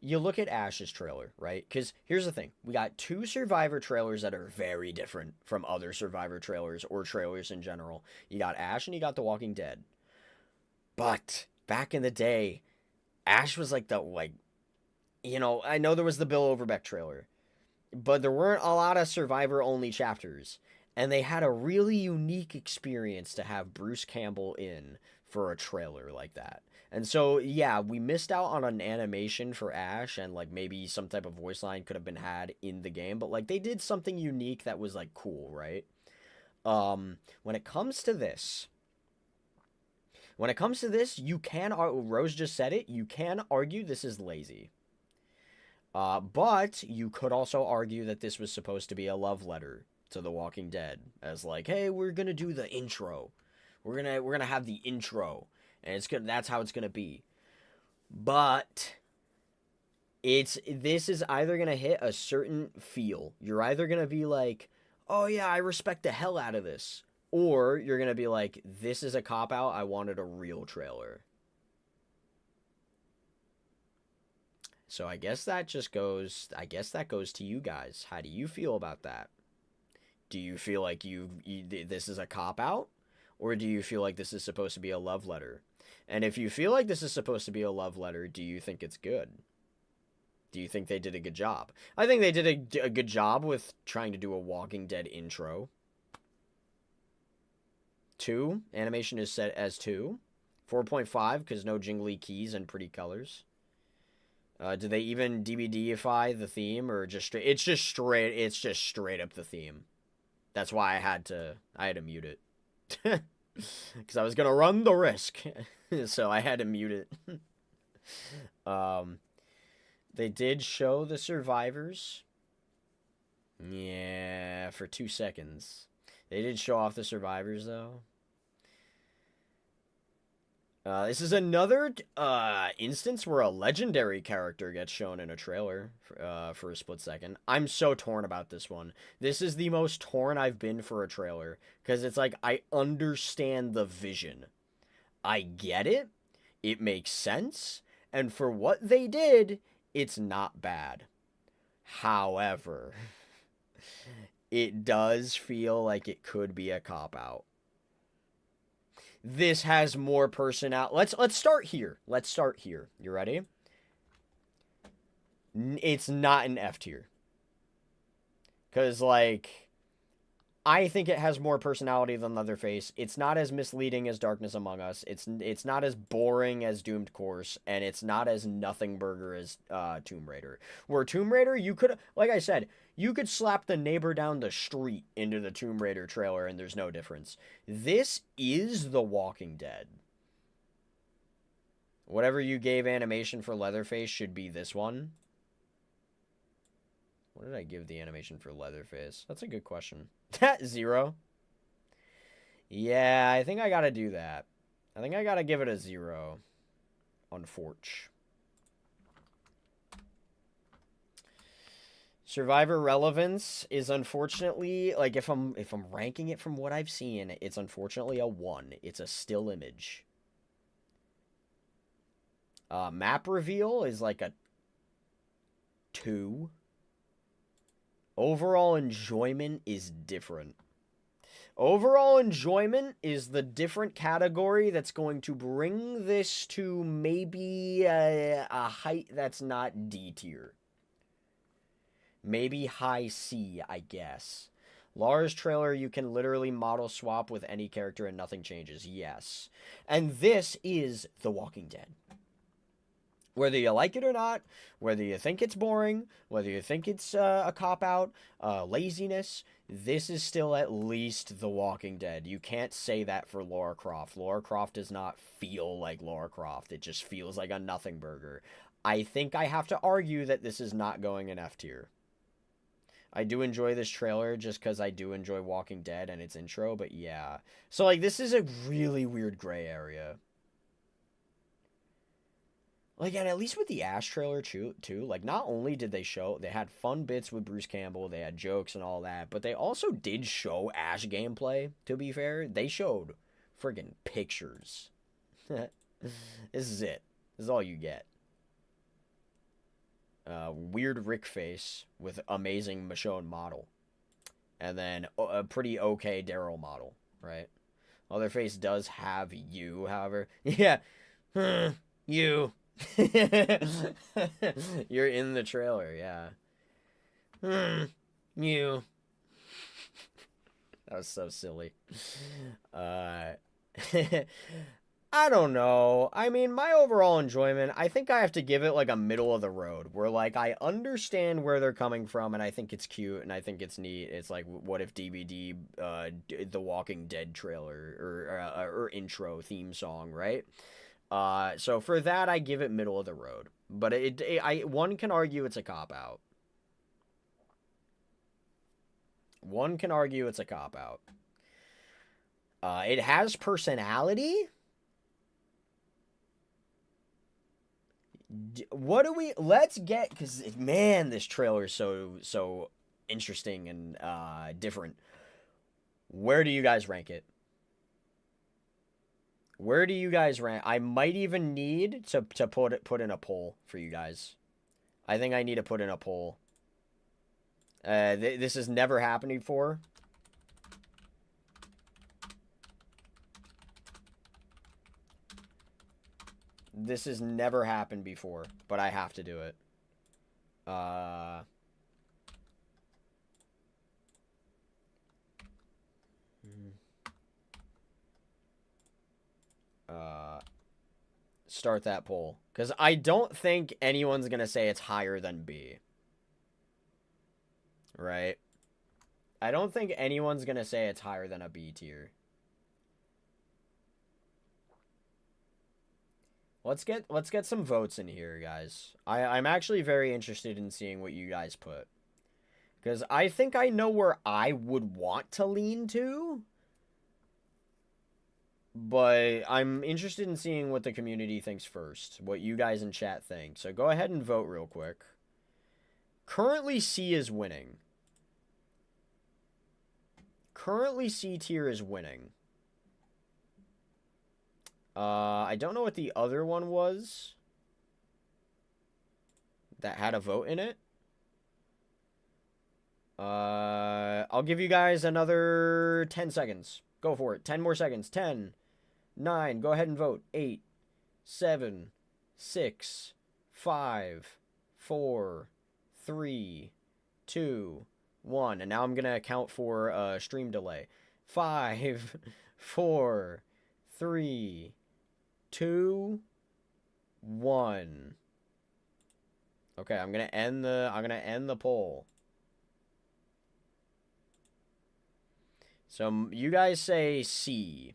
you look at Ash's trailer, right? Because here's the thing. We got 2 Survivor trailers that are very different from other Survivor trailers or trailers in general. You got Ash and you got The Walking Dead. But back in the day, Ash was like you know, I know there was the Bill Overbeck trailer, but there weren't a lot of Survivor-only chapters. And they had a really unique experience to have Bruce Campbell in for a trailer like that. And so, yeah, we missed out on an animation for Ash, and, like, maybe some type of voice line could have been had in the game, but, like, they did something unique that was, like, cool, right? When it comes to this, you can, Rose just said it, you can argue this is lazy. But you could also argue that this was supposed to be a love letter to The Walking Dead, as like, hey, we're gonna do the intro. We're gonna have the intro. And that's how it's gonna be. But this is either gonna hit a certain feel. You're either gonna be like, oh yeah, I respect the hell out of this. Or you're gonna be like, this is a cop-out, I wanted a real trailer. So I guess that goes to you guys. How do you feel about that? Do you feel like this is a cop-out? Or do you feel like this is supposed to be a love letter? And if you feel like this is supposed to be a love letter, do you think it's good? Do you think they did a good job? I think they did a good job with trying to do a Walking Dead intro. 2. Animation is set as 2. 4.5, because no jingly keys and pretty colors. Do they even DBDify the theme, or it's just straight up the theme? That's why I had to mute it. Because I was going to run the risk. So I had to mute it. They did show the survivors. Yeah, for 2 seconds. They did show off the survivors, though. This is another instance where a legendary character gets shown in a trailer for a split second. I'm so torn about this one. This is the most torn I've been for a trailer, because it's like, I understand the vision. I get it. It makes sense. And for what they did, it's not bad. However, it does feel like it could be a cop-out. This has more personality. Let's start here. You ready? It's not an F tier. Because, like, I think it has more personality than Leatherface. It's not as misleading as Darkness Among Us. It's not as boring as Doomed Course. And it's not as nothing burger as Tomb Raider. Where Tomb Raider, you could, like I said, you could slap the neighbor down the street into the Tomb Raider trailer and there's no difference. This is The Walking Dead. Whatever you gave animation for Leatherface should be this one. What did I give the animation for Leatherface? That's a good question. 0. Yeah, I think I gotta do that. I think I gotta give it a 0. Unfortunately. Survivor relevance is unfortunately, like, if I'm ranking it from what I've seen, it's unfortunately a 1. It's a still image. Map reveal is like a 2. Overall enjoyment is different. Overall enjoyment is the different category that's going to bring this to maybe a height that's not D tier. Maybe high C, I guess. Lara's trailer, you can literally model swap with any character and nothing changes. Yes. And this is The Walking Dead. Whether you like it or not, whether you think it's boring, whether you think it's a cop-out, laziness, this is still at least The Walking Dead. You can't say that for Lara Croft. Lara Croft does not feel like Lara Croft. It just feels like a nothing burger. I think I have to argue that this is not going in F tier. I do enjoy this trailer just because I do enjoy Walking Dead and its intro, but yeah. So, like, this is a really weird gray area. Like, and at least with the Ash trailer, too, like, not only did they had fun bits with Bruce Campbell, they had jokes and all that, but they also did show Ash gameplay, to be fair. They showed friggin' pictures. This is it. This is all you get. weird Rick face with amazing Michonne model. And then a pretty okay Daryl model, right? Leatherface does have you, however. Yeah. You. You're in the trailer, yeah. You. That was so silly. I don't know. I mean, my overall enjoyment, I think I have to give it like a middle of the road where like I understand where they're coming from and I think it's cute and I think it's neat. It's like, what if DBD the Walking Dead trailer or intro theme song, right? So for that, I give it middle of the road. But one can argue it's a cop-out. One can argue it's a cop-out. It has personality. What do we... Let's get... Because, man, this trailer is so interesting and different. Where do you guys rank it? Where do you guys rank? I might even need to put in a poll for you guys. I think I need to put in a poll. This has never happened before. This has never happened before, but I have to do it. Start that poll. Because I don't think anyone's going to say it's higher than B. Right? I don't think anyone's going to say it's higher than a B tier. Let's get some votes in here, guys. I'm actually very interested in seeing what you guys put. Because I think I know where I would want to lean to. But I'm interested in seeing what the community thinks first. What you guys in chat think. So go ahead and vote real quick. Currently, C is winning. Currently, C tier is winning. I don't know what the other one was that had a vote in it. I'll give you guys another 10 seconds. Go for it. 10 more seconds. 10, 9, go ahead and vote. 8, 7, 6, 5, 4, 3, 2, 1. And now I'm going to account for stream delay. 5, 4, 3, 2, 1. Okay, I'm gonna end the poll. So you guys say C,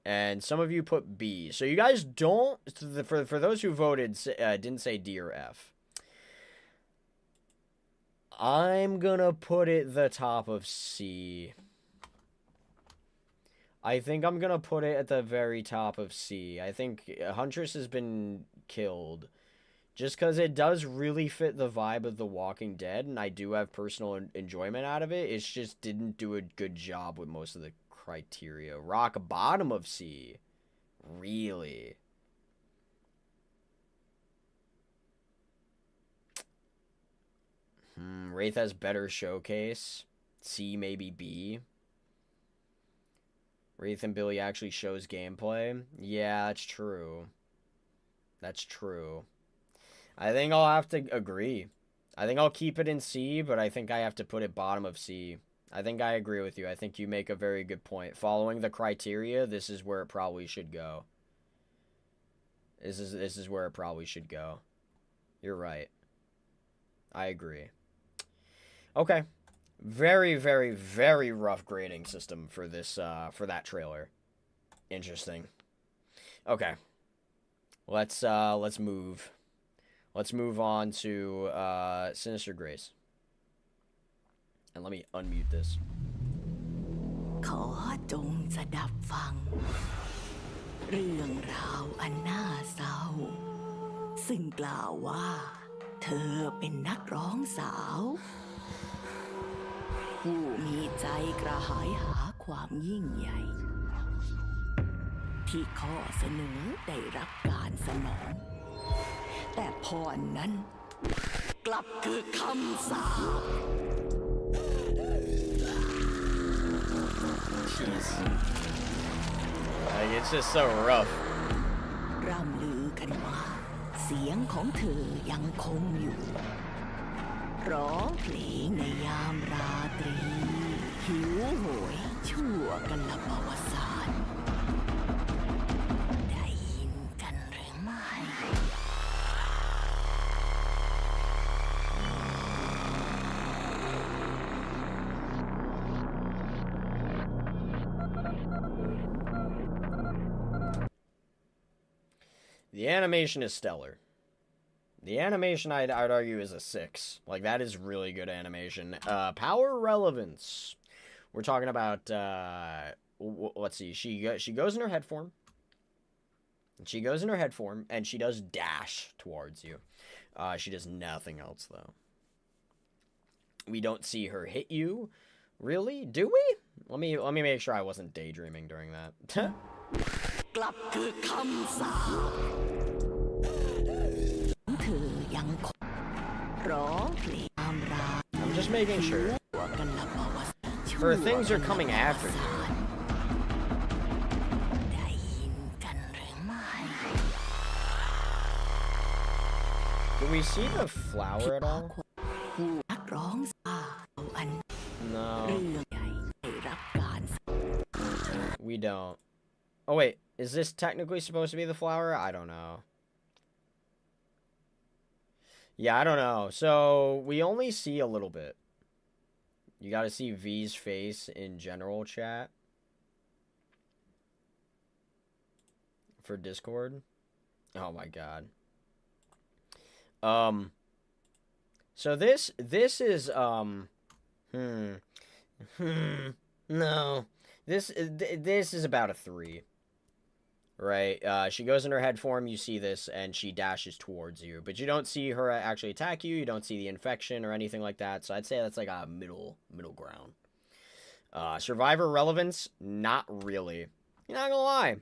and some of you put B. So you guys don't. For those who voted, didn't say D or F. I'm gonna put it the top of C. I think I'm going to put it at the very top of C. I think Huntress has been killed. Just because it does really fit the vibe of The Walking Dead, and I do have personal enjoyment out of it. It just didn't do a good job with most of the criteria. Rock bottom of C. Really? Wraith has better showcase. C, maybe B. Wraith and Billy actually shows gameplay. Yeah, that's true. That's true. I think I'll have to agree. I think I'll keep it in C, but I think I have to put it bottom of C. I think I agree with you. I think you make a very good point. Following the criteria, this is where it probably should go. This is where it probably should go. You're right. I agree. Okay. Very, very, very rough grading system for this, for that trailer. Interesting. Okay. Let's move. Let's move on to, Sinister Grace. And let me unmute this. ขอจงสดับฟัง เรื่องราวอันน่าเศร้า ซึ่งกล่าวว่า เธอเป็นนักร้องสาว ผู้มีใจกระหายหาความยิ่งใหญ่ ที่ข้อเสนอได้รับการสนอง แต่พรนั้น กลับคือคำสาป Jeez. Like, it's just so rough. ร่ำลือกันว่าเสียงของเธอยังคงอยู่ร้องเพลงในยามราตรีหิวโหยชั่วกันละประวัติศาสตร์ได้ยินกันหรือไม่ The animation is stellar. The animation, I'd argue, is a 6. Like, that is really good animation. Power relevance. We're talking about, let's see. She goes in her head form. She goes in her head form, and she does dash towards you. She does nothing else, though. We don't see her hit you. Really? Do we? Let me make sure I wasn't daydreaming during that. กลับคือคำสาปเธอยังคงร้องเพลงตามรา I'm just making sure. กันละประวัติ Her things are coming after you. ได้ยินกันหรือไม่ Do we see the flower at all? นักร้องสาวอัน No. เรื่องใหญ่ได้รับการ We don't. Oh, wait. Is this technically supposed to be the flower? I don't know. Yeah, I don't know. So, we only see a little bit. You gotta see V's face in general chat. For Discord. Oh my god. So this is, no. This is about a 3. Right, she goes in her head form, you see this, and she dashes towards you. But you don't see her actually attack you, you don't see the infection or anything like that, so I'd say that's like a middle ground. Survivor relevance? Not really. You're not gonna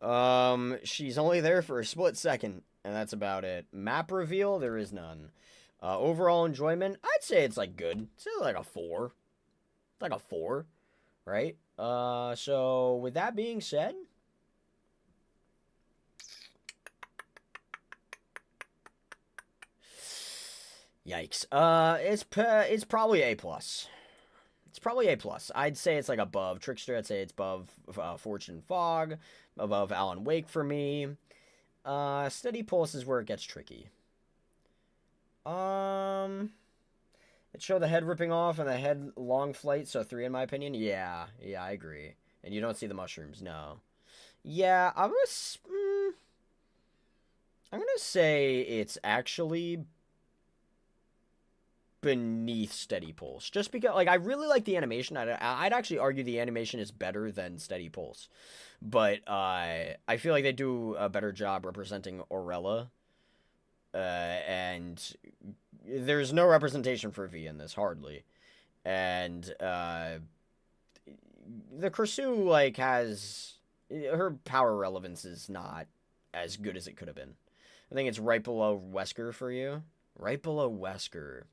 lie. She's only there for a split second, and that's about it. Map reveal? There is none. Overall enjoyment? I'd say it's like good. It's like a 4. It's like a 4, right? So with that being said, yikes. It's probably A+. It's probably A+. I'd say it's like above Trickster. I'd say it's above Fortune Fog, above Alan Wake for me. Steady Pulse is where it gets tricky. It showed the head ripping off and the head long flight, so 3 in my opinion. Yeah, I agree. And you don't see the mushrooms, no. Yeah, I'm gonna say it's actually beneath Steady Pulse, just because, like, I really like the animation. I'd actually argue the animation is better than Steady Pulse, but I feel like they do a better job representing Orella, and there's no representation for V in this, hardly, and the Kursu, like, has, her power relevance is not as good as it could have been. I think it's right below Wesker for you. Right below Wesker.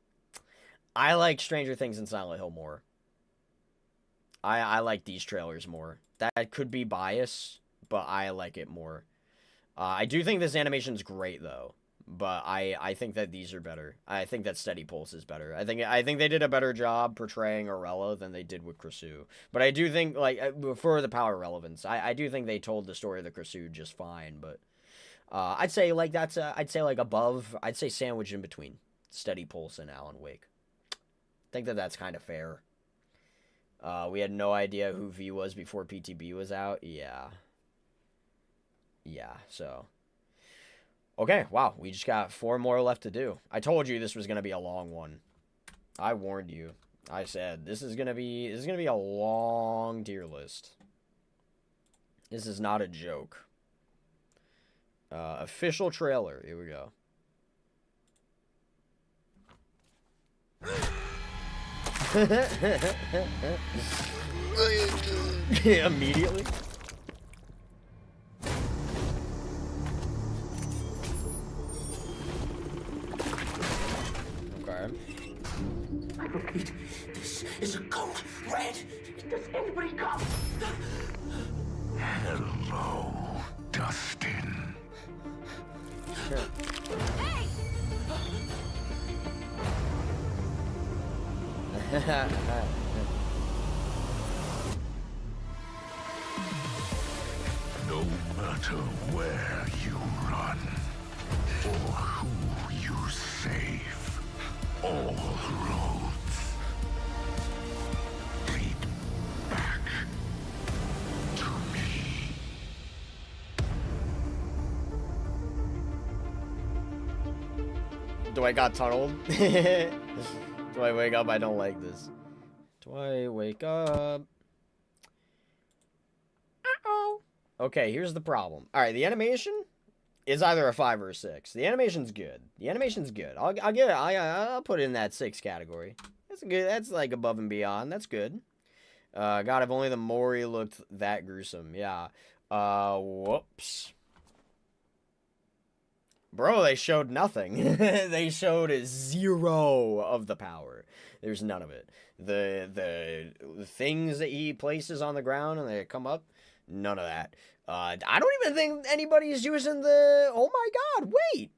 I like Stranger Things and Silent Hill more. I like these trailers more. That could be bias, but I like it more. I do think this animation's great, though. But I think that these are better. I think that Steady Pulse is better. I think they did a better job portraying Orella than they did with Kursu. But I do think, like, for the power relevance, I do think they told the story of the Kursu just fine. But I'd say, like, that's I'd say, like, above. I'd say sandwich in between Steady Pulse and Alan Wake. I think that that's kind of fair. We had no idea who V was before PTB was out. Yeah, so. Okay, wow, we just got 4 more left to do. I told you this was going to be a long one. I warned you. I said, this is going to be a long tier list. This is not a joke. Official trailer. Here we go. Immediately. I repeat, this is a code red. Does anybody come? Hello, Dustin. No matter where you run or who you save, all roads lead back to me. Do I got tunneled? Do I wake up? I don't like this. Do I wake up? Uh-oh. Okay, here's the problem. Alright, the animation is either a 5 or a 6. The animation's good. The animation's good. I'll get it. I'll put it in that 6 category. That's good. That's like above and beyond. That's good. God, if only the Mori looked that gruesome. Yeah. Whoops. Bro, they showed nothing. They showed 0 of the power. There's none of it. The things that he places on the ground and they come up, none of that. I don't even think anybody's using the... Oh my god, wait!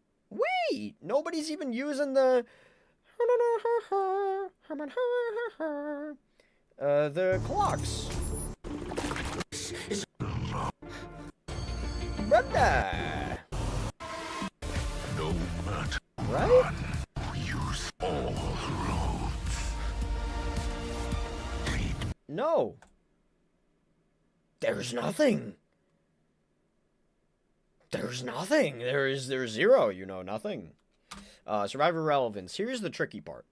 Nobody's even using the... the clocks. Brother! No matter Right? use all roads. No. There's nothing. There's nothing. There's 0, you know, nothing. Survivor relevance. Here's the tricky part.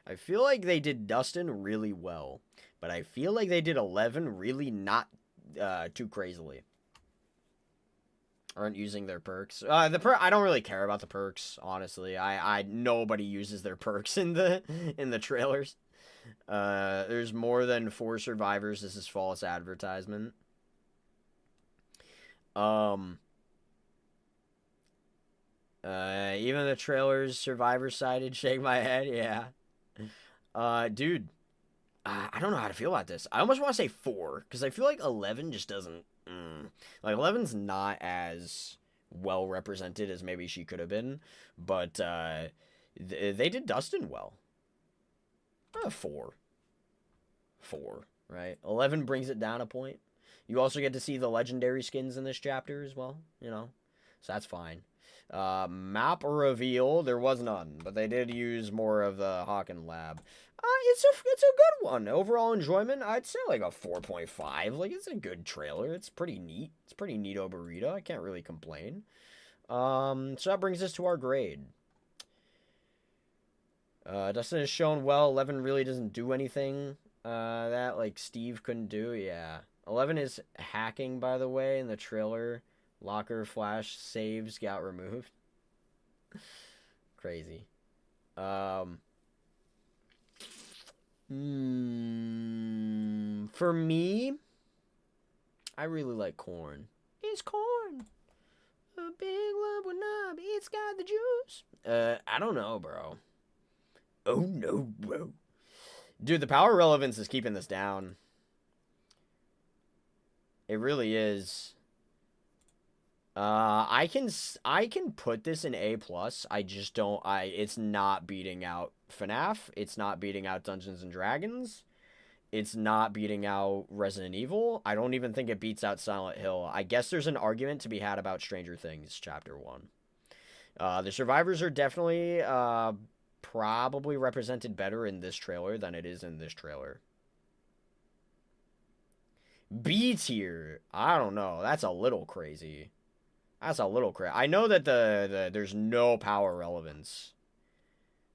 I feel like they did Dustin really well, but I feel like they did 11 really not too crazily. Aren't using their perks. I don't really care about the perks, honestly. Nobody uses their perks in the trailers. There's more than 4 survivors. This is false advertisement. Even the trailers survivor sided, shake my head, yeah. Dude, I don't know how to feel about this. I almost want to say 4, because I feel like 11 just doesn't, like 11's not as well represented as maybe she could have been, but, they did Dustin well. 4, right? 11 brings it down a point. You also get to see the legendary skins in this chapter as well, you know, so that's fine. Map reveal, there was none, but they did use more of the Hawken Lab. It's a good one. Overall enjoyment, I'd say like a 4.5. Like, it's a good trailer. It's pretty neat. It's pretty neato burrito. I can't really complain. So that brings us to our grade. Dustin has shown well. 11 really doesn't do anything that like Steve couldn't do. Yeah. 11 is hacking, by the way, in the trailer. Locker flash saves got removed. Crazy. For me, I really like corn. It's corn. A big lump of knob. It's got the juice. I don't know, bro. Oh no, bro. Dude, the power relevance is keeping this down. It really is. I can put this in A+. I just don't. It's not beating out FNAF. It's not beating out Dungeons and Dragons. It's not beating out Resident Evil. I don't even think it beats out Silent Hill. I guess there's an argument to be had about Stranger Things Chapter 1. The survivors are definitely probably represented better in this trailer than it is in this trailer. B tier, I don't know. That's a little crazy. That's a little crazy. I know that there's no power relevance,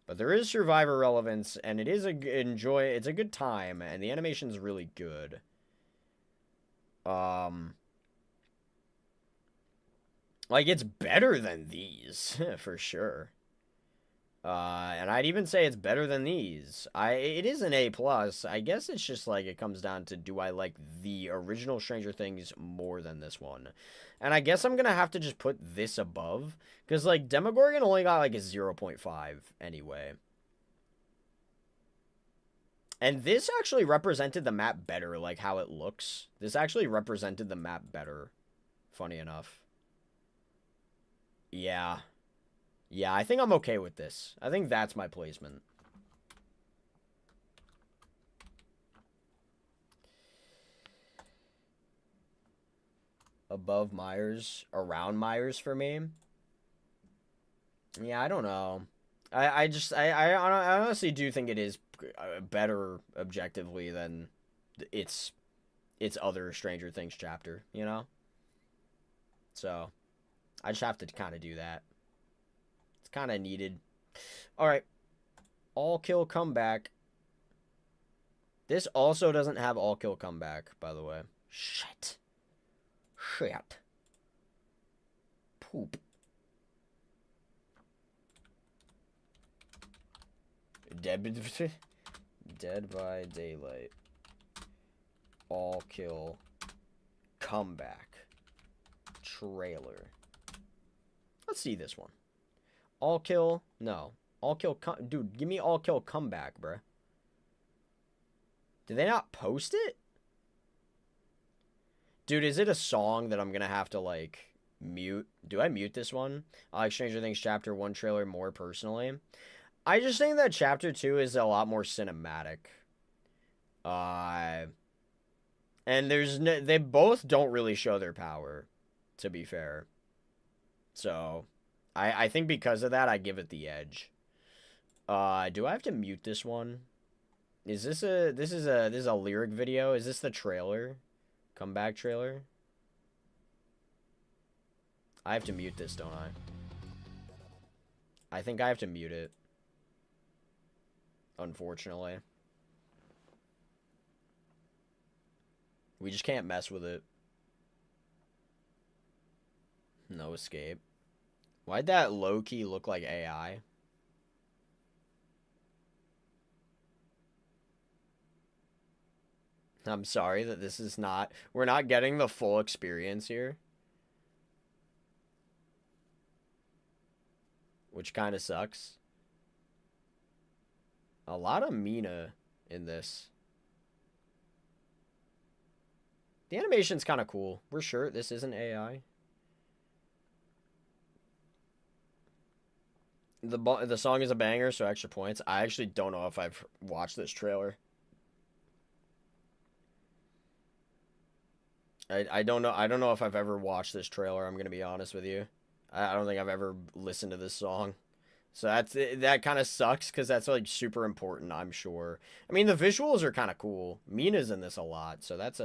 but there is survivor relevance, and it is it's a good time, and the animation's really good. Like, it's better than these for sure. And I'd even say it's better than these. It is an A+. I guess it's just like it comes down to, do I like the original Stranger Things more than this one? And I guess I'm gonna have to just put this above, because like Demogorgon only got like a 0.5 anyway. And this actually represented the map better, like how it looks. This actually represented the map better, funny enough. Yeah. Yeah, I think I'm okay with this. I think that's my placement. Above Myers, around Myers for me. Yeah, I don't know. I honestly do think it is better objectively than its other Stranger Things chapter, you know? So, I just have to kind of do that. It's kind of needed. Alright. All kill comeback. This also doesn't have all kill comeback, by the way. Shit. Shit. Poop. Dead by Daylight. All kill. Comeback. Trailer. Let's see this one. All kill. No. All kill. Dude, give me all kill comeback, bruh. Did they not post it? Dude, is it a song that I'm gonna have to, like, mute? Do I mute this one? I like Stranger Things Chapter 1 trailer more personally. I just think that Chapter 2 is a lot more cinematic. And there's they both don't really show their power, to be fair. So, I think because of that, I give it the edge. Do I have to mute this one? Is this is a lyric video? Is this the trailer? Comeback trailer? I have to mute this, don't I? I think I have to mute it. Unfortunately. We just can't mess with it. No escape. Why'd that low-key look like AI? I'm sorry that this is not... We're not getting the full experience here. Which kind of sucks. A lot of Mina in this. The animation's kind of cool. We're sure this isn't AI. The song is a banger, so extra points. I actually don't know if I've watched this trailer. I don't know. I don't know if I've ever watched this trailer. I'm gonna be honest with you. I don't think I've ever listened to this song. So that kind of sucks because that's like super important, I'm sure. I mean, the visuals are kind of cool. Mina's in this a lot, so that's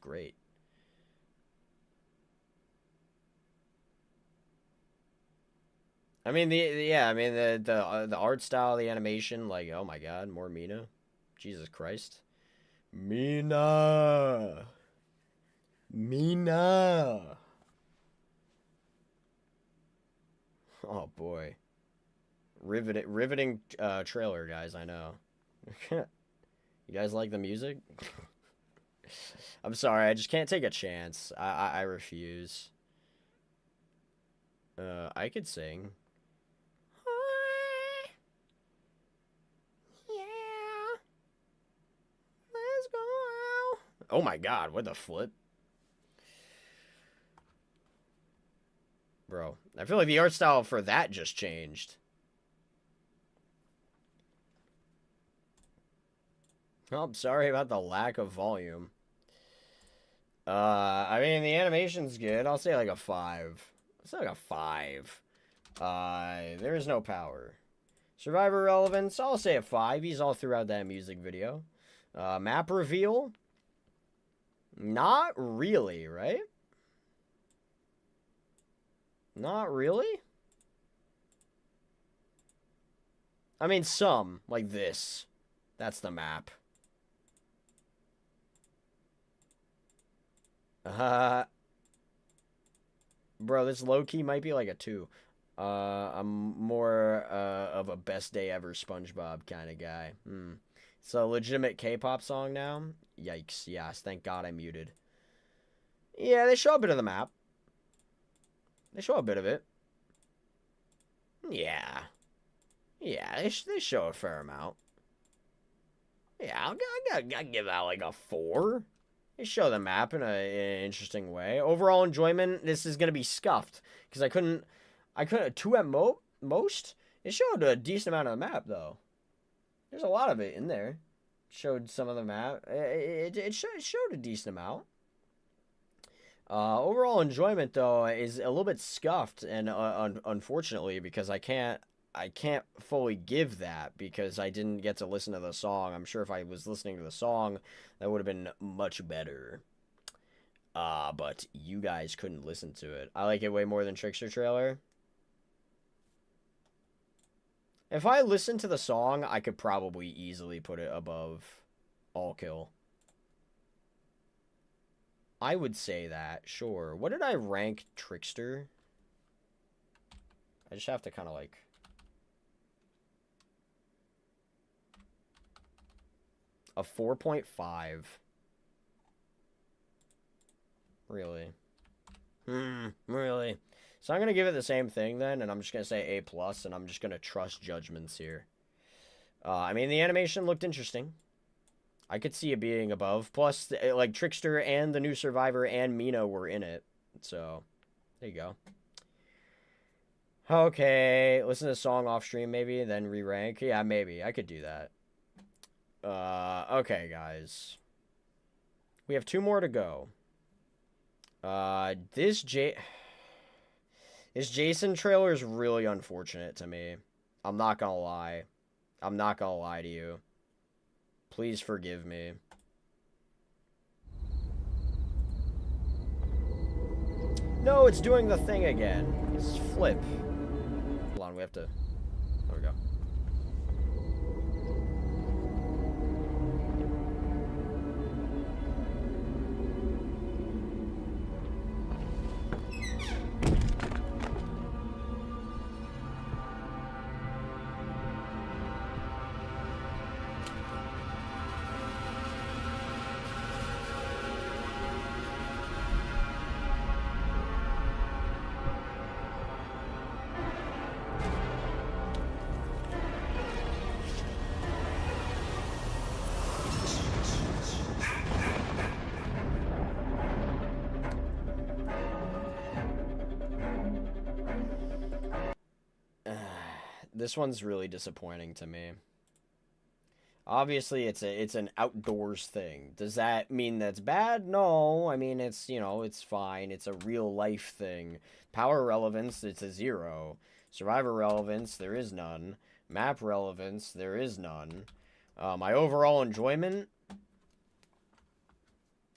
great. I mean the art style, the animation, like, oh my god, more Mina. Jesus Christ. Mina. Oh boy. Riveting trailer, guys, I know. You guys like the music? I'm sorry, I just can't take a chance. I refuse. I could sing. Yeah. Let's go out. Oh my god, what the flip? Bro, I feel like the art style for that just changed. Oh, I'm sorry about the lack of volume. I mean, the animation's good. I'll say like a 5. It's like a 5. There is no power. Survivor relevance, I'll say a 5. He's all throughout that music video. Map reveal? Not really, right? Not really? I mean, some. Like this. That's the map. Bro, this low-key might be like a 2. I'm more of a best day ever SpongeBob kind of guy. It's a legitimate K-pop song now. Yikes, yes, thank God I muted. Yeah, they show a bit of the map. They show a bit of it. Yeah. Yeah, they show a fair amount. Yeah, I'll give that like a 4. They show the map in an interesting way. Overall enjoyment, this is gonna be scuffed because I couldn't 2 at most. It showed a decent amount of the map though. There's a lot of it in there. Showed some of the map. It showed a decent amount. Overall enjoyment though is a little bit scuffed, and unfortunately, because I can't fully give that because I didn't get to listen to the song. I'm sure if I was listening to the song, that would have been much better. But you guys couldn't listen to it. I like it way more than Trickster trailer. If I listened to the song, I could probably easily put it above All Kill. I would say that, sure. What did I rank Trickster? I just have to kind of like... A 4.5. Really? Really? So I'm going to give it the same thing then, and I'm just going to say A+, and I'm just going to trust judgments here. I mean, the animation looked interesting. I could see it being above. Plus, like, Trickster and the new Survivor and Mina were in it. So, there you go. Okay, listen to the song off stream maybe, then re-rank. Yeah, maybe. I could do that. Okay, guys. We have 2 more to go. This Jason trailer is really unfortunate to me. I'm not gonna lie. I'm not gonna lie to you. Please forgive me. No, it's doing the thing again. It's flip. Hold on, we have to... There we go. This one's really disappointing to me. Obviously, it's an outdoors thing. Does that mean that's bad? No. I mean, it's, you know, it's fine. It's a real life thing. Power relevance, it's a 0. Survivor relevance, there is none. Map relevance, there is none. My overall enjoyment,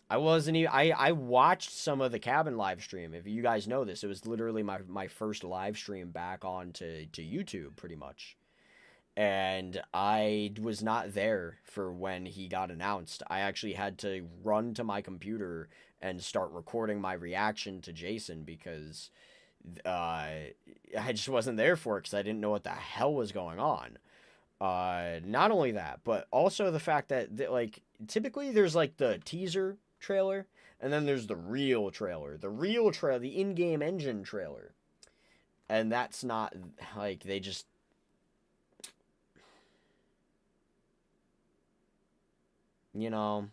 I wasn't even... I watched some of the cabin live stream. If you guys know this, it was literally my first live stream back on to YouTube, pretty much. And I was not there for when he got announced. I actually had to run to my computer and start recording my reaction to Jason because I just wasn't there for it because I didn't know what the hell was going on. Not only that, but also the fact that like, typically there's like the teaser trailer, and then there's the real trailer. The real trailer, the in-game engine trailer. And that's not, like, they just... You know,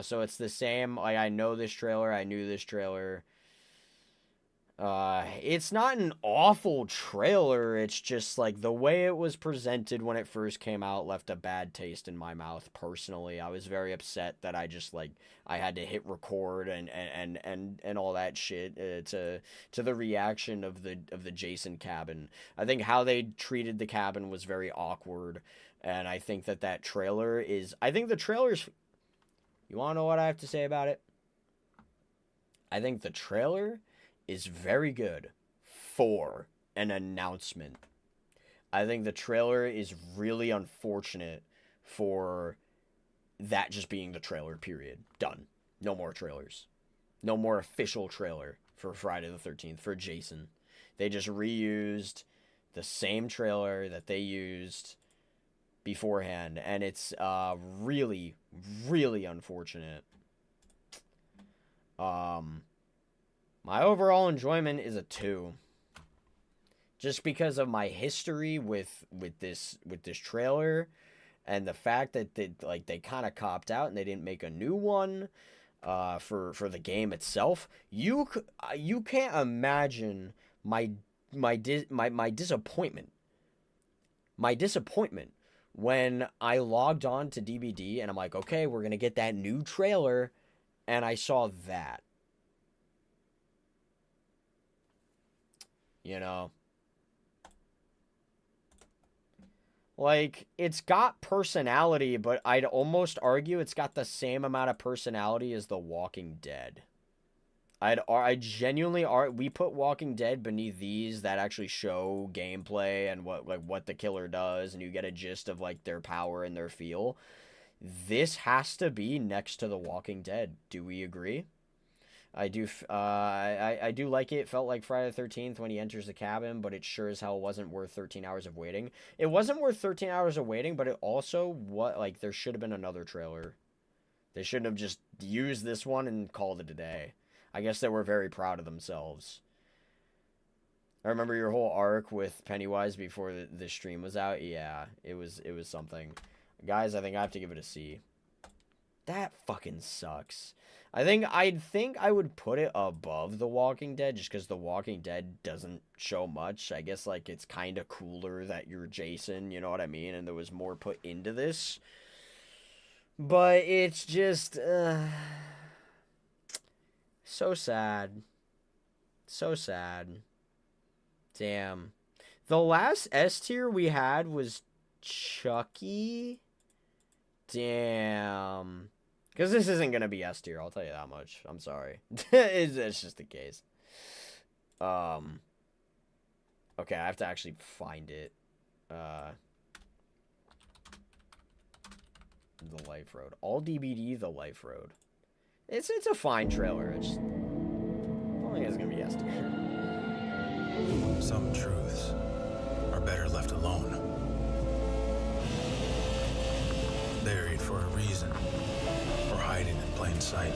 so it's the same, like, I know this trailer, I knew this trailer. It's not an awful trailer, it's just, like, the way it was presented when it first came out left a bad taste in my mouth, personally. I was very upset that I just, like, I had to hit record and all that shit, to the reaction of the Jason cabin. I think how they treated the cabin was very awkward, and I think that trailer is, I think the trailer's, you wanna know what I have to say about it? I think the trailer is very good for an announcement. I think the trailer is really unfortunate for that just being the trailer, period. Done. No more trailers. No more official trailer for Friday the 13th for Jason. They just reused the same trailer that they used beforehand, and it's really, really unfortunate. My overall enjoyment is a 2. just because of my history with this trailer, and the fact that they kind of copped out and they didn't make a new one for the game itself. You can't imagine my disappointment. My disappointment when I logged on to DBD and I'm like, okay, we're gonna get that new trailer, and I saw that. You know, like, it's got personality, but I'd almost argue it's got the same amount of personality as The Walking Dead. I genuinely we put Walking Dead beneath these that actually show gameplay and what the killer does, and you get a gist of like their power and their feel. This has to be next to The Walking Dead. Do we agree? I do. I do like it. It felt like Friday the 13th when he enters the cabin, but it sure as hell wasn't worth 13 hours of waiting. It wasn't worth 13 hours of waiting, but it also there should have been another trailer. They shouldn't have just used this one and called it a day. I guess they were very proud of themselves. I remember your whole arc with Pennywise before the stream was out. Yeah, it was something. Guys, I think I have to give it a C. That fucking sucks. I think I would put it above The Walking Dead just because The Walking Dead doesn't show much. I guess like it's kind of cooler that you're Jason, you know what I mean? And there was more put into this. But it's just so sad. So sad. Damn. The last S tier we had was Chucky. Damn. Because this isn't going to be S tier, I'll tell you that much. I'm sorry. it's just the case. Okay, I have to actually find it. The Life Road. All DBD, The Life Road. It's a fine trailer. I don't think it's going to be S tier. Some truths are better left alone. Buried for a reason, or hiding in plain sight.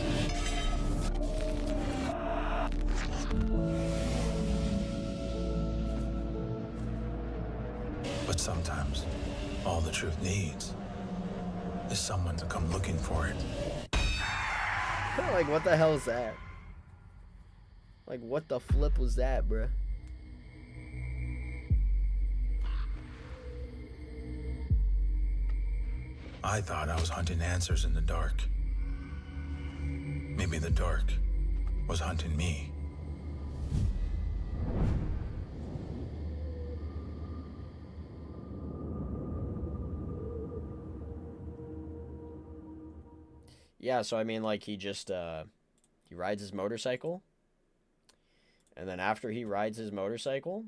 But sometimes, all the truth needs is someone to come looking for it. Like, what the hell is that? Like, what the flip was that, bruh? I thought I was hunting answers in the dark. Maybe the dark was hunting me. Yeah, so I mean, like, he just, he rides his motorcycle. And then after he rides his motorcycle,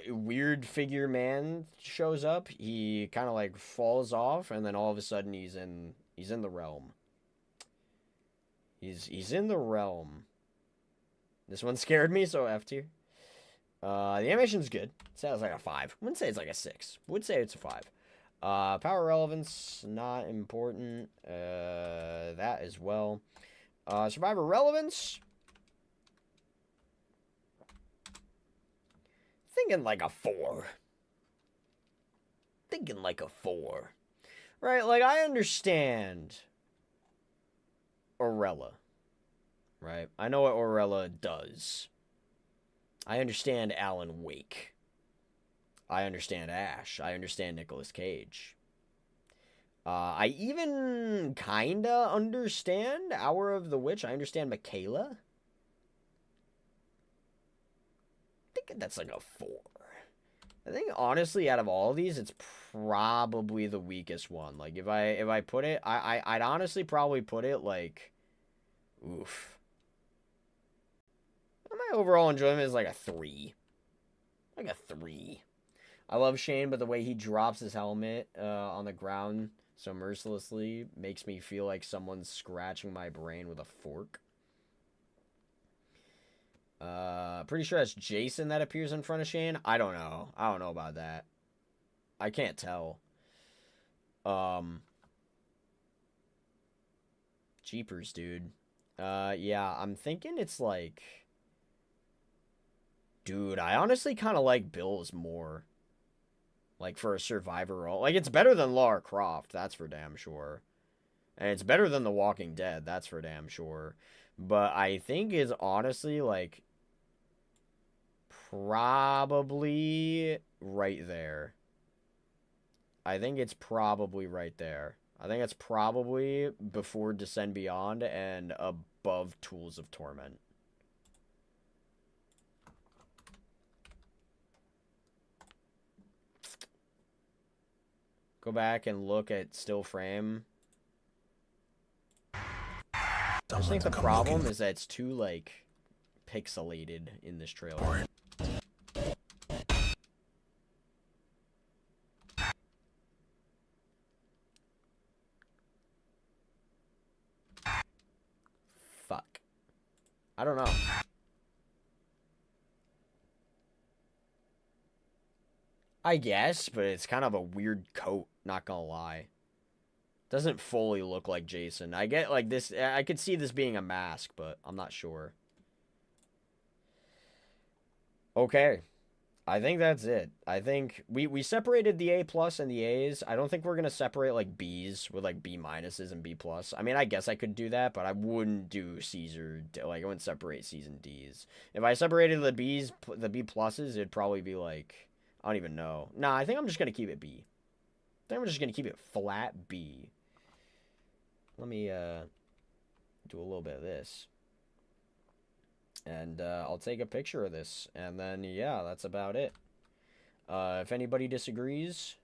weird figure man shows up. He kind of like falls off, and then all of a sudden he's in the realm. He's in the realm. This one scared me, so F tier. The animation's good. It sounds like a 5. Wouldn't say it's like a 6. Would say it's a 5. Power relevance, not important. That as well. Survivor relevance. Thinking like a 4. Thinking like a 4. Right, like, I understand Orella. Right? I know what Orella does. I understand Alan Wake. I understand Ash. I understand Nicolas Cage. I even kinda understand Hour of the Witch. I understand Michaela. I think that's like a 4. I think honestly, out of all of these, it's probably the weakest one. Like, if I put it, I'd honestly probably put it like, oof. My overall enjoyment is like a 3. Like a 3. I love Shane, but the way he drops his helmet on the ground so mercilessly makes me feel like someone's scratching my brain with a fork. Pretty sure that's Jason that appears in front of Shane. I don't know. I don't know about that. I can't tell. Jeepers, dude. Yeah, I'm thinking it's like Dude, I honestly kind of like Bill's more. Like, for a survivor role. Like, it's better than Lara Croft, that's for damn sure. And it's better than The Walking Dead, that's for damn sure. But I think it's honestly, like, probably right there. I think it's probably right there. I think it's probably before Descend Beyond and above Tools of Torment. Go back and look at still frame. I just think the problem is that it's too, like, pixelated in this trailer. Fuck. I don't know. I guess, but it's kind of a weird coat, not gonna lie. Doesn't fully look like Jason. I get, like, this, I could see this being a mask, but I'm not sure. Okay. I think that's it. I think we separated the A+ and the A's. I don't think we're gonna separate, like, B's with, like, B- and B+. I mean, I guess I could do that, but I wouldn't do C's or, like, I wouldn't separate C's and D's. If I separated the B's, the B+, it'd probably be, like, I don't even know. Nah, I think I'm just gonna keep it B. I think I'm just gonna keep it flat B. Let me, do a little bit of this. And, I'll take a picture of this. And then, yeah, that's about it. If anybody disagrees,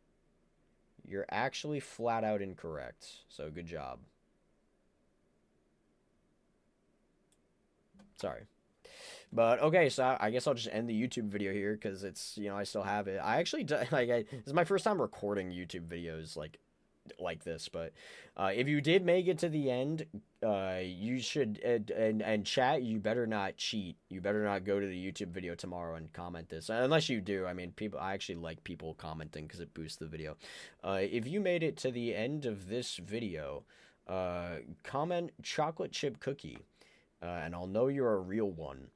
you're actually flat out incorrect. So, good job. Sorry. But, okay, so I guess I'll just end the YouTube video here, because it's, you know, I still have it. I actually, like, this is my first time recording YouTube videos, like this, but if you did make it to the end, you should, and chat, you better not cheat. You better not go to the YouTube video tomorrow and comment this, unless you do. I mean, I actually like people commenting because it boosts the video. If you made it to the end of this video, comment chocolate chip cookie, and I'll know you're a real one.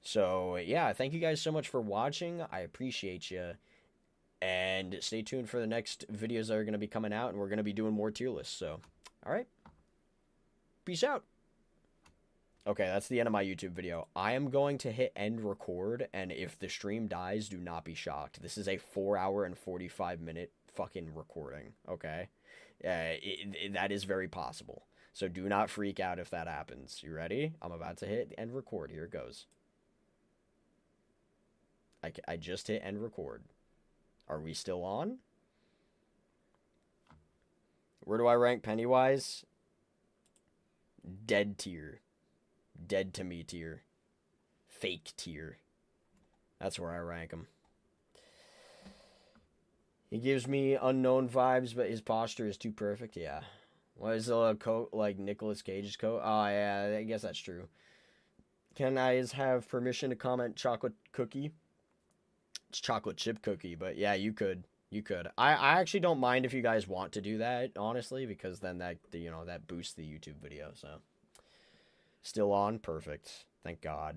So yeah, thank you guys so much for watching. I appreciate you. And stay tuned for the next videos that are going to be coming out, and we're going to be doing more tier lists. So, all right. Peace out. Okay, that's the end of my YouTube video. I am going to hit end record, and if the stream dies, do not be shocked. This is a 4-hour and 45-minute fucking recording, okay? That is very possible. So do not freak out if that happens. You ready? I'm about to hit end record. Here it goes. I just hit end record. Are we still on? Where do I rank Pennywise? Dead tier. Dead to me tier. Fake tier. That's where I rank him. He gives me unknown vibes, but his posture is too perfect. Yeah. What is the coat like Nicolas Cage's coat? Oh, yeah, I guess that's true. Can I have permission to comment chocolate cookie? It's chocolate chip cookie, but yeah, you could. You could. I actually don't mind if you guys want to do that, honestly, because then that, you know, that boosts the YouTube video, so. Still on? Perfect. Thank God.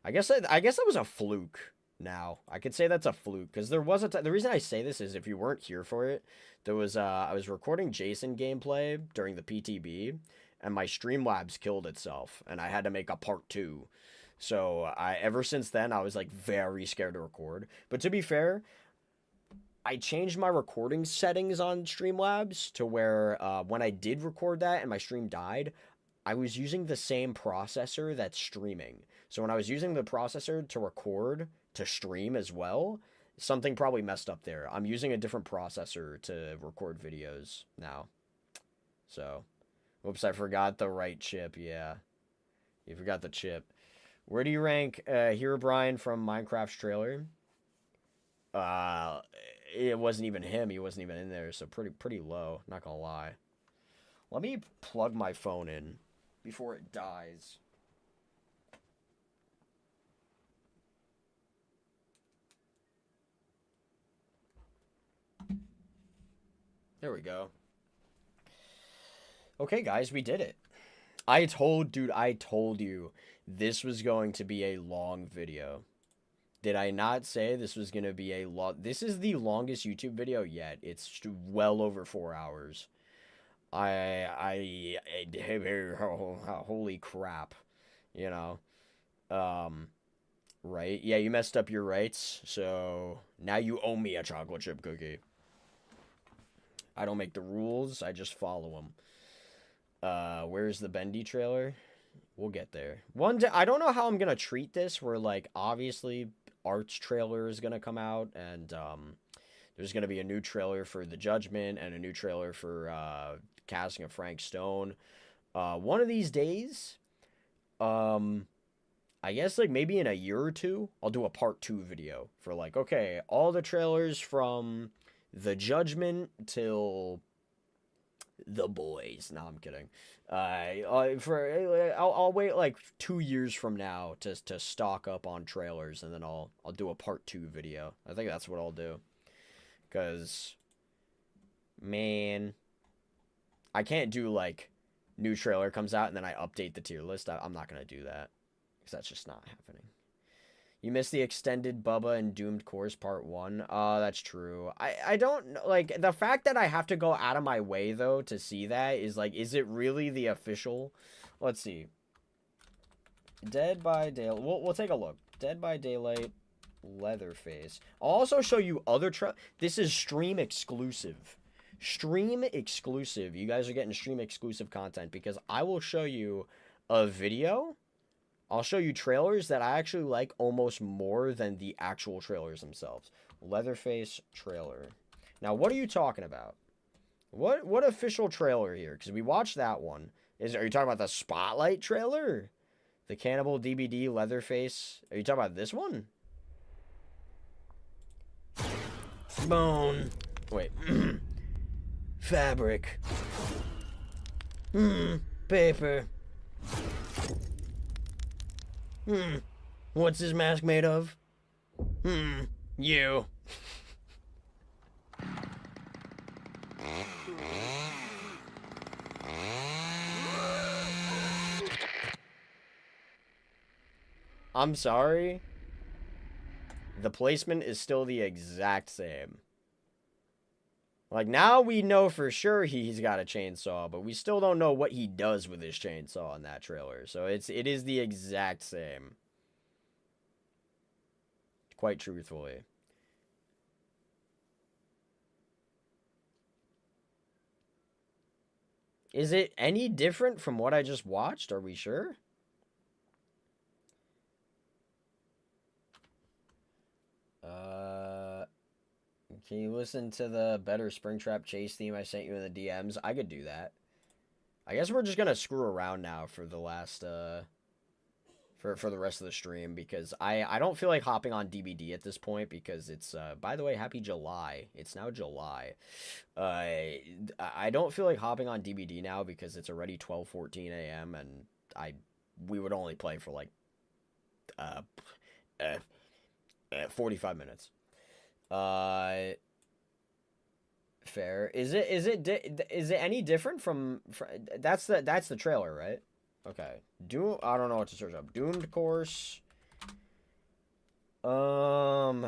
I guess that was a fluke now. I could say that's a fluke, because there was the reason I say this is if you weren't here for it, there was, I was recording Jason gameplay during the PTB, and my Streamlabs killed itself, and I had to make a part 2. So, ever since then, I was, like, very scared to record. But to be fair, I changed my recording settings on Streamlabs to where, when I did record that and my stream died, I was using the same processor that's streaming. So when I was using the processor to record, to stream as well, something probably messed up there. I'm using a different processor to record videos now. So, whoops, I forgot the right chip, yeah. You forgot the chip. Where do you rank Herobrine from Minecraft's trailer? It wasn't even him. He wasn't even in there, so pretty low, not gonna lie. Let me plug my phone in before it dies. There we go. Okay, guys, we did it. I told you this was going to be a long video. Did I not say this was going to be a lot? This is the longest YouTube video yet. It's well over 4 hours. Holy crap. You know. Right? Yeah, you messed up your rights. So now you owe me a chocolate chip cookie. I don't make the rules. I just follow them. Where's the Bendy trailer? We'll get there. One day, I don't know how I'm going to treat this. Where, like, obviously, Art's trailer is going to come out. And there's going to be a new trailer for The Judgment. And a new trailer for casting of Frank Stone. One of these days, I guess, like, maybe in a year or two, I'll do a part 2 video. For, like, okay, all the trailers from The Judgment till The Boys. No, I'm kidding. I'll wait like 2 years from now to stock up on trailers, and then I'll do a part 2 video. I think that's what I'll do. Cause, man, I can't do like new trailer comes out and then I update the tier list. I'm not gonna do that, cause that's just not happening. You missed the extended Bubba and Doomed Course Part 1. That's true. I don't, like, the fact that I have to go out of my way, though, to see that is, like, is it really the official? Let's see. Dead by Daylight. We'll take a look. Dead by Daylight, Leatherface. I'll also show you other this is stream exclusive. Stream exclusive. You guys are getting stream exclusive content because I will show you a video. I'll show you trailers that I actually like almost more than the actual trailers themselves. Leatherface trailer. Now, what are you talking about? What official trailer here? Because we watched that one. Are you talking about the Spotlight trailer? The Cannibal Dbd Leatherface? Are you talking about this one? Bone. Wait. Fabric. Paper. What's his mask made of? You. I'm sorry. The placement is still the exact same. Like, now we know for sure he's got a chainsaw, but we still don't know what he does with his chainsaw in that trailer. So it is the exact same. Quite truthfully. Is it any different from what I just watched? Are we sure? Can you listen to the better Springtrap chase theme I sent you in the DMs? I could do that. I guess we're just gonna screw around now for the last, for the rest of the stream, because I don't feel like hopping on DBD at this point, because it's, by the way, happy July. It's now July. I don't feel like hopping on DBD now, because it's already 12:14 a.m., and we would only play for, like, 45 minutes. Fair. Is it any different from that's the trailer, right? Okay. I don't know what to search up. Doomed Course. Oh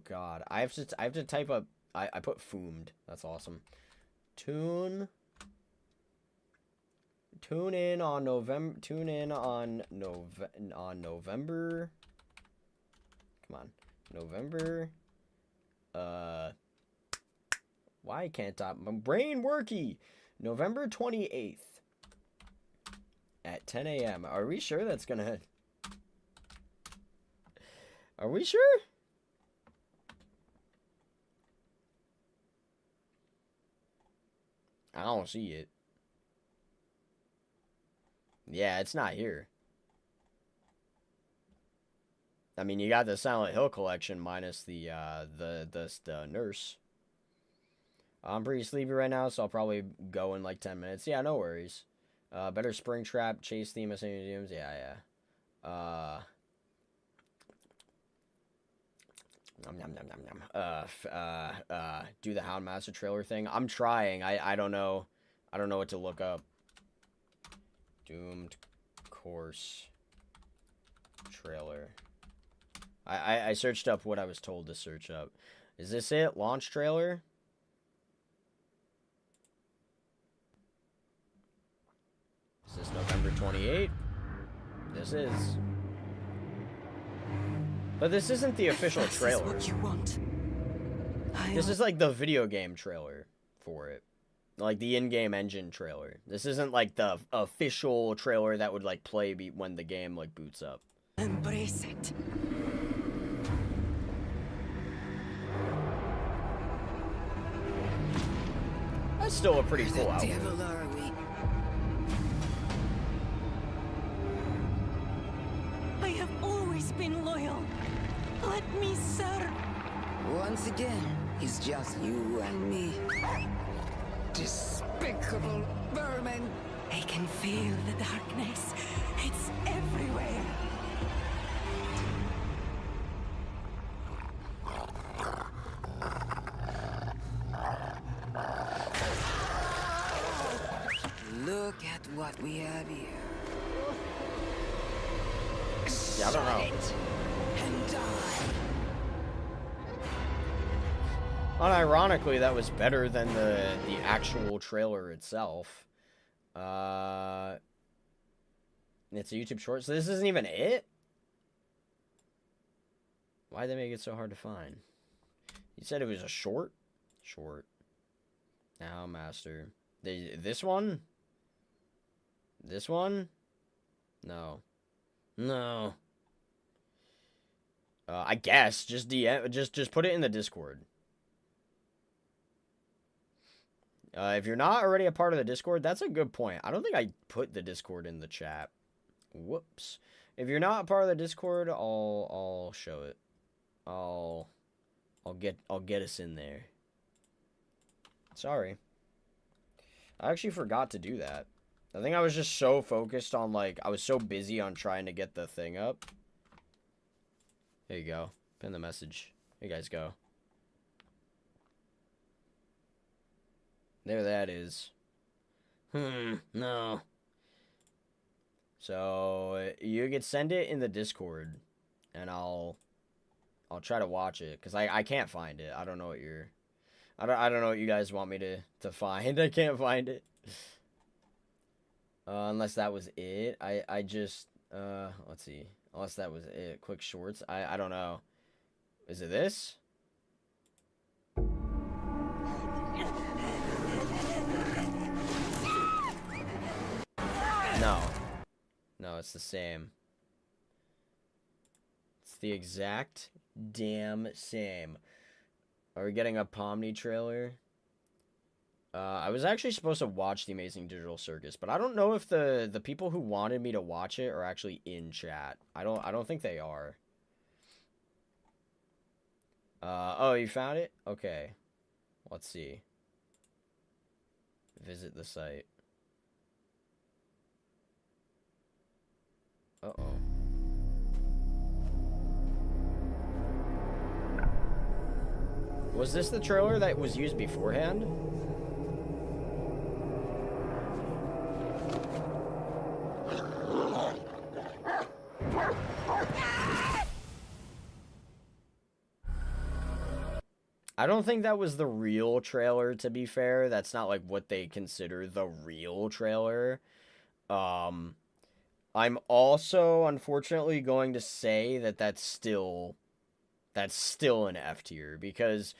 god. I have to type up I put foomed. That's awesome. Tune in on November. Tune in on November. Come on, November. Why can't my brain worky? November 28th at 10 a.m. Are we sure that's gonna? Are we sure? I don't see it. Yeah, it's not here. I mean, you got the Silent Hill collection minus the nurse. I'm pretty sleepy right now, so I'll probably go in like 10 minutes. Yeah, no worries. Better Springtrap, chase theme, DMs. Yeah. Do the Houndmaster trailer thing. I'm trying. I don't know. I don't know what to look up. Doomed Course trailer. I searched up what I was told to search up. Is this it? Launch trailer? Is this November 28th? This is. But this isn't the official trailer. This is what you want. This is like the video game trailer for it. Like the in-game engine trailer. This isn't like the official trailer that would like play when the game like boots up. Embrace it. That's still a pretty cool outfit. Devil are we? I have always been loyal. Let me serve. Once again, it's just you and me. Despicable vermin. I can feel the darkness. It's everywhere. Look at what we have here. Yeah, I don't know. And die. Unironically, that was better than the actual trailer itself. It's a YouTube short, so this isn't even it? Why'd they make it so hard to find? You said it was a short? Short. Now, master. This one? This one? No. No. I guess just DM, just put it in the Discord. If you're not already a part of the Discord, that's a good point. I don't think I put the Discord in the chat. Whoops. If you're not a part of the Discord, I'll show it. I'll get us in there. Sorry. I actually forgot to do that. I think I was just so focused on, like, I was so busy on trying to get the thing up. There you go. Pin the message. Here you guys go. There that is. No. So, you can send it in the Discord, and I'll try to watch it, because I can't find it. I don't know what you're... I don't know what you guys want me to find. I can't find it. Unless that was it. I just, let's see. Unless that was it. Quick shorts. I don't know. Is it this? No. No, it's the same. It's the exact damn same. Are we getting a Pomni trailer? I was actually supposed to watch The Amazing Digital Circus, but I don't know if the people who wanted me to watch it are actually in chat. I don't think they are. Oh, you found it? Okay. Let's see. Visit the site. Uh-oh. Was this the trailer that was used beforehand? I don't think that was the real trailer, to be fair. That's not, like, what they consider the real trailer. I'm also, unfortunately, going to say that that's still an F tier, because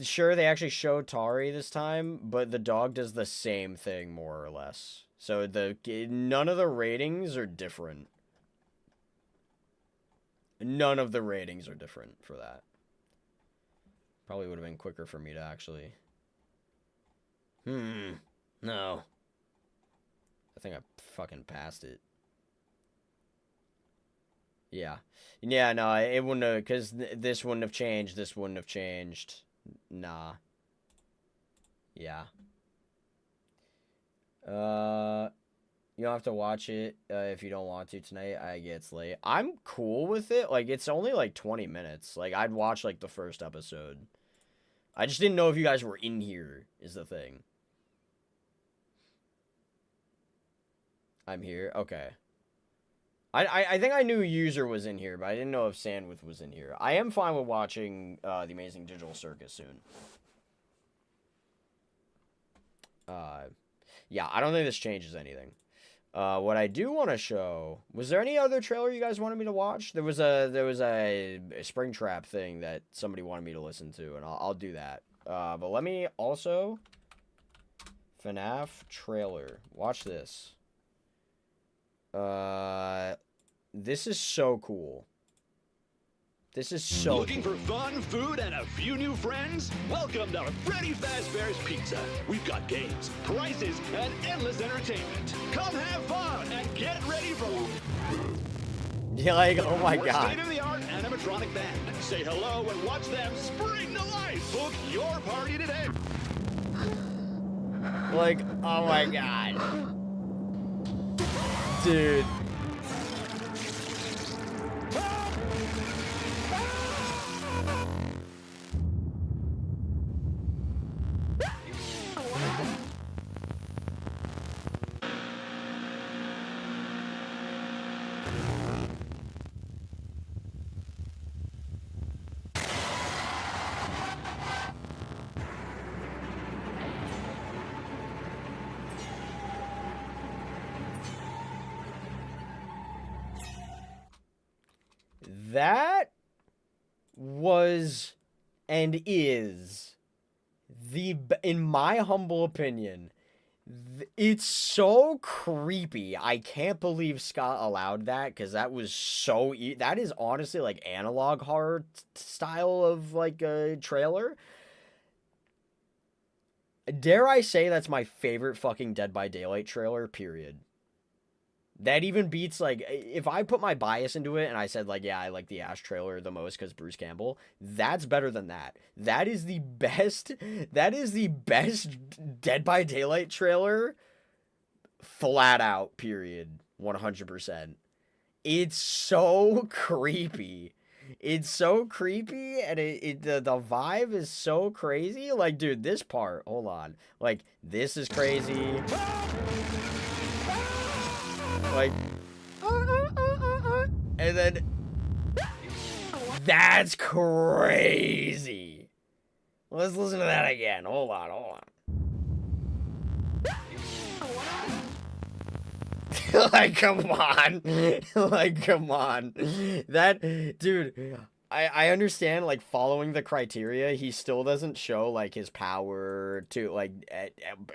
sure, they actually show Tari this time, but the dog does the same thing, more or less. So none of the ratings are different. None of the ratings are different for that. Probably would have been quicker for me to actually... No. I think I fucking passed it. Yeah. Yeah, no, it wouldn't have... Because this wouldn't have changed. This wouldn't have changed. Nah. Yeah. You don't have to watch it if you don't want to tonight. I get it's late. I'm cool with it. Like, it's only like 20 minutes. Like, I'd watch like the first episode. I just didn't know if you guys were in here, is the thing. I'm here. Okay. I think I knew User was in here, but I didn't know if Sandwith was in here. I am fine with watching The Amazing Digital Circus soon. Yeah, I don't think this changes anything. What I do want to show... Was there any other trailer you guys wanted me to watch? There was a Springtrap thing that somebody wanted me to listen to, and I'll do that. But let me also... FNAF trailer. Watch this. This is so cool. This is so Looking for fun, food, and a few new friends? Welcome to Freddy Fazbear's Pizza. We've got games, prizes, and endless entertainment. Come have fun and get ready for... Yeah, like, oh my god. State-of-the-art animatronic band. Say hello and watch them spring to life. Book your party today. Like, oh my god. Dude. That was and is in my humble opinion, it's so creepy. I can't believe Scott allowed that, because that was so... that is honestly like analog horror style of like a trailer. Dare I say that's my favorite fucking Dead by Daylight trailer, period. That even beats, like, if I put my bias into it and I said, like, yeah, I like the Ash trailer the most because Bruce Campbell, that's better than that. That is the best Dead by Daylight trailer, flat out, period, 100%. It's so creepy. It's so creepy, and the vibe is so crazy. Like, dude, this part, hold on. Like, this is crazy. Like, and then, that's crazy. Let's listen to that again. Hold on. Like, come on. Like, come on. That, dude, I understand, like, following the criteria, he still doesn't show, like, his power to, like,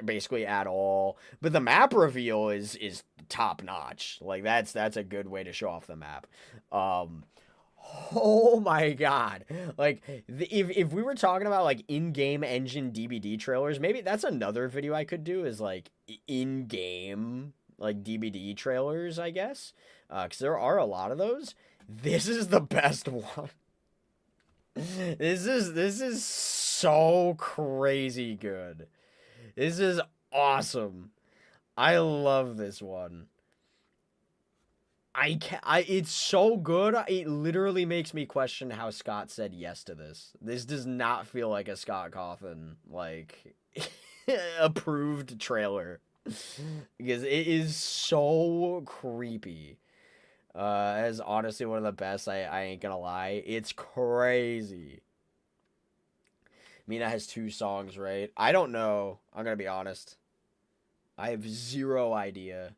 basically at all. But the map reveal is top notch. Like, that's a good way to show off the map. Oh my god. Like, if we were talking about, like, in-game engine DBD trailers, maybe that's another video I could do, is, like, in-game, like, DBD trailers, I guess. Because there are a lot of those. This is the best one. This is so crazy good. This is awesome. I love this one. It's so good. It literally makes me question how Scott said yes to this. This does not feel like a Scott Cawthon, like, approved trailer. Because it is so creepy. It's honestly one of the best, I ain't gonna lie. It's crazy. Mina has 2 songs, right? I don't know. I'm gonna be honest. I have zero idea.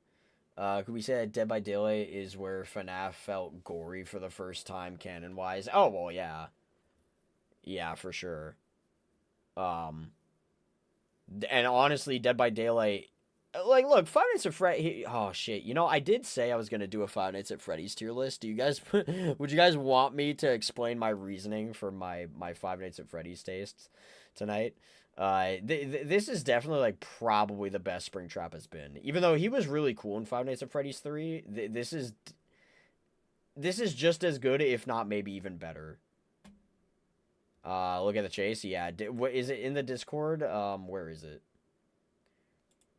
Could we say that Dead by Daylight is where FNAF felt gory for the first time, canon-wise? Oh, well, yeah. Yeah, for sure. And honestly, Dead by Daylight... Like, look, Five Nights at Freddy's... Oh, shit. You know, I did say I was going to do a Five Nights at Freddy's tier list. Do you guys... Would you guys want me to explain my reasoning for my Five Nights at Freddy's tastes tonight? This is definitely, like, probably the best Springtrap has been. Even though he was really cool in Five Nights at Freddy's 3, this is just as good, if not maybe even better. Look at the chase. Yeah. What is it in the Discord? Where is it?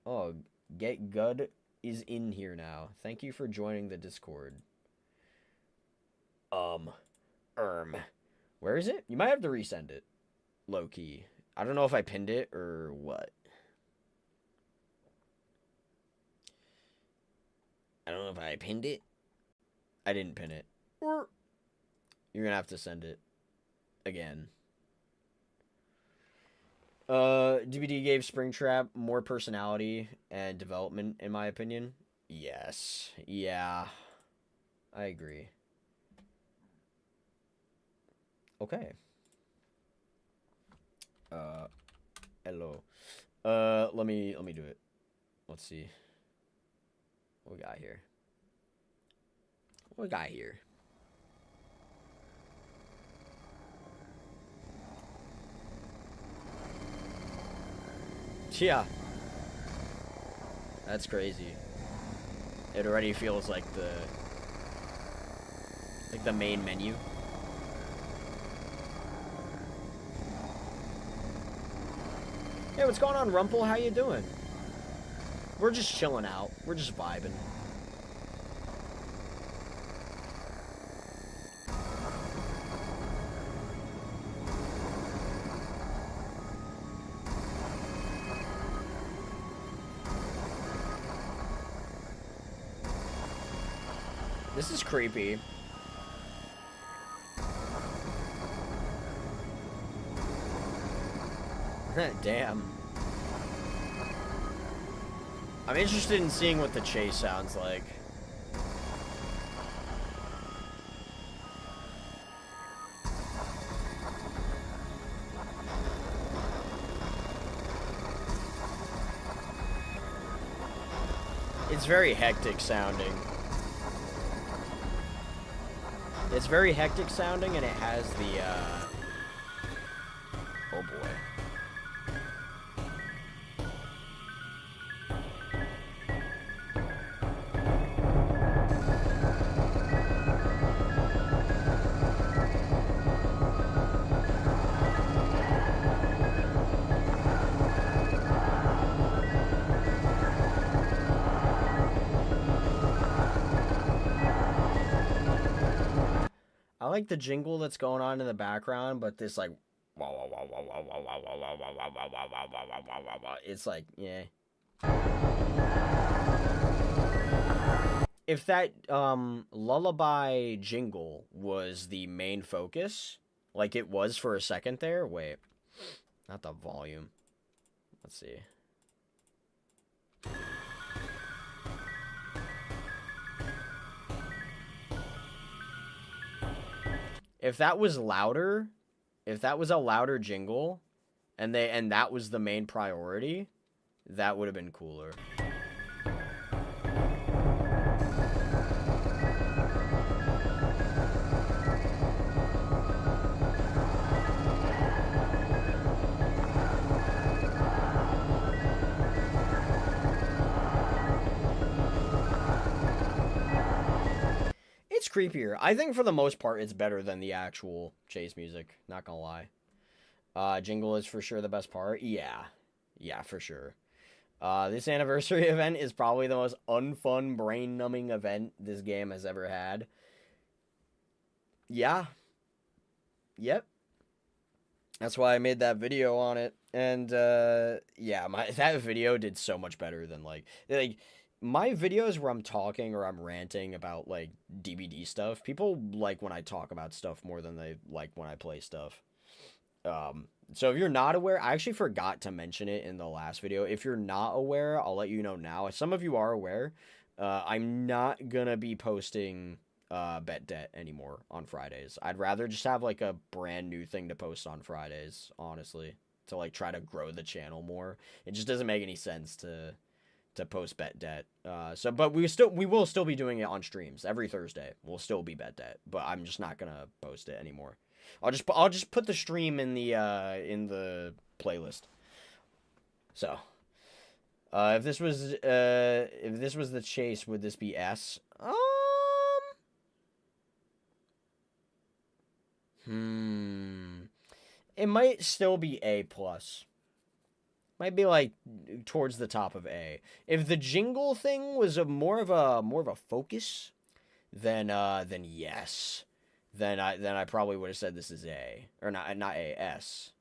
Oh, Get Good is in here now. Thank you for joining the Discord. Where is it? You might have to resend it. Low key. I don't know if I pinned it or what. don't know if I pinned it. I didn't pin it. Or you're gonna have to send it again. Dbd gave Springtrap more personality and development, in my opinion. Yes. Yeah. I agree. Okay. Hello. Let me do it. Let's see. What we got here? What we got here? Yeah. That's crazy. It already feels like the main menu. Hey, what's going on, Rumpel? How you doing? We're just chilling out. We're just vibing. This is creepy. Damn. I'm interested in seeing what the chase sounds like. It's very hectic sounding. It's very hectic sounding, and it has the, oh boy. I like the jingle that's going on in the background, but this like it's like, yeah. If that lullaby jingle was the main focus, like it was for a second there, wait. Not the volume. Let's see. If that was louder, if that was a louder jingle, and that was the main priority, that would have been cooler. It's creepier. I think for the most part, it's better than the actual chase music. Not gonna lie. Jingle is for sure the best part. Yeah. Yeah, for sure. This anniversary event is probably the most unfun, brain-numbing event this game has ever had. Yeah. Yep. That's why I made that video on it. And, yeah, that video did so much better than, like, my videos where I'm talking or I'm ranting about, like, DBD stuff, people like when I talk about stuff more than they like when I play stuff. So if you're not aware, I actually forgot to mention it in the last video. If you're not aware, I'll let you know now. Some of you are aware. I'm not gonna be posting Bet Debt anymore on Fridays. I'd rather just have, like, a brand new thing to post on Fridays, honestly, to, like, try to grow the channel more. It just doesn't make any sense to post Bet Debt. But we will still be doing it on streams every Thursday. We'll still be Bet Debt, but I'm just not gonna post it anymore. I'll just put the stream in the playlist. So, if this was the chase, would this be S? It might still be A plus. Might be like towards the top of A. If the jingle thing was more of a focus, then yes. Then I probably would have said this is A, or not A, S.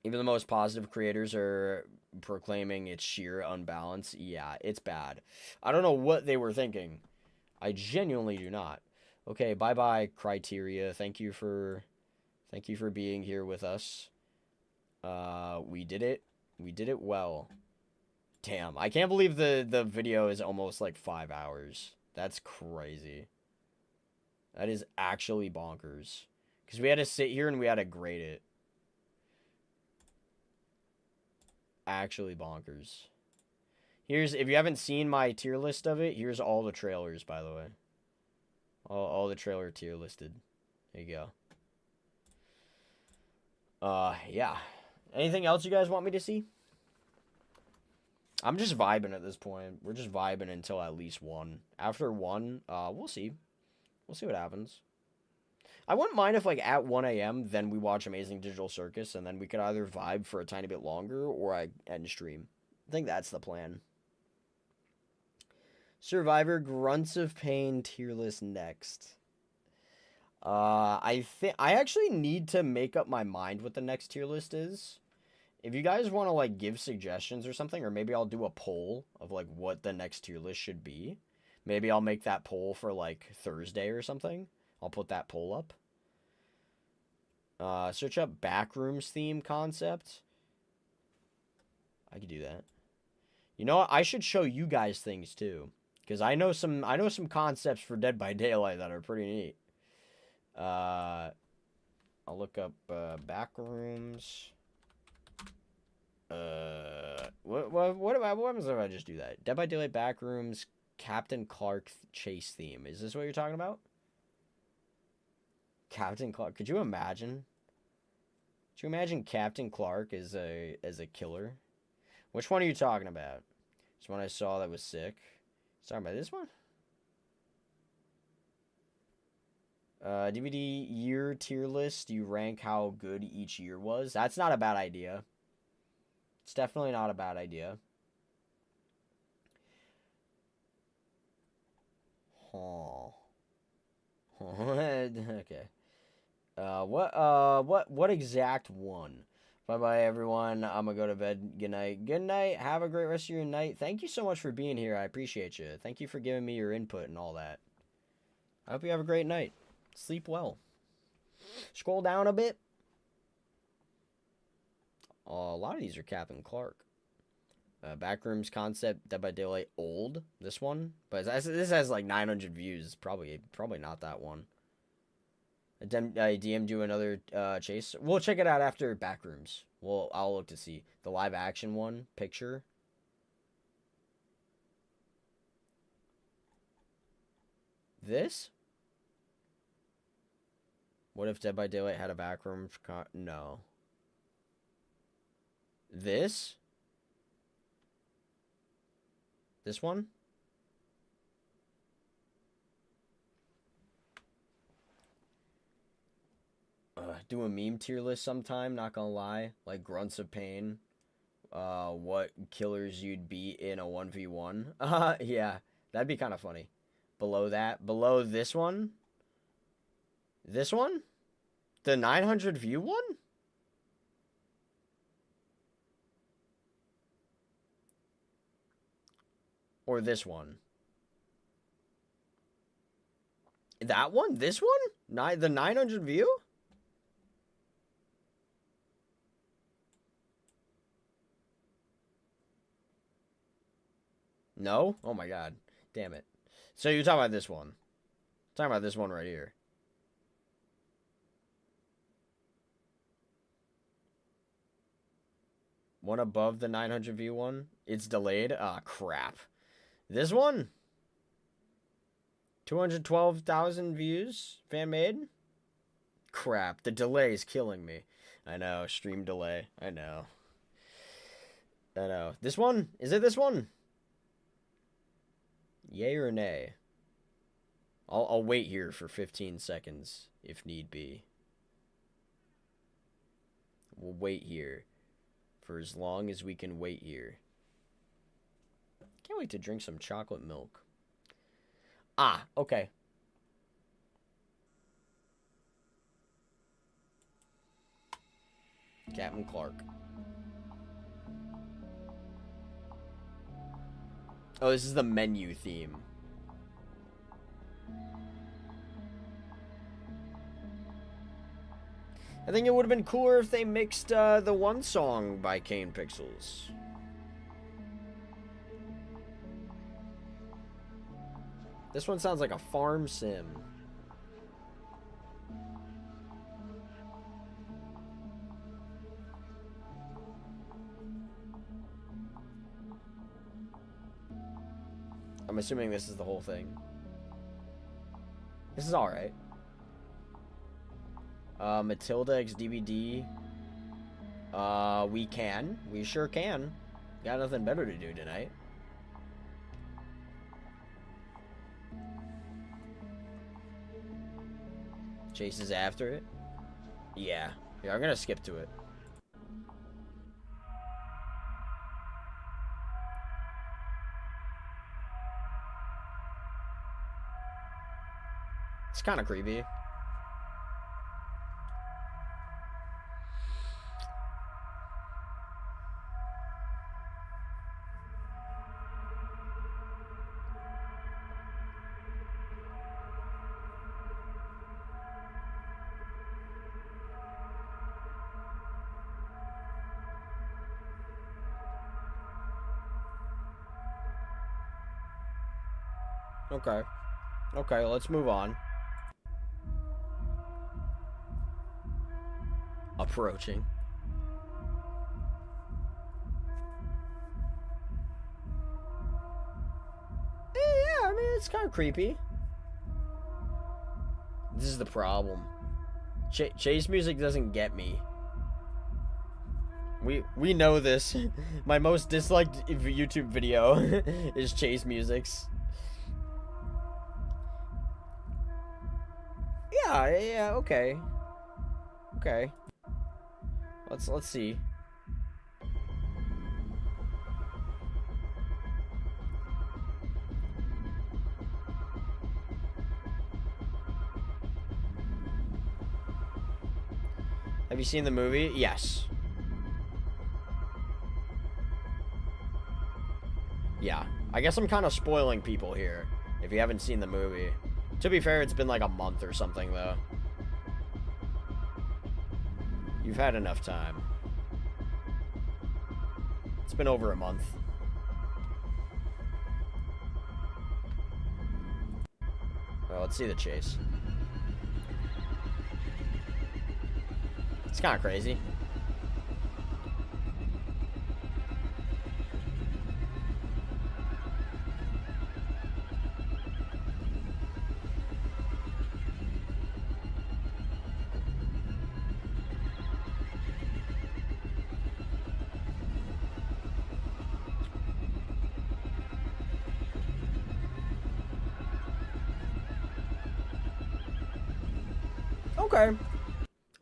Even the most positive creators are proclaiming it's sheer unbalance. Yeah, it's bad. I don't know what they were thinking. I genuinely do not. Okay, bye-bye, Criteria. Thank you for being here with us. We did it. We did it well. Damn, I can't believe the video is almost like 5 hours. That's crazy. That is actually bonkers. Because we had to sit here and we had to grade it. Actually bonkers. Here's, if you haven't seen my tier list of it, here's all the trailers, by the way. All the trailer tier listed. There you go. Yeah. Anything else you guys want me to see? I'm just vibing at this point. We're just vibing until at least 1. After 1, we'll see. We'll see what happens. I wouldn't mind if, like, at 1 a.m., then we watch Amazing Digital Circus, and then we could either vibe for a tiny bit longer, or I end stream. I think that's the plan. Survivor Grunts of Pain tier list next. I actually need to make up my mind what the next tier list is. If you guys want to, like, give suggestions or something, or maybe I'll do a poll of, like, what the next tier list should be. Maybe I'll make that poll for, like, Thursday or something. I'll put that poll up. Search up Backrooms theme concept. I could do that. You know what? I should show you guys things, too. Because I know some concepts for Dead by Daylight that are pretty neat. I'll look up Backrooms. What happens if I just do that? Dead by Daylight Backrooms Captain Clark chase theme. Is this what you're talking about? Captain Clark. Could you imagine? Could you imagine Captain Clark as a killer? Which one are you talking about? This one I saw that was sick. Talking about this one? DVD year tier list. You rank how good each year was. That's not a bad idea. It's definitely not a bad idea. Oh. Okay. What exact one? Bye-bye, everyone. I'm gonna go to bed. Good night. Good night. Have a great rest of your night. Thank you so much for being here. I appreciate you. Thank you for giving me your input and all that. I hope you have a great night. Sleep well. Scroll down a bit. A lot of these are Captain Clark. Backrooms concept, Dead by Daylight old. This one, but this has like 900 views. Probably not that one. DM do another chase. We'll check it out after Backrooms. I'll look to see the live action one picture. This? What if Dead by Daylight had a Backrooms? No. This? This one? Do a meme tier list sometime, not gonna lie. Like Grunts of Pain. What killers you'd beat in a 1v1. Yeah, that'd be kind of funny. Below that, below this one? This one? The 900 view one? Or this one? That one? This one? The 900 view? No? Oh my god. Damn it. So you're talking about this one. Talking about this one right here. One above the 900 view one. It's delayed. Ah, crap. This one? 212,000 views? Fan made? Crap. The delay is killing me. I know. Stream delay. I know. I know. This one? Is it this one? Yay or nay? I'll wait here for 15 seconds if need be. We'll wait here for as long as we can wait here. Can't wait to drink some chocolate milk. Ah, okay. Captain Clark. Oh, this is the menu theme. I think it would have been cooler if they mixed the one song by Kane Pixels. This one sounds like a farm sim. I'm assuming this is the whole thing. This is alright. Matilda X DBD. We sure can. Got nothing better to do tonight. Chase is after it. Yeah, I'm gonna skip to it. It's kind of creepy. Okay, let's move on. Approaching. Yeah, I mean, it's kind of creepy. This is the problem. Chase music doesn't get me. We know this. My most disliked YouTube video is Chase music's. Yeah, okay. Okay. Let's see. Have you seen the movie? Yes. Yeah. I guess I'm kind of spoiling people here if you haven't seen the movie. To be fair, it's been like a month or something, though. You've had enough time. It's been over a month. Well, let's see the chase. It's kind of crazy.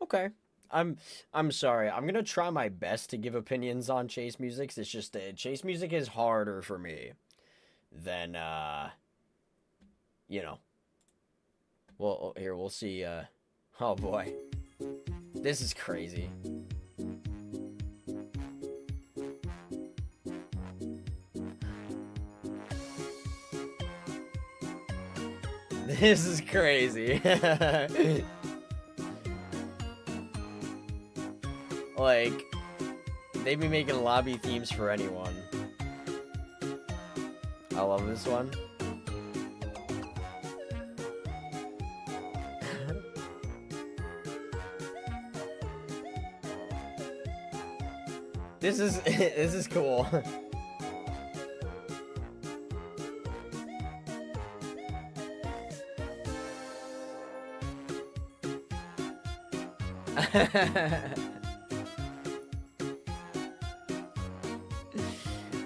Okay. I'm sorry. I'm gonna try my best to give opinions on Chase music. It's just Chase music is harder for me than you know. Well, here we'll see. Oh boy, this is crazy. This is crazy. Like, they be making lobby themes for anyone. I love this one. This is cool.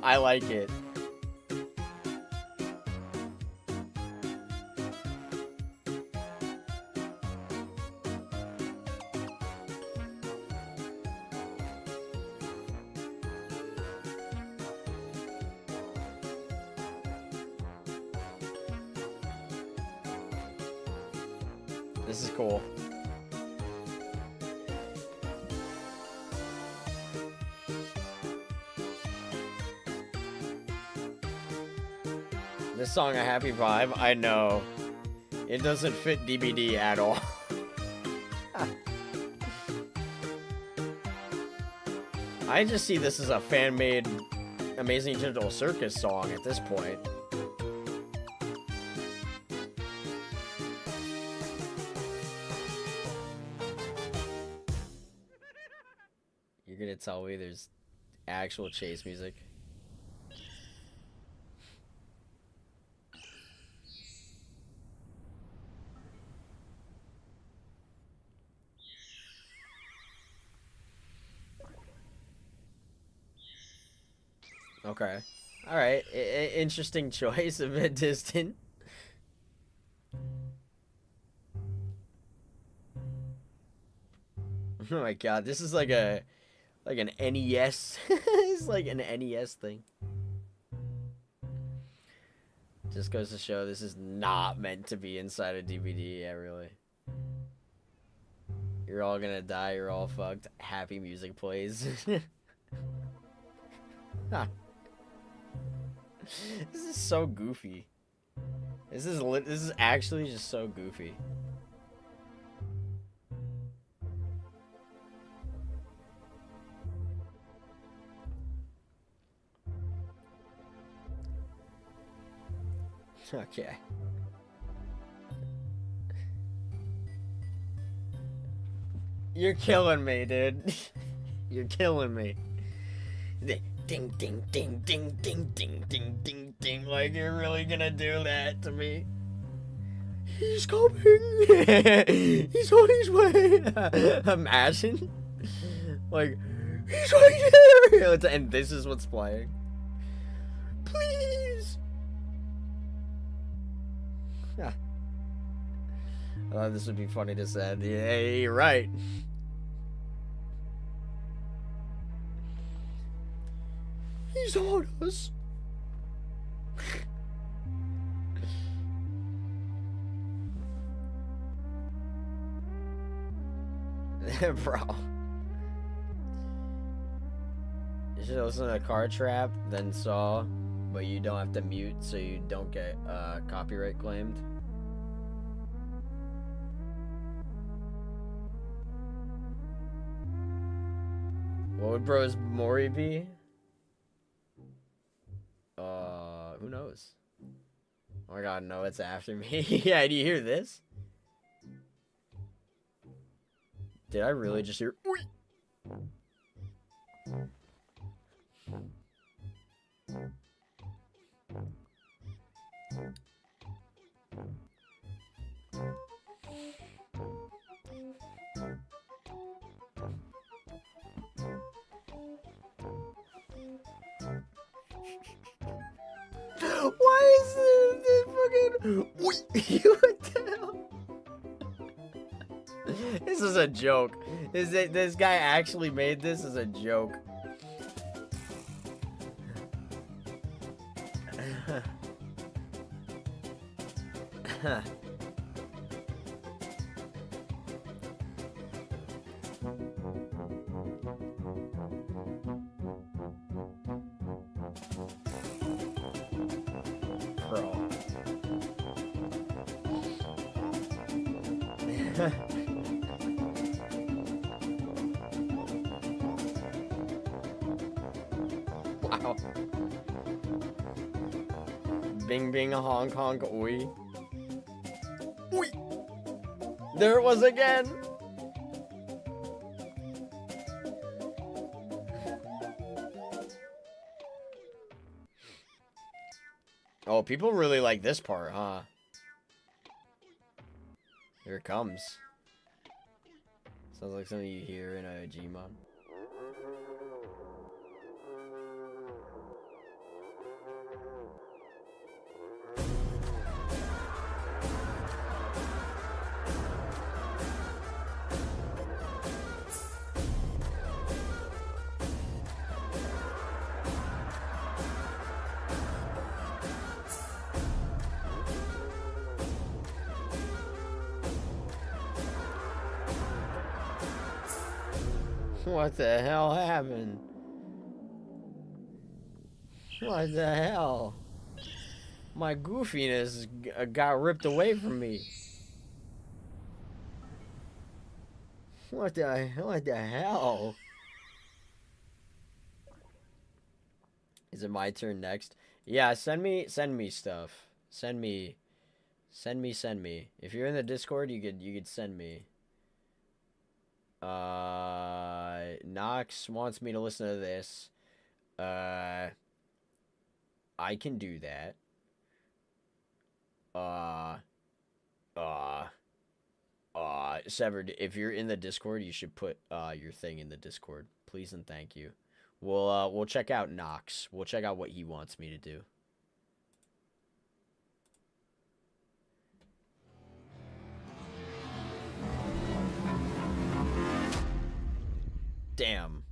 I like it. This is cool. This song a happy vibe? I know. It doesn't fit DBD at all. I just see this as a fan-made Amazing Digital Circus song at this point. You're gonna tell me there's actual chase music? Okay. Alright. Interesting choice, a bit distant. Oh my god, this is like an NES. It's like an NES thing. Just goes to show this is not meant to be inside a DVD, yeah, really. You're all gonna die, you're all fucked. Happy music plays. This is so goofy. This is actually just so goofy. Okay. You're killing me, dude. You're killing me. Ding, ding, ding, ding, ding, ding, ding, ding, ding. Like, you're really gonna do that to me? He's coming. He's on his way. Imagine. Like, he's right there. And this is what's playing. Please. Yeah. I thought this would be funny to say. Yeah, you're right. He's on us. Bro. You should listen to Car Trap, then Saw, but you don't have to mute so you don't get copyright claimed. What would Bro's Mori be? Who knows? Oh my god, no, it's after me. Yeah, do you hear this? Did I really just hear? Why is this fucking? What the hell? This is a joke. This guy actually made this as a joke. Bro. Wow. Bing bing honk honk oi. Oi. There it was again. Oh, people really like this part, huh? Here it comes. Sounds like something you hear in a Gmod. What the hell happened? What the hell? My goofiness got ripped away from me. What the hell? Is it my turn next? Yeah, send me stuff. Send me. If you're in the Discord, you could send me. Knox wants me to listen to this. I can do that. Severed, if you're in the Discord, you should put your thing in the Discord, please and thank you. We'll check out Knox. We'll check out what he wants me to do. Damn.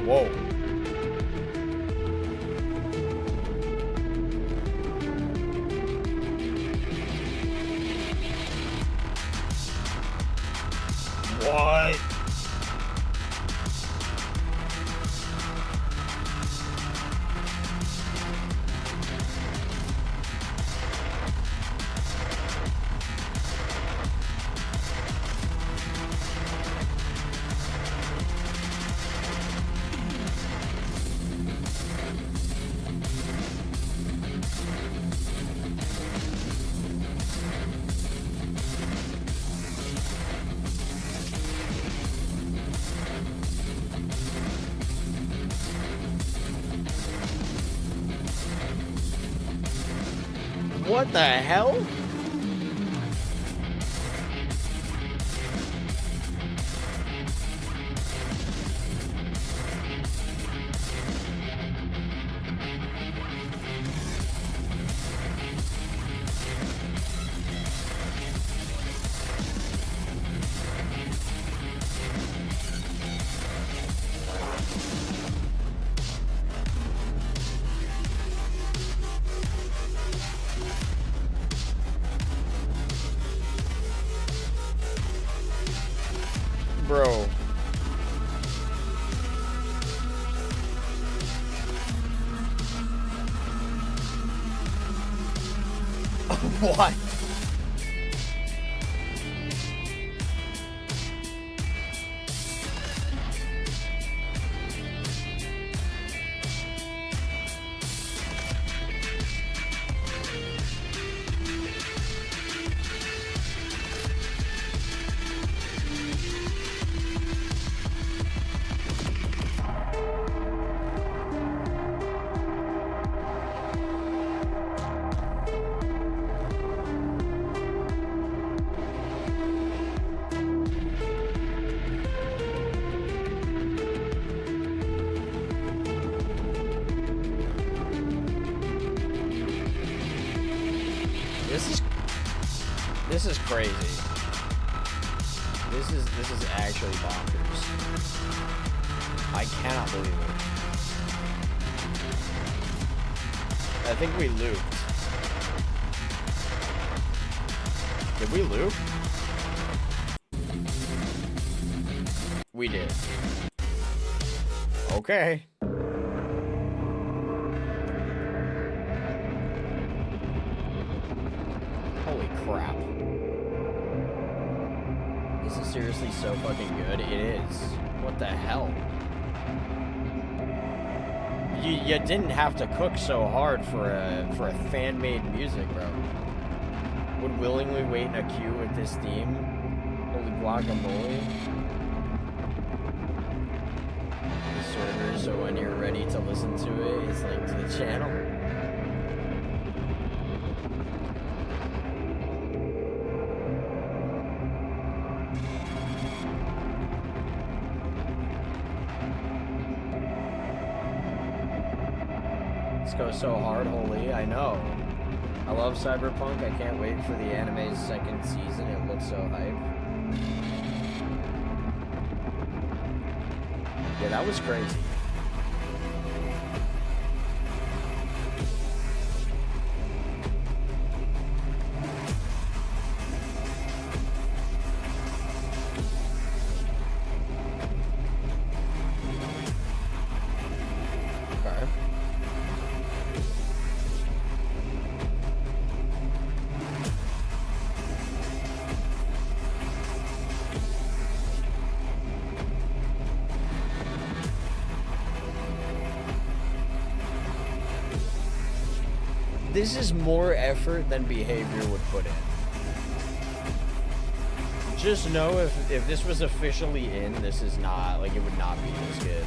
Whoa. What? What the hell? Bro. What? This is crazy. This is actually bonkers. I cannot believe it. I think we looped. Did we loop? We did. Okay. Holy crap. This is seriously so fucking good. It is. What the hell? You didn't have to cook so hard for a fan-made music, bro. Would willingly wait in a queue with this theme. Holy guacamole. The server, so when you're ready to listen to it, it's linked to the channel. Go so hard, holy, I know. I love Cyberpunk. I can't wait for the anime's second season. It looks so hype. Yeah, that was crazy. this is more effort than behavior would put in. Just know if this was officially in, this is not, like, it would not be this good.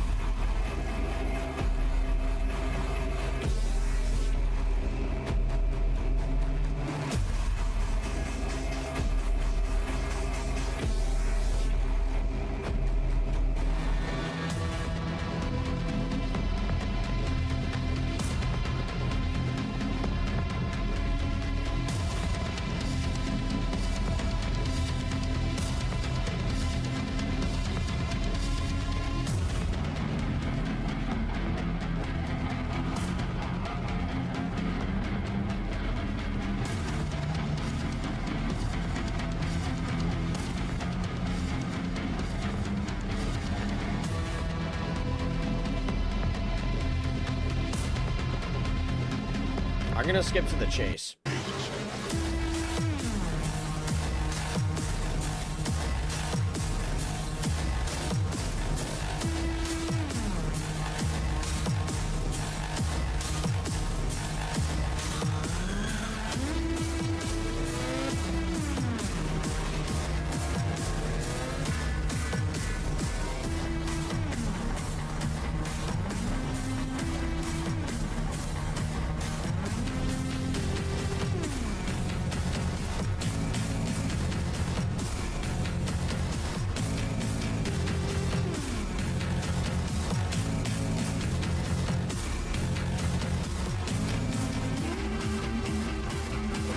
I'm gonna skip to the chase.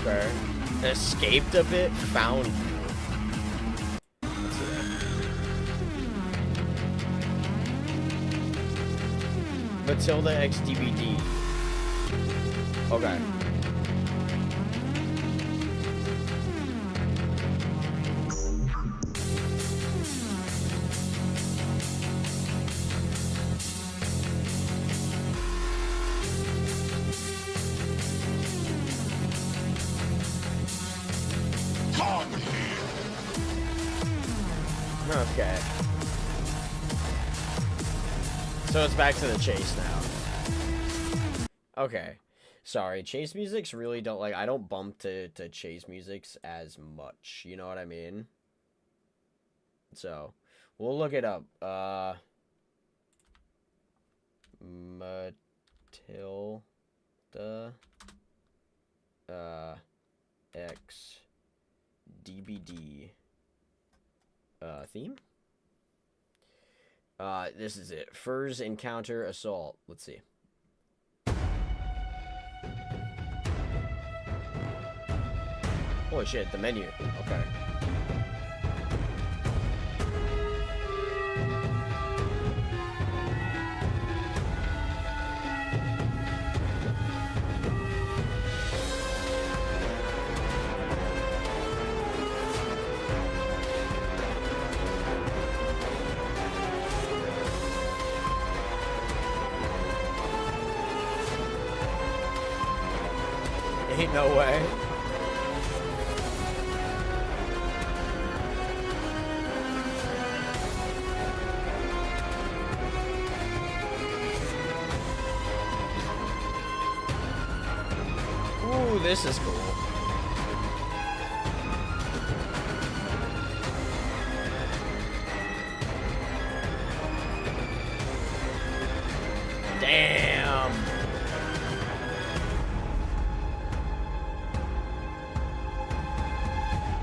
Okay. Escaped a bit, found you. Let's see that. Matilda X Dbd. Okay. Okay. So it's back to the chase now. Okay. Sorry, chase musics really don't, like, I don't bump to chase musics as much. You know what I mean? So, we'll look it up. Matilda X Dbd theme. This is it. Furs encounter assault. Let's see. Holy shit, the menu. Okay. Ain't no way. Ooh, this is cool. Damn.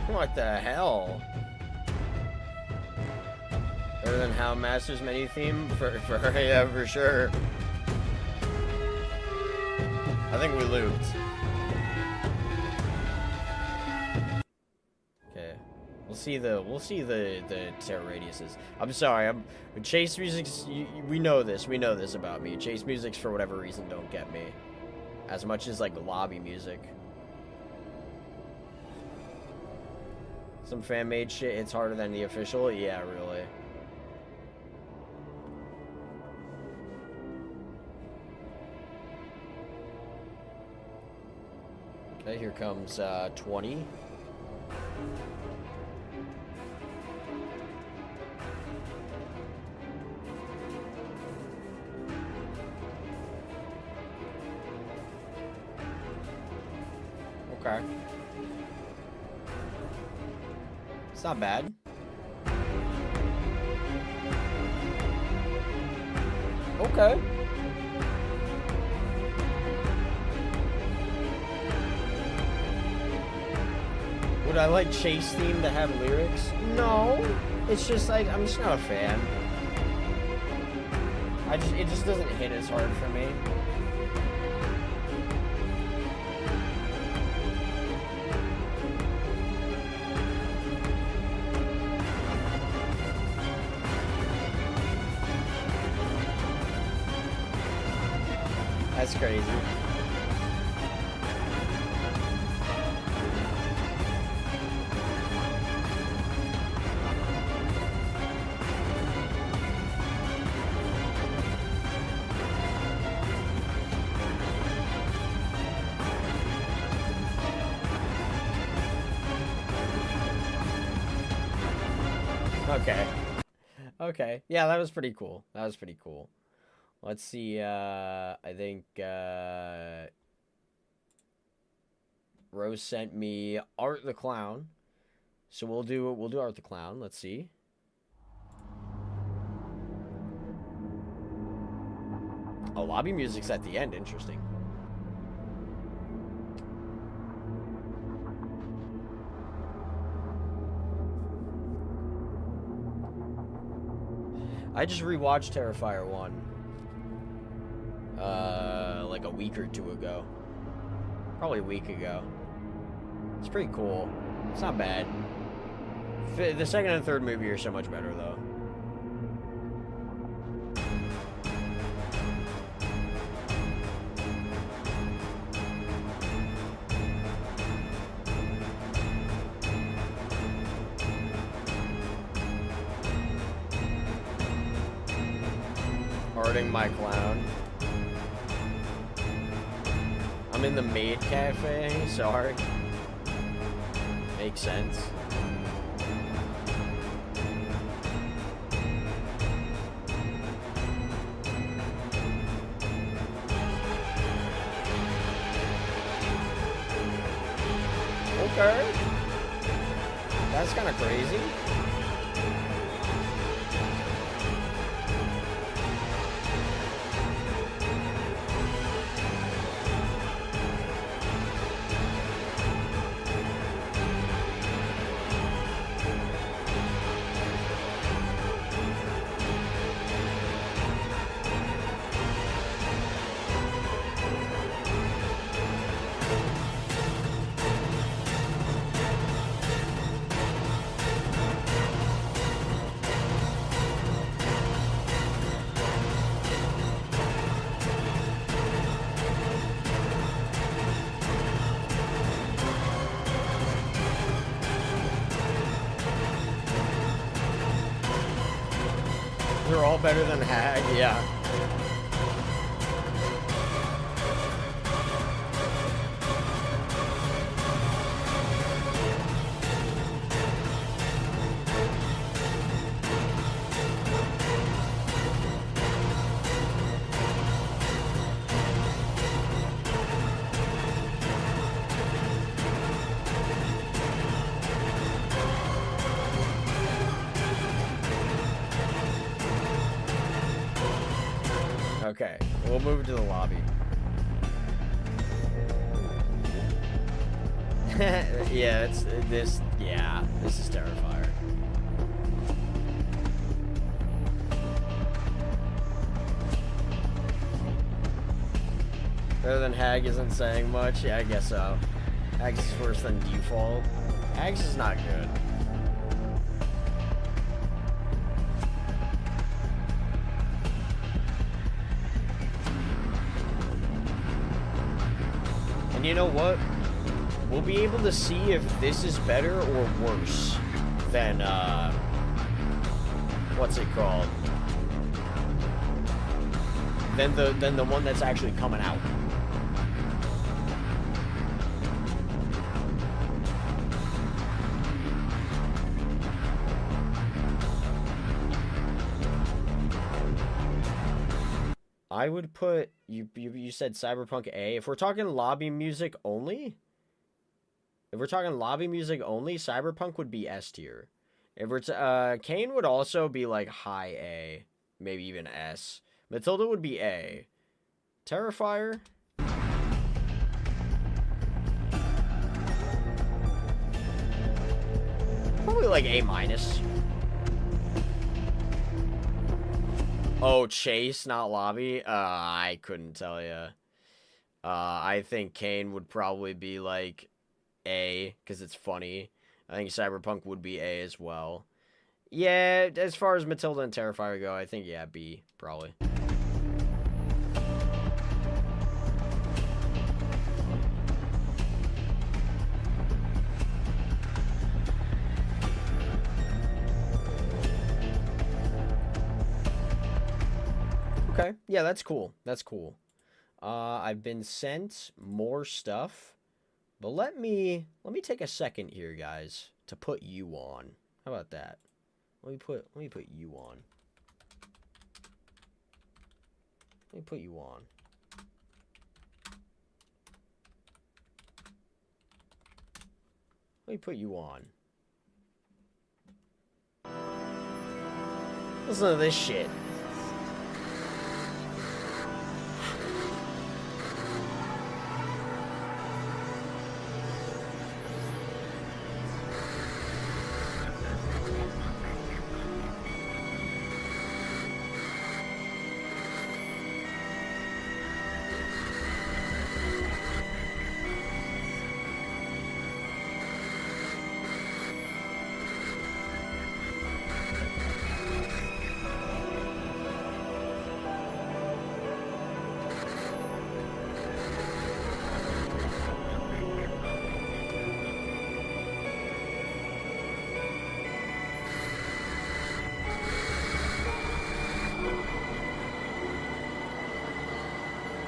What the hell? Better than how Master's menu theme for yeah, for sure. I think we looped. Okay. We'll see the terror radiuses. I'm sorry, chase music's, we know this about me. Chase musics for whatever reason don't get me. As much as like lobby music. Some fan-made shit, it's harder than the official? Yeah, really. Okay, here comes 20. Okay. It's not bad. Okay. Would I like Chase theme to have lyrics? No. It's just like, I'm just not a fan. It just doesn't hit as hard for me. That's crazy. Okay. Okay. Yeah, that was pretty cool. That was pretty cool. Let's see, I think, Rose sent me Art the Clown. So we'll do Art the Clown. Let's see. Oh, lobby music's at the end. Interesting. I just rewatched Terrifier 1. Like a week or two ago. Probably a week ago. It's pretty cool. It's not bad. The second and third movie are so much better, though. Arting my clown. I'm in the maid cafe, sorry. Makes sense. Okay. That's kind of crazy. They're all better than Hag, yeah. Okay, we'll move to the lobby. Yeah, this is Terrifier. Better than Hag isn't saying much? Yeah, I guess so. Hags is worse than Default. Hags is not good. And you know what? We'll be able to see if this is better or worse than, what's it called? Than the one that's actually coming out. I would put you said Cyberpunk A. If we're talking lobby music only, If we're talking lobby music only, Cyberpunk would be S tier. If we're Kane would also be like high A, maybe even S. Matilda would be A. Terrifier. Probably like A minus. Oh, Chase, not lobby. I couldn't tell you. I think Kane would probably be like A because it's funny. I think Cyberpunk would be A as well. Yeah, as far as Matilda and Terrifier go, I think, yeah, B, probably. Okay, yeah, that's cool. That's cool. I've been sent more stuff, but let me take a second here, guys, to put you on. How about that? Let me put you on. Let me put you on. Let me put you on. Listen to this shit.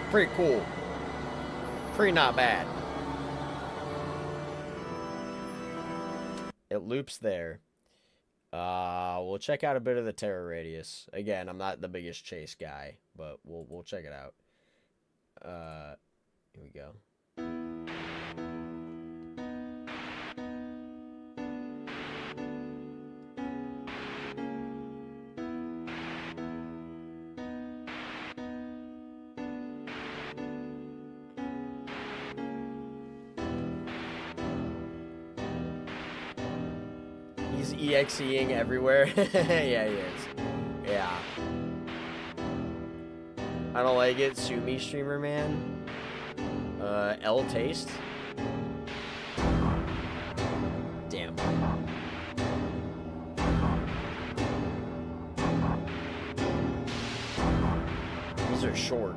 Pretty cool. Pretty not bad. It loops there. We'll check out a bit of the terror radius. Again, I'm not the biggest Chase guy, but we'll check it out. Here we go. He's EXEing everywhere. Yeah, he is. Yeah. I don't like it. Sue me, streamer man. L taste. Damn. These are short.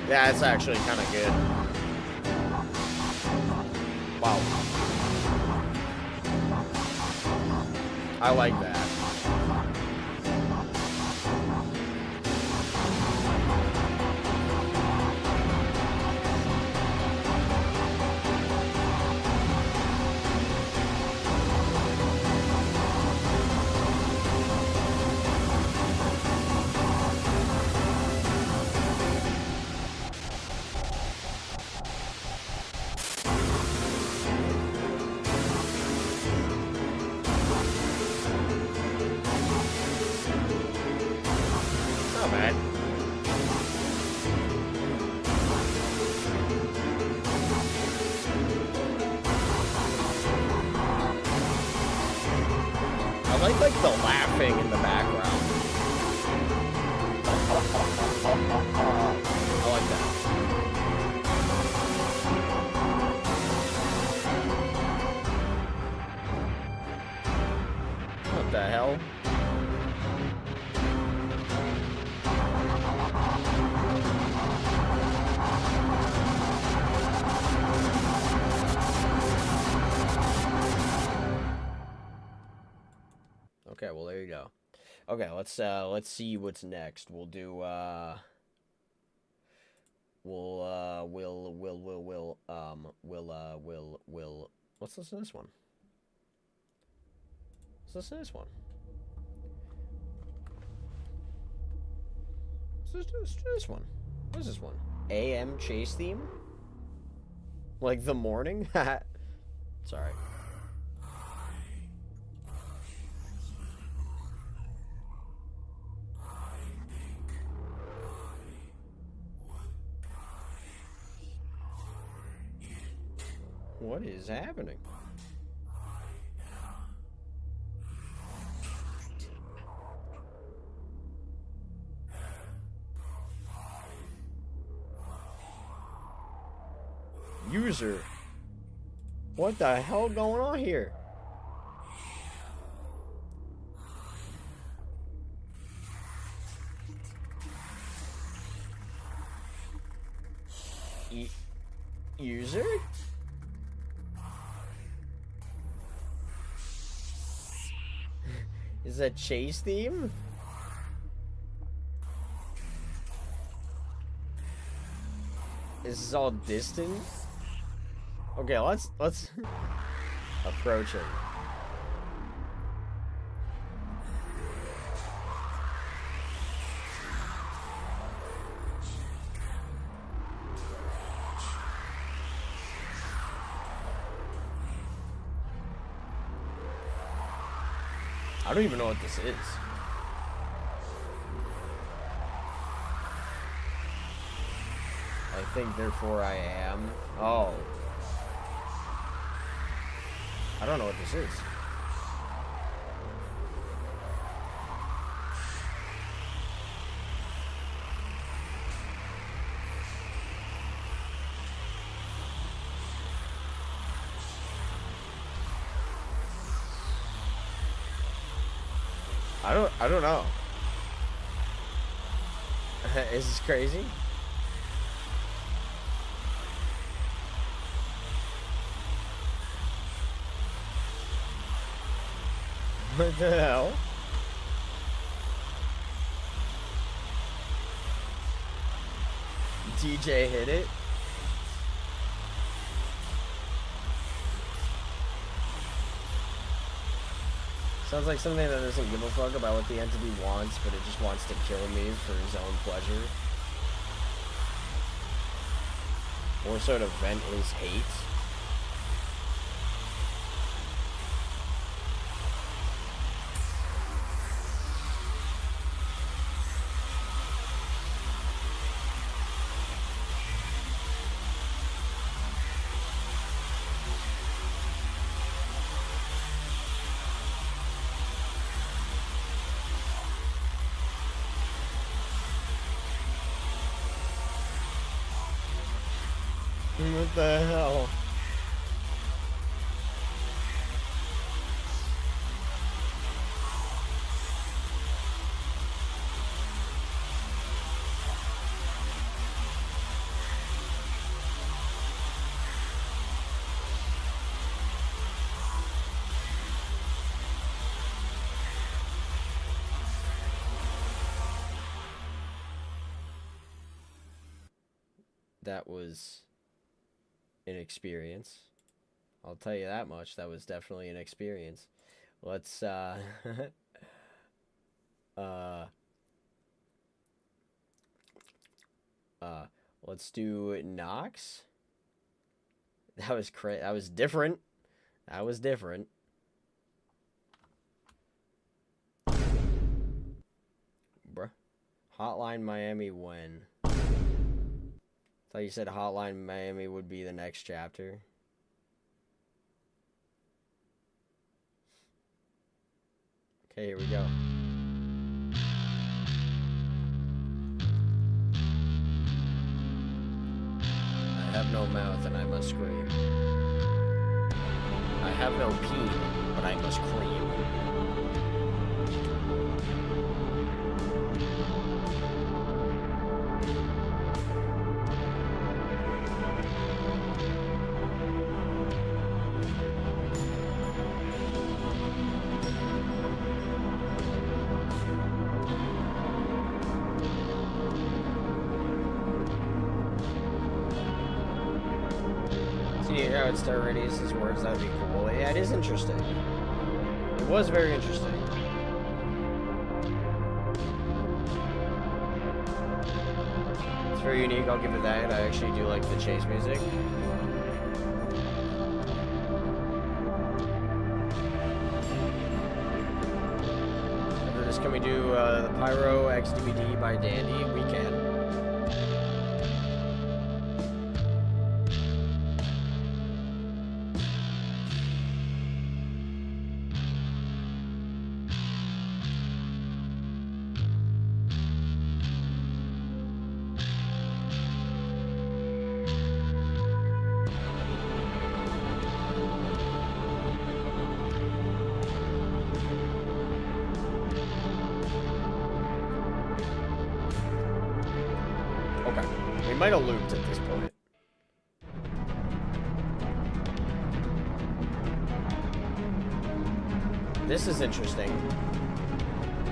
Yeah, it's actually kind of good. Wow. I like that. Not bad. I like the laughing in the background. I like that. What the hell? Okay, well there you go. Okay, let's see what's next. We'll do let's listen to this one. Let's listen to this one. Let's do this one. What is this one? AM chase theme? Like the morning? Sorry. What is happening? User. What the hell going on here? User? Is that chase theme? Is this all distance? Okay, let's approach him. I don't even know what this is. I think, therefore I am. Oh. I don't know what this is. I don't know. Is this crazy? What the hell? DJ hit it. Sounds like something that doesn't give a fuck about what the entity wants, but it just wants to kill me for his own pleasure. Or sort of vent his hate. What the hell? That was an experience. I'll tell you that much. That was definitely an experience. Let's let's do Nox. That was that was different. That was different. Bruh. Hotline Miami when? Thought you said Hotline Miami would be the next chapter. Okay, here we go. I have no mouth and I must scream. I have no pee, but I must cream. Star Radius's words, that would be cool. Yeah, it is interesting. It was very interesting. very unique, I'll give it that. I actually do like the chase music. After this, can we do the Pyro X Dbd by Dandy? We can. We might have looped at this point. This is interesting.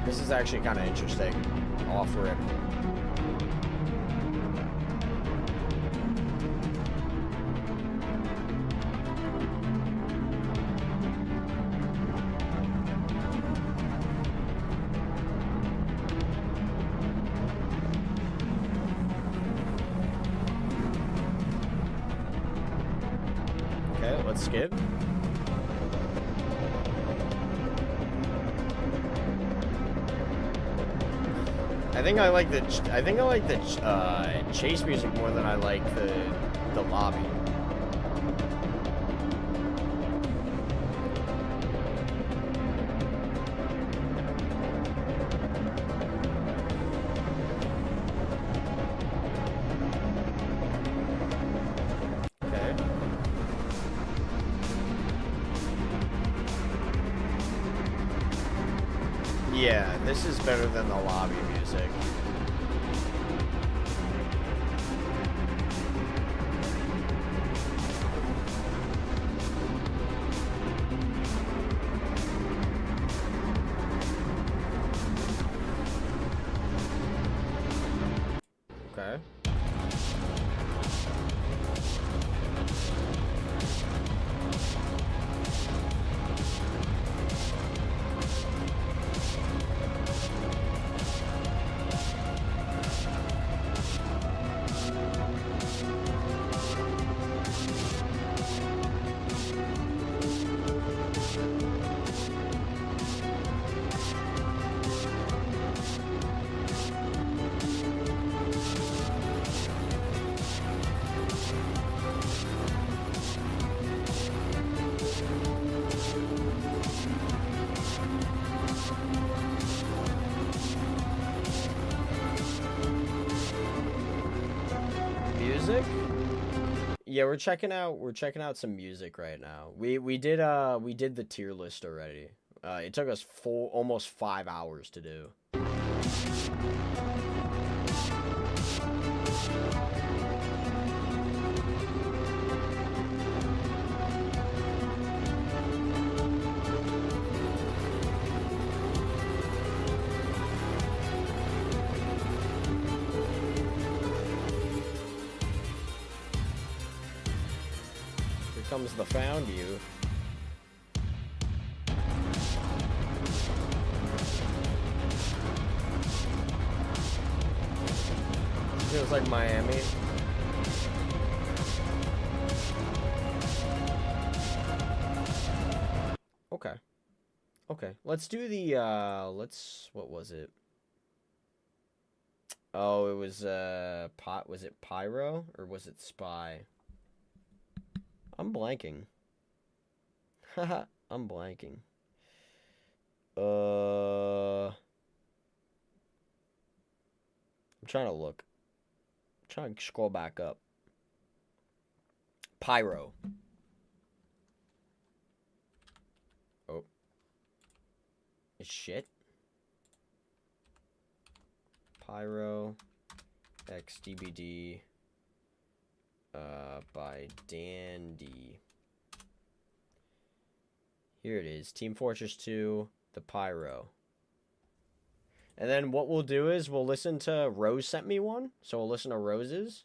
This is actually kind of interesting. Off rip. Let's skip. I think I like the chase music more than I like the lobby. Yeah, this is better than the lobby music. Okay. Music? Yeah, we're checking out some music right now. We did the tier list already. It took us almost 5 hours to do. Comes the found you. Feels like Miami. Okay. Okay. Let's do the what was it? Oh, it was was it Pyro or was it Spy? I'm blanking. Haha, I'm blanking. I'm trying to look. I'm trying to scroll back up. Pyro. Oh. It's shit. Pyro. XDBD. By Dandy. Here it is. Team Fortress 2, the Pyro. And then what we'll do is we'll listen to Rose sent me one, so we'll listen to Rose's,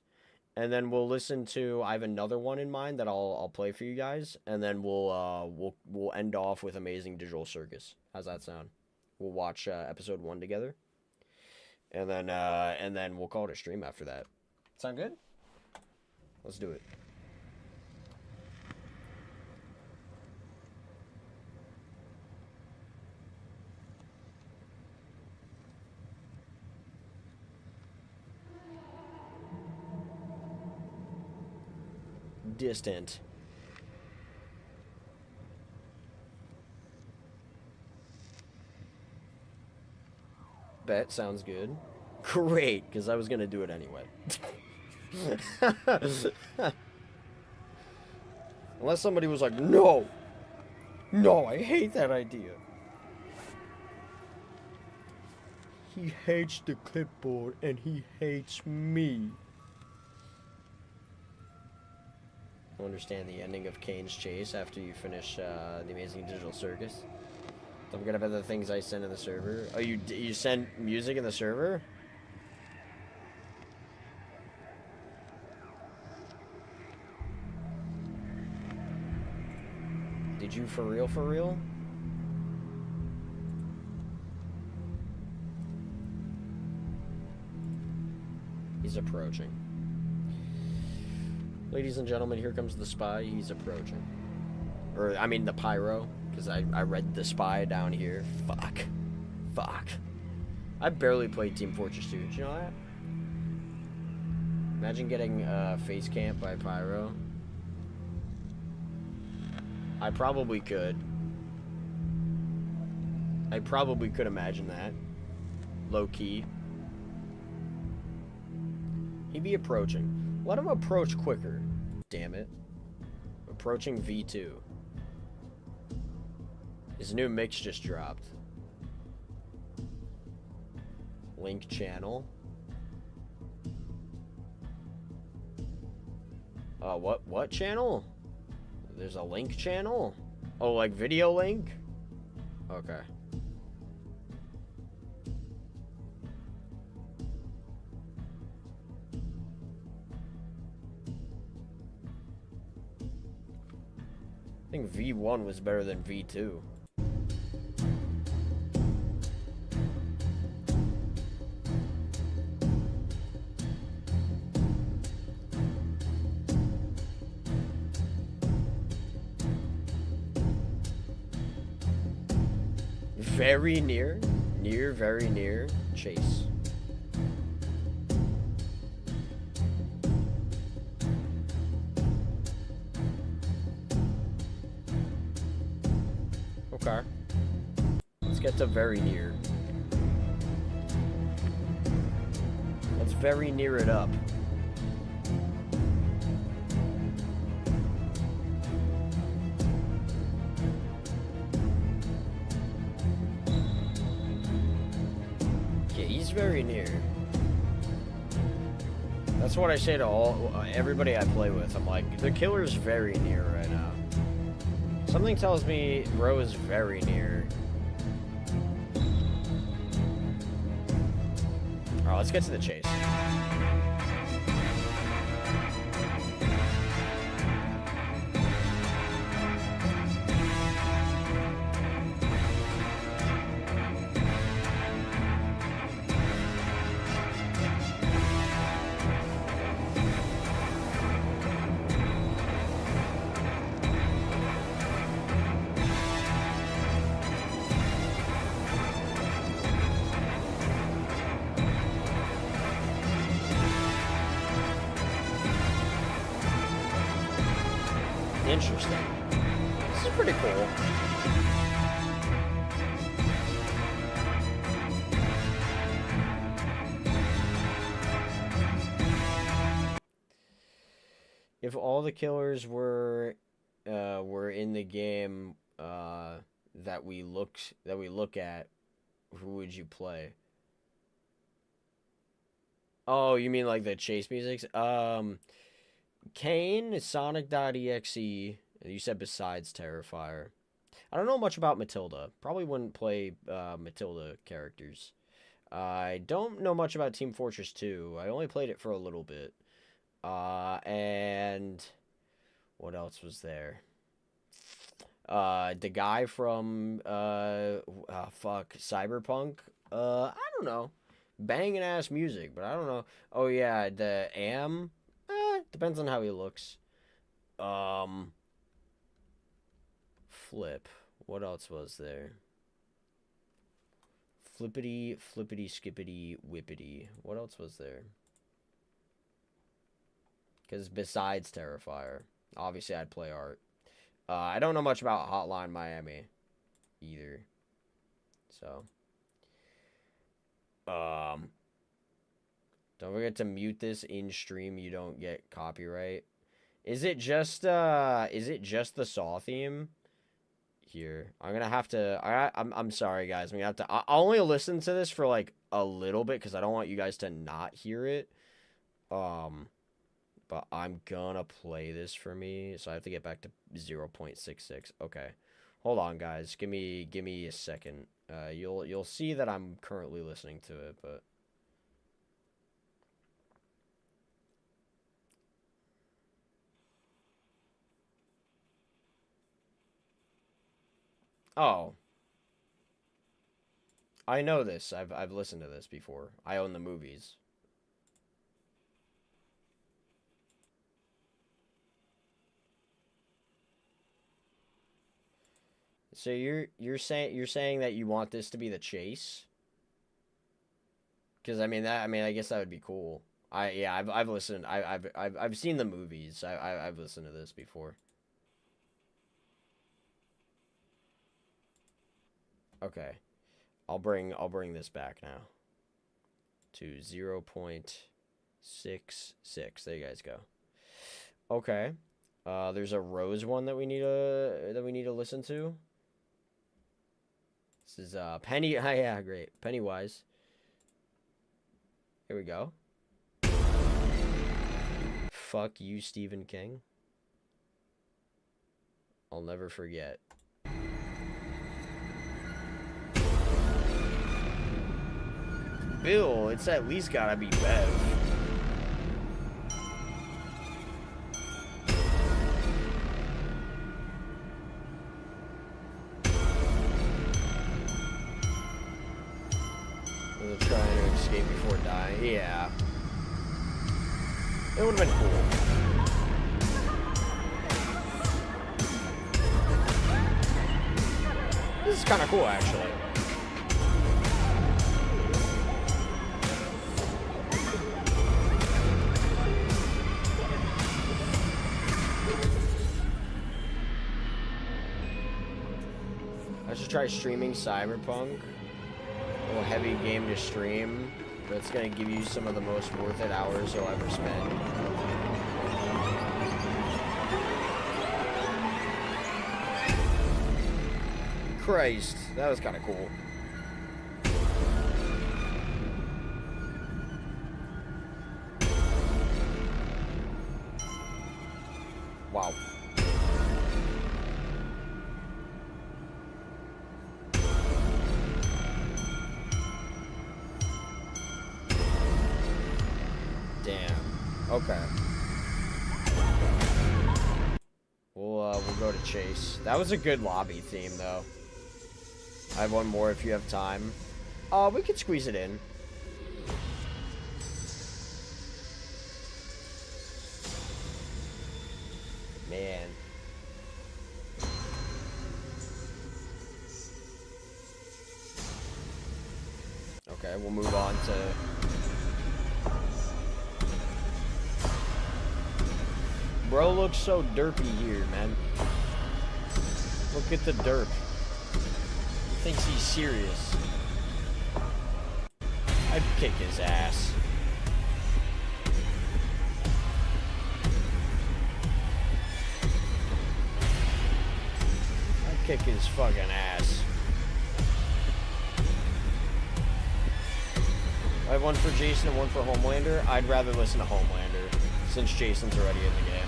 and then we'll listen to I have another one in mind that I'll play for you guys, and then we'll end off with Amazing Digital Circus. How's that sound? We'll watch episode 1 together, and then we'll call it a stream after that. Sound good? Let's do it. Distant. Bet sounds good. Great, because I was going to do it anyway. Unless somebody was like, no! No, I hate that idea. He hates the clipboard and he hates me. Understand the ending of Kane's Chase after you finish the Amazing Digital Circus. Don't forget about the things I send in the server. Oh, you send music in the server? Did you for real, for real? He's approaching. Ladies and gentlemen, here comes the spy. He's approaching. Or, I mean, the pyro. Because I read the spy down here. Fuck. Fuck. I barely played Team Fortress 2. Did you know that? Imagine getting face camped by pyro. I probably could. I probably could imagine that. Low key. He'd be approaching. Let him approach quicker. Damn it. Approaching V2. His new mix just dropped. Link channel. What channel? There's a link channel? Oh, like video link? Okay. I think V1 was better than V2. Very near. Near, very near. Chase. Okay. Let's get to very near. Let's very near it up. Very near. That's what I say to everybody I play with. I'm like, the killer's very near right now. Something tells me Ro is very near. Alright, let's get to the chase. Interesting. This is pretty cool. If all the killers were in the game that we look at, who would you play? Oh, you mean like the chase musics? Kane, Sonic.exe, you said besides Terrifier. I don't know much about Matilda. Probably wouldn't play Matilda characters. I don't know much about Team Fortress 2. I only played it for a little bit. And what else was there? The guy from Cyberpunk. I don't know. banging ass music, but I don't know. Oh yeah, the Am. Depends on how he looks. Flip. What else was there? Flippity, flippity, skippity, whippity. What else was there? Because besides Terrifier, obviously I'd play Art. I don't know much about Hotline Miami either. So, don't forget to mute this in stream. You don't get copyright. Is it just the Saw theme? Here, I'm gonna have to. I'm sorry, guys. I'm gonna have to. I'll only listen to this for like a little bit because I don't want you guys to not hear it. But I'm gonna play this for me, so I have to get back to 0.66. Okay, hold on, guys. Give me a second. You'll see that I'm currently listening to it, but. Oh. I know this. I've listened to this before. I own the movies. So you're saying that you want this to be the chase? Because I guess that would be cool. I've listened. I've seen the movies. I've listened to this before. Okay, I'll bring this back now to 0.66. There you guys go. Okay, there's a Rose one that we need to listen to. This is Penny. Yeah, great. Pennywise. Here we go. Fuck you, Stephen King. I'll never forget. Bill, it's at least gotta be Bev. They're trying to escape before dying. Yeah. It would have been cool. This is kind of cool, actually. I should try streaming Cyberpunk. A little heavy game to stream, but it's gonna give you some of the most worth it hours you'll ever spend. Christ, that was kind of cool. Wow. Damn. Okay. We'll go to Chase. That was a good lobby theme, though. I have one more if you have time. We could squeeze it in. Man. Okay, we'll move on to... Bro looks so derpy here, man. Look at the derp. He thinks he's serious. I'd kick his ass. I'd kick his fucking ass. I have one for Jason and one for Homelander. I'd rather listen to Homelander, since Jason's already in the game.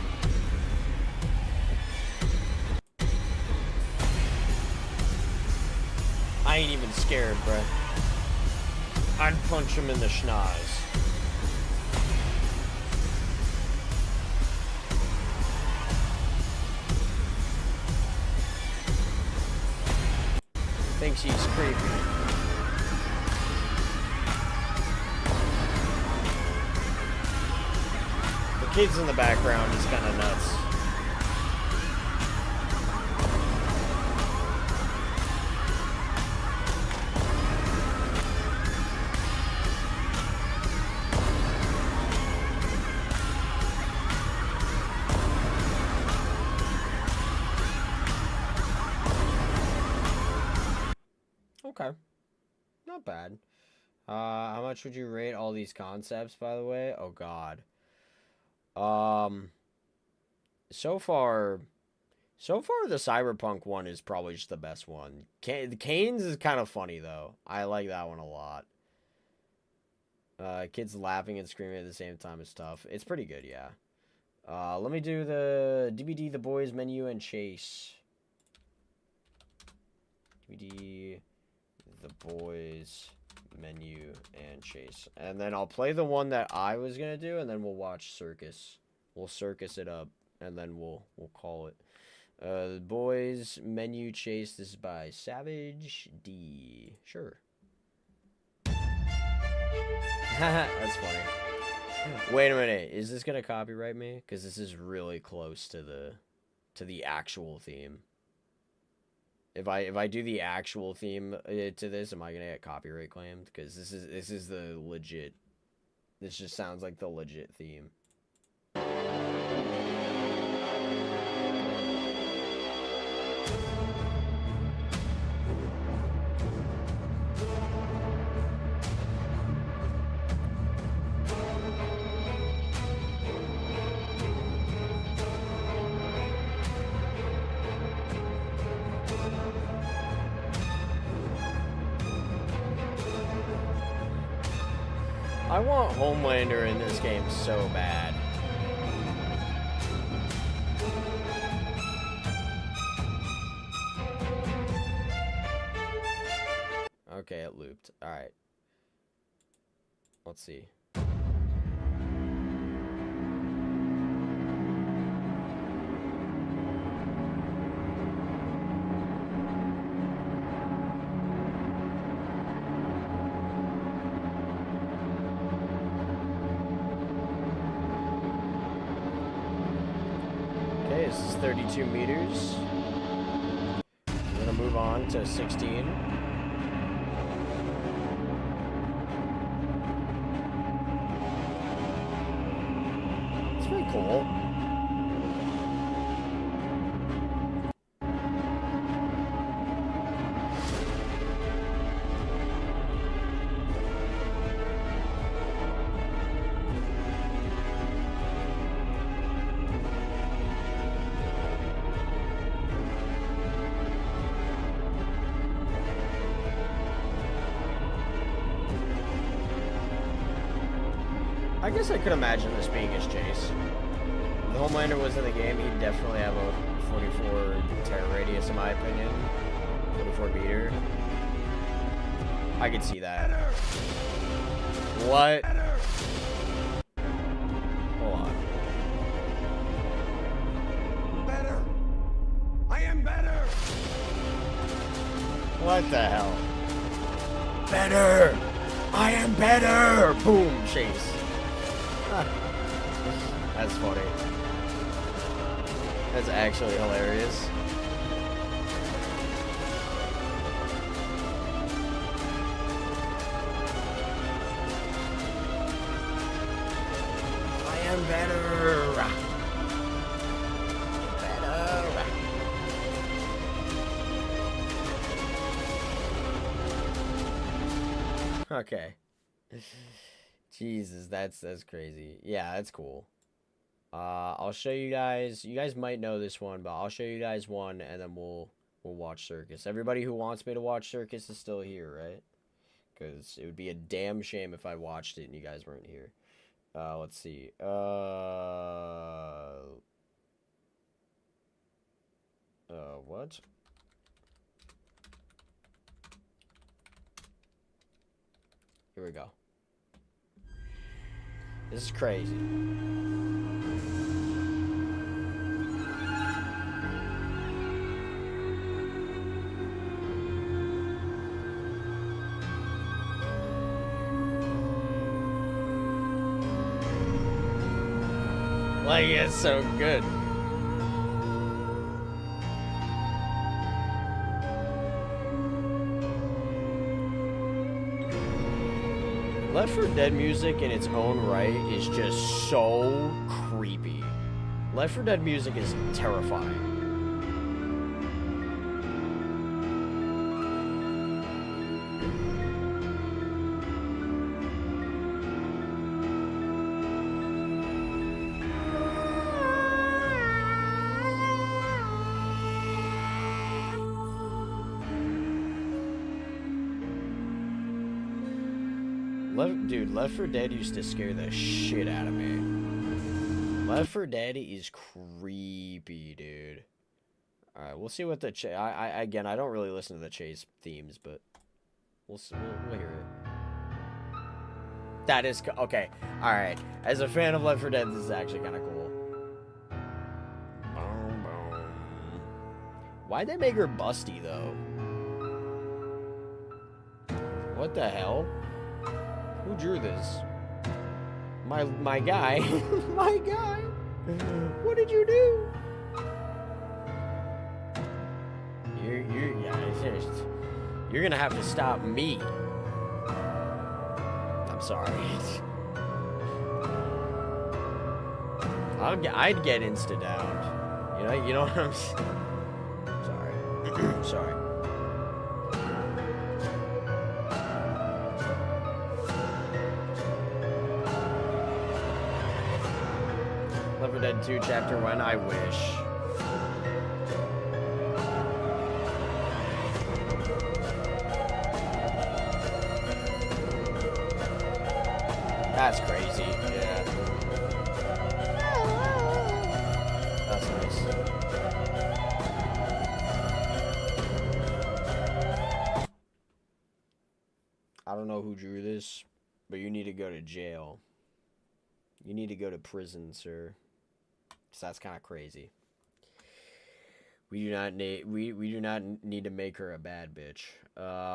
I ain't even scared, bruh. I'd punch him in the schnoz. Thinks he's creepy. kids in the background is kind of nuts. Okay. Not bad. How much would you rate all these concepts, by the way? Oh, God. So far the Cyberpunk one is probably just the best one. The Canes is kind of funny, though. I like that one a lot. Kids laughing and screaming at the same time is tough. It's pretty good, yeah. Let me do the DBD, the boys, menu, and chase. DBD, the boys, menu, and chase. And then I'll play the one that I was going to do, and then we'll watch Circus. We'll circus it up, and then we'll call it. The boys, menu, chase. This is by Savage D. Sure. That's funny. Wait a minute. Is this gonna copyright me? Because this is really close to the actual theme. If I do the actual theme to this, am I gonna get copyright claimed? Because this is the legit. This just sounds like the legit theme. I want Homelander in this game so bad. Okay, it looped. Alright. Let's see. This is 32 meters. We're gonna move on to 16. It's pretty cool. I guess I could imagine this being his chase. If the Homelander was in the game, he'd definitely have a 44 terror radius, in my opinion. 44 meter. I could see that. What? Hold on. Better. I am better. What the hell? Better! I am better! Boom, chase. That's funny. That's actually hilarious. I am better. Better. Okay. Jesus, that's crazy. Yeah, that's cool. I'll show you guys. You guys might know this one, but I'll show you guys one, and then we'll watch Circus. Everybody who wants me to watch Circus is still here, right? Because it would be a damn shame if I watched it and you guys weren't here. Let's see. What? Here we go. This is crazy. Like, it's so good. Left 4 Dead music in its own right is just so creepy. Left 4 Dead music is terrifying. Dude, Left 4 Dead used to scare the shit out of me. Left 4 Dead is creepy, dude. Alright, we'll see what the again, I don't really listen to the chase themes, but we'll hear it. That is okay. Alright, as a fan of Left 4 Dead, this is actually kind of cool. Boom, boom. Why'd they make her busty, though? What the hell? Who drew this? My guy. My guy. What did you do? You're gonna have to stop me. I'm sorry. I'd get insta-downed. You know what I'm saying? Sorry. Sorry. Left 4 Dead 2 Chapter 1, I wish. That's crazy, yeah. That's nice. I don't know who drew this, but you need to go to jail. You need to go to prison, sir. So that's kind of crazy. We do not need to make her a bad bitch.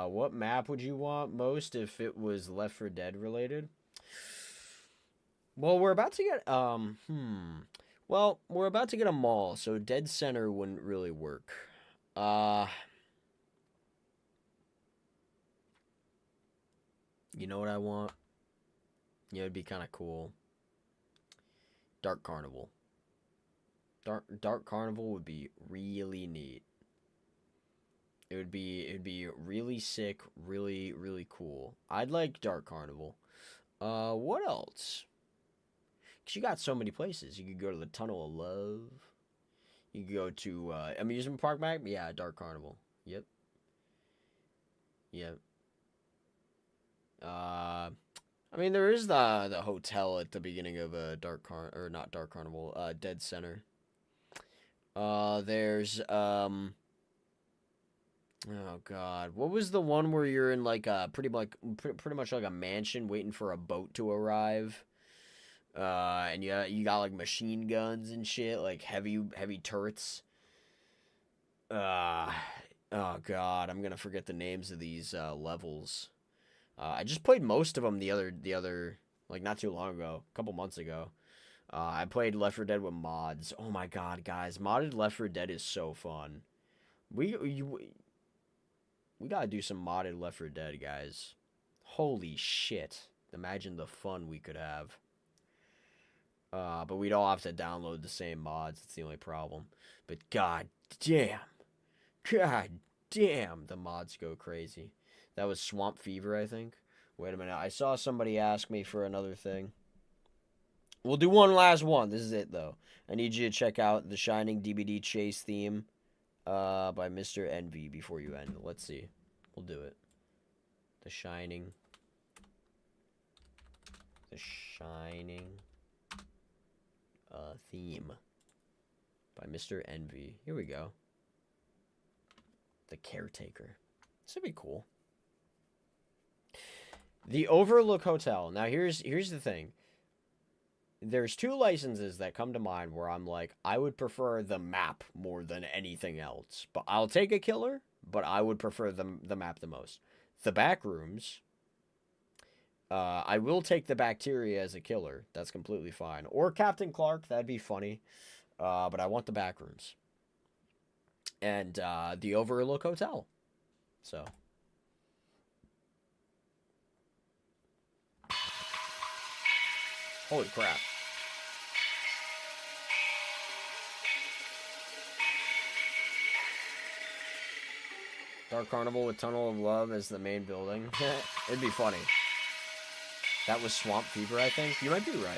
What map would you want most if it was Left 4 Dead related? Well, we're about to get Well, we're about to get a mall, so Dead Center wouldn't really work. You know what I want? Yeah, it'd be kind of cool. Dark Carnival. Dark Carnival would be really neat. It'd be really sick, really cool. I'd like Dark Carnival. What else? 'Cause you got so many places. You could go to the Tunnel of Love. You could go to amusement park map. Yeah, Dark Carnival. Yep. I mean, there is the hotel at the beginning of a not Dark Carnival, Dead Center. There's oh god, what was the one where you're in like a pretty much like a mansion waiting for a boat to arrive? And you got like machine guns and shit, like heavy turrets. Oh god, I'm gonna forget the names of these levels. I just played most of them the other like not too long ago, a couple months ago. I played Left 4 Dead with mods. Oh my god, guys, modded Left 4 Dead is so fun. We gotta do some modded Left 4 Dead, guys. Holy shit! Imagine the fun we could have. But we'd all have to download the same mods. That's the only problem. But god damn, the mods go crazy. That was Swamp Fever, I think. Wait a minute, I saw somebody ask me for another thing. We'll do one last one. This is it, though. I need you to check out the Shining Dbd Chase theme by Mr. Envy before you end. Let's see. We'll do it. The Shining theme by Mr. Envy. Here we go. The Caretaker. This would be cool. The Overlook Hotel. Now, here's the thing. There's two licenses that come to mind where I'm like, I would prefer the map more than anything else. But I'll take a killer, but I would prefer the map the most. The Backrooms, I will take the bacteria as a killer. That's completely fine. Or Captain Clark. That'd be funny. But I want the back rooms. And the Overlook Hotel. So. Holy crap. Dark Carnival with Tunnel of Love as the main building. It'd be funny. That was Swamp Fever, I think. You might be right.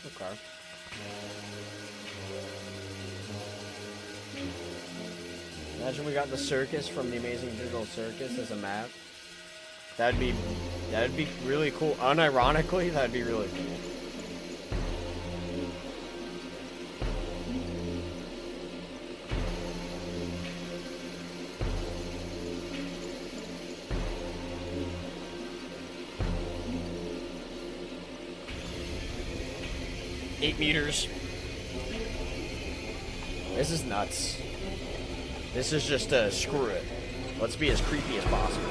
Okay. Imagine we got the circus from the Amazing Digital Circus as a map. That'd be really cool. Unironically, that'd be really cool. $8 meters. This is nuts. This is just screw it. Let's be as creepy as possible.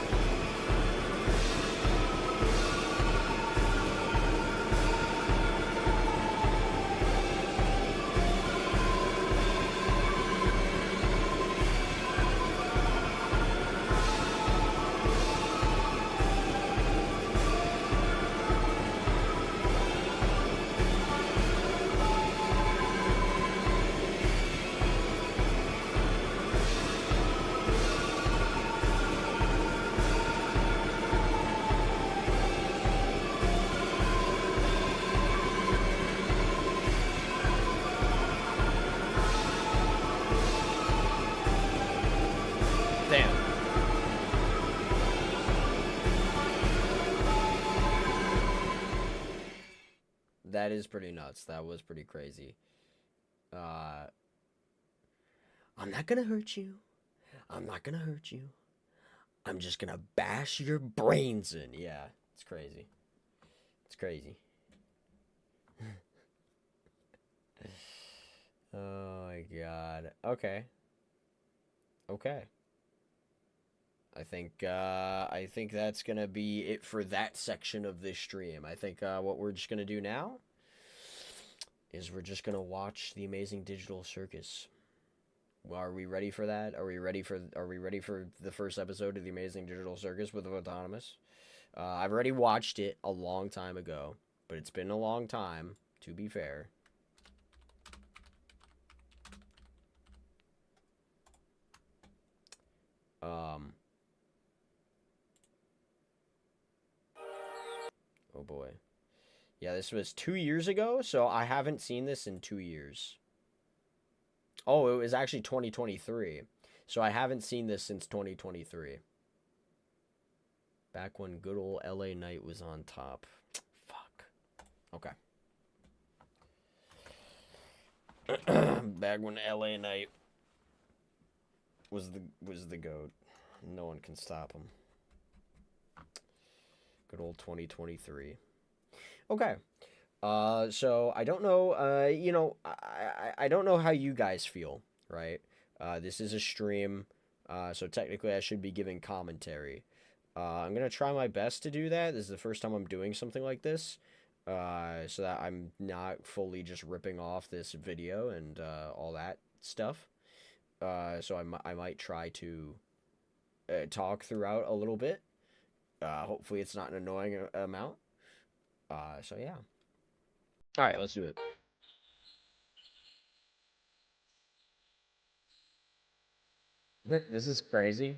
That is pretty nuts. That was pretty crazy. I'm not gonna hurt you. I'm not gonna hurt you. I'm just gonna bash your brains in. Yeah, it's crazy. It's crazy. Oh my god. Okay. Okay. I think that's gonna be it for that section of this stream. I think what we're just gonna do now is we're just gonna watch the Amazing Digital Circus. Well, are we ready for that? Are we ready for the first episode of the Amazing Digital Circus with Autonomous? I've already watched it a long time ago, but it's been a long time, to be fair. Oh boy. Yeah, this was 2 years ago, so I haven't seen this in 2 years. Oh, it was actually 2023. So I haven't seen this since 2023. Back when good old LA Knight was on top. Fuck. Okay. Back when LA Knight was the GOAT. No one can stop him. Good old 2023. Okay. So I don't know, you know, I don't know how you guys feel, right? This is a stream, so technically I should be giving commentary. I'm going to try my best to do that. This is the first time I'm doing something like this, so that I'm not fully just ripping off this video and all that stuff. So I might try to talk throughout a little bit. Hopefully it's not an annoying amount. So yeah. All right, let's do it. This is crazy.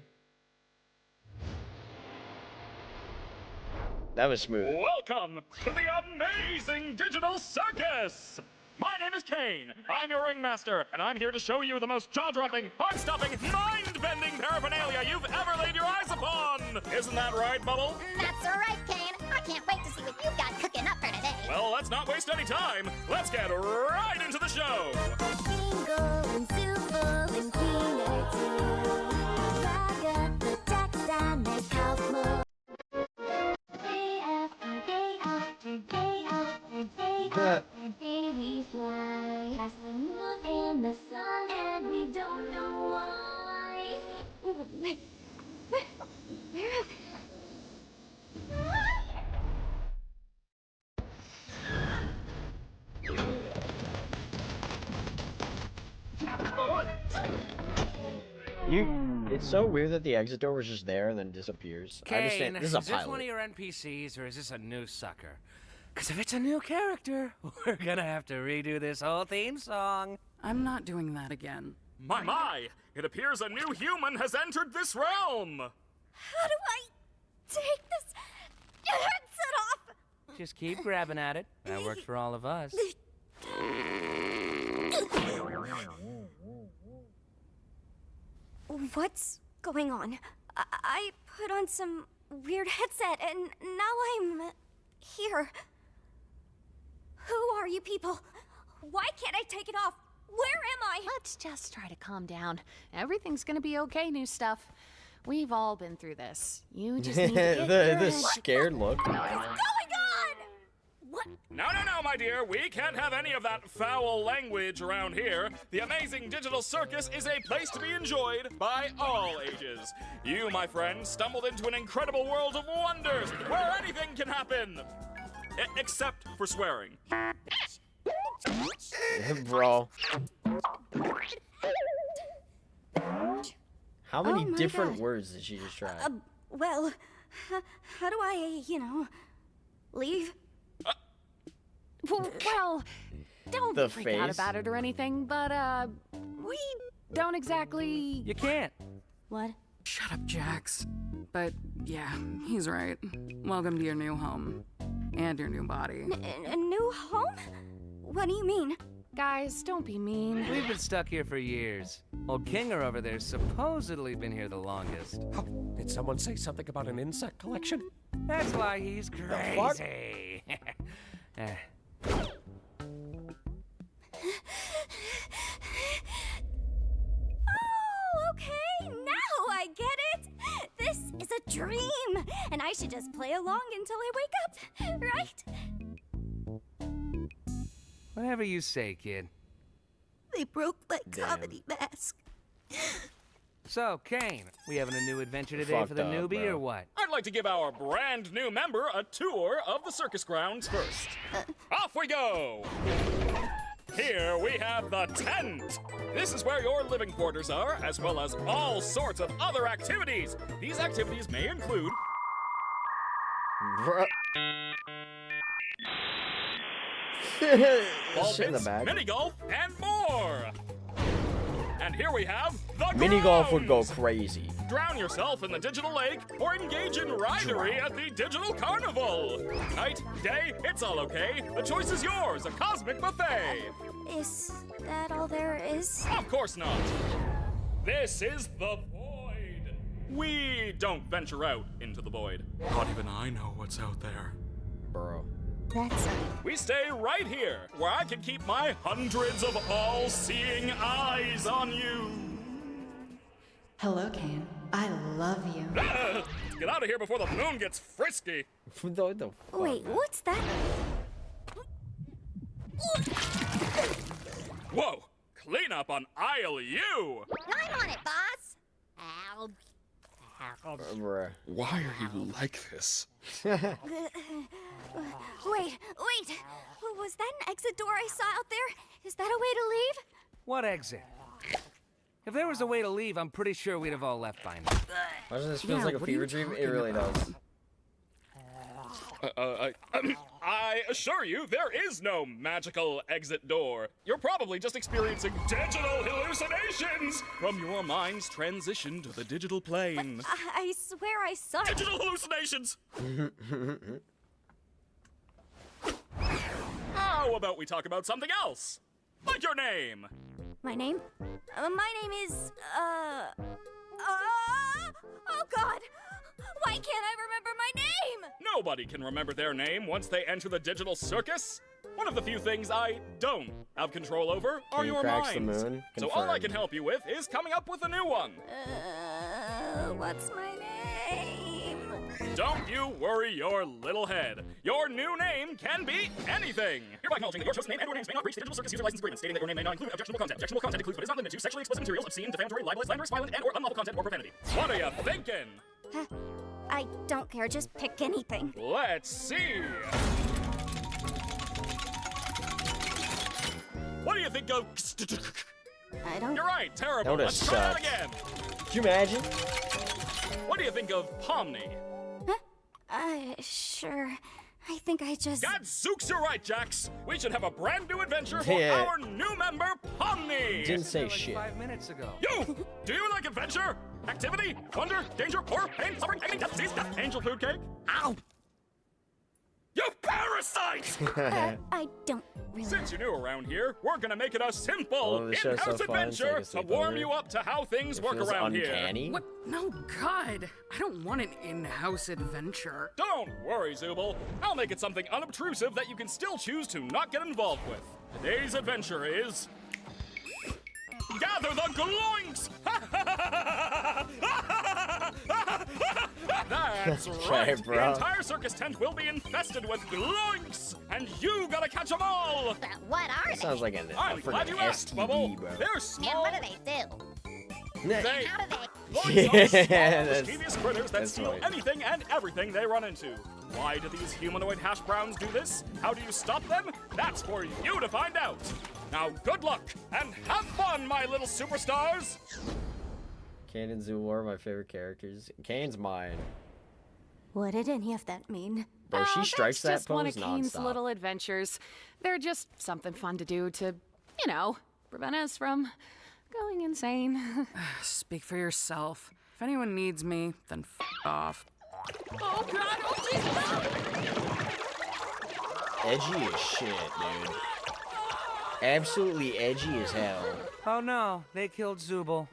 That was smooth. Welcome to the Amazing Digital Circus! My name is Kane. I'm your ringmaster, and I'm here to show you the most jaw-dropping, heart-stopping, mind-bending paraphernalia you've ever laid your eyes upon! Isn't that right, Bubble? That's right, Kane. I can't wait to see what you've got cooking up for today. Well, let's not waste any time. Let's get right into the show! Jingle and Super and Cleaner too. Saga, the Jackson and Cosmo. We day we fly past the moon and the sun, and we don't know why. Where are they? It's so weird that the exit door was just there and then disappears. I understand. This is a this one pilot. of your NPCs or is this a new sucker? Because if it's a new character, we're gonna have to redo this whole theme song. I'm not doing that again. My! It appears a new human has entered this realm! How do I take this headset off? Just keep grabbing at it. That worked for all of us. What's going on? I put on some weird headset and now I'm here. Who are you people? Why can't I take it off? Where am I? Let's just try to calm down. Everything's gonna be okay, new stuff. We've all been through this. You just need to get the scared look. What is going on? What? No, my dear. We can't have any of that foul language around here. The amazing digital circus is a place to be enjoyed by all ages. You, my friend, stumbled into an incredible world of wonders where anything can happen. Except for swearing. Bro. How many different words did she just try? Well, how do I, leave? Well, don't The freak out face. about it or anything, but, we don't exactly... You can't. What? Shut up, Jax. But, yeah, he's right. Welcome to your new home. And your new body. A new home? What do you mean? Guys, don't be mean. We've been stuck here for years. Old Kinger over there's supposedly been here the longest. Oh, did someone say something about an insect collection? That's why he's crazy. Oh, okay, now I get it. This is a dream, and I should just play along until I wake up, right? Whatever you say, kid. They broke my comedy mask. So, Kane, we having a new adventure today Fucked for the up, newbie bro. or what? I'd like to give our brand new member a tour of the circus grounds first. Off we go! Here we have the tent. This is where your living quarters are, as well as all sorts of other activities. These activities may include... Bro. ball Shit in the pits, back. mini golf, and more. And here we have the Mini golf would go grounds. crazy. Drown yourself in the digital lake or engage in ridery at the digital carnival. Night, day, it's all okay. The choice is yours, a cosmic buffet. Is that all there is? Of course not. This is the void. We don't venture out into the void. Not even I know what's out there. Bro. That's... We stay right here, where I can keep my hundreds of all-seeing eyes on you. Hello, Kane. I love you. Get out of here before the moon gets frisky. What the fuck? Wait, what's that? Whoa! Clean up on aisle U! I'm on it, boss. Ow. Bruh. Why are you like this? Wait. Was that an exit door I saw out there? Is that a way to leave? What exit? If there was a way to leave, I'm pretty sure we'd have all left by now. Imagine this feels like a fever dream. It really does. I assure you, there is no magical exit door. You're probably just experiencing digital hallucinations from your mind's transition to the digital plane. I swear I saw it. Digital hallucinations! How about we talk about something else? Like your name. My name? My name is, oh God! Why can't I remember my name? Nobody can remember their name once they enter the digital circus. One of the few things I don't have control over are your cracks the minds. moon? So all I Confirmed. can help you with is coming up with a new one. What's my name? Don't you worry your little head. Your new name can be anything. Hereby acknowledging that your chosen name and/or names may not breach the Digital Circus user license agreement, stating that your name may not include objectionable content. Objectionable content includes but is not limited to sexually explicit materials, obscene, defamatory, libelous, slanderous, violent, and/or unlawful content or profanity. What are you thinking? I don't care, just pick anything. Let's see. What do you think of... I don't... You're right, terrible. That would've Let's try that sucked. again. Could you imagine? What do you think of Pomni? Sure. I think I just... Gadzooks, you're right, Jax. We should have a brand new adventure for Yeah. our new member, Pomni. Didn't say Like shit. 5 minutes ago. You! Do you like adventure? Activity? Wonder? Danger? Horror? Pain? Suffering? Agony? Death? Disease? Death? Angel food cake? Ow! You parasite! I don't really... Since you're new around here, we're gonna make it a simple Oh, this show's so in-house fun. It's like adventure a to warm sleepover. you up to how things It work feels around uncanny. here. What? No, God. I don't want an in-house adventure. Don't worry, Zubul. I'll make it something unobtrusive that you can still choose to not get involved with. Today's adventure is... Gather the gloinks! That's right. bro. The entire circus tent will be infested with gloinks, and you gotta catch them all. But what are Sounds like an I'm glad you asked, Bubble. STD, bro. They're And small. what do they do? They How do they... Gloinks are small, that's- mischievous critters that that's steal right. anything and everything they run into. Why do these humanoid hash browns do this? How do you stop them? That's for you to find out. Now, good luck and have fun, my little superstars. Kane and Zulu are my favorite characters. Kane's mine. What did any of that mean? Bro, she strikes that That's just one pose of Kane's nonstop. little adventures. They're just something fun to do to, you know, prevent us from going insane. Speak for yourself. If anyone needs me, then f off. Oh, God. Oh, jeez. Edgy as shit, dude. Absolutely edgy as hell. Oh no, they killed Zubul.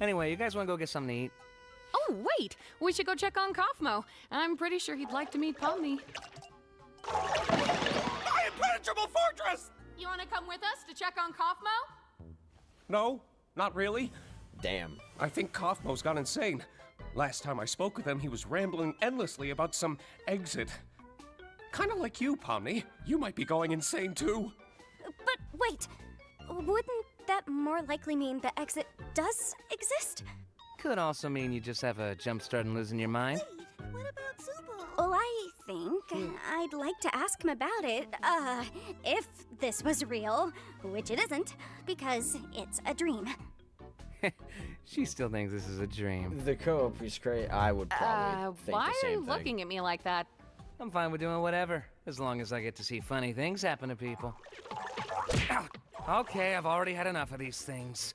Anyway, you guys want to go get something to eat? Oh, wait. We should go check on Kaufmo. I'm pretty sure he'd like to meet Pomni. My impenetrable fortress! You want to come with us to check on Kaufmo? No, not really. Damn. I think Kaufmo's gone insane. Last time I spoke with him, he was rambling endlessly about some exit. Kinda like you, Pomni. You might be going insane too. But wait, wouldn't that more likely mean the exit does exist? Could also mean you just have a jump start and losing your mind. What about Zubul? Well, I think I'd like to ask him about it, if this was real, which it isn't, because it's a dream. She still thinks this is a dream. The co-op is great. I would probably think Why the are same you thing. looking at me like that? I'm fine with doing whatever, as long as I get to see funny things happen to people. Ow. Okay, I've already had enough of these things.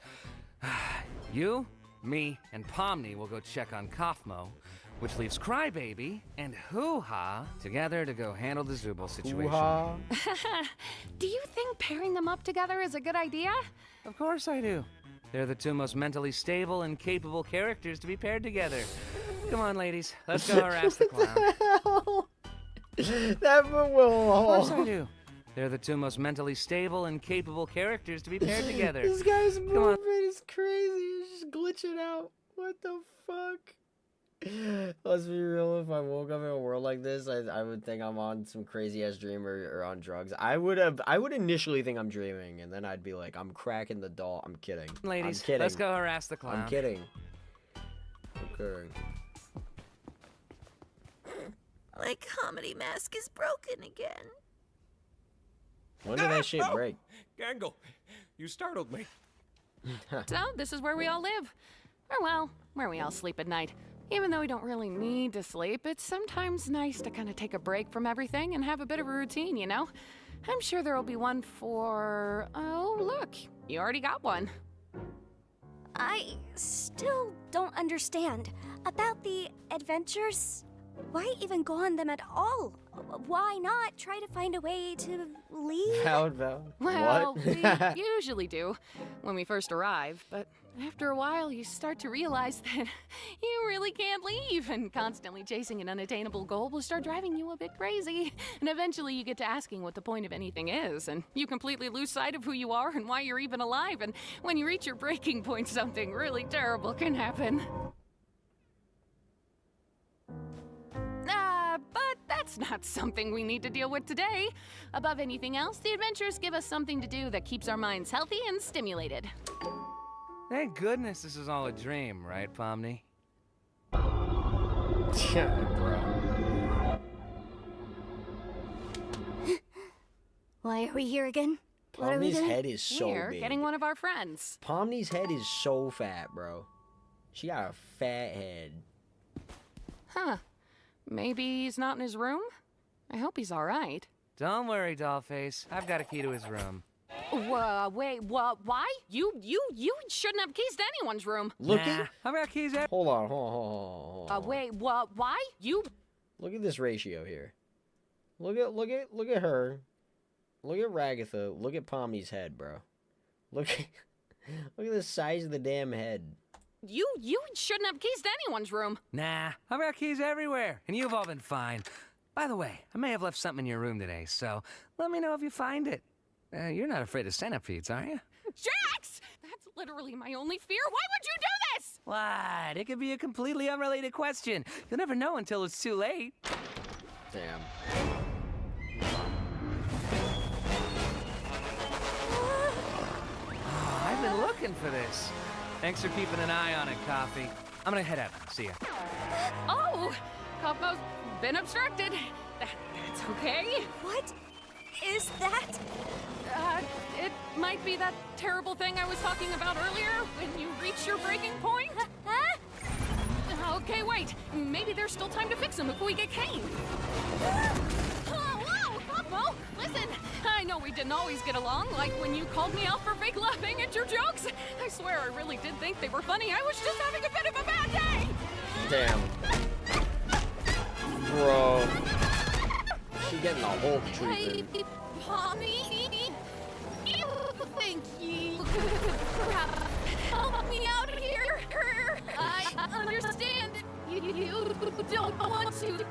You, me, and Pomni will go check on Kaufmo, which leaves Crybaby and Hoo-Ha together to go handle the Zubul situation. Hoo-ha. Do you think pairing them up together is a good idea? Of course I do. They're the two most mentally stable and capable characters to be paired together. Come on, ladies, let's go harass the clown. That will. Of course I do. They're the two most mentally stable and capable characters to be paired together. This guy's Come on. movement is crazy. He's just glitching out. What the fuck? Let's be real. If I woke up in a world like this, I would think I'm on some crazy ass dream or on drugs. I would initially think I'm dreaming, and then I'd be like, I'm cracking the doll. I'm kidding. Ladies, I'm kidding. let's go harass the clown. I'm kidding. I'm kidding. My comedy mask is broken again. When did that shit break? Gangle, you startled me. So, this is where we all live. Or, well, where we all sleep at night. Even though we don't really need to sleep, it's sometimes nice to kind of take a break from everything and have a bit of a routine, you know? I'm sure there'll be one for... Oh, look, you already got one. I still don't understand. About the adventures, why even go on them at all? Why not try to find a way to leave? Valid. Well, What? we usually do when we first arrive, but after a while you start to realize that you really can't leave, and constantly chasing an unattainable goal will start driving you a bit crazy. And eventually you get to asking what the point of anything is, and you completely lose sight of who you are and why you're even alive, and when you reach your breaking point, something really terrible can happen. that's not something we need to deal with today. Above anything else, the adventures give us something to do that keeps our minds healthy and stimulated. Thank goodness this is all a dream, right, Pomni? Yeah, bro. Why are we here again? What are we Pomni's doing? head is so We're big. getting one of our friends. Pomni's head is so fat, bro. She got a fat head. Huh. Maybe he's not in his room? I hope he's all right. Don't worry, Dollface. I've got a key to his room. Wait, why? You shouldn't have keys to anyone's room. Look I've got keys at. Hold on. Wait, why? Look at this ratio here. Look at her. Look at Ragatha. Look at Pomni's head, bro. Look at the size of the damn head. You shouldn't have keys to anyone's room. Nah, I've got keys everywhere, and you've all been fine. By the way, I may have left something in your room today, so let me know if you find it. You're not afraid of centipedes, are you? Jax! That's literally my only fear. Why would you do this? What? It could be a completely unrelated question. You'll never know until it's too late. Damn. Oh, I've been looking for this. Thanks for keeping an eye on it, Coffee. I'm gonna head out. See ya. Oh! Cosmo's been obstructed. That's okay. What is that? It might be that terrible thing I was talking about earlier when you reach your breaking point. Huh? Okay, wait. Maybe there's still time to fix him if we get Kane. Whoa, Cosmo! Listen, I know we didn't always get along, like when you called me out for fake laughing at your jokes. I swear I really did think they were funny. I was just having a bit of a bad day. Damn. Bro. She getting the Hulk treatment. Hey, Pomni. Thank you. Perhaps help me out here. I understand you don't want to.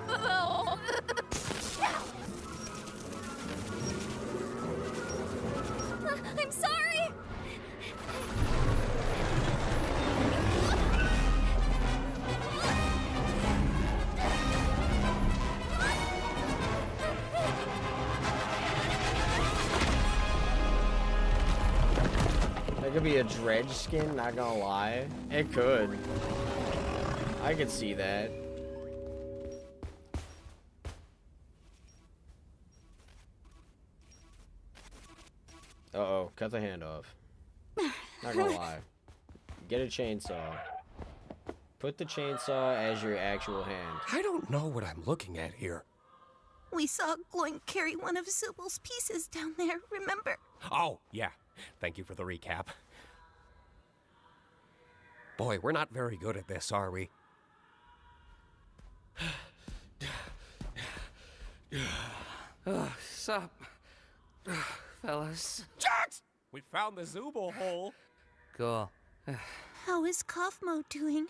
I'm sorry! That could be a dredge skin, not gonna lie. It could. I could see that. Uh-oh, cut the hand off. Not gonna lie. Get a chainsaw. Put the chainsaw as your actual hand. I don't know what I'm looking at here. We saw Gloink carry one of Sybil's pieces down there, remember? Oh, yeah. Thank you for the recap. Boy, we're not very good at this, are we? Sup, fellas? Jax! We found the Zooble hole. Cool. How is Kaufmo doing?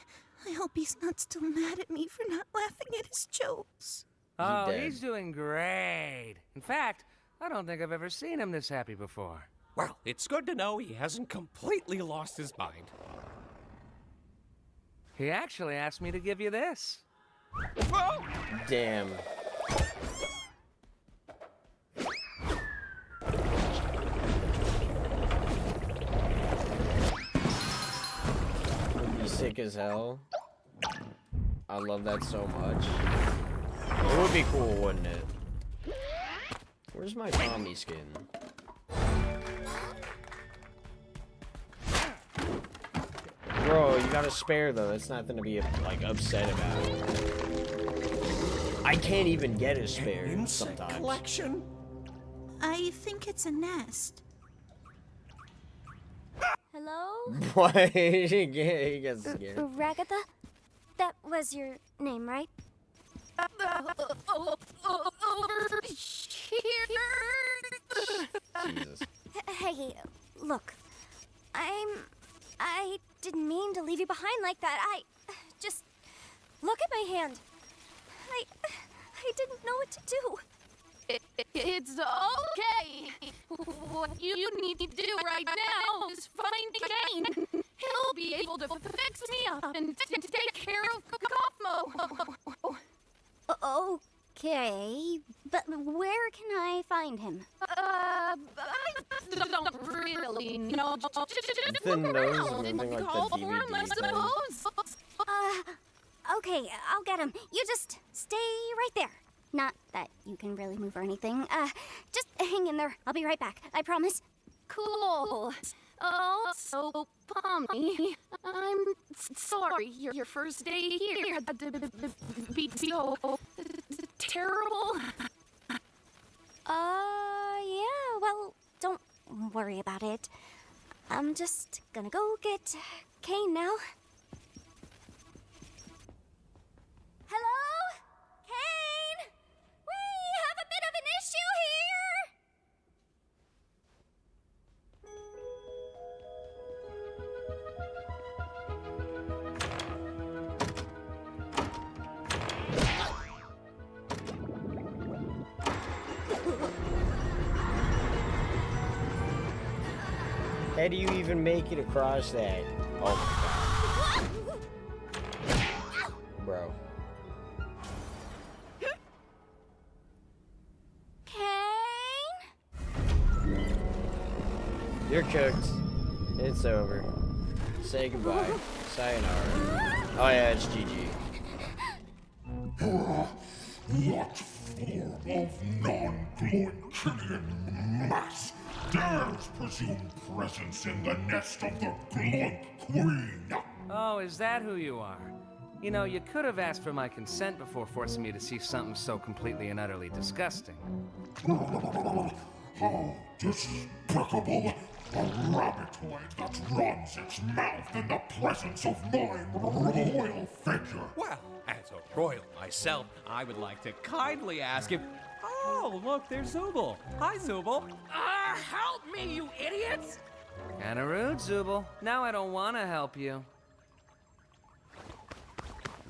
I hope he's not still mad at me for not laughing at his jokes. Oh, he's doing great. In fact, I don't think I've ever seen him this happy before. Well, it's good to know he hasn't completely lost his mind. He actually asked me to give you this. Whoa! Damn. Would be sick as hell. I love that so much. It would be cool, wouldn't it? Where's my Tommy skin? Bro, you got a spare though. That's nothing to be like upset about. I can't even get a spare sometimes. Collection? I think it's a nest. Hello? What? he gets scared. Ragatha? That was your name, right? Over here. Jesus. Hey, look. I didn't mean to leave you behind like that. Just look at my hand. I didn't know what to do. It's okay. What you need to do right now is find Kane. He'll be able to fix me up and take care of Kaufmo. Okay. Okay, but where can I find him? I don't really know. Ethan knows everything like the DVD thing. Okay, I'll get him. You just stay right there. Not that you can really move or anything. Just hang in there. I'll be right back. I promise. Cool. Also, Pomni, I'm sorry your first day here had to be so terrible. Yeah, well, don't worry about it. I'm just gonna go get Kane now. Hello? Kane? We have a bit of an issue here! How do you even make it across that? Oh my god. Bro. Kane? You're cooked. It's over. Say goodbye. Sayonara. Oh yeah, it's GG. What form of non-glowing Killian mass dares presume presence in the nest of the Glunk Queen? Oh, is that who you are? You know, you could have asked for my consent before forcing me to see something so completely and utterly disgusting. How despicable! A rabbitoid that runs its mouth in the presence of my royal figure! Well, as a royal myself, I would like to kindly ask if... Oh, look, there's Zubul. Hi, Zubul. Help me, you idiots! Kinda rude, Zubul. Now I don't want to help you.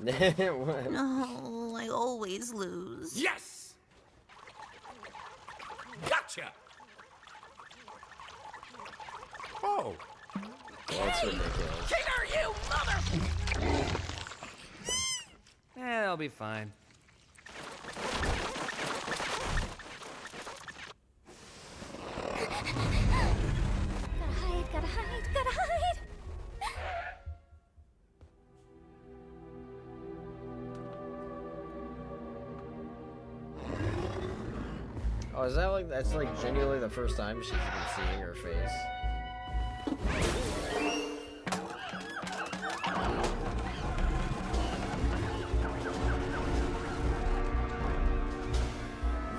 No, I always lose. Yes! Gotcha! Oh. That's ridiculous. Killer, you mother... I'll be fine. Gotta hide. Oh, is that like, that's like genuinely the first time she's even seeing her face?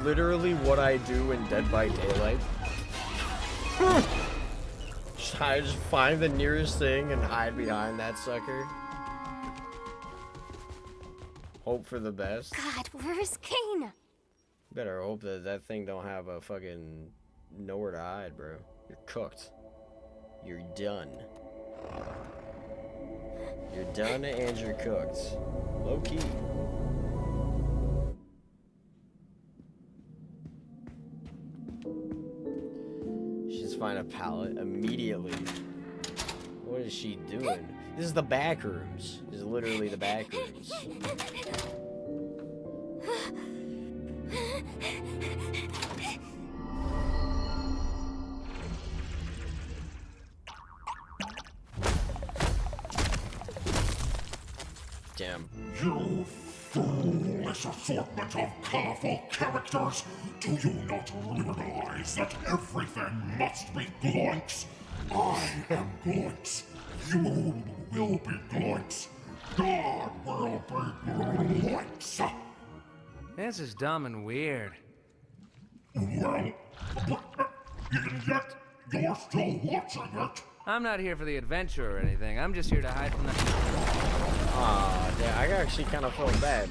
Literally what I do in Dead by Daylight. I just find the nearest thing and hide behind that sucker. Hope for the best. God, where's Kane? Better hope that that thing don't have a fucking nowhere to hide, bro. You're cooked. You're done. You're done and you're cooked. Low key. She's find a pallet immediately. What is she doing? This is the back rooms. This is literally the back rooms. Damn. You foolish assortment of colorful characters! Do you not realize that everything must be Gloinks? I am Gloinks. You will be Gloinks. God will be Gloinks. This is dumb and weird. Well, even yet, you're still watching it. I'm not here for the adventure or anything. I'm just here to hide from the... Aw, yeah, I actually kind of feel bad.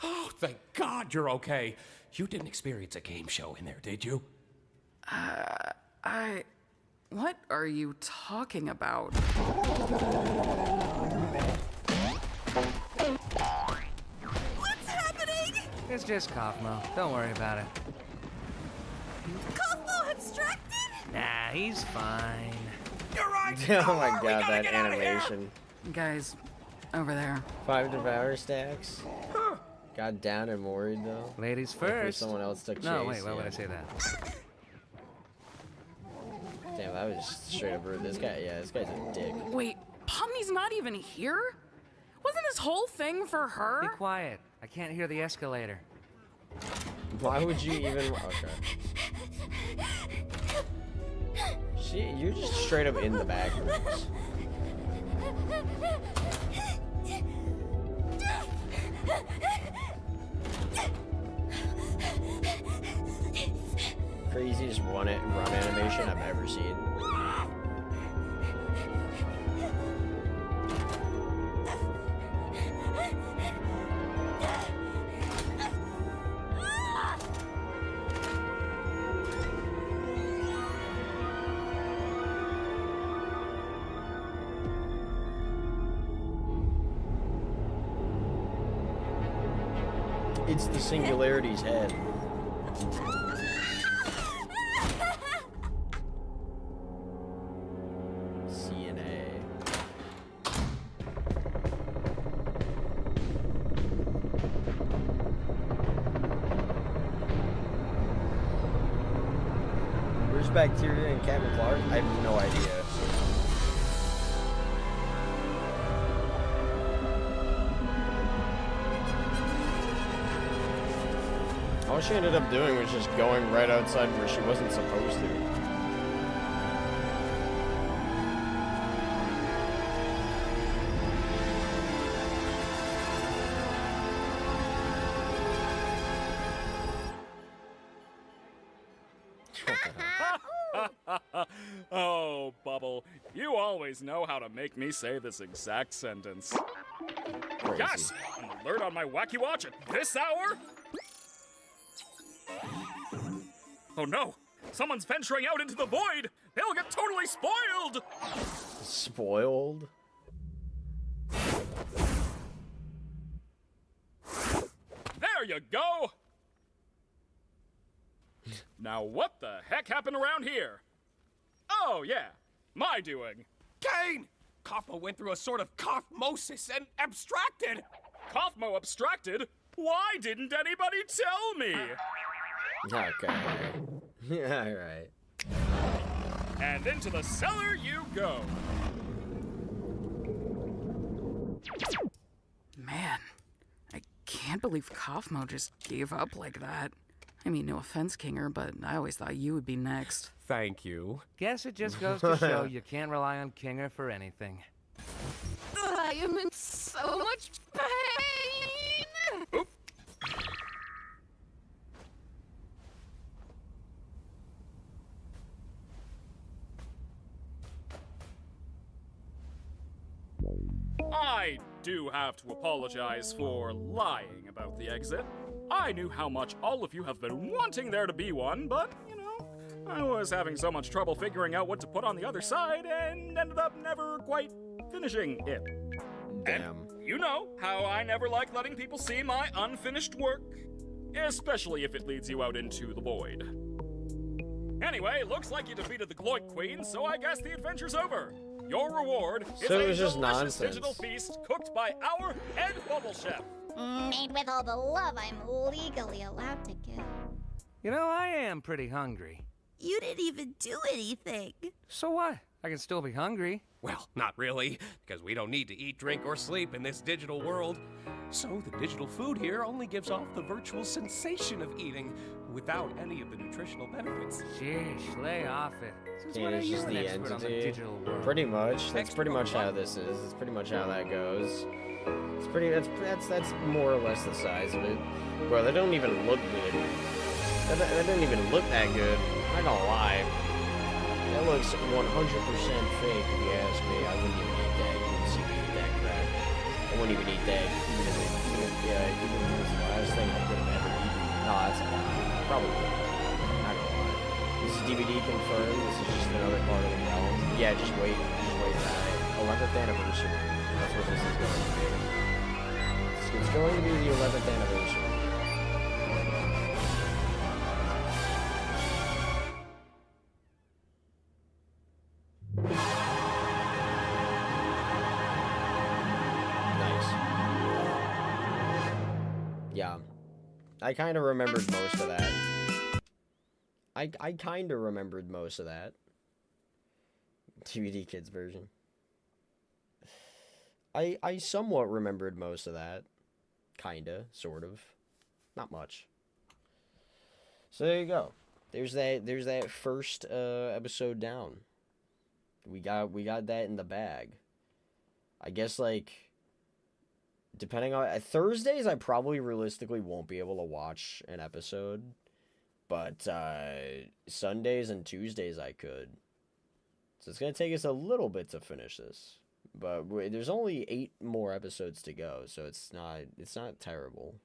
Oh, thank God you're okay. You didn't experience a game show in there, did you? What are you talking about? What's happening? It's just Kaufmo. Don't worry about it. Kaufmo abstracted? Nah, he's fine. You're right. Oh my god, that animation. Guys, over there. 5 devour stacks. Huh. Got down and worried though. Ladies Hopefully first. someone else took chase. No, wait, why would I say that? Damn, that was just straight up rude. This guy, yeah, this guy's a dick. Wait, Pomni's not even here? Wasn't this whole thing for her? Be quiet. I can't hear the escalator. Why would you even? Okay. You're just straight up in the back rooms. Craziest run animation I've ever seen. It's the Singularity's head. CNA. Where's Bacteria and Captain Clark? I have no idea. All she ended up doing was just going right outside where she wasn't supposed to. Oh, Bubble, you always know how to make me say this exact sentence. Crazy. Yes! An alert on my Wacky Watch at this hour? Oh no! Someone's venturing out into the void! They'll get totally spoiled! Spoiled? There you go! Now what the heck happened around here? Oh yeah, my doing. Kane! Kaufmo went through a sort of kaufmosis and abstracted! Kaufmo abstracted? Why didn't anybody tell me? Okay. Yeah, alright. And into the cellar you go. Man, I can't believe Kaufmo just gave up like that. I mean, no offense, Kinger, but I always thought you would be next. Thank you. Guess it just goes to show you can't rely on Kinger for anything. I am in so much pain! Oop. I do have to apologize for lying about the exit. I knew how much all of you have been wanting there to be one, but, you know, I was having so much trouble figuring out what to put on the other side and ended up never quite finishing it. Damn. And you know how I never like letting people see my unfinished work, especially if it leads you out into the void. Anyway, looks like you defeated the Gloik Queen, so I guess the adventure's over. Your reward is So it a was just delicious nonsense. digital feast cooked by our head bubble chef. Made with all the love I'm legally allowed to give. You know, I am pretty hungry. You didn't even do anything. So what? I can still be hungry. Well, not really, because we don't need to eat, drink, or sleep in this digital world. So the digital food here only gives off the virtual sensation of eating without any of the nutritional benefits. Sheesh, lay off it. Since Yeah, when are it's you just an the expert on the entity. digital world? Pretty much. That's pretty much how this is. That's pretty much how that goes. It's pretty. That's more or less the size of it. Bro, they don't even look good. That doesn't even look that good. I'm not gonna lie. That looks 100% fake, if you ask me. I wouldn't even eat that. You wouldn't see me eat that crap. I wouldn't even eat that. Even if it was the last thing I could have ever eaten. No, that's a lie. Probably. Not gonna lie. This is DVD confirmed. This is just another part of the realm. Yeah, just wait. Just wait for that. 11th anniversary. That's what this is going to be. It's going to be the 11th anniversary. Nice. Yeah. I kind of remembered most of that. I kind of remembered most of that. DVD Kids version. I somewhat remembered most of that. Kinda, sort of. Not much. So there you go. There's that first episode down. We got that in the bag. I guess, like, depending on Thursdays, I probably realistically won't be able to watch an episode, but Sundays and Tuesdays I could. So it's gonna take us a little bit to finish this, but there's only 8 more episodes to go, so it's not terrible.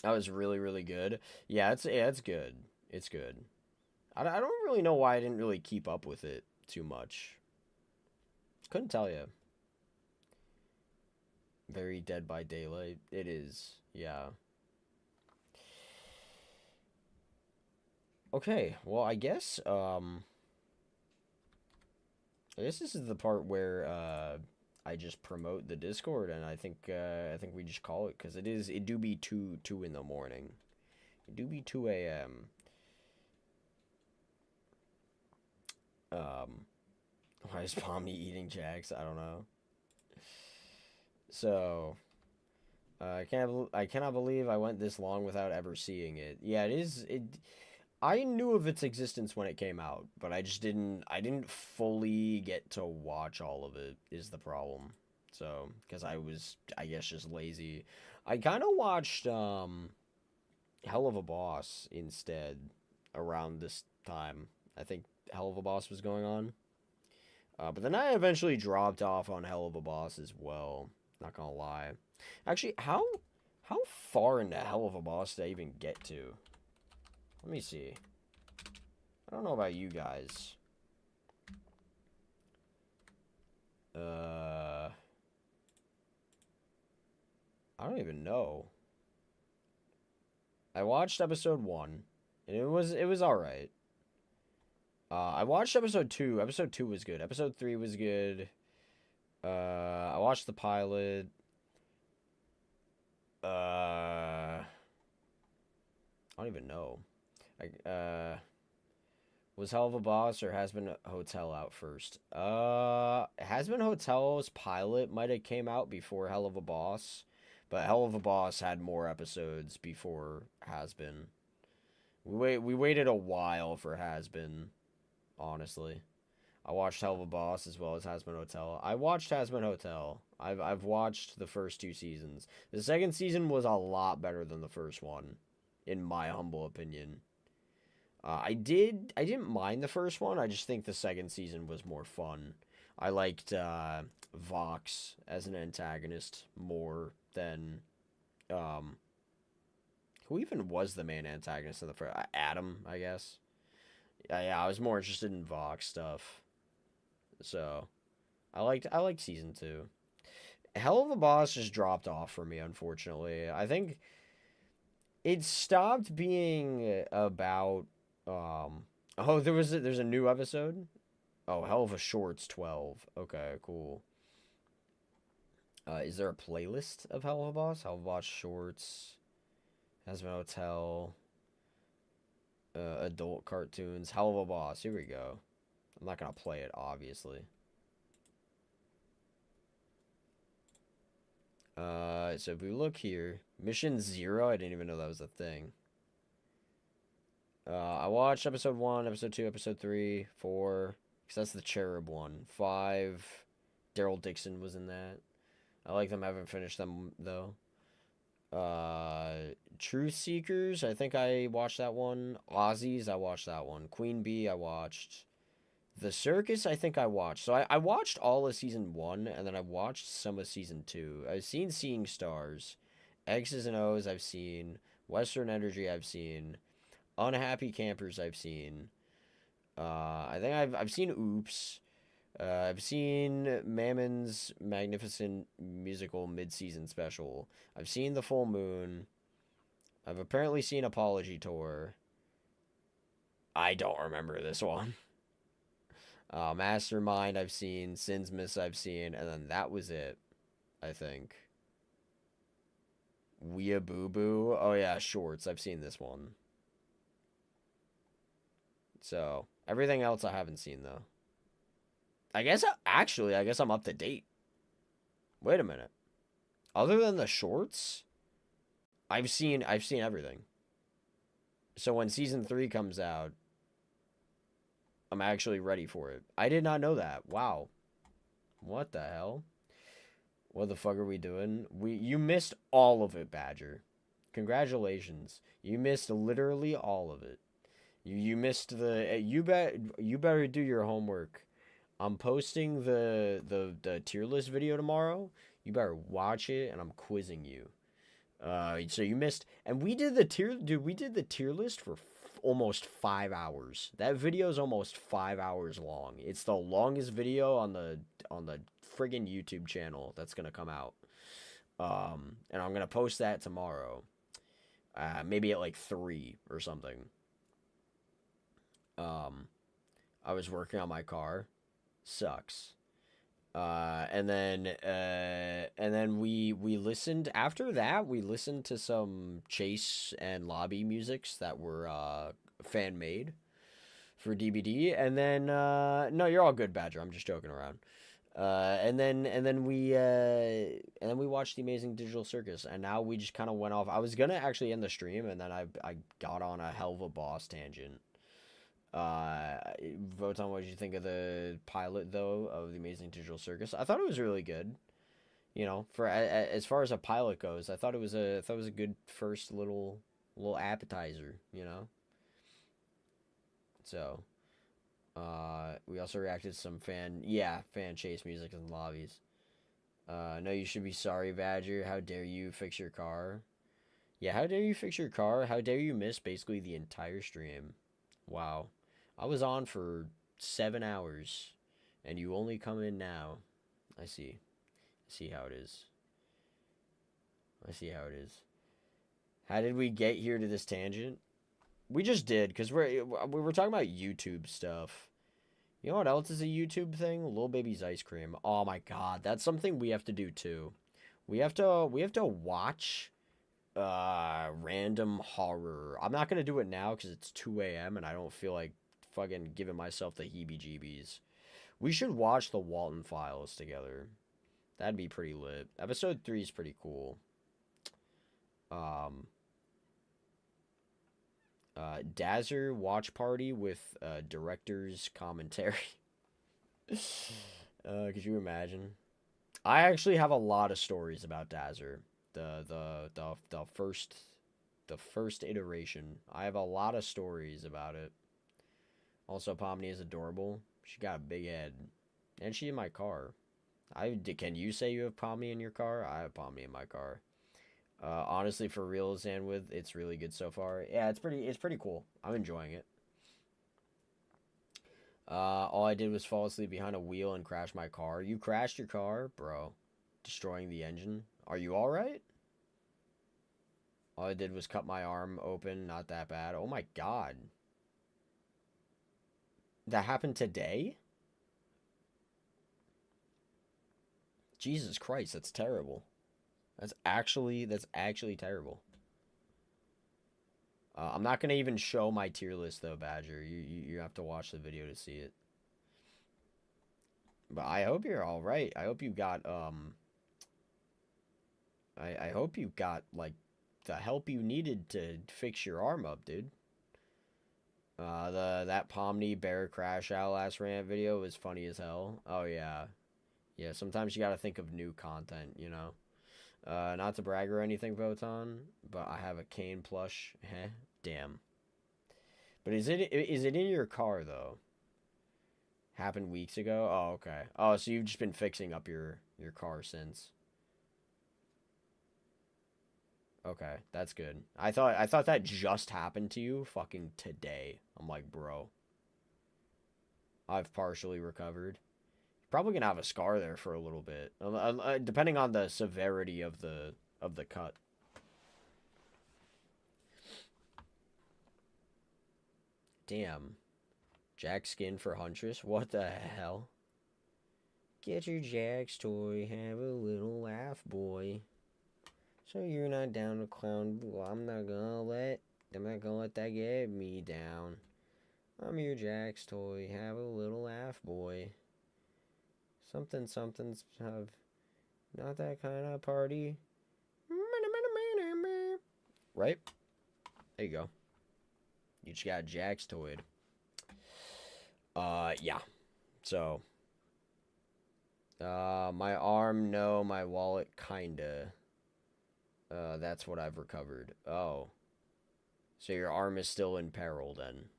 That was really, really good. Yeah, it's good. It's good. I don't really know why I didn't really keep up with it too much. Couldn't tell you. Very Dead by Daylight. It is. Yeah. Okay. Well, I guess this is the part where I just promote the Discord, and I think we just call it, because it do be 2 in the morning. It do be 2 a.m. Why is Pomni eating Jax? I don't know. So, I cannot believe I went this long without ever seeing it. Yeah, I knew of its existence when it came out, but I didn't fully get to watch all of it, is the problem. So, because I was, I guess, just lazy. I kind of watched, Hell of a Boss instead around this time. I think Hell of a Boss was going on. But then I eventually dropped off on Hell of a Boss as well. Not gonna lie. Actually, how far into Hell of a Boss did I even get to? Let me see. I don't know about you guys. I don't even know. I watched episode 1, and it was alright. I watched episode 2. Episode 2 was good. Episode 3 was good. I watched the pilot. I don't even know. Was Hell of a Boss or Has Been Hotel out first? Has Been Hotel's pilot might have came out before Hell of a Boss, but Hell of a Boss had more episodes before Has Been. We waited a while for Has Been, honestly. I watched Hell of a Boss as well as Has Been Hotel. I watched Has Been Hotel. I've watched the first 2 seasons. The second season was a lot better than the first one, in my humble opinion. I didn't mind the first one. I just think the second season was more fun. I liked Vox as an antagonist more than who even was the main antagonist in the first? Adam, I guess. Yeah, I was more interested in Vox stuff. So, I liked season 2. Hell of a Boss just dropped off for me, unfortunately. I think it stopped being about there's a new episode. Oh, Hell of a Shorts 12. Okay, cool. Is there a playlist of Hell of a Boss? Hell of a Boss Shorts, Has Been Hotel, adult cartoons, Hell of a Boss. Here we go. I'm not gonna play it, obviously. So if we look here, Mission 0, I didn't even know that was a thing. I watched episode 1, episode 2, episode 3, 4, because that's the Cherub one. 5, Daryl Dixon was in that. I like them, I haven't finished them, though. Truth Seekers, I think I watched that one. Aussies, I watched that one. Queen Bee, I watched. The Circus, I think I watched. So I watched all of season 1, and then I watched some of season 2. I've seen Seeing Stars. X's and O's, I've seen. Western Energy, I've seen. Unhappy Campers, I've seen. I think I've seen Oops. I've seen Mammon's Magnificent Musical Mid-Season Special. I've seen The Full Moon. I've apparently seen Apology Tour. I don't remember this one. Mastermind, I've seen. Sins Miss, I've seen. And then that was it, I think. Weeaboo. Oh yeah, shorts. I've seen this one. So everything else I haven't seen though. I guess I guess I'm up to date. Wait a minute. Other than the shorts, I've seen everything. So when season 3 comes out, I'm actually ready for it. I did not know that. Wow. What the hell? What the fuck are we doing? You missed all of it, Badger. Congratulations. You missed literally all of it. You missed the you better do your homework. I'm posting the tier list video tomorrow. You better watch it, and I'm quizzing you. So you missed, and we did the tier list for almost 5 hours. That video is almost 5 hours long. It's the longest video on the friggin' YouTube channel that's gonna come out. And I'm gonna post that tomorrow. Maybe at like 3 or something. I was working on my car. Sucks. And then we listened after that. We listened to some chase and lobby musics that were fan made for DBD. And then no, you're all good, Badger. I'm just joking around. And then we watched The Amazing Digital Circus, and now we just kind of went off. I was gonna actually end the stream, and then I got on a hell of a boss tangent. Vote on what did you think of the pilot though of The Amazing Digital Circus? I thought it was really good. You know, for as far as a pilot goes, I thought it was a good first little appetizer. You know. So, we also reacted to some fan chase music in the lobbies. No, you should be sorry, Badger. How dare you fix your car? Yeah, how dare you fix your car? How dare you miss basically the entire stream? Wow. I was on for 7 hours, and you only come in now. I see. I see how it is. I see how it is. How did we get here to this tangent? We just did, because we were talking about YouTube stuff. You know what else is a YouTube thing? Lil Baby's Ice Cream. Oh my god, that's something we have to do too. We have to watch random horror. I'm not gonna do it now because it's 2 a.m. and I don't feel like fucking giving myself the heebie-jeebies. We should watch the Walton Files together. That'd be pretty lit. Episode 3 is pretty cool. Dazzer watch party with director's commentary. Could you imagine? I actually have a lot of stories about Dazzer. The first iteration. I have a lot of stories about it. Also, Pomni is adorable. She got a big head. And she's in my car. Can you say you have Pomni in your car? I have Pomni in my car. Honestly, for real, Zanwith, it's really good so far. Yeah, it's pretty cool. I'm enjoying it. All I did was fall asleep behind a wheel and crash my car. You crashed your car? Bro. Destroying the engine. Are you alright? All I did was cut my arm open. Not that bad. Oh my god. That happened today? Jesus Christ, that's terrible. That's actually terrible. I'm not gonna even show my tier list though, Badger. You have to watch the video to see it. But I hope you're all right. I hope you got I hope you got like the help you needed to fix your arm up, dude. That Pomni bear crash out last rant video was funny as hell. Oh yeah. Yeah, sometimes you gotta think of new content, you know. Not to brag or anything, Voton, but I have a Kane plush. Heh, damn. But is it in your car though? Happened weeks ago? Oh, okay. Oh, so you've just been fixing up your car since. Okay, that's good. I thought that just happened to you fucking today. I'm like, bro. I've partially recovered. Probably gonna have a scar there for a little bit, depending on the severity of the cut. Damn, Jack skin for Huntress. What the hell? Get your Jack's toy, have a little laugh, boy. So you're not down to clown. Well, I'm not gonna let that get me down. I'm your Jack's toy. Have a little laugh, boy. Something's have not that kind of party. Right? There you go. You just got Jack's toyed. Yeah. So. My arm, no. My wallet, kinda. That's what I've recovered. Oh. So your arm is still in peril, then.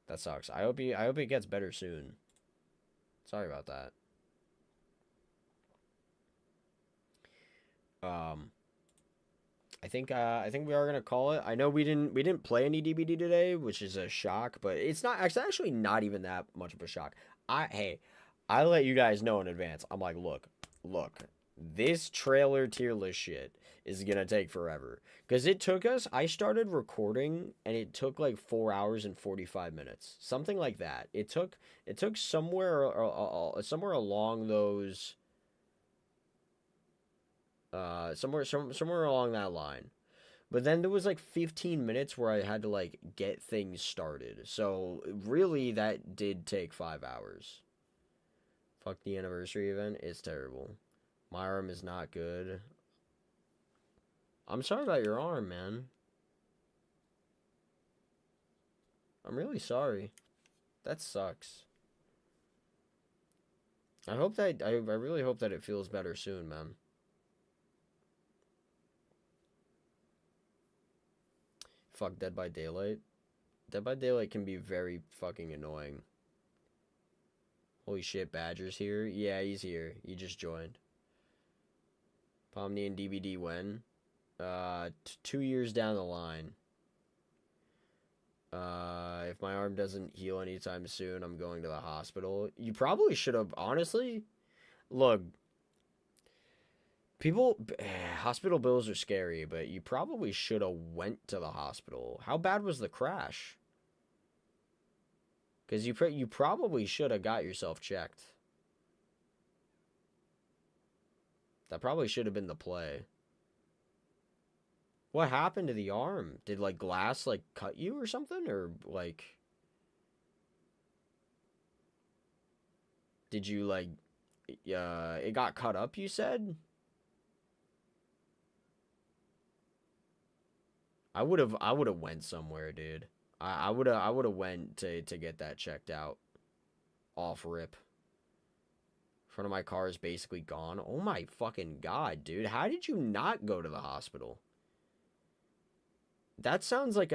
That sucks. I hope it gets better soon. Sorry about that. I think we are gonna call it. I know we didn't play any DBD today, which is a shock, but it's actually not even that much of a shock. I let you guys know in advance. I'm like, look, this trailer tier list shit is gonna take forever. Because it took us, I started recording and it took like 4 hours and 45 minutes. Something like that. It took somewhere along those somewhere along that line. But then there was like 15 minutes where I had to like get things started. So really that did take 5 hours. Fuck the anniversary event. It's terrible. My arm is not good. I'm sorry about your arm, man. I'm really sorry. That sucks. I really hope that it feels better soon, man. Fuck Dead by Daylight. Dead by Daylight can be very fucking annoying. Holy shit, Badger's here? Yeah, he's here. He just joined. Pomni and DVD when? 2 years down the line. If my arm doesn't heal anytime soon, I'm going to the hospital. You probably should have, honestly. Look, hospital bills are scary, but you probably should have went to the hospital. How bad was the crash? Because you probably should have got yourself checked. That probably should have been the play. What happened to the arm? Did, like, glass, like, cut you or something? Or, like... Did you, like... it got cut up, you said? I would have went somewhere, dude. I would have went to get that checked out. Off rip. Front of my car is basically gone. Oh my fucking god, dude. How did you not go to the hospital? That sounds like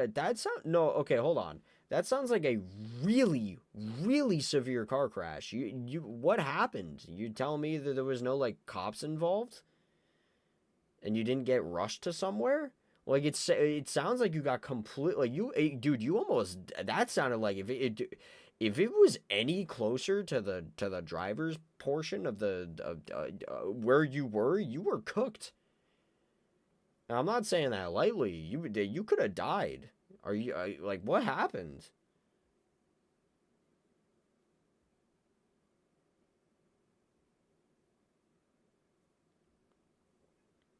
no, okay, hold on. That sounds like a really, really severe car crash. What happened? You telling me that there was no, like, cops involved? And you didn't get rushed to somewhere? Like, it sounds like you got completely, like, dude, you almost, that sounded like if it was any closer to the driver's portion of where you were cooked. Now, I'm not saying that lightly. You could have died. Like, what happened?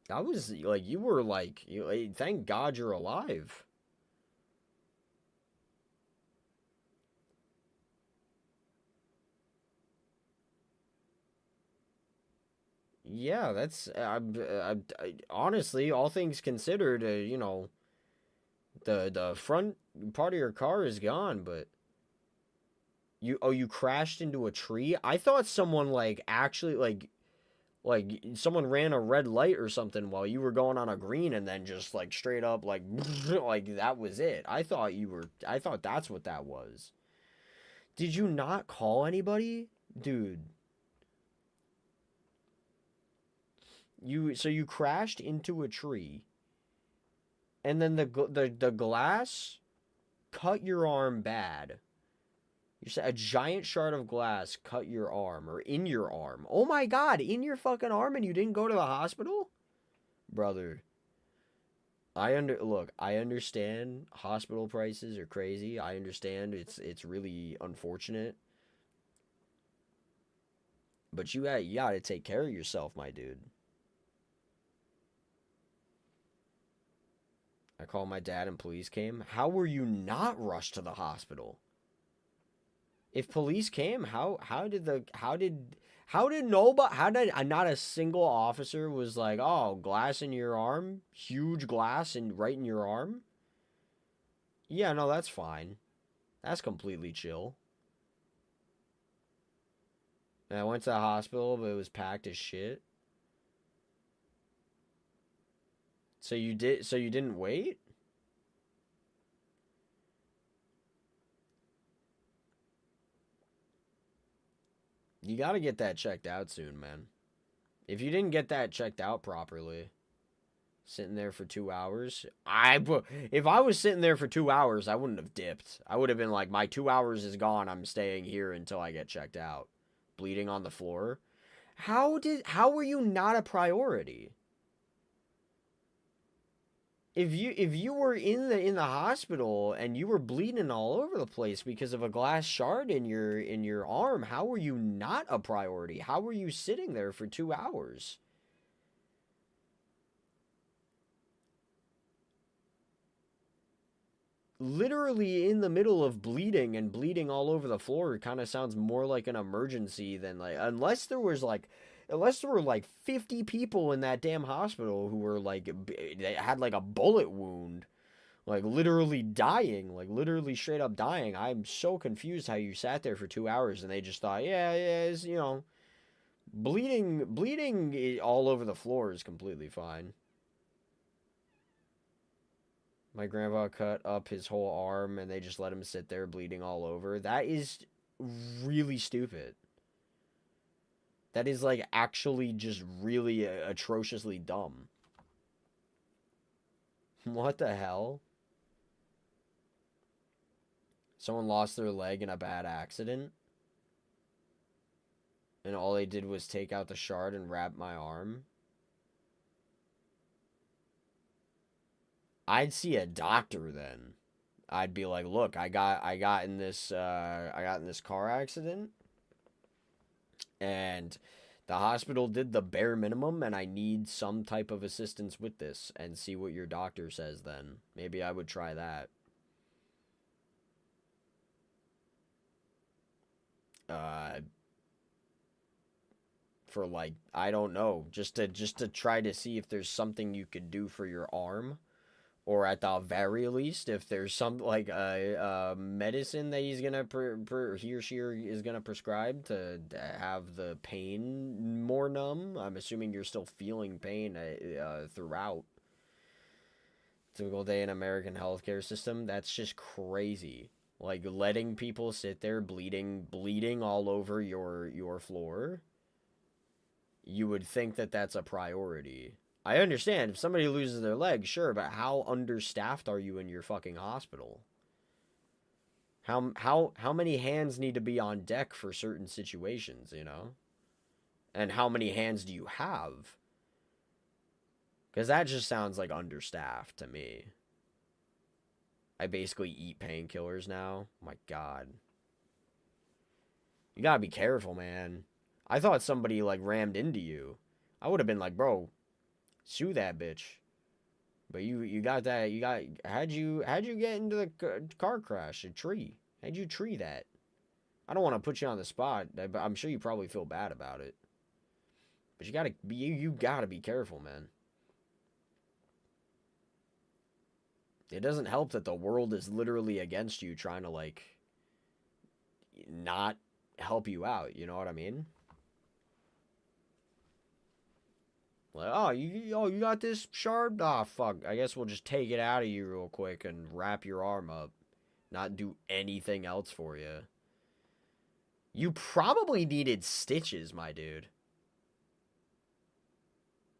That was, like, you were, like, thank God you're alive. Yeah, that's, honestly, all things considered, you know, the front part of your car is gone, but you crashed into a tree? I thought someone, like, actually, like someone ran a red light or something while you were going on a green and then just, like, straight up, like, like, that was it. I thought that's what that was. Did you not call anybody? Dude. So you crashed into a tree, and then the glass cut your arm bad. You said a giant shard of glass cut your arm, or in your arm. Oh my god, in your fucking arm, and you didn't go to the hospital? Brother, I understand hospital prices are crazy. I understand it's really unfortunate. But you gotta take care of yourself, my dude. I called my dad and police came. How were you not rushed to the hospital? If police came, how did not a single officer was like, oh, glass in your arm, huge glass and right in your arm? Yeah, no, that's fine. That's completely chill. And I went to the hospital, but it was packed as shit. So you didn't wait? You got to get that checked out soon, man. If you didn't get that checked out properly, sitting there for 2 hours, if I was sitting there for 2 hours, I wouldn't have dipped. I would have been like, my 2 hours is gone. I'm staying here until I get checked out. Bleeding on the floor. How were you not a priority? If you were in the hospital and you were bleeding all over the place because of a glass shard in your arm, how were you not a priority? How were you sitting there for 2 hours? Literally in the middle of bleeding and bleeding all over the floor, it kind of sounds more like an emergency than like, unless there were like 50 people in that damn hospital who were like, they had like a bullet wound, like literally dying, like literally straight up dying. I'm so confused how you sat there for 2 hours and they just thought, yeah, it's, you know, bleeding all over the floor is completely fine. My grandpa cut up his whole arm and they just let him sit there bleeding all over. That is really stupid. That is like actually just really atrociously dumb. What the hell? Someone lost their leg in a bad accident. And all they did was take out the shard and wrap my arm. I'd see a doctor then. I'd be like, look, I got in this car accident, and the hospital did the bare minimum, and I need some type of assistance with this, and see what your doctor says then. Maybe I would try that. For like, I don't know, just to try to see if there's something you could do for your arm. Or at the very least, if there's some like medicine that he's gonna he or she is gonna prescribe to have the pain more numb. I'm assuming you're still feeling pain throughout. Typical day in American healthcare system. That's just crazy. Like letting people sit there bleeding all over your floor. You would think that that's a priority. I understand if somebody loses their leg, sure, but how understaffed are you in your fucking hospital? How many hands need to be on deck for certain situations, you know? And how many hands do you have? Because that just sounds like understaffed to me. I basically eat painkillers now. Oh my God. You gotta be careful, man. I thought somebody like rammed into you. I would have been like, bro, sue that bitch. But you got that. How'd you get into the car crash? A tree. How'd you tree that? I don't want to put you on the spot, but I'm sure you probably feel bad about it. But you gotta be careful, man. It doesn't help that the world is literally against you, trying to like not help you out. You know what I mean? Like, oh, you got this shard? Ah, fuck. I guess we'll just take it out of you real quick and wrap your arm up. Not do anything else for you. You probably needed stitches, my dude.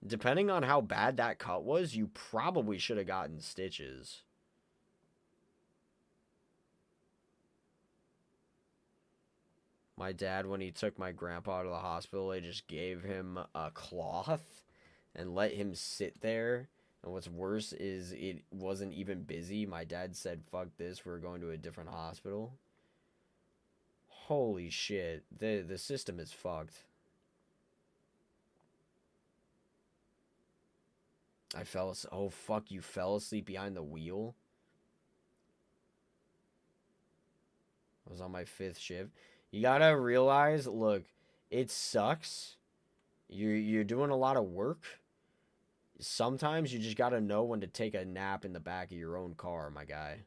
Depending on how bad that cut was, you probably should have gotten stitches. My dad, when he took my grandpa to the hospital, they just gave him a cloth and let him sit there. And what's worse is it wasn't even busy. My dad said, fuck this, we're going to a different hospital. Holy shit. The system is fucked. Oh, fuck, you fell asleep behind the wheel? I was on my 5th shift. You gotta realize, look, it sucks. You're doing a lot of work. Sometimes you just gotta know when to take a nap in the back of your own car, my guy.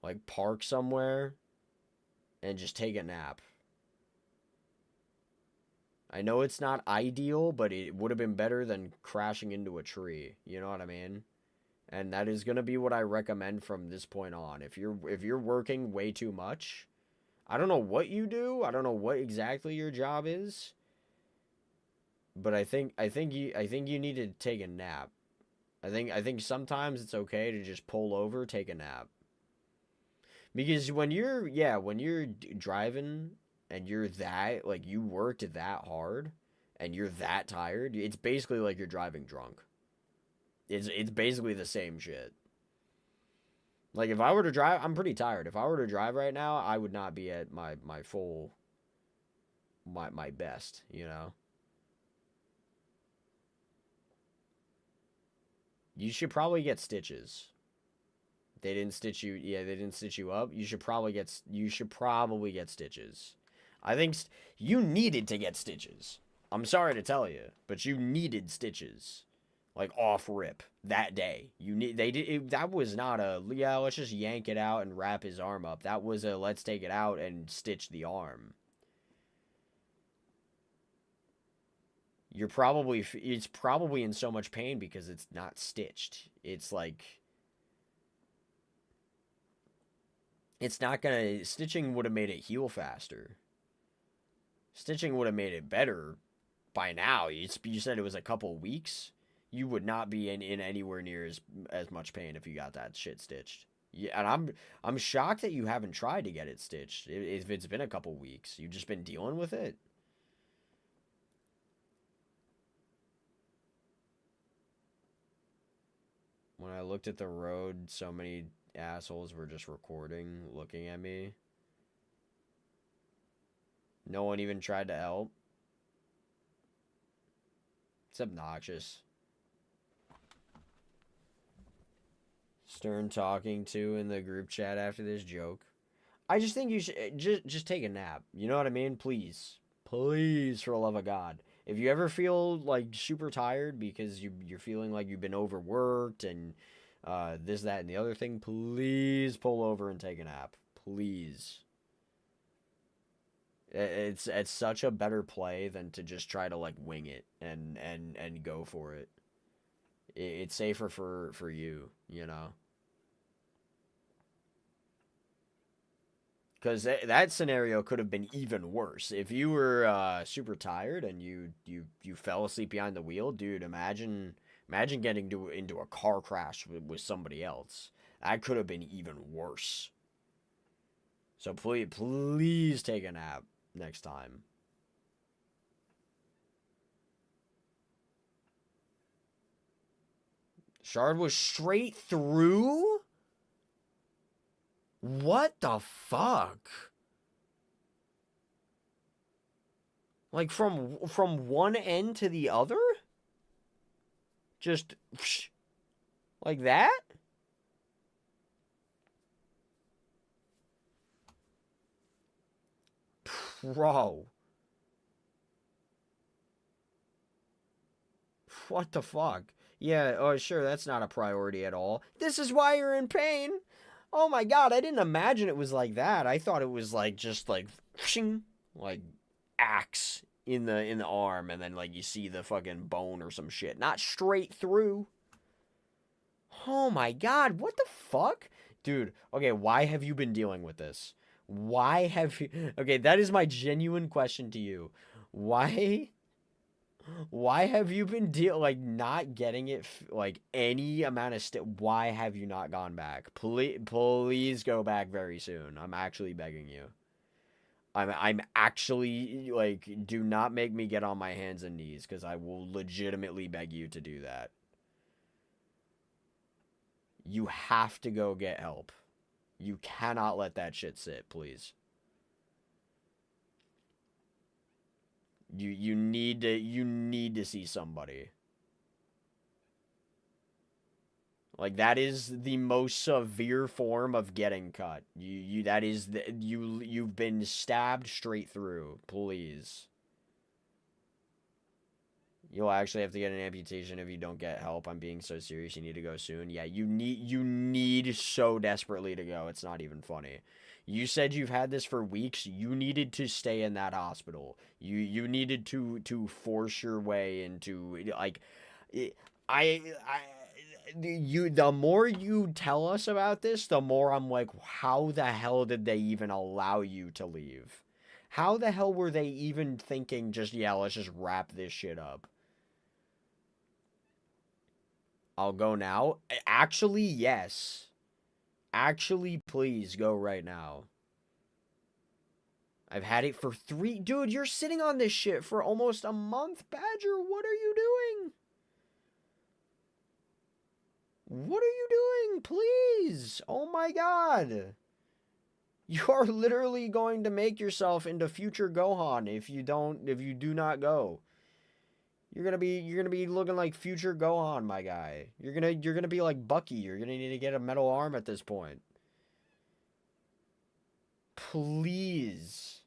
Like, park somewhere and just take a nap. I know it's not ideal, but it would have been better than crashing into a tree. You know what I mean? And that is going to be what I recommend from this point on. If you're working way too much, I don't know what you do. I don't know what exactly your job is. But I think you need to take a nap. I think sometimes it's okay to just pull over, take a nap. Because when you're driving and you're that, like, you worked that hard and you're that tired, it's basically like you're driving drunk. It's basically the same shit. Like, if I were to drive, I'm pretty tired. If I were to drive right now, I would not be at my full, my best, you know? You should probably get stitches. They didn't stitch you, they didn't stitch you up. You should probably get stitches. I think you needed to get stitches. I'm sorry to tell you, but you needed stitches. Like, off rip that day. That was not a, let's just yank it out and wrap his arm up. That was a, let's take it out and stitch the arm. It's probably in so much pain because it's not stitched. It's like, it's not gonna, stitching would have made it heal faster. Stitching would have made it better by now. You said it was a couple weeks. You would not be in anywhere near as much pain if you got that shit stitched. Yeah, and I'm shocked that you haven't tried to get it stitched. If it's been a couple weeks, you've just been dealing with it. When I looked at the road, so many assholes were just recording, looking at me. No one even tried to help. It's obnoxious. Stern talking to in the group chat after this joke. I just think you should just take a nap. You know what I mean? Please. Please, for the love of God. If you ever feel like super tired because you're feeling like you've been overworked and this, that, and the other thing, please pull over and take a nap. Please. It's such a better play than to just try to, like, wing it and go for it. It's safer for you, you know? Because that scenario could have been even worse. If you were super tired and you fell asleep behind the wheel, dude, imagine getting into a car crash with somebody else. That could have been even worse. So please take a nap next time. Shard was straight through? What the fuck? Like, from one end to the other? Just like that? Bro. What the fuck? Yeah, oh, sure, that's not a priority at all. This is why you're in pain. Oh my God, I didn't imagine it was like that. I thought it was like just like axe in the arm, and then like you see the fucking bone or some shit. Not straight through. Oh my God, what the fuck? Dude, okay, why have you been dealing with this? Why have you... Okay, that is my genuine question to you. Why have you been not getting it, like, any amount of why have you not gone back? Please go back very soon. I'm actually begging you. I'm actually, like, do not make me get on my hands and knees, because I will legitimately beg you to do that. You have to go get help. You cannot let that shit sit, please. You need to see somebody. Like, that is the most severe form of getting cut. You've been stabbed straight through. Please. You'll actually have to get an amputation if you don't get help. I'm being so serious. You need to go soon. Yeah, you need so desperately to go. It's not even funny. You said you've had this for weeks. You needed to stay in that hospital. You needed to force your way into, like, the more you tell us about this, the more I'm like, how the hell did they even allow you to leave? How the hell were they even thinking just, yeah, let's just wrap this shit up? I'll go now. Actually, yes. Actually, please go right now. I've had it for 3... Dude, you're sitting on this shit for almost a month, Badger. What are you doing? What are you doing? Please. Oh my god. You are literally going to make yourself into future Gohan if you do not go. You're gonna be looking like future Gohan, my guy. You're gonna be like Bucky. You're gonna need to get a metal arm at this point. Please.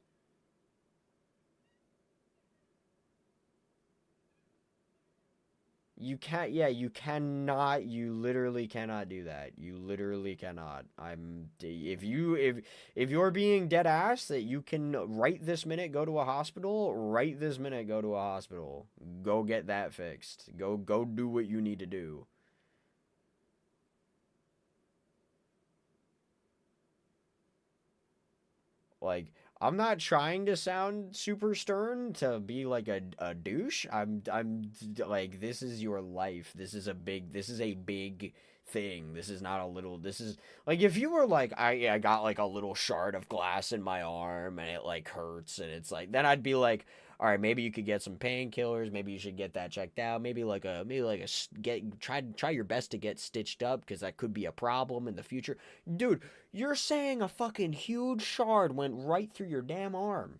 You can't, yeah, you cannot, you literally cannot do that. You literally cannot. If you're being dead ass that you can right this minute go to a hospital, right this minute go to a hospital. Go get that fixed. Go do what you need to do. Like, I'm not trying to sound super stern to be like a douche. I'm like, this is your life. This is a big thing. This is not a little, this is like, if you were like, I got like a little shard of glass in my arm and it like hurts and it's like, then I'd be like, all right, maybe you could get some painkillers. Maybe you should get that checked out. Try your best to get stitched up because that could be a problem in the future. Dude, you're saying a fucking huge shard went right through your damn arm.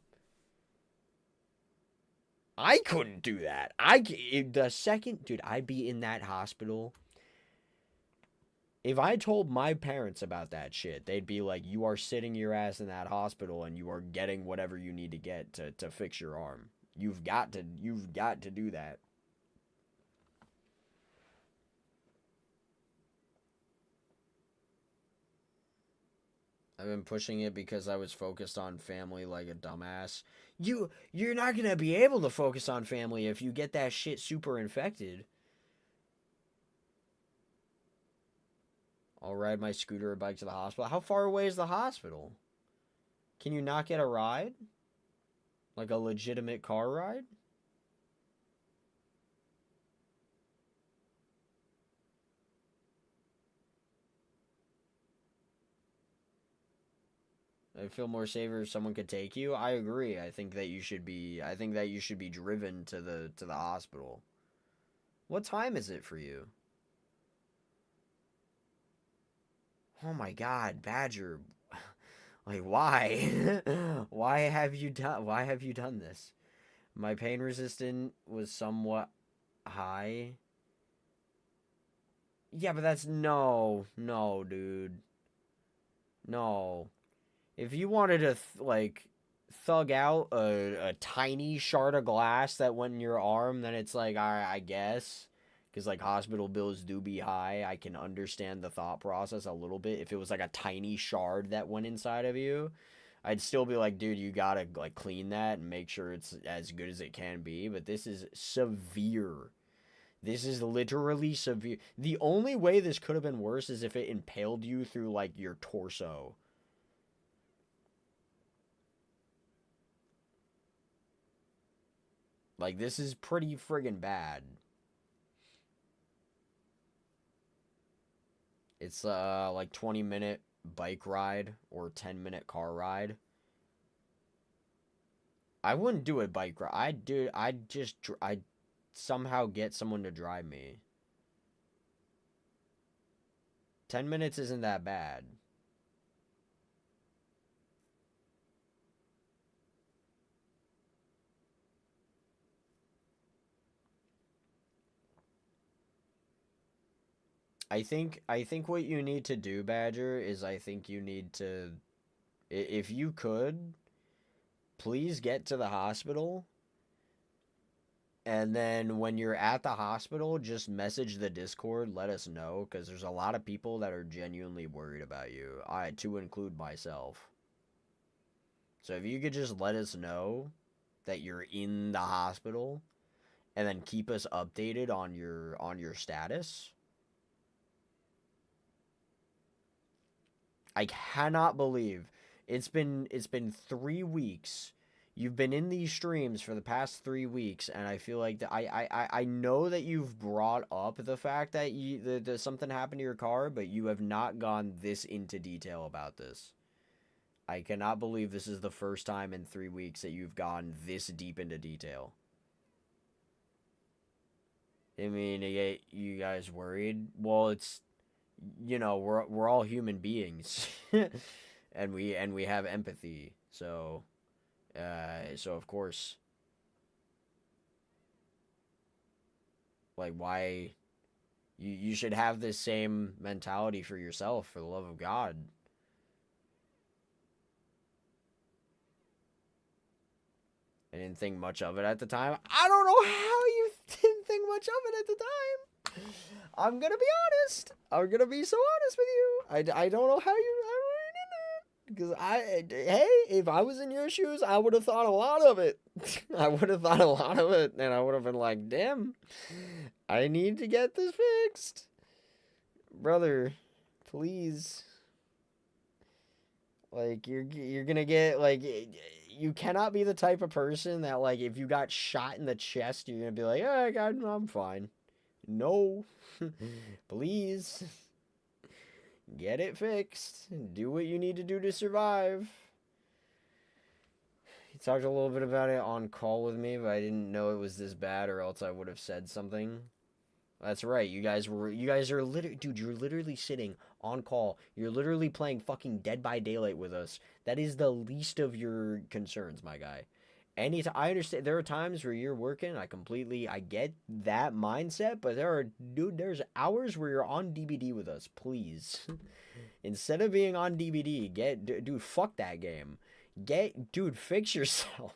I couldn't do that. Dude, I'd be in that hospital. If I told my parents about that shit, they'd be like, you are sitting your ass in that hospital and you are getting whatever you need to get to fix your arm. You've got to do that. I've been pushing it because I was focused on family like a dumbass. You're not gonna be able to focus on family if you get that shit super infected. I'll ride my scooter or bike to the hospital. How far away is the hospital? Can you not get a ride? Like a legitimate car ride? I feel more safer if someone could take you. I agree. I think that you should be driven to the hospital. What time is it for you? Oh my god, Badger. Like, why? Why have you done this? My pain resistance was somewhat high. Yeah, but that's no, dude. No. If you wanted to thug out a tiny shard of glass that went in your arm, then it's like, I guess. Because, like, hospital bills do be high. I can understand the thought process a little bit. If it was, like, a tiny shard that went inside of you, I'd still be like, dude, you gotta, like, clean that and make sure it's as good as it can be. But this is severe. This is literally severe. The only way this could have been worse is if it impaled you through, like, your torso. Like, this is pretty friggin' bad. It's like 20-minute bike ride or 10-minute car ride. I wouldn't do a bike ride. I'd somehow get someone to drive me. 10 minutes isn't that bad. I think what you need to do, Badger, is I think you need to, if you could, please get to the hospital. And then when you're at the hospital, just message the Discord, let us know, because there's a lot of people that are genuinely worried about you, to include myself. So if you could just let us know that you're in the hospital, and then keep us updated on your status. I cannot believe it's been 3 weeks. You've been in these streams for the past 3 weeks, and I feel like I know that you've brought up the fact that that something happened to your car, but you have not gone this into detail about this. I cannot believe this is the first time in 3 weeks that you've gone this deep into detail. I mean, you guys worried? Well, it's, you know, we're all human beings, and we have empathy, so. So of course, like, why, you should have this same mentality for yourself, for the love of God. I didn't think much of it at the time. I don't know how you didn't think much of it at the time. I'm gonna be honest. I'm gonna be so honest with you. I don't know how you... Because hey, if I was in your shoes, I would have thought a lot of it. I would have thought a lot of it, and I would have been like, damn, I need to get this fixed. Brother, please. Like, you're gonna get, like, you cannot be the type of person that, like, if you got shot in the chest, you're gonna be like, oh, God, I'm fine. No. Please. Get it fixed. Do what you need to do to survive. He talked a little bit about it on call with me, but I didn't know it was this bad, or else I would have said something. That's right. You guys are literally, dude, you're literally sitting on call. You're literally playing fucking Dead by Daylight with us. That is the least of your concerns, my guy. I understand there are times where you're working. I get that mindset, but there's hours where you're on DBD with us. Please, instead of being on DBD, dude, fuck that game. Dude, fix yourself.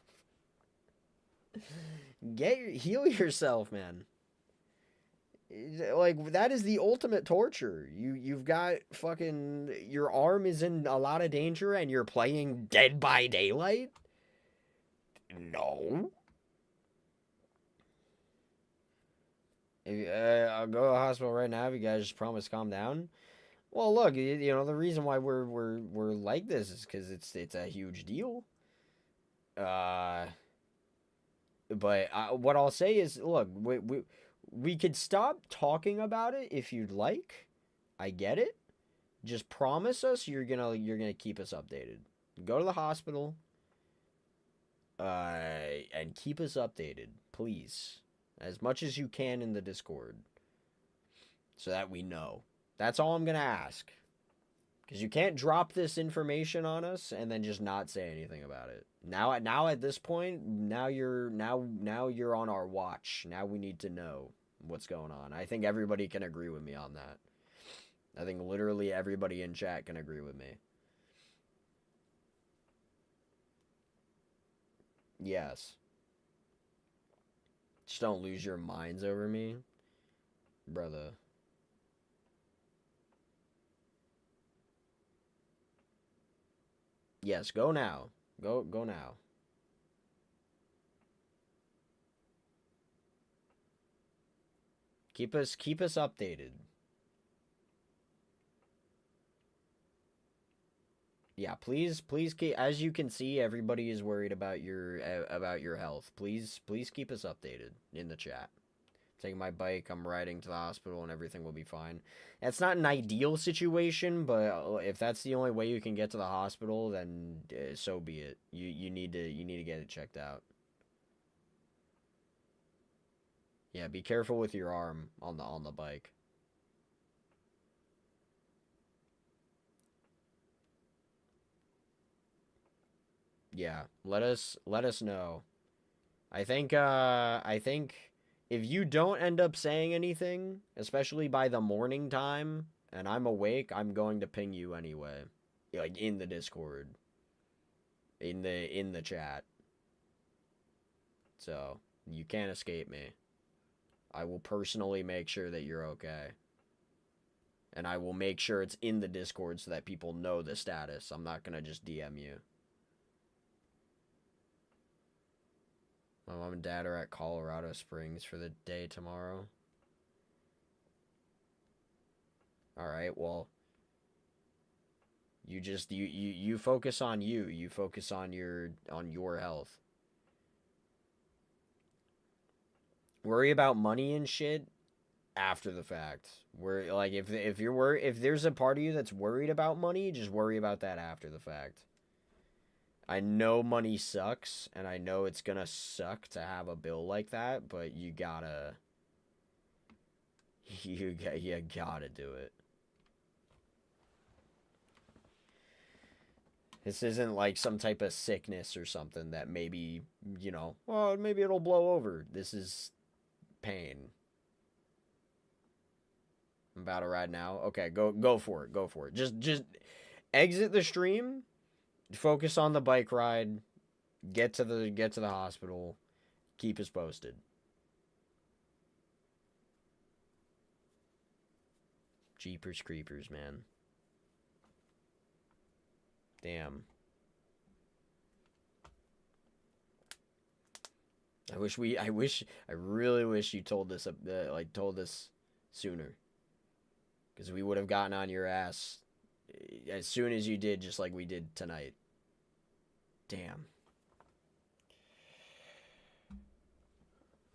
Heal yourself, man. Like, that is the ultimate torture. You've got fucking, your arm is in a lot of danger, and you're playing Dead by Daylight. No. I'll go to the hospital right now if you guys just promise to calm down. Well, look, you know, the reason why we're like this is because it's a huge deal. But what I'll say is, look, we could stop talking about it if you'd like. I get it. Just promise us you're gonna keep us updated. Go to the hospital. And keep us updated, please, as much as you can in the Discord, so that we know. That's all I'm gonna ask, because you can't drop this information on us and then just not say anything about it. Now at this point, now you're on our watch. Now we need to know what's going on. I think everybody can agree with me on that. I think literally everybody in chat can agree with me. Yes. Just don't lose your minds over me, brother. Yes, go now. Go now. Keep us updated. Yeah, please keep, as you can see, everybody is worried about your health. Please keep us updated in the chat. Taking my bike, I'm riding to the hospital, and everything will be fine. That's not an ideal situation, but if that's the only way you can get to the hospital, then so be it. You need to get it checked out. Yeah, be careful with your arm on the bike. Yeah, let us know. I think if you don't end up saying anything, especially by the morning time, and I'm awake, I'm going to ping you anyway. Like, in the Discord. In the chat. So, you can't escape me. I will personally make sure that you're okay. And I will make sure it's in the Discord so that people know the status. I'm not gonna just DM you. My mom and dad are at Colorado Springs for the day tomorrow. Alright, well. You focus on you. You focus on your health. Worry about money and shit after the fact. Like if there's a part of you that's worried about money, just worry about that after the fact. I know money sucks, and I know it's gonna suck to have a bill like that, but you gotta do it. This isn't like some type of sickness or something that maybe, you know, well, maybe it'll blow over. This is pain. I'm about to ride now. Okay, go for it. Go for it. Just exit the stream. Focus on the bike ride. Get to the hospital. Keep us posted. Jeepers creepers, man. Damn. I really wish you told this told us sooner. Because we would have gotten on your ass as soon as you did, just like we did tonight. Damn.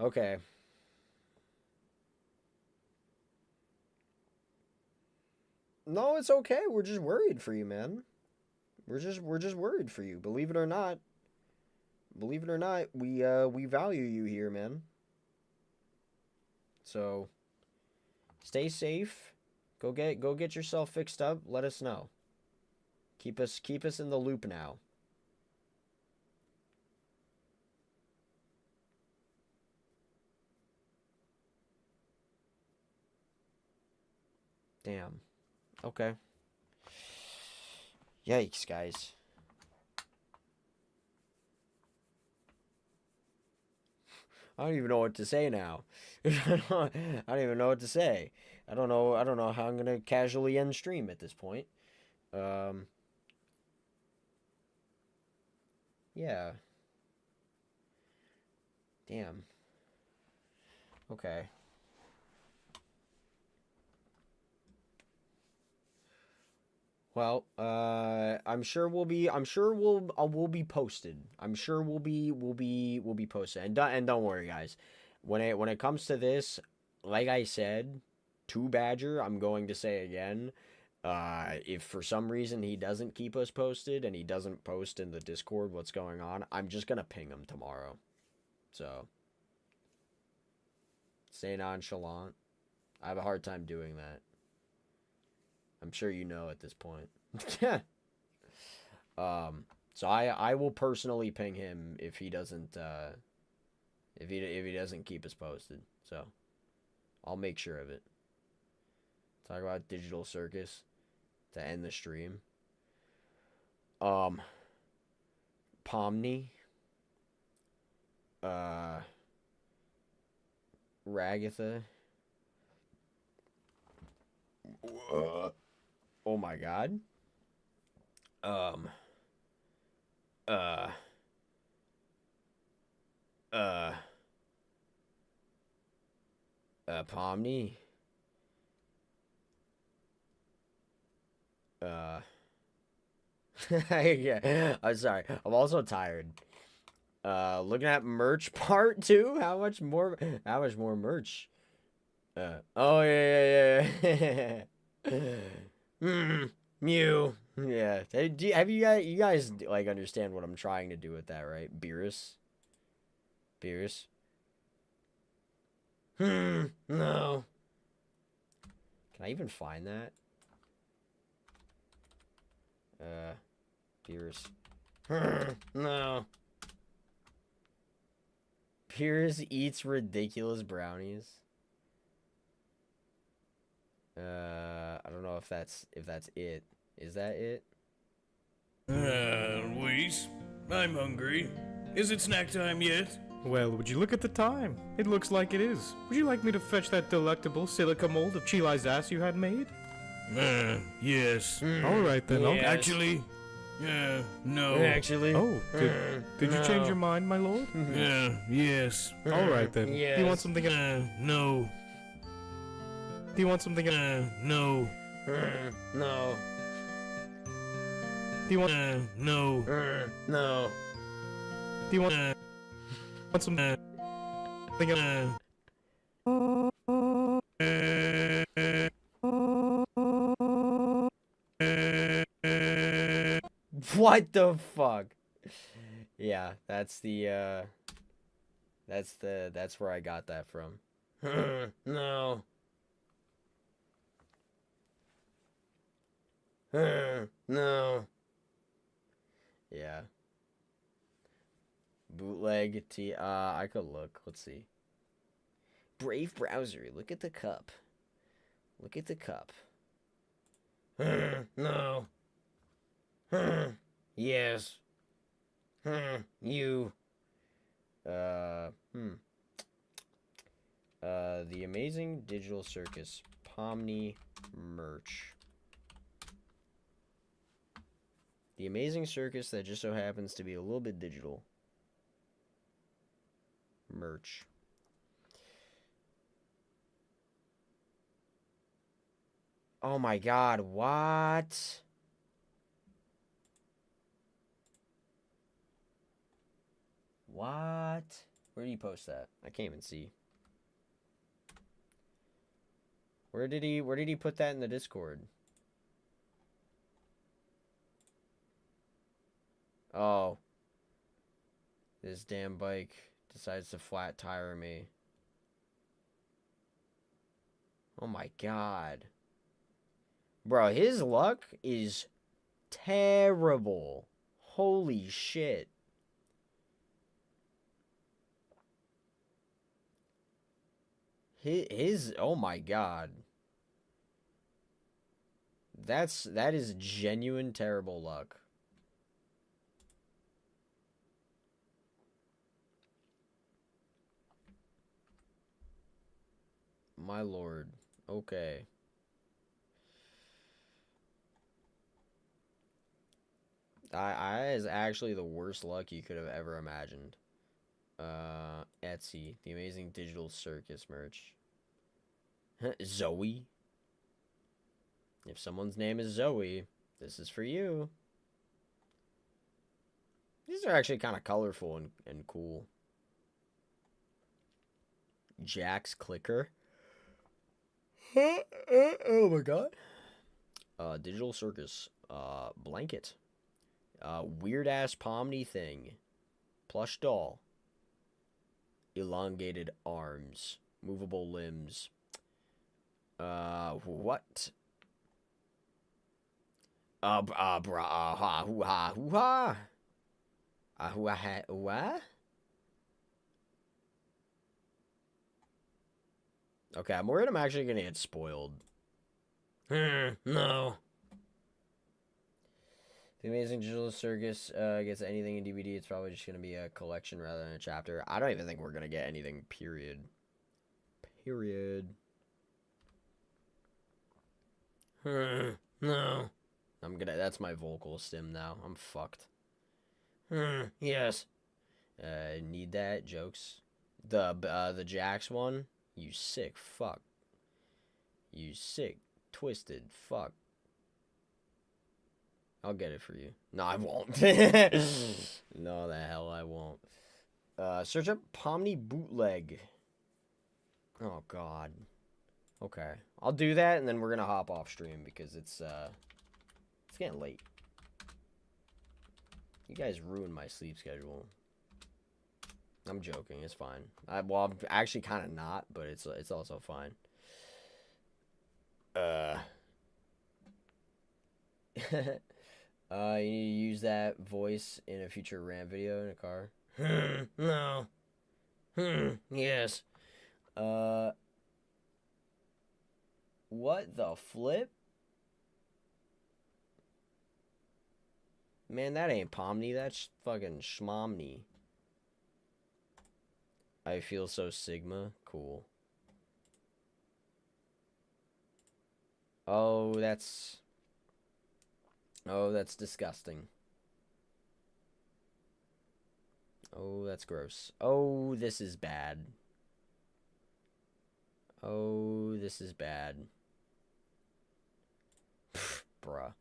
Okay. No, it's okay. We're just worried for you, man. We're just worried for you. Believe it or not. Believe it or not, we value you here, man. So stay safe. Go get yourself fixed up. Let us know. Keep us in the loop now. Damn. Okay. Yikes, guys. I don't even know what to say now. I don't even know what to say. I don't know how I'm gonna casually end stream at this point. Yeah. Damn. Okay. Well, I'm sure we'll be posted. I'm sure we'll be posted. And don't worry, guys. When it comes to this, like I said, to Badger, I'm going to say again, if for some reason he doesn't keep us posted and he doesn't post in the Discord what's going on, I'm just gonna ping him tomorrow. So, stay nonchalant. I have a hard time doing that. I'm sure you know at this point. So I will personally ping him if he doesn't if he doesn't keep us posted. So I'll make sure of it. Talk about Digital Circus to end the stream. Pomni. Ragatha. Oh my god. Pomni. Yeah, I'm sorry. I'm also tired. Looking at merch part 2. How much more merch? Oh yeah. Mew. Yeah. Have you guys like understand what I'm trying to do with that, right? Beerus. No. Can I even find that? Beerus. No. Piers eats ridiculous brownies. I don't know if that's it. Is that it? Luis, I'm hungry. Is it snack time yet? Well, would you look at the time? It looks like it is. Would you like me to fetch that delectable silica mold of Chili's ass you had made? Yes. All right then. Yes. Actually, no. Actually. Oh, did you change your mind, my lord? Yes. All right then. Yes. Do you want something? No. Do you want something? No. No. Do you want? No. No. Do you want some? What the fuck? Yeah, that's where I got that from. No. No. Yeah. Bootleg T. I could look. Let's see. Brave browser. Look at the cup. Look at the cup. No. Yes. You. The Amazing Digital Circus Pomni merch. The Amazing Circus that just so happens to be a little bit digital. Merch. Oh my god, what? What? Where did he post that? I can't even see. Where did he put that in the Discord? Oh. This damn bike decides to flat tire me. Oh my god. Bro, his luck is terrible. Holy shit. His oh my god. That is genuine terrible luck. My lord. Okay. I is actually the worst luck you could have ever imagined. Etsy, the Amazing Digital Circus merch. Zoe. If someone's name is Zoe, this is for you. These are actually kind of colorful and cool. Jack's Clicker. Oh my god. Digital Circus. Blanket. Weird ass Pomni thing. Plush doll. Elongated arms. Movable limbs. What? What? Okay, I'm worried I'm actually gonna get spoiled. No. The Amazing Digital Circus gets anything in DVD, it's probably just gonna be a collection rather than a chapter. I don't even think we're gonna get anything, period. Period. No. That's my vocal stim now. I'm fucked. Yes. Need that? Jokes. The Jax one? You sick fuck. You sick, twisted fuck. I'll get it for you. No, I won't. No, the hell I won't. Search up Pomni bootleg. Oh, God. Okay. I'll do that, and then we're gonna hop off stream because it's getting late. You guys ruined my sleep schedule. I'm joking. It's fine. Well, I'm actually kind of not, but it's also fine. You need to use that voice in a future rant video in a car. No. Yes. What the flip? Man, that ain't Pomni. That's fucking Schmomni. I feel so Sigma. Cool. Oh, that's disgusting. Oh, that's gross. Oh, this is bad. Oh, this is bad. Bruh.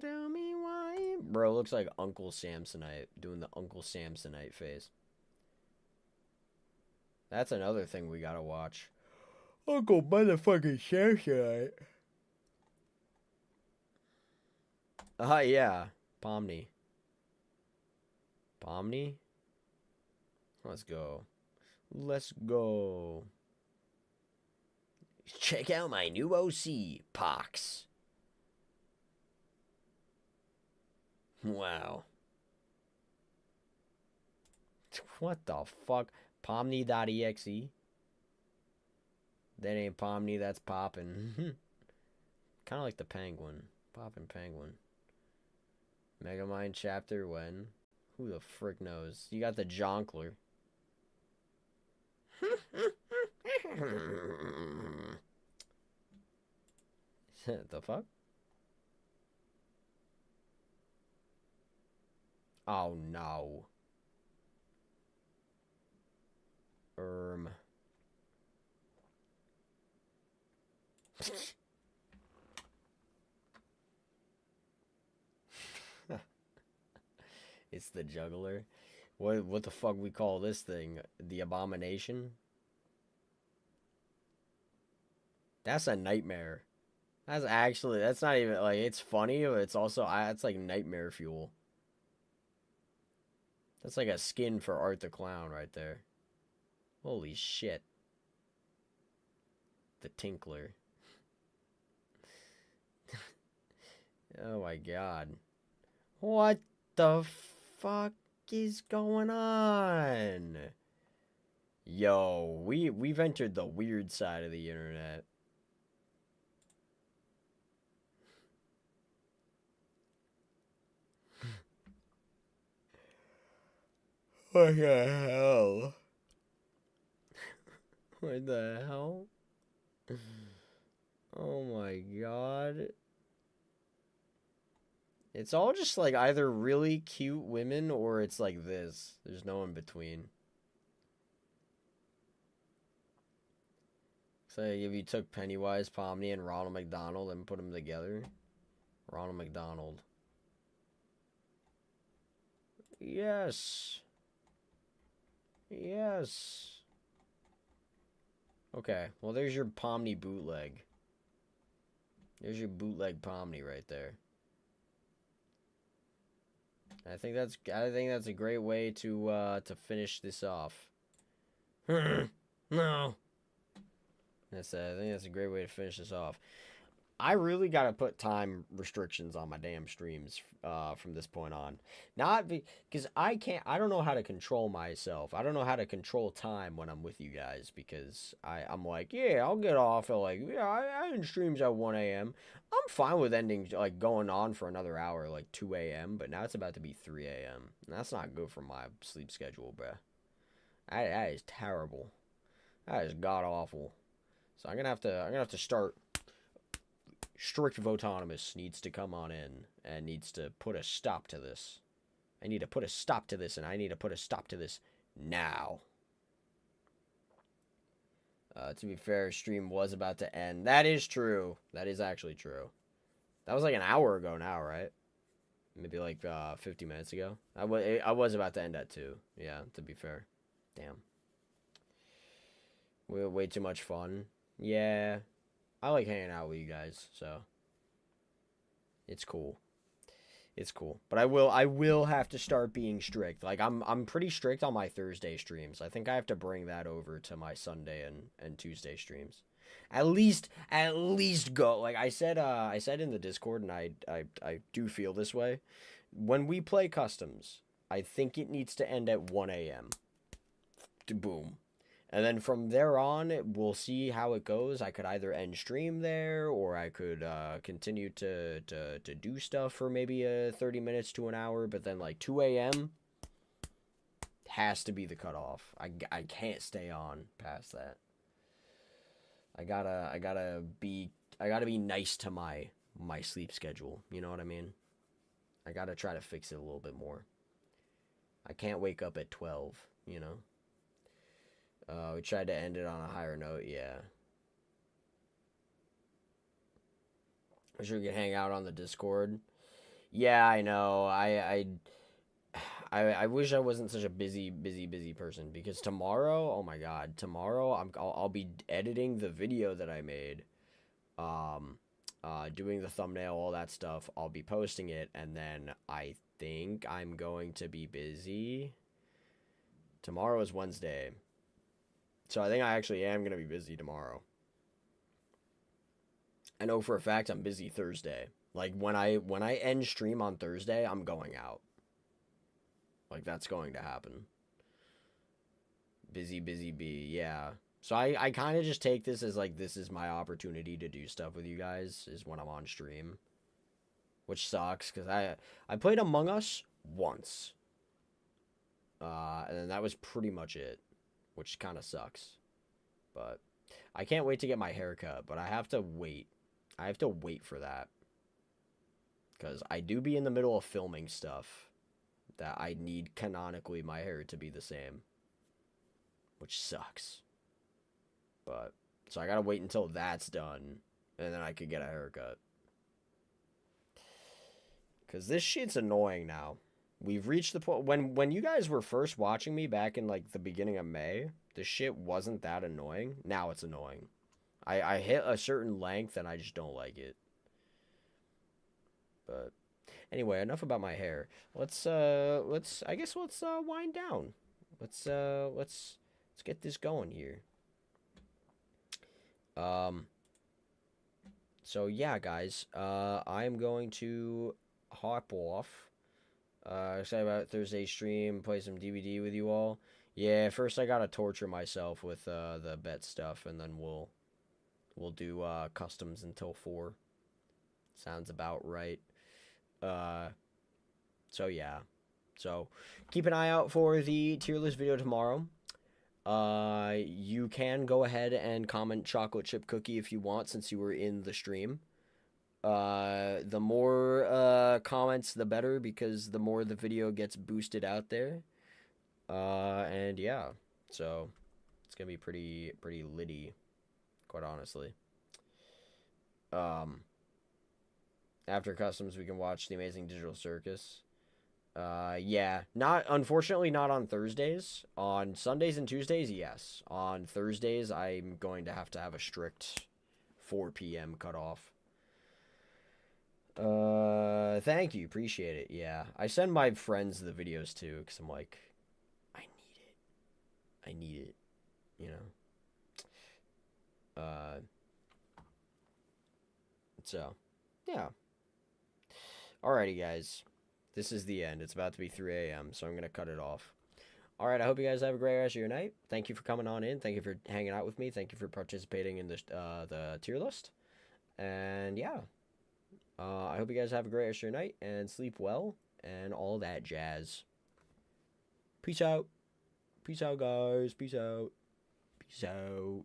Tell me why. Bro, looks like Uncle Samsonite doing the Uncle Samsonite face. That's another thing we gotta watch. Uncle motherfucking Samsonite. Yeah. Pomni. Pomni? Let's go. Let's go. Check out my new OC, Pox. Wow. What the fuck? Pomni.exe? That ain't Pomni, that's Poppin'. Kind of like the penguin. Poppin' penguin. Megamind chapter when? Who the frick knows? You got the Jonkler. The fuck? Oh no. It's the juggler. What the fuck we call this thing? The abomination? That's a nightmare. That's not even like it's funny, but it's also it's like nightmare fuel. That's like a skin for Art the Clown right there. Holy shit. The Tinkler. Oh my god. What the fuck is going on? Yo, we've entered the weird side of the internet. What the hell? What the hell? Oh my god. It's all just like either really cute women or it's like this. There's no in between. So if you took Pennywise, Pomni, and Ronald McDonald and put them together. Ronald McDonald. Yes. Yes. Okay, well there's your Pomni bootleg. There's your bootleg Pomni right there. I think that's a great way to finish this off. No. I think that's a great way to finish this off. I really gotta put time restrictions on my damn streams from this point on. Not because I don't know how to control myself. I don't know how to control time when I'm with you guys because I'm like, yeah, I'll get off at like, yeah, I end streams at 1 a.m. I'm fine with ending, like, going on for another hour, like 2 a.m., but now it's about to be 3 a.m. That's not good for my sleep schedule, bruh. That is terrible. That is god-awful. So I'm gonna have to start. Strict Votonomous needs to come on in and needs to put a stop to this. I need to put a stop to this, and I need to put a stop to this now. To be fair, stream was about to end. That is true. That is actually true. That was like an hour ago now, right? Maybe like 50 minutes ago. I was about to end at 2. Yeah, to be fair. Damn. We had way too much fun. Yeah. I like hanging out with you guys, so it's cool. It's cool. But I will have to start being strict. Like I'm pretty strict on my Thursday streams. I think I have to bring that over to my Sunday and Tuesday streams. At least go. Like I said in the Discord, and I do feel this way, when we play customs, I think it needs to end at 1 a.m. Boom. And then from there on, we'll see how it goes. I could either end stream there, or I could continue to do stuff for maybe 30 minutes to an hour. But then like 2 a.m. has to be the cutoff. I can't stay on past that. I gotta be nice to my sleep schedule. You know what I mean? I gotta try to fix it a little bit more. I can't wake up at 12, you know? We tried to end it on a higher note, yeah. I'm sure we can hang out on the Discord. Yeah, I know. I wish I wasn't such a busy person, because tomorrow, oh my god, tomorrow I'll be editing the video that I made, doing the thumbnail, all that stuff. I'll be posting it, and then I think I'm going to be busy. Tomorrow is Wednesday, so I think I actually am going to be busy tomorrow. I know for a fact I'm busy Thursday. Like, when I end stream on Thursday, I'm going out. Like, that's going to happen. Busy bee, yeah. So I kind of just take this as, like, this is my opportunity to do stuff with you guys, is when I'm on stream. Which sucks, because I played Among Us once. And then that was pretty much it. Which kind of sucks. But I can't wait to get my hair cut, but I have to wait. I have to wait for that. Because I do be in the middle of filming stuff that I need canonically my hair to be the same. Which sucks. But, so I gotta wait until that's done, and then I could get a haircut. Because this shit's annoying now. We've reached the point, when you guys were first watching me back in, like, the beginning of May, the shit wasn't that annoying. Now it's annoying. I hit a certain length, and I just don't like it. But anyway, enough about my hair. Let's wind down. Let's get this going here. So yeah, guys, I'm going to hop off. Excited about Thursday's stream, play some DVD with you all. Yeah, first I gotta torture myself with the bet stuff, and then we'll do customs until 4. Sounds about right. So yeah. So keep an eye out for the tier list video tomorrow. You can go ahead and comment chocolate chip cookie if you want, since you were in the stream. The more comments, the better, because the more the video gets boosted out there. And yeah, so it's gonna be pretty litty, quite honestly. After customs, we can watch The Amazing Digital Circus. Yeah, unfortunately not on Thursdays. On Sundays and Tuesdays, yes. On Thursdays, I'm going to have a strict 4 p.m. cutoff. Thank you, appreciate it. Yeah, I send my friends the videos too, because I'm like, I need it, you know. So yeah. Alrighty, guys. This is the end. It's about to be 3 a.m., so I'm going to cut it off. Alright, I hope you guys have a great rest of your night. Thank you for coming on in. Thank you for hanging out with me. Thank you for participating in the tier list. And yeah. I hope you guys have a great rest of your night, and sleep well, and all that jazz. Peace out. Peace out, guys. Peace out. Peace out.